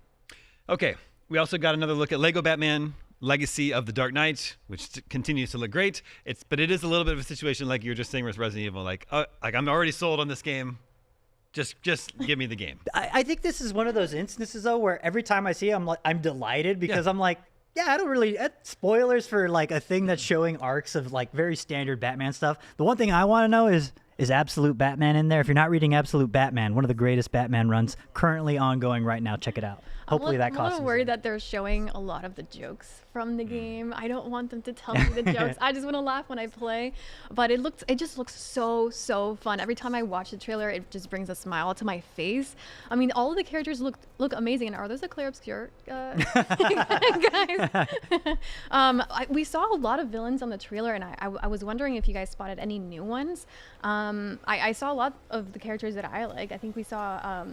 Okay. We also got another look at Lego Batman Legacy of the Dark Knight, which continues to look great. But it is a little bit of a situation like you were just saying with Resident Evil, like I'm already sold on this game. Just give me the game. I think this is one of those instances though where every time I see it, I'm delighted because I'm like, yeah, I don't really spoilers for like a thing that's showing arcs of like very standard Batman stuff. The one thing I want to know is Absolute Batman in there? If you're not reading Absolute Batman, one of the greatest Batman runs currently ongoing right now, check it out. Hopefully that costs. I'm a little worried that they're showing a lot of the jokes from the game. I don't want them to tell me the jokes. I just want to laugh when I play. But it just looks so fun. Every time I watch the trailer, it just brings a smile to my face. I mean, all of the characters look amazing. And are those the Claire Obscure guys? We saw a lot of villains on the trailer, and I was wondering if you guys spotted any new ones. I saw a lot of the characters that I like. I think we saw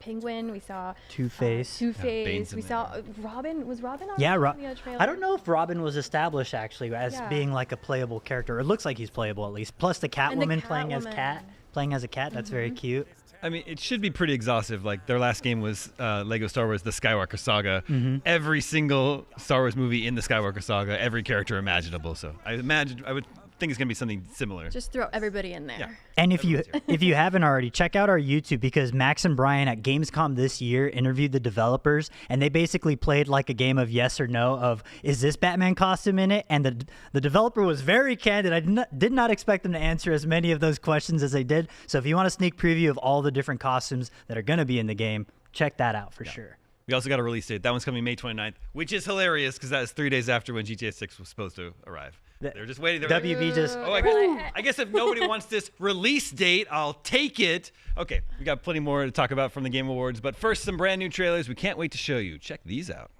Penguin, we saw Two-Face. We saw Robin. Was Robin on the trailer? I don't know if Robin was established actually as being like a playable character. It looks like he's playable at least. Plus the Catwoman playing as a cat. That's very cute. I mean, it should be pretty exhaustive. Like their last game was Lego Star Wars: The Skywalker Saga. Every single Star Wars movie in the Skywalker Saga, every character imaginable. So I would think it's gonna be something similar. Just throw everybody in there. Yeah. And if you haven't already, check out our YouTube, because Max and Brian at Gamescom this year interviewed the developers, and they basically played like a game of yes or no of, is this Batman costume in it? And the developer was very candid. I did not expect them to answer as many of those questions as they did. So if you want a sneak preview of all the different costumes that are going to be in the game, check that out for sure. We also got a release date. That one's coming May 29th, which is hilarious because that is 3 days after when GTA 6 was supposed to arrive. They're just waiting. WB just... Oh, I guess if nobody wants this release date, I'll take it. Okay, we got plenty more to talk about from the Game Awards, but first, some brand new trailers we can't wait to show you. Check these out.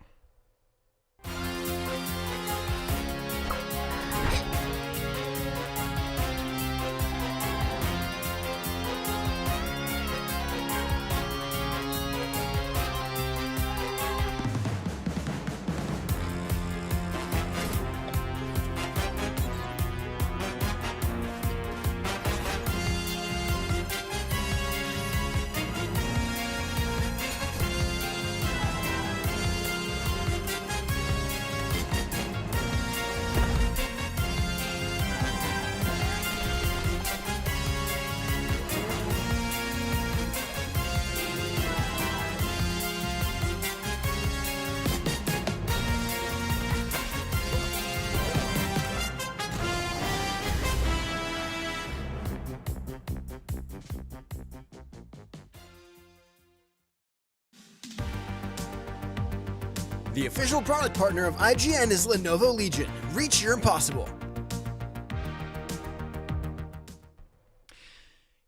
The official product partner of IGN is Lenovo Legion. Reach your impossible.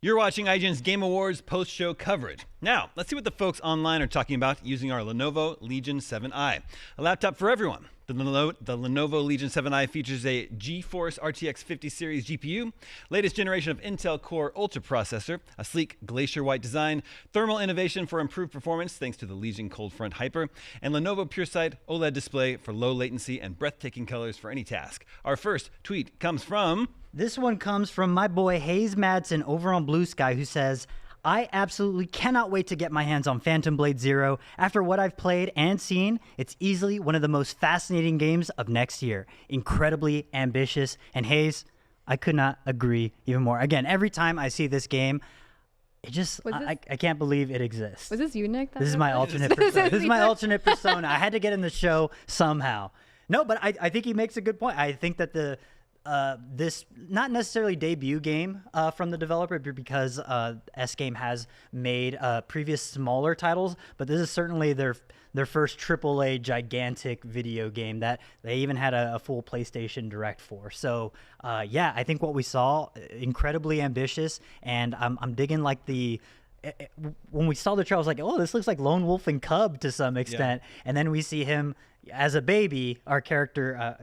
You're watching IGN's Game Awards post-show coverage. Now, let's see what the folks online are talking about using our Lenovo Legion 7i, a laptop for everyone. The Lenovo Legion 7i features a GeForce RTX 50 series GPU, latest generation of Intel Core Ultra processor, a sleek glacier white design, thermal innovation for improved performance thanks to the Legion Cold Front Hyper, and Lenovo PureSight OLED display for low latency and breathtaking colors for any task. Our first tweet comes from... This one comes from my boy Hayes Madsen over on Blue Sky, who says, I absolutely cannot wait to get my hands on Phantom Blade Zero. After what I've played and seen, it's easily one of the most fascinating games of next year. Incredibly ambitious. And Hayes, I could not agree even more. Again, every time I see this game, it just, I can't believe it exists. Was this you, Nick? This is my alternate persona. This is my alternate persona. I had to get in the show somehow. No, but I think he makes a good point. I think that this not necessarily debut game from the developer, because S-Game has made previous smaller titles, but this is certainly their first AAA gigantic video game that they even had a full PlayStation Direct for. So yeah, I think what we saw, incredibly ambitious, and I'm digging like when we saw the trailer, I was like, oh, this looks like Lone Wolf and Cub to some extent. Yeah. And then we see him as a baby, our character,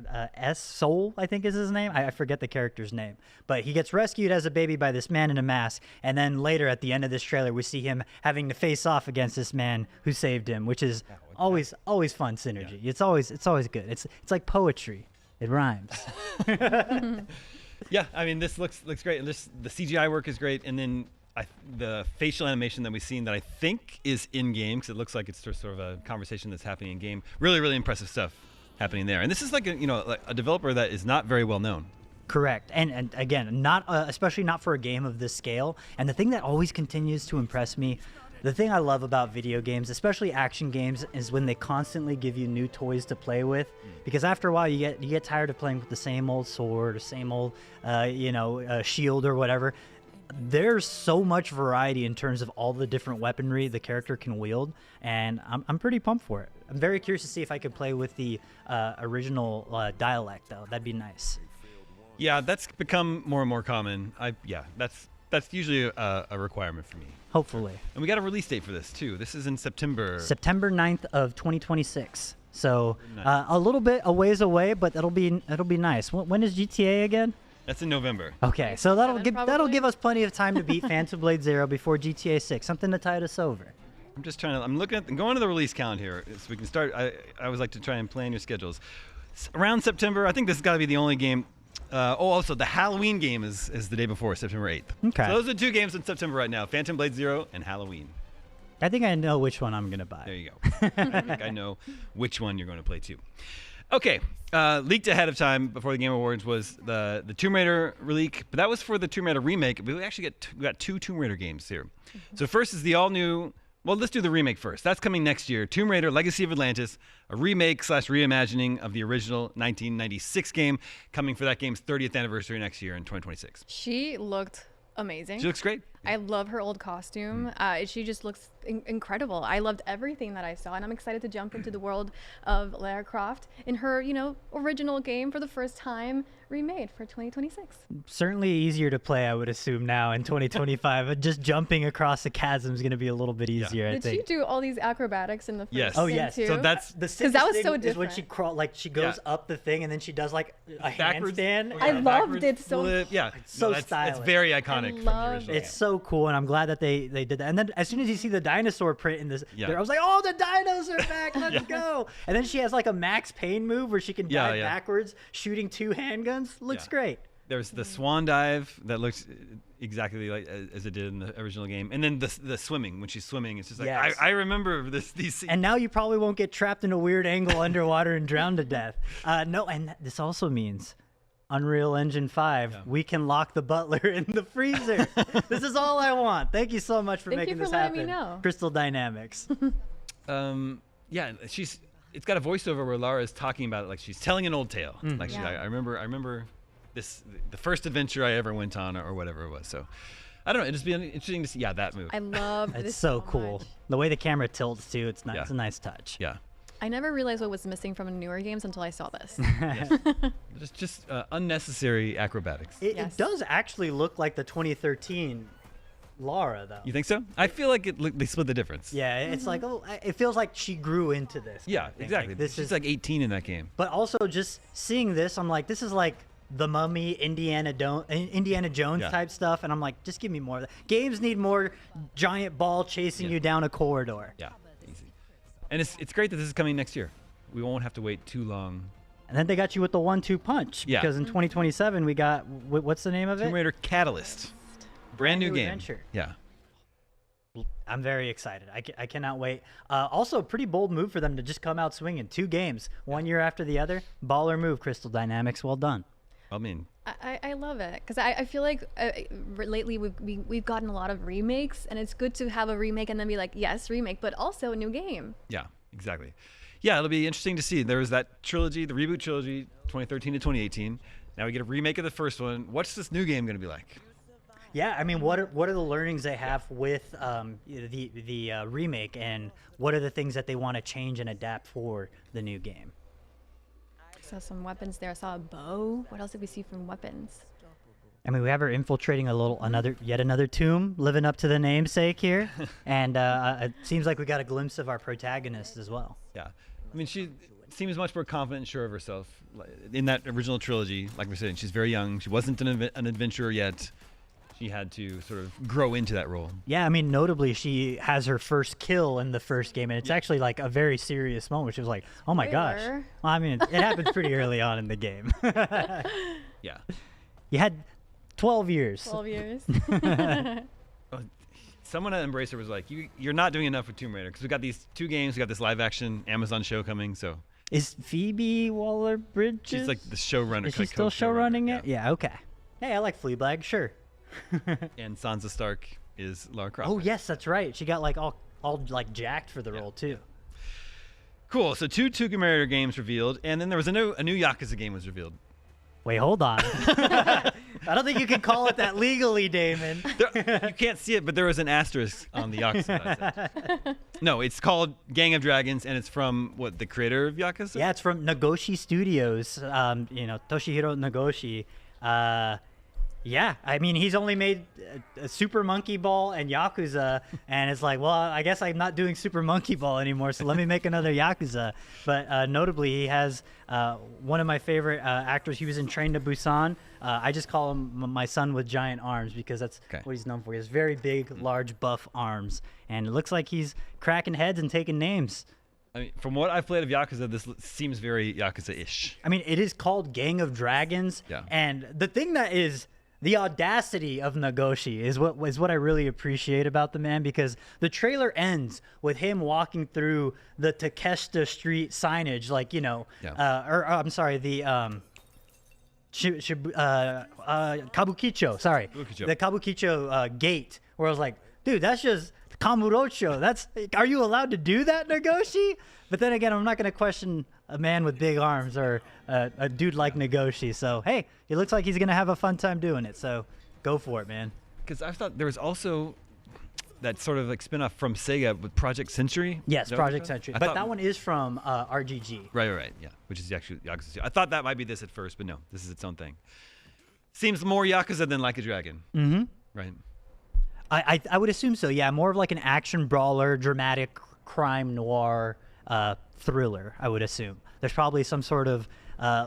Soul, I think is his name. I forget the character's name. But he gets rescued as a baby by this man in a mask. And then later at the end of this trailer, we see him having to face off against this man who saved him, which is always fun synergy. Yeah. It's always good. It's like poetry. It rhymes. Yeah, I mean, this looks great. And the CGI work is great. And then the facial animation that we've seen that I think is in-game, because it looks like it's sort of a conversation that's happening in-game. Really, really impressive stuff happening there. And this is like a developer that is not very well known. Correct. And again, not especially not for a game of this scale. And the thing that always continues to impress me, the thing I love about video games, especially action games, is when they constantly give you new toys to play with. Because after a while, you get tired of playing with the same old sword or same old shield or whatever. There's so much variety in terms of all the different weaponry the character can wield, and I'm pretty pumped for it. I'm very curious to see if I could play with the original dialect, though. That'd be nice. Yeah, that's become more and more common. That's usually a requirement for me. Hopefully. And we got a release date for this too. This is in September. September 9th of 2026. So a little bit a ways away, but it'll be nice. When is GTA again? That's in November. Okay, so that'll give us plenty of time to beat Phantom Blade Zero before GTA 6. Something to tide us over. I'm looking at going to the release count here so we can start. I always like to try and plan your schedules. Around September, I think this has got to be the only game. Also the Halloween game is the day before, September 8th. Okay. So those are 2 games in September right now: Phantom Blade Zero and Halloween. I think I know which one I'm gonna buy. There you go. I think I know which one you're going to play too. Okay, leaked ahead of time before the Game Awards was the Tomb Raider leak, but that was for the Tomb Raider remake. We actually got 2 Tomb Raider games here. So first is the all-new, well, let's do the remake first. That's coming next year. Tomb Raider Legacy of Atlantis, a remake / reimagining of the original 1996 game, coming for that game's 30th anniversary next year in 2026. She looked amazing. She looks great. I love her old costume. She just looks incredible. I loved everything that I saw, and I'm excited to jump into the world of Lara Croft in her, original game for the first time, remade for 2026. Certainly easier to play, I would assume, now in 2025. Just jumping across the chasm is going to be a little bit easier, I think. Did she do all these acrobatics in the first Oh, game yes. too? So that's the because that was so different. Is when she she goes up the thing and then she does like a handstand. I loved it so much. Yeah, it's so stylish. It's very iconic from the original. It's so cool, and I'm glad that they did that. And then as soon as you see the dinosaur print in this, I was like, oh, the dinos are back, let's go. And then she has like a Max Payne move where she can dive backwards, shooting 2 handguns. Looks great. There's the swan dive that looks exactly like as it did in the original game, and then the swimming. When she's swimming, it's just like I remember these scenes. And now you probably won't get trapped in a weird angle underwater and drown to death. No, and this also means Unreal Engine 5, we can lock the butler in the freezer. This is all I want. Thank you so much for making this happen. Letting me know. Crystal Dynamics. It's got a voiceover where Lara is talking about it like she's telling an old tale. Like I remember the first adventure I ever went on or whatever it was. So I don't know. It'd just be interesting to see that move. I love this. It's so cool. Much. The way the camera tilts too. It's nice. It's a nice touch. Yeah. I never realized what was missing from newer games until I saw this. Just unnecessary acrobatics. It does actually look like the 2013 Lara though. You think so? I feel like they split the difference. Yeah, it's like it feels like she grew into this. Yeah, exactly. Like, She's like 18 in that game. But also just seeing this, I'm like, this is like the Mummy, Indiana Jones type stuff, and I'm like, just give me more of that. Games need more giant ball chasing you down a corridor. Yeah, easy. And it's great that this is coming next year. We won't have to wait too long. And then they got you with the 1-2 punch. Yeah. Because in 2027 we got what's the name of it? Tomb Raider Catalyst. Brand new game. Adventure. Yeah. I'm very excited. I cannot wait. Also, pretty bold move for them to just come out swinging. 2 games, 1 year after the other. Baller move, Crystal Dynamics. Well done. I mean, I love it because I feel like lately we've gotten a lot of remakes, and it's good to have a remake and then be like, yes, remake, but also a new game. Yeah, exactly. Yeah, it'll be interesting to see. There was that trilogy, the reboot trilogy, 2013 to 2018. Now we get a remake of the first one. What's this new game going to be like? Yeah, I mean, what are the learnings they have with the remake, and what are the things that they want to change and adapt for the new game? I saw some weapons there. I saw a bow. What else did we see from weapons? I mean, we have her infiltrating yet another tomb, living up to the namesake here, and it seems like we got a glimpse of our protagonist as well. Yeah, I mean, she seems much more confident and sure of herself. In that original trilogy, like we said, she's very young. She wasn't an adventurer yet. She had to sort of grow into that role. Yeah, I mean, notably, she has her first kill in the first game, and it's actually like a very serious moment. She was like, "Oh my gosh!" Well, I mean, it happens pretty early on in the game. Yeah, you had 12 years. 12 years. Someone at Embracer was like, "You're not doing enough with Tomb Raider because we got these 2 games, we got this live-action Amazon show coming." So, is Phoebe Waller-Bridges? She's like the showrunner. Is she still showrunning it? Yeah. Okay. Hey, I like Fleabag. Sure. And Sansa Stark is Lara Croft. Oh yes, that's right. She got like all like jacked for the role too. Cool. So 2 Tomb Raider games revealed, and then there was a new Yakuza game was revealed. Wait, hold on. I don't think you can call it that legally, Damon. You can't see it, but there was an asterisk on the Yakuza. No, it's called Gang of Dragons, and it's from the creator of Yakuza? Yeah, it's from Nagoshi Studios. Toshihiro Nagoshi. Yeah, I mean, he's only made a Super Monkey Ball and Yakuza, and it's like, well, I guess I'm not doing Super Monkey Ball anymore, so let me make another Yakuza. But notably, he has one of my favorite actors. He was in Train to Busan. I just call him my son with giant arms because that's what he's known for. He has very big, large, buff arms, and it looks like he's cracking heads and taking names. I mean, from what I've played of Yakuza, this seems very Yakuza-ish. I mean, it is called Gang of Dragons, and the thing that is... the audacity of Nagoshi is what I really appreciate about the man, because the trailer ends with him walking through the Takeshita Street signage, like, the Kabukicho, the Kabukicho gate, where I was like, dude, that's just Kamurocho. Are you allowed to do that, Nagoshi? But then again, I'm not going to question a man with big arms or a dude like Nagoshi. So, hey, it looks like he's going to have a fun time doing it. So go for it, man. Because I thought there was also that sort of like spin-off from Sega with Project Century. Yes, Project Century. But that one is from RGG. Right. Yeah, which is actually Yakuza. I thought that might be this at first, but no, this is its own thing. Seems more Yakuza than Like a Dragon. Mm-hmm. Right. I would assume so, yeah. More of like an action brawler, dramatic crime noir thriller, I would assume. There's probably some sort of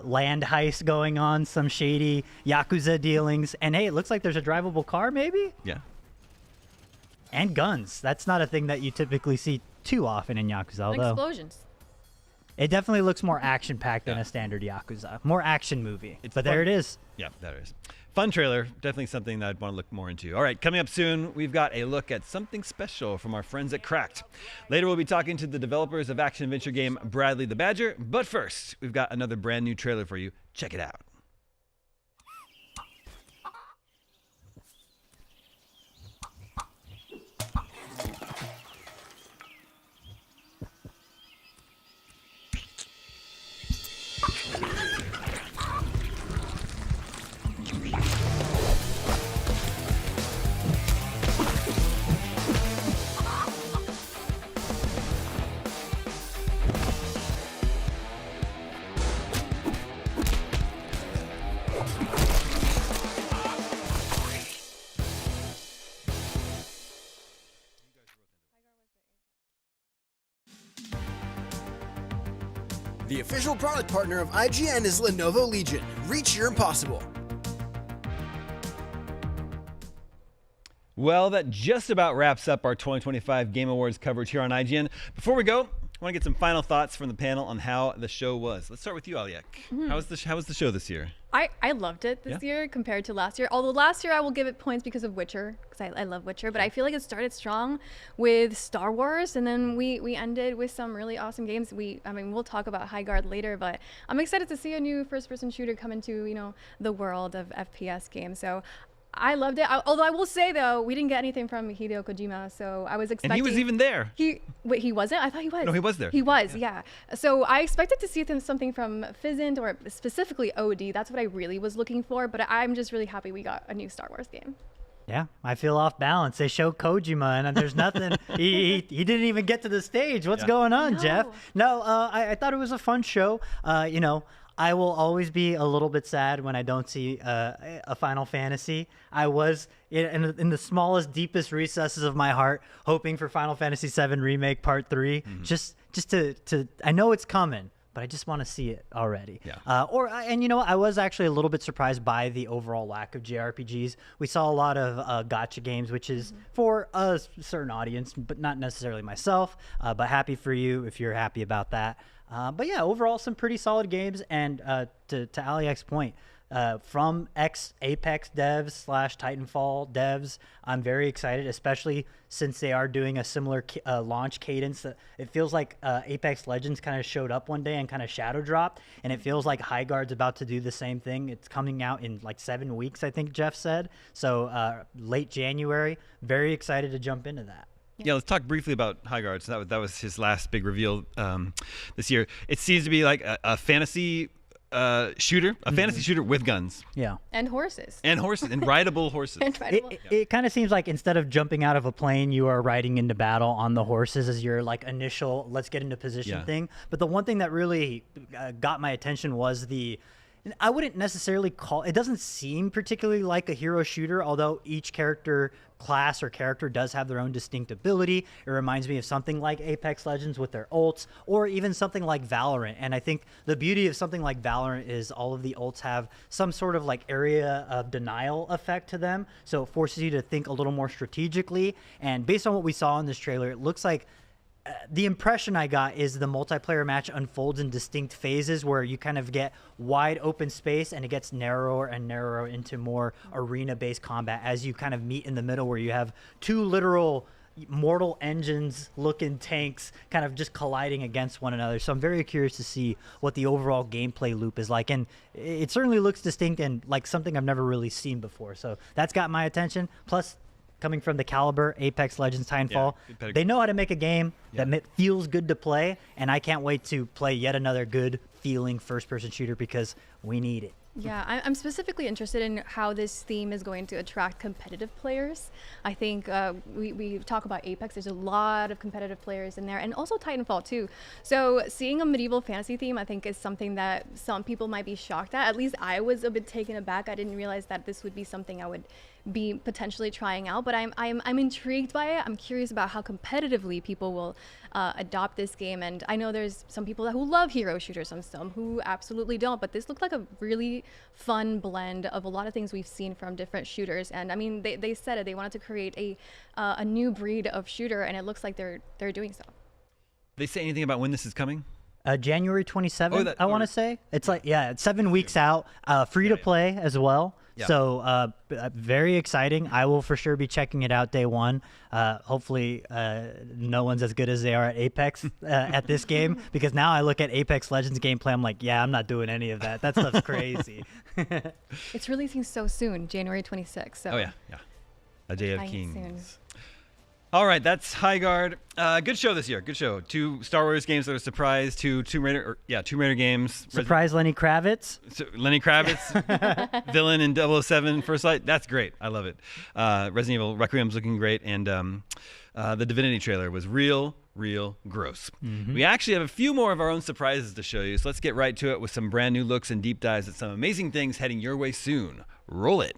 land heist going on, some shady Yakuza dealings. And hey, it looks like there's a drivable car, maybe? Yeah. And guns. That's not a thing that you typically see too often in Yakuza, although... explosions. It definitely looks more action-packed than a standard Yakuza. More action movie. But there it is. Yeah, there it is. Fun trailer. Definitely something that I'd want to look more into. All right, coming up soon, we've got a look at something special from our friends at Cracked. Later, we'll be talking to the developers of action-adventure game Bradley the Badger. But first, we've got another brand new trailer for you. Check it out. The official product partner of IGN is Lenovo Legion. Reach your impossible. Well, that just about wraps up our 2025 Game Awards coverage here on IGN. Before we go, I want to get some final thoughts from the panel on how the show was. Let's start with you, Aliek. How was the show this year? I loved it this year compared to last year. Although last year I will give it points because of Witcher, because I love Witcher. But I feel like it started strong with Star Wars, and then we ended with some really awesome games. I mean, we'll talk about High Guard later, but I'm excited to see a new first-person shooter come into the world of FPS games. So I loved it. Although I will say though, we didn't get anything from Hideo Kojima, so I was expecting. And he was even there. Wait, he wasn't? I thought he was. No, he was there. He was, yeah. So I expected to see something from Fizzent or specifically OD. That's what I really was looking for. But I'm just really happy we got a new Star Wars game. Yeah, I feel off balance. They show Kojima, and there's nothing. he didn't even get to the stage. What's going on, Jeff? No, I thought it was a fun show. I will always be a little bit sad when I don't see a Final Fantasy. I was in the smallest, deepest recesses of my heart hoping for Final Fantasy VII Remake Part 3, just to I know it's coming, but I just want to see it already. Yeah. I was actually a little bit surprised by the overall lack of JRPGs. We saw a lot of gacha games, which is for a certain audience, but not necessarily myself. But happy for you if you're happy about that. But yeah, overall, some pretty solid games. And to Aliek's point, from ex-Apex devs / Titanfall devs, I'm very excited, especially since they are doing a similar launch cadence. It feels like Apex Legends kind of showed up one day and kind of shadow dropped, and it feels like High Guard's about to do the same thing. It's coming out in like 7 weeks, I think Jeff said. So late January. Very excited to jump into that. Yeah, let's talk briefly about High Guard. So that was his last big reveal this year. It seems to be like a fantasy shooter, fantasy shooter with guns. Yeah. And horses. And rideable horses. It kind of seems like instead of jumping out of a plane, you are riding into battle on the horses as your like initial let's get into position thing. But the one thing that really got my attention was I wouldn't necessarily it doesn't seem particularly like a hero shooter, although each class or character does have their own distinct ability. It reminds me of something like Apex Legends with their ults, or even something like Valorant. And I think the beauty of something like Valorant is all of the ults have some sort of like area of denial effect to them. So it forces you to think a little more strategically. And based on what we saw in this trailer, it looks like the impression I got is the multiplayer match unfolds in distinct phases where you kind of get wide open space and it gets narrower and narrower into more arena-based combat as you kind of meet in the middle where you have two literal Mortal Engines looking tanks kind of just colliding against one another. So I'm very curious to see what the overall gameplay loop is like, and it certainly looks distinct and like something I've never really seen before. So that's got my attention. Plus, coming from the caliber Apex Legends, Titanfall, they know how to make a game that feels good to play, and I can't wait to play yet another good feeling first-person shooter because we need it. Yeah, I'm specifically interested in how this theme is going to attract competitive players. I think we talk about Apex, there's a lot of competitive players in there, and also Titanfall too. So seeing a medieval fantasy theme, I think, is something that some people might be shocked at. At least I was a bit taken aback. I didn't realize that this would be something I would be potentially trying out, but I'm intrigued by it. I'm curious about how competitively people will adopt this game, and I know there's some people who love hero shooters, some who absolutely don't, but this looked like a really fun blend of a lot of things we've seen from different shooters. And I mean, they said it, they wanted to create a new breed of shooter, and it looks like they're doing so. They say anything about when this is coming? January 27th, I want to say. It's like, it's 7 weeks out, free to play as well. Yeah. So very exciting. I will for sure be checking it out day one. Hopefully no one's as good as they are at Apex at this game, because now I look at Apex Legends gameplay, I'm like, yeah, I'm not doing any of that. That stuff's crazy. It's releasing so soon, January 26th. So. Oh, yeah. A Day of Kings. Soon. All right, that's High Guard. Good show this year. Good show. 2 Star Wars games that are a surprise. 2 Tomb Raider games. Surprise Lenny Kravitz. Lenny Kravitz, villain in 007 First Light. That's great. I love it. Resident Evil Requiem's looking great, and the Divinity trailer was real gross. We actually have a few more of our own surprises to show you, so let's get right to it with some brand new looks and deep dives at some amazing things heading your way soon. Roll it.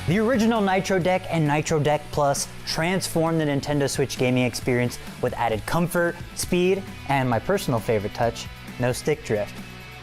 The original Nitro Deck and Nitro Deck Plus transformed the Nintendo Switch gaming experience with added comfort, speed, and my personal favorite touch, no stick drift.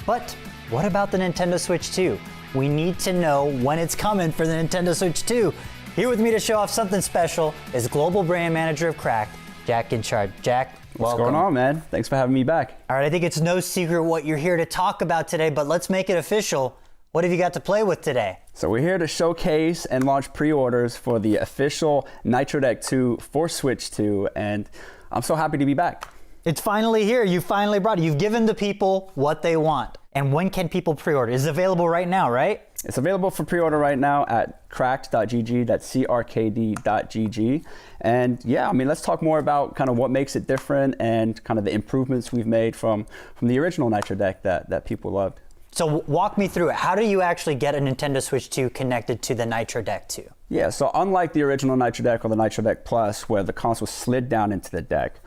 But what about the Nintendo Switch 2? We need to know when it's coming for the Nintendo Switch 2. Here with me to show off something special is Global Brand Manager of Cracked, Jack Inchard. Jack, what's welcome. going on, man? Thanks for having me back. All right, I think it's no secret what you're here to talk about today, but let's make it official. What have you got to play with today? So we're here to showcase and launch pre-orders for the official Nitro Deck 2 for Switch 2, and I'm so happy to be back. It's finally here. You finally brought it. You've given the people what they want. And when can people pre-order? It's available right now, right? It's available for pre-order right now at cracked.gg, that's crkd.gg. And yeah, I mean, let's talk more about kind of what makes it different and kind of the improvements we've made from the original Nitro Deck that people loved. So walk me through it. How do you actually get a Nintendo Switch 2 connected to the Nitro Deck 2? Yeah, so unlike the original Nitro Deck or the Nitro Deck Plus, where the console slid down into the deck,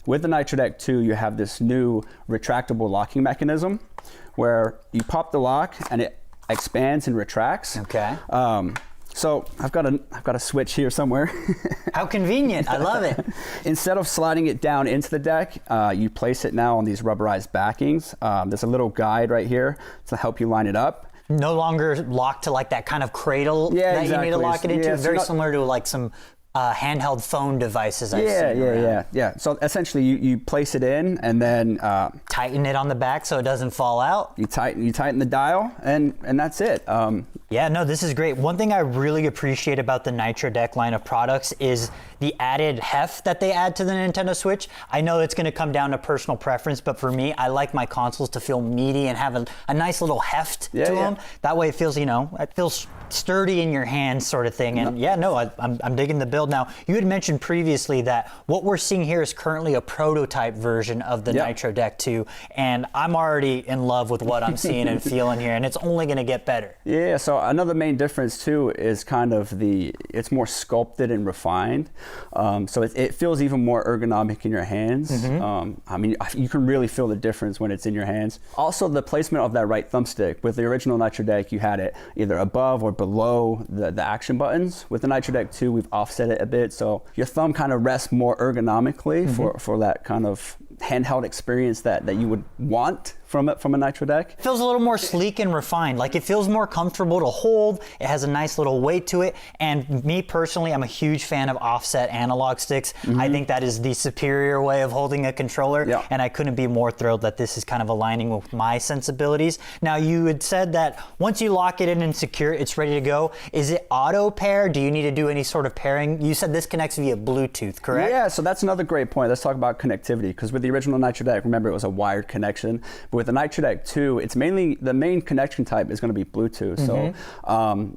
with the Nitro Deck 2, you have this new retractable locking mechanism where you pop the lock and it expands and retracts. Okay. So I've got a switch here somewhere. How convenient, I love it. Instead of sliding it down into the deck, you place it now on these rubberized backings. There's a little guide right here to help you line it up. No longer locked to like that kind of cradle that you need to lock it into. Yeah, Very similar to like some handheld phone devices I've seen around. Yeah. So essentially you place it in and then tighten it on the back so it doesn't fall out. You tighten the dial and that's it. Yeah, no, this is great. One thing I really appreciate about the Nitro Deck line of products is the added heft that they add to the Nintendo Switch. I know it's going to come down to personal preference, but for me, I like my consoles to feel meaty and have a nice little heft to them. That way it feels, it feels sturdy in your hands sort of thing. And I'm digging the build. Now, you had mentioned previously that what we're seeing here is currently a prototype version of the Nitro Deck 2, and I'm already in love with what I'm seeing and feeling here, and it's only going to get better. Yeah, so another main difference too is kind of it's more sculpted and refined. So it feels even more ergonomic in your hands. I mean, you can really feel the difference when it's in your hands. Also, the placement of that right thumbstick. With the original Nitro Deck, you had it either above or below the action buttons. With the Nitro Deck 2, we've offset it a bit, so your thumb kind of rests more ergonomically for that kind of handheld experience that you would want from a Nitro Deck. It feels a little more sleek and refined. Like it feels more comfortable to hold. It has a nice little weight to it. And me personally, I'm a huge fan of offset analog sticks. I think that is the superior way of holding a controller. And I couldn't be more thrilled that this is kind of aligning with my sensibilities. Now, you had said that once you lock it in and secure it, it's ready to go. Is it auto pair? Do you need to do any sort of pairing? You said this connects via Bluetooth, correct? Yeah, so that's another great point. Let's talk about connectivity, because with the original Nitro Deck, remember, it was a wired connection. But with the Nitro Deck 2, it's mainly the main connection type is going to be Bluetooth. So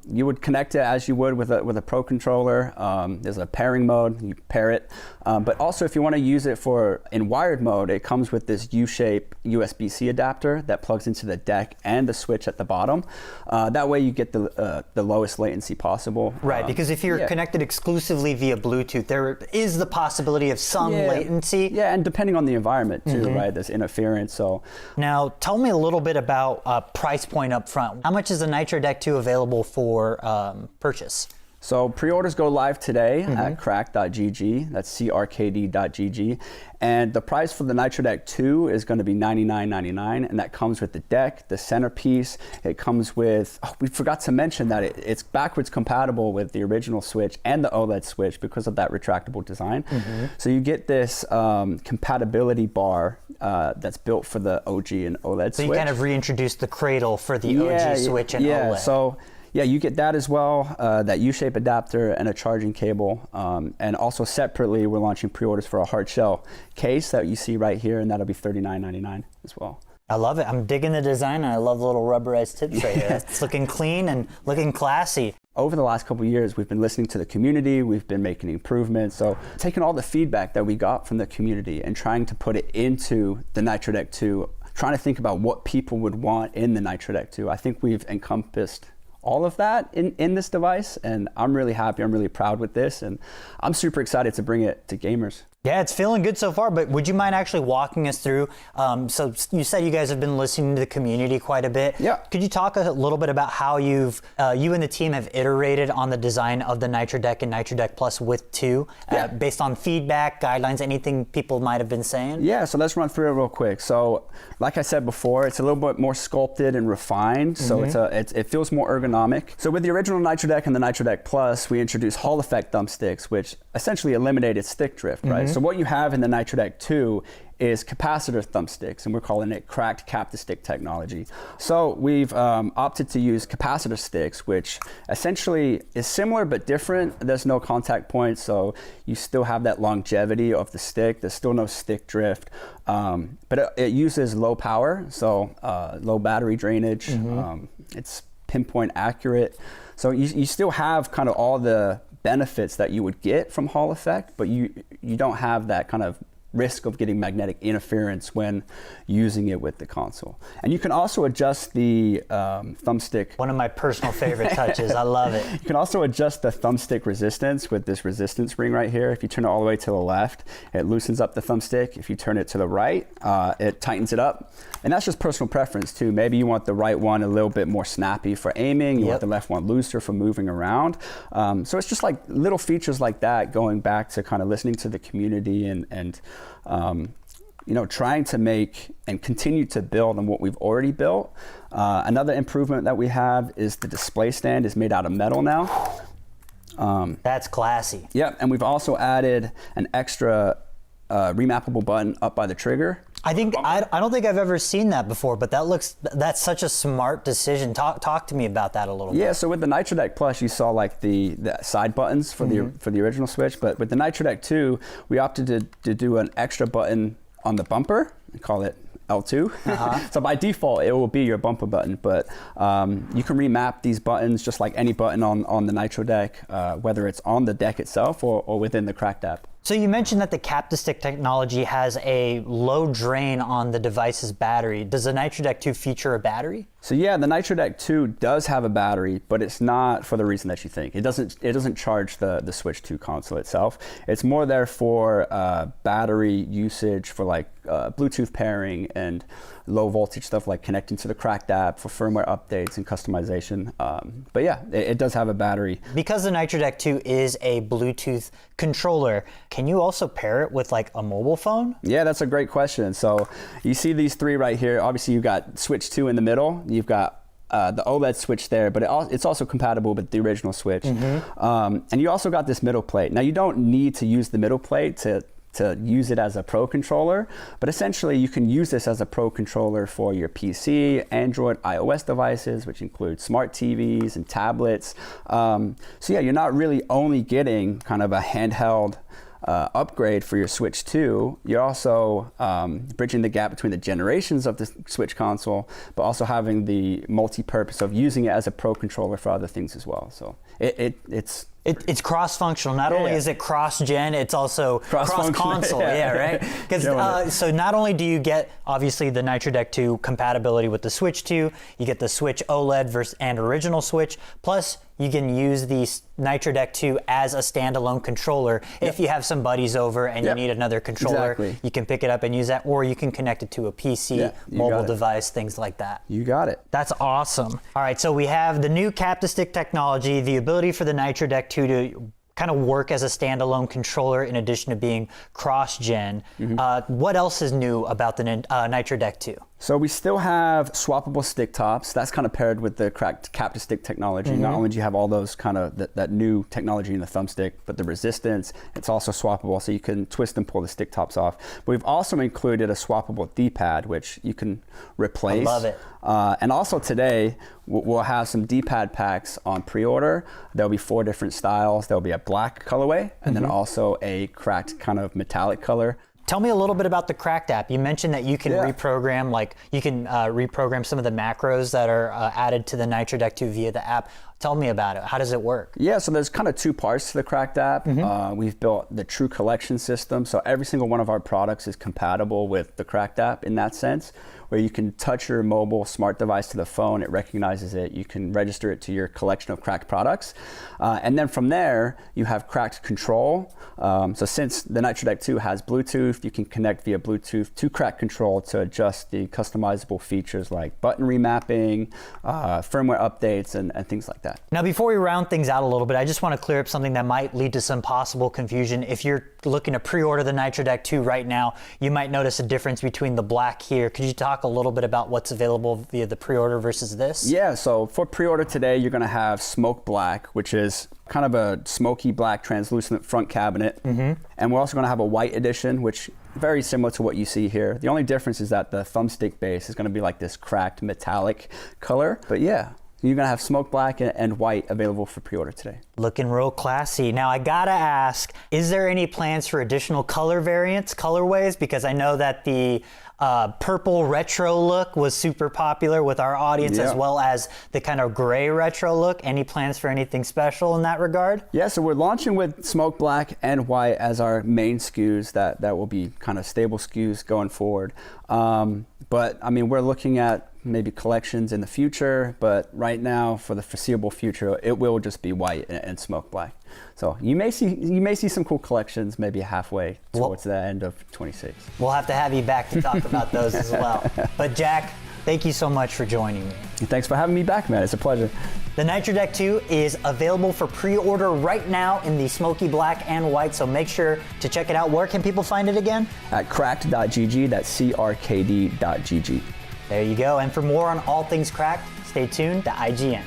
you would connect it as you would with a Pro controller. There's a pairing mode, you pair it. But also, if you want to use it in wired mode, it comes with this U-shape USB-C adapter that plugs into the deck and the Switch at the bottom. That way you get the lowest latency possible. Right, because if you're connected exclusively via Bluetooth, there is the possibility of some latency. Yeah, and depending on the environment too, right? There's interference. So now, tell me a little bit about price point up front. How much is the Nitro Deck 2 available for purchase? So pre-orders go live today at crack.gg, that's crkd.gg, and the price for the Nitro Deck 2 is going to be $99.99, and that comes with the deck, the centerpiece. It comes with, we forgot to mention that it's backwards compatible with the original Switch and the OLED Switch because of that retractable design. So you get this compatibility bar that's built for the OG and OLED Switch. So you kind of reintroduced the cradle for the OG Switch and OLED. So yeah, you get that as well, that U-shape adapter and a charging cable. And also separately, we're launching pre-orders for a hard shell case that you see right here, and that'll be $39.99 as well. I love it. I'm digging the design, and I love the little rubberized tips right here. It's looking clean and looking classy. Over the last couple of years, we've been listening to the community, we've been making improvements. So taking all the feedback that we got from the community and trying to put it into the Nitro Deck 2, trying to think about what people would want in the Nitro Deck 2. I think we've encompassed all of that in this device, and I'm really happy, I'm really proud with this, and I'm super excited to bring it to gamers. Yeah, it's feeling good so far, but would you mind actually walking us through? So you said you guys have been listening to the community quite a bit. Yeah. Could you talk a little bit about how you and the team have iterated on the design of the Nitro Deck and Nitro Deck Plus with 2, based on feedback, guidelines, anything people might have been saying? Yeah, so let's run through it real quick. So like I said before, it's a little bit more sculpted and refined, so it feels more ergonomic. So with the original Nitro Deck and the Nitro Deck Plus, we introduced Hall effect thumbsticks, which essentially eliminated stick drift, right? So what you have in the Nitro Deck 2 is capacitor thumbsticks, and we're calling it cracked cap-to-stick technology. So we've opted to use capacitor sticks, which essentially is similar but different. There's no contact points, so you still have that longevity of the stick. There's still no stick drift, but it uses low power, so low battery drainage. It's pinpoint accurate. So you still have kind of all the benefits that you would get from Hall effect, but you don't have that kind of risk of getting magnetic interference when using it with the console. And you can also adjust the thumbstick. One of my personal favorite touches. I love it. You can also adjust the thumbstick resistance with this resistance ring right here. If you turn it all the way to the left, it loosens up the thumbstick. If you turn it to the right, it tightens it up. And that's just personal preference too. Maybe you want the right one a little bit more snappy for aiming. You want the left one looser for moving around. So it's just like little features like that, going back to kind of listening to the community and trying to make and continue to build on what we've already built. Another improvement that we have is the display stand is made out of metal now. That's classy. Yep, and we've also added an extra remappable button up by the trigger. I don't think I've ever seen that before, but that's such a smart decision. Talk to me about that a little bit. Yeah, so with the Nitro Deck Plus, you saw like the side buttons for the original Switch, but with the Nitro Deck 2, we opted to do an extra button on the bumper. We call it L2. So by default, it will be your bumper button, but you can remap these buttons just like any button on the Nitro Deck, whether it's on the deck itself or within the Cracked app. So you mentioned that the cap-to-stick technology has a low drain on the device's battery. Does the Nitro Deck 2 feature a battery? So yeah, the Nitro Deck 2 does have a battery, but it's not for the reason that you think. It doesn't charge the Switch 2 console itself. It's more there for battery usage for like Bluetooth pairing and low voltage stuff like connecting to the Cracked app for firmware updates and customization. But yeah, it does have a battery. Because the Nitro Deck 2 is a Bluetooth controller, can you also pair it with like a mobile phone? Yeah, that's a great question. So you see these three right here. Obviously, you've got Switch 2 in the middle. You've got the OLED Switch there, but it's also compatible with the original Switch. And you also got this middle plate. Now, you don't need to use the middle plate to use it as a Pro controller, but essentially you can use this as a Pro controller for your PC, Android, iOS devices, which include smart TVs and tablets. So yeah, you're not really only getting kind of a handheld upgrade for your Switch 2, you're also bridging the gap between the generations of the Switch console, but also having the multi-purpose of using it as a Pro controller for other things as well. So it's cross-functional. Not only is it cross-gen, it's also cross-console. Right? Because so not only do you get obviously the Nitro Deck 2 compatibility with the Switch 2, you get the Switch OLED and original Switch, plus you can use the Nitro Deck 2 as a standalone controller. If you have some buddies over and you need another controller, you can pick it up and use that, or you can connect it to a PC, mobile device, things like that. You got it. That's awesome. All right, so we have the new cap-to-stick technology, the ability for the Nitro Deck 2 to kind of work as a standalone controller in addition to being cross-gen. What else is new about the Nitro Deck 2? So we still have swappable stick tops. That's kind of paired with the cracked cap-to-stick technology. Not only do you have all those kind of that new technology in the thumbstick, but the resistance, it's also swappable, so you can twist and pull the stick tops off. But we've also included a swappable D-pad, which you can replace. I love it. And also today, we'll have some D-pad packs on pre-order. There'll be 4 different styles. There'll be a black colorway, and then also a cracked kind of metallic color. Tell me a little bit about the Cracked app. You mentioned that you can reprogram, reprogram some of the macros that are added to the Nitro Deck 2 via the app. Tell me about it. How does it work? Yeah, so there's kind of two parts to the Cracked app. We've built the true collection system, so every single one of our products is compatible with the Cracked app in that sense, where you can touch your mobile smart device to the phone, it recognizes it, you can register it to your collection of Cracked products, and then from there, you have Cracked Control. So since the Nitro Deck 2 has Bluetooth, you can connect via Bluetooth to Cracked Control to adjust the customizable features like button remapping, firmware updates, and things like that. Now, before we round things out a little bit, I just want to clear up something that might lead to some possible confusion. If you're looking to pre-order the Nitro Deck 2 right now, you might notice a difference between the black here. Could you talk a little bit about what's available via the pre-order versus this? Yeah, so for pre-order today, you're going to have Smoke Black, which is kind of a smoky black translucent front cabinet. And we're also going to have a white edition, which very similar to what you see here. The only difference is that the thumbstick base is going to be like this cracked metallic color. But yeah, you're going to have Smoke Black and white available for pre-order today. Looking real classy. Now, I gotta ask, is there any plans for additional color variants, colorways? Because I know that the purple retro look was super popular with our audience, as well as the kind of gray retro look. Any plans for anything special in that regard? Yeah, so we're launching with Smoke Black and white as our main SKUs that will be kind of stable SKUs going forward. But I mean, we're looking at maybe collections in the future, but right now, for the foreseeable future, it will just be white and Smoke Black. So you may see some cool collections maybe halfway towards the end of 26. We'll have to have you back to talk about those as well. But Jack, thank you so much for joining me. Thanks for having me back, man. It's a pleasure. The Nitro Deck 2 is available for pre-order right now in the smoky black and white, so make sure to check it out. Where can people find it again? At cracked.gg, that's crkd.gg. There you go. And for more on all things Cracked, stay tuned to IGN.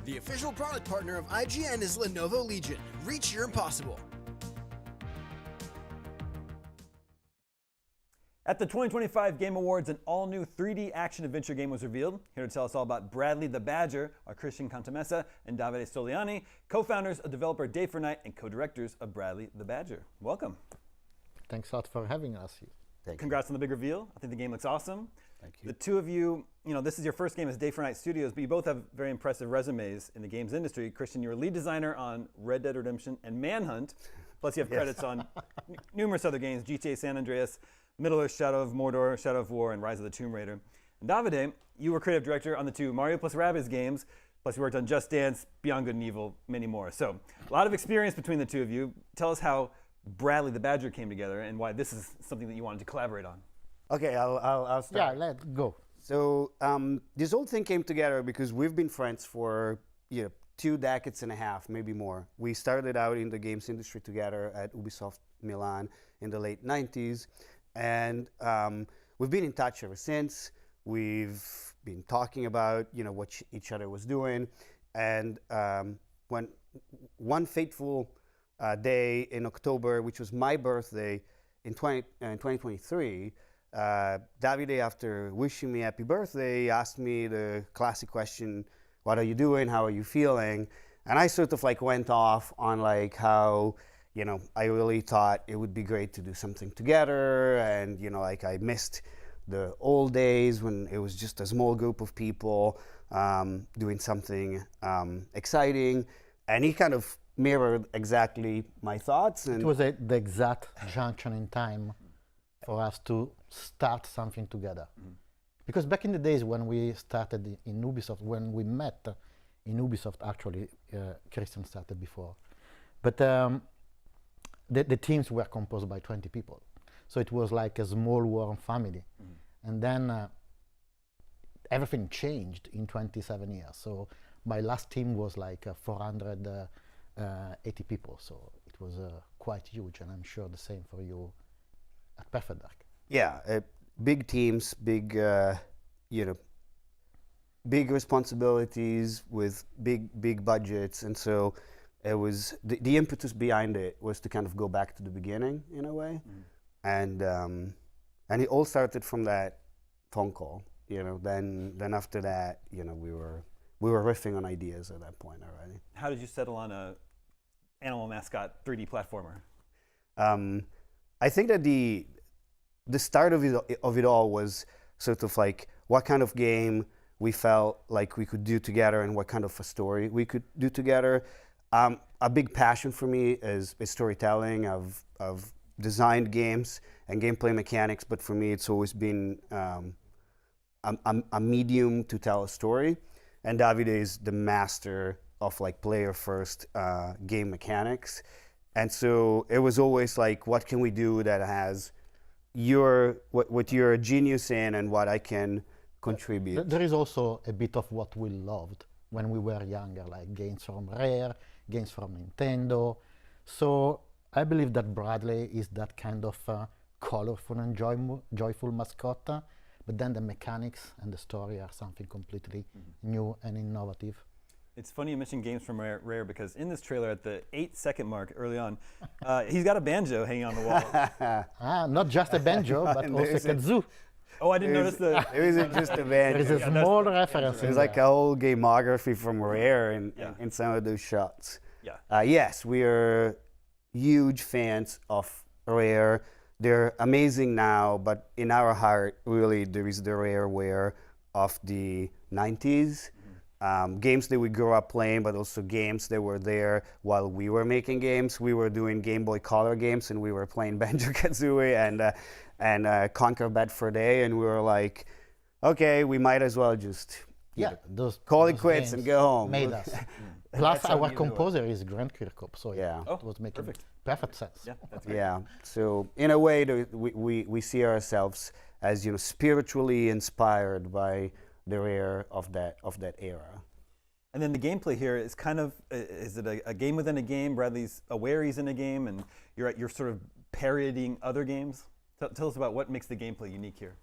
The official product partner of IGN is Lenovo Legion. Reach your impossible. At the 2025 Game Awards, an all-new 3D action-adventure game was revealed. Here to tell us all about Bradley the Badger are Christian Cantamessa and Davide Soliani, co-founders of developer Day for Night and co-directors of Bradley the Badger. Welcome. Thanks a lot for having us here. Congrats on the big reveal. I think the game looks awesome. Thank you. The two of you, this is your first game as Day for Night Studios, but you both have very impressive resumes in the games industry. Christian, you were lead designer on Red Dead Redemption and Manhunt, plus you have credits on numerous other games, GTA San Andreas, Middle-earth, Shadow of Mordor, Shadow of War, and Rise of the Tomb Raider. And Davide, you were creative director on the two Mario plus Rabbids games, plus you worked on Just Dance, Beyond Good and Evil, many more. So a lot of experience between the two of you. Tell us how Bradley the Badger came together and why this is something that you wanted to collaborate on. Okay, I'll start. Yeah, let's go. So this whole thing came together because we've been friends for 2 decades and a half, maybe more. We started out in the games industry together at Ubisoft Milan in the late 90s. And we've been in touch ever since. We've been talking about what each other was doing. And when one fateful day in October, which was my birthday in 2023, Davide, after wishing me happy birthday, asked me the classic question, what are you doing? How are you feeling? And I sort of went off on how I really thought it would be great to do something together, and I missed the old days when it was just a small group of people doing something exciting, and he kind of mirrored exactly my thoughts. And it was the exact junction in time for us to start something together. Because back in the days when we started in Ubisoft, when we met in Ubisoft, actually, Christian started before. But the teams were composed by 20 people. So it was like a small warm family. And then everything changed in 27 years. So my last team was like 480 people. So it was quite huge. And I'm sure the same for you at Perfect Dark. Yeah, big teams, big, big responsibilities with big budgets. And so it was, the impetus behind it was to kind of go back to the beginning in a way. And it all started from that phone call, then after that, we were riffing on ideas at that point already. How did you settle on a animal mascot 3D platformer? I think that the start of it all was sort of like what kind of game we felt like we could do together and what kind of a story we could do together. A big passion for me is storytelling. I've designed games and gameplay mechanics, but for me it's always been a medium to tell a story. And Davide is the master of like player first game mechanics. And so it was always like, what can we do that has what you're a genius in and what I can contribute. There is also a bit of what we loved when we were younger, like games from Rare, games from Nintendo. So I believe that Bradley is that kind of colorful and joyful mascot, but then the mechanics and the story are something completely new and innovative. It's funny you mentioned games from Rare because in this trailer at the 8-second mark early on, he's got a banjo hanging on the wall. Not just a banjo, but also a kazoo. Oh, I didn't notice the... It wasn't just a banjo. There's a small reference. There's like a whole gamography from Rare in some of those shots. Yeah. Yes, we are huge fans of Rare. They're amazing now, but in our heart, really, there is the Rareware of the 90s. Games that we grew up playing, but also games that were there while we were making games. We were doing Game Boy Color games, and we were playing Banjo-Kazooie and Conquer Bad Fur Day, and we were like, okay, we might as well just call it quits and go home. Made us. Plus, our composer is Grant Kirkhope, so it was making perfect sense. Yeah, that's great. Yeah. So in a way, we see ourselves as spiritually inspired by the Rare of that era. And then the gameplay here is kind of, is it a game within a game? Bradley's aware he's in a game, and you're sort of parodying other games. Tell us about what makes the gameplay unique here.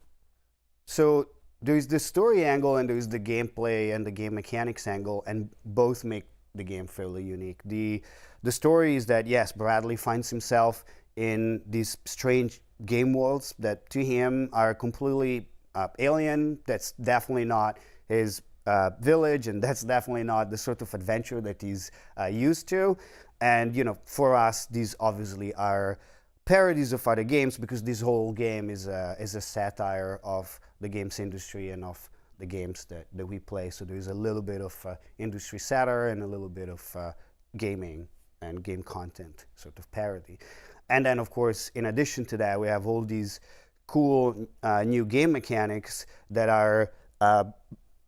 So there's the story angle and there's the gameplay and the game mechanics angle, and both make the game fairly unique. The story is that, yes, Bradley finds himself in these strange game worlds that to him are completely alien. That's definitely not his village, and that's definitely not the sort of adventure that he's used to. And for us, these obviously are parodies of other games, because this whole game is a satire of the games industry and of the games that we play. So there's a little bit of industry satire and a little bit of gaming and game content sort of parody. And then, of course, in addition to that, we have all these cool new game mechanics that are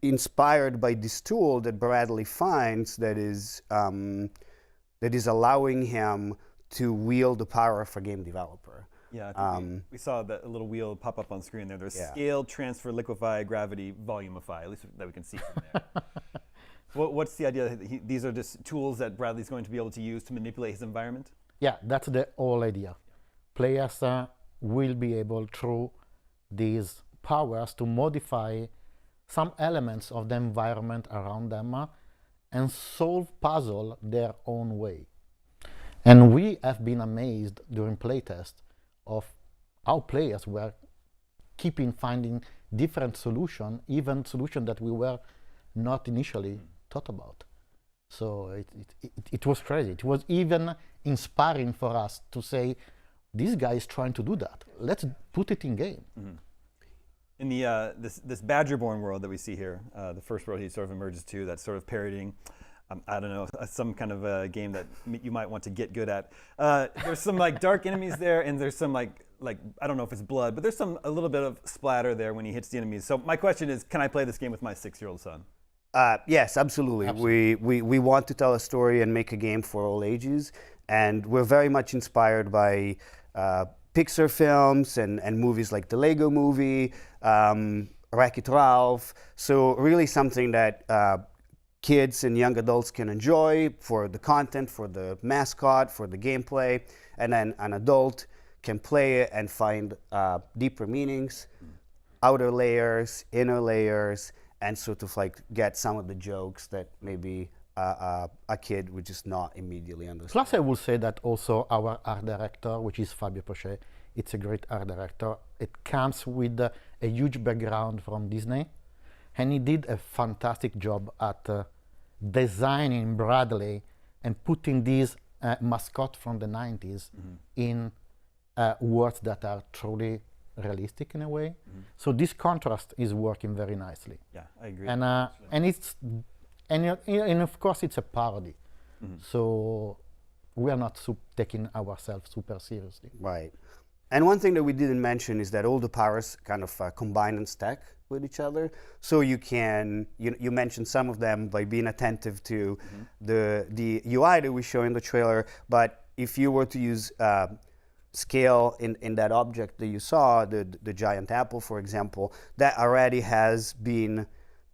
inspired by this tool that Bradley finds that is allowing him to wield the power of a game developer. Yeah, I think we saw that little wheel pop up on screen there. There's scale, transfer, liquefy, gravity, volumify, at least that we can see from there. What's the idea? These are just tools that Bradley's going to be able to use to manipulate his environment? Yeah, that's the whole idea. Players will be able, through these powers, to modify some elements of the environment around them and solve puzzles their own way. And we have been amazed during playtest of how players were finding different solutions, even solutions that we were not initially thought about. So it was crazy. It was even inspiring for us to say, this guy is trying to do that. Let's put it in game. In the this Badgerborn world that we see here, the first world he sort of emerges to, that's sort of parodying, I don't know, some kind of a game that you might want to get good at. There's some like dark enemies there, and there's some like like, I don't know if it's blood, but there's a little bit of splatter there when he hits the enemies. So my question is, can I play this game with my 6-year-old son? Yes, absolutely. We want to tell a story and make a game for all ages, and we're very much inspired by Pixar films and movies like the Lego Movie, Wreck-It Ralph. So really something that kids and young adults can enjoy for the content, for the mascot, for the gameplay, and then an adult can play it and find deeper meanings, outer layers, inner layers, and sort of like get some of the jokes that maybe a kid would just not immediately understand. Plus, I will say that also our art director, which is Fabio Prochet, it's a great art director. It comes with a huge background from Disney, and he did a fantastic job at designing Bradley and putting this mascot from the 90s in words that are truly realistic in a way. So this contrast is working very nicely. Yeah, I agree. And of course it's a parody. So we are not taking ourselves super seriously. Right. And one thing that we didn't mention is that all the powers kind of combine and stack with each other. So you can, you mentioned some of them by being attentive to the UI that we show in the trailer, but if you were to use scale in that object that you saw, the giant apple, for example, that already has been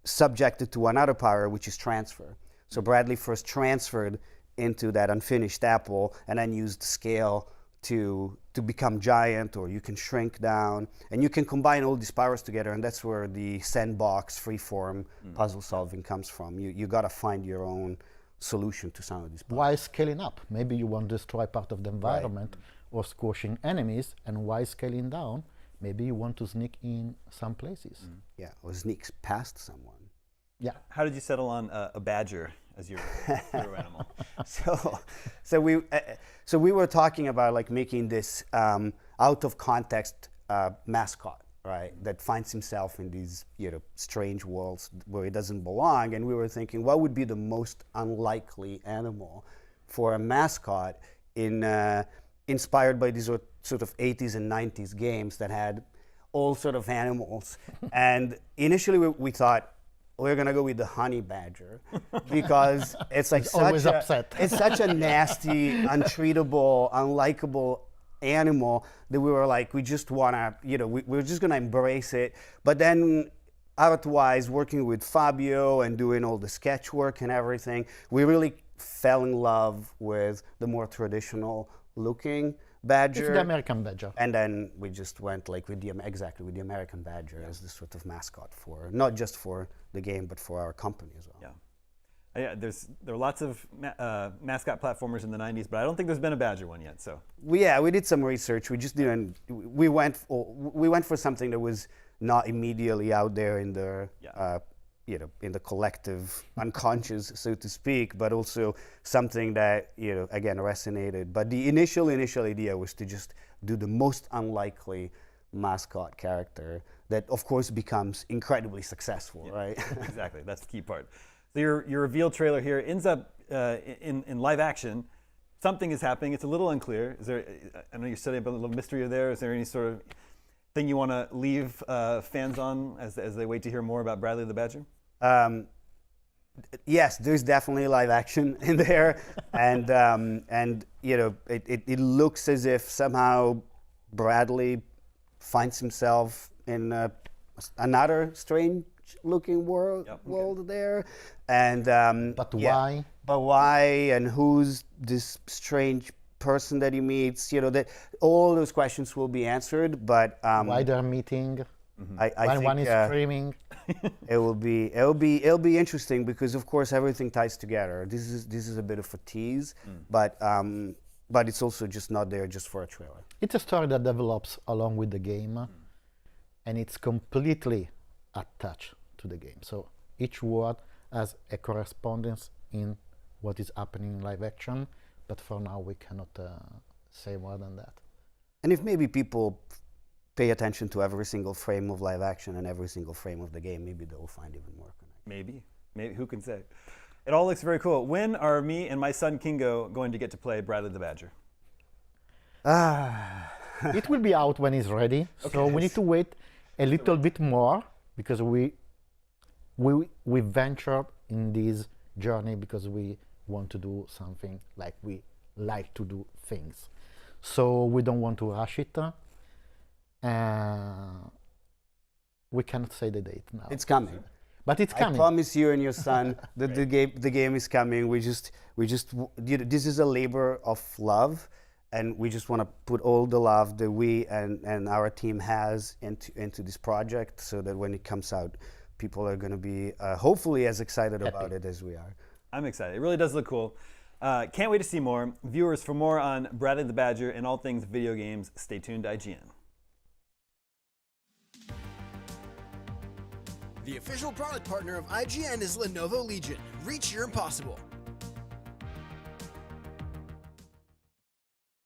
subjected to another power, which is transfer. So Bradley first transferred into that unfinished apple and then used scale to become giant, or you can shrink down, and you can combine all these powers together, and that's where the sandbox freeform puzzle solving comes from. You got to find your own solution to some of these powers. Why scaling up? Maybe you want to destroy part of the environment or squashing enemies, and why scaling down? Maybe you want to sneak in some places. Yeah, or sneak past someone. Yeah. How did you settle on a badger as your hero animal? So we were talking about like making this out of context mascot, right? That finds himself in these strange worlds where he doesn't belong, and we were thinking, what would be the most unlikely animal for a mascot inspired by these sort of 80s and 90s games that had all sort of animals. And initially we thought, we're gonna go with the honey badger because it's like it's such a nasty, untreatable, unlikable animal that we were like, we just wanna, we're just gonna embrace it. But then art-wise, working with Fabio and doing all the sketch work and everything, we really fell in love with the more traditional looking badger. It's the American badger. And then we just went like with the American badger as the sort of mascot for, not just for the game, but for our company as well. Yeah, there are lots of mascot platformers in the 90s, but I don't think there's been a badger one yet. So we did some research. We just didn't. We went for something that was not immediately out there in the in the collective unconscious, so to speak, but also something that again resonated. But the initial idea was to just do the most unlikely mascot character that, of course, becomes incredibly successful, right? Exactly, that's the key part. So your reveal trailer here ends up in live action. Something is happening. It's a little unclear. Is there? I know you're setting up a little mystery there. Is there any sort of thing you want to leave fans on as they wait to hear more about Bradley the Badger? Yes, there's definitely live action in there, and it looks as if somehow Bradley finds himself in another strange-looking world there, and but why? But why? And who's this strange person that he meets? That all those questions will be answered. But why they're meeting? I think one is screaming. It'll be interesting because of course everything ties together. This is a bit of a tease, but it's also just not there just for a trailer. It's a story that develops along with the game, and it's completely attached to the game. So each word has a correspondence in what is happening in live action, but for now we cannot say more than that. And if maybe people pay attention to every single frame of live action and every single frame of the game, maybe they'll find even more connection. Maybe, who can say? It all looks very cool. When are me and my son Kingo going to get to play Bradley the Badger? It will be out when it's ready. So we need to wait a little bit more because we venture in this journey because we want to do something like we like to do things. So we don't want to rush it. We cannot say the date now. It's coming. But it's coming. I promise you and your son that the game is coming. We just this is a labor of love, and we just want to put all the love that we and our team has into this project, so that when it comes out, people are going to be hopefully as excited about it as we are. I'm excited. It really does look cool. Can't wait to see more. Viewers, for more on Bradley the Badger and all things video games, stay tuned to IGN. The official product partner of IGN is Lenovo Legion. Reach your impossible.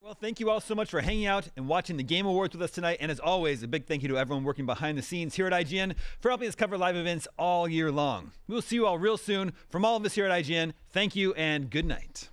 Well, thank you all so much for hanging out and watching the Game Awards with us tonight. And as always, a big thank you to everyone working behind the scenes here at IGN for helping us cover live events all year long. We'll see you all real soon. From all of us here at IGN, thank you and good night.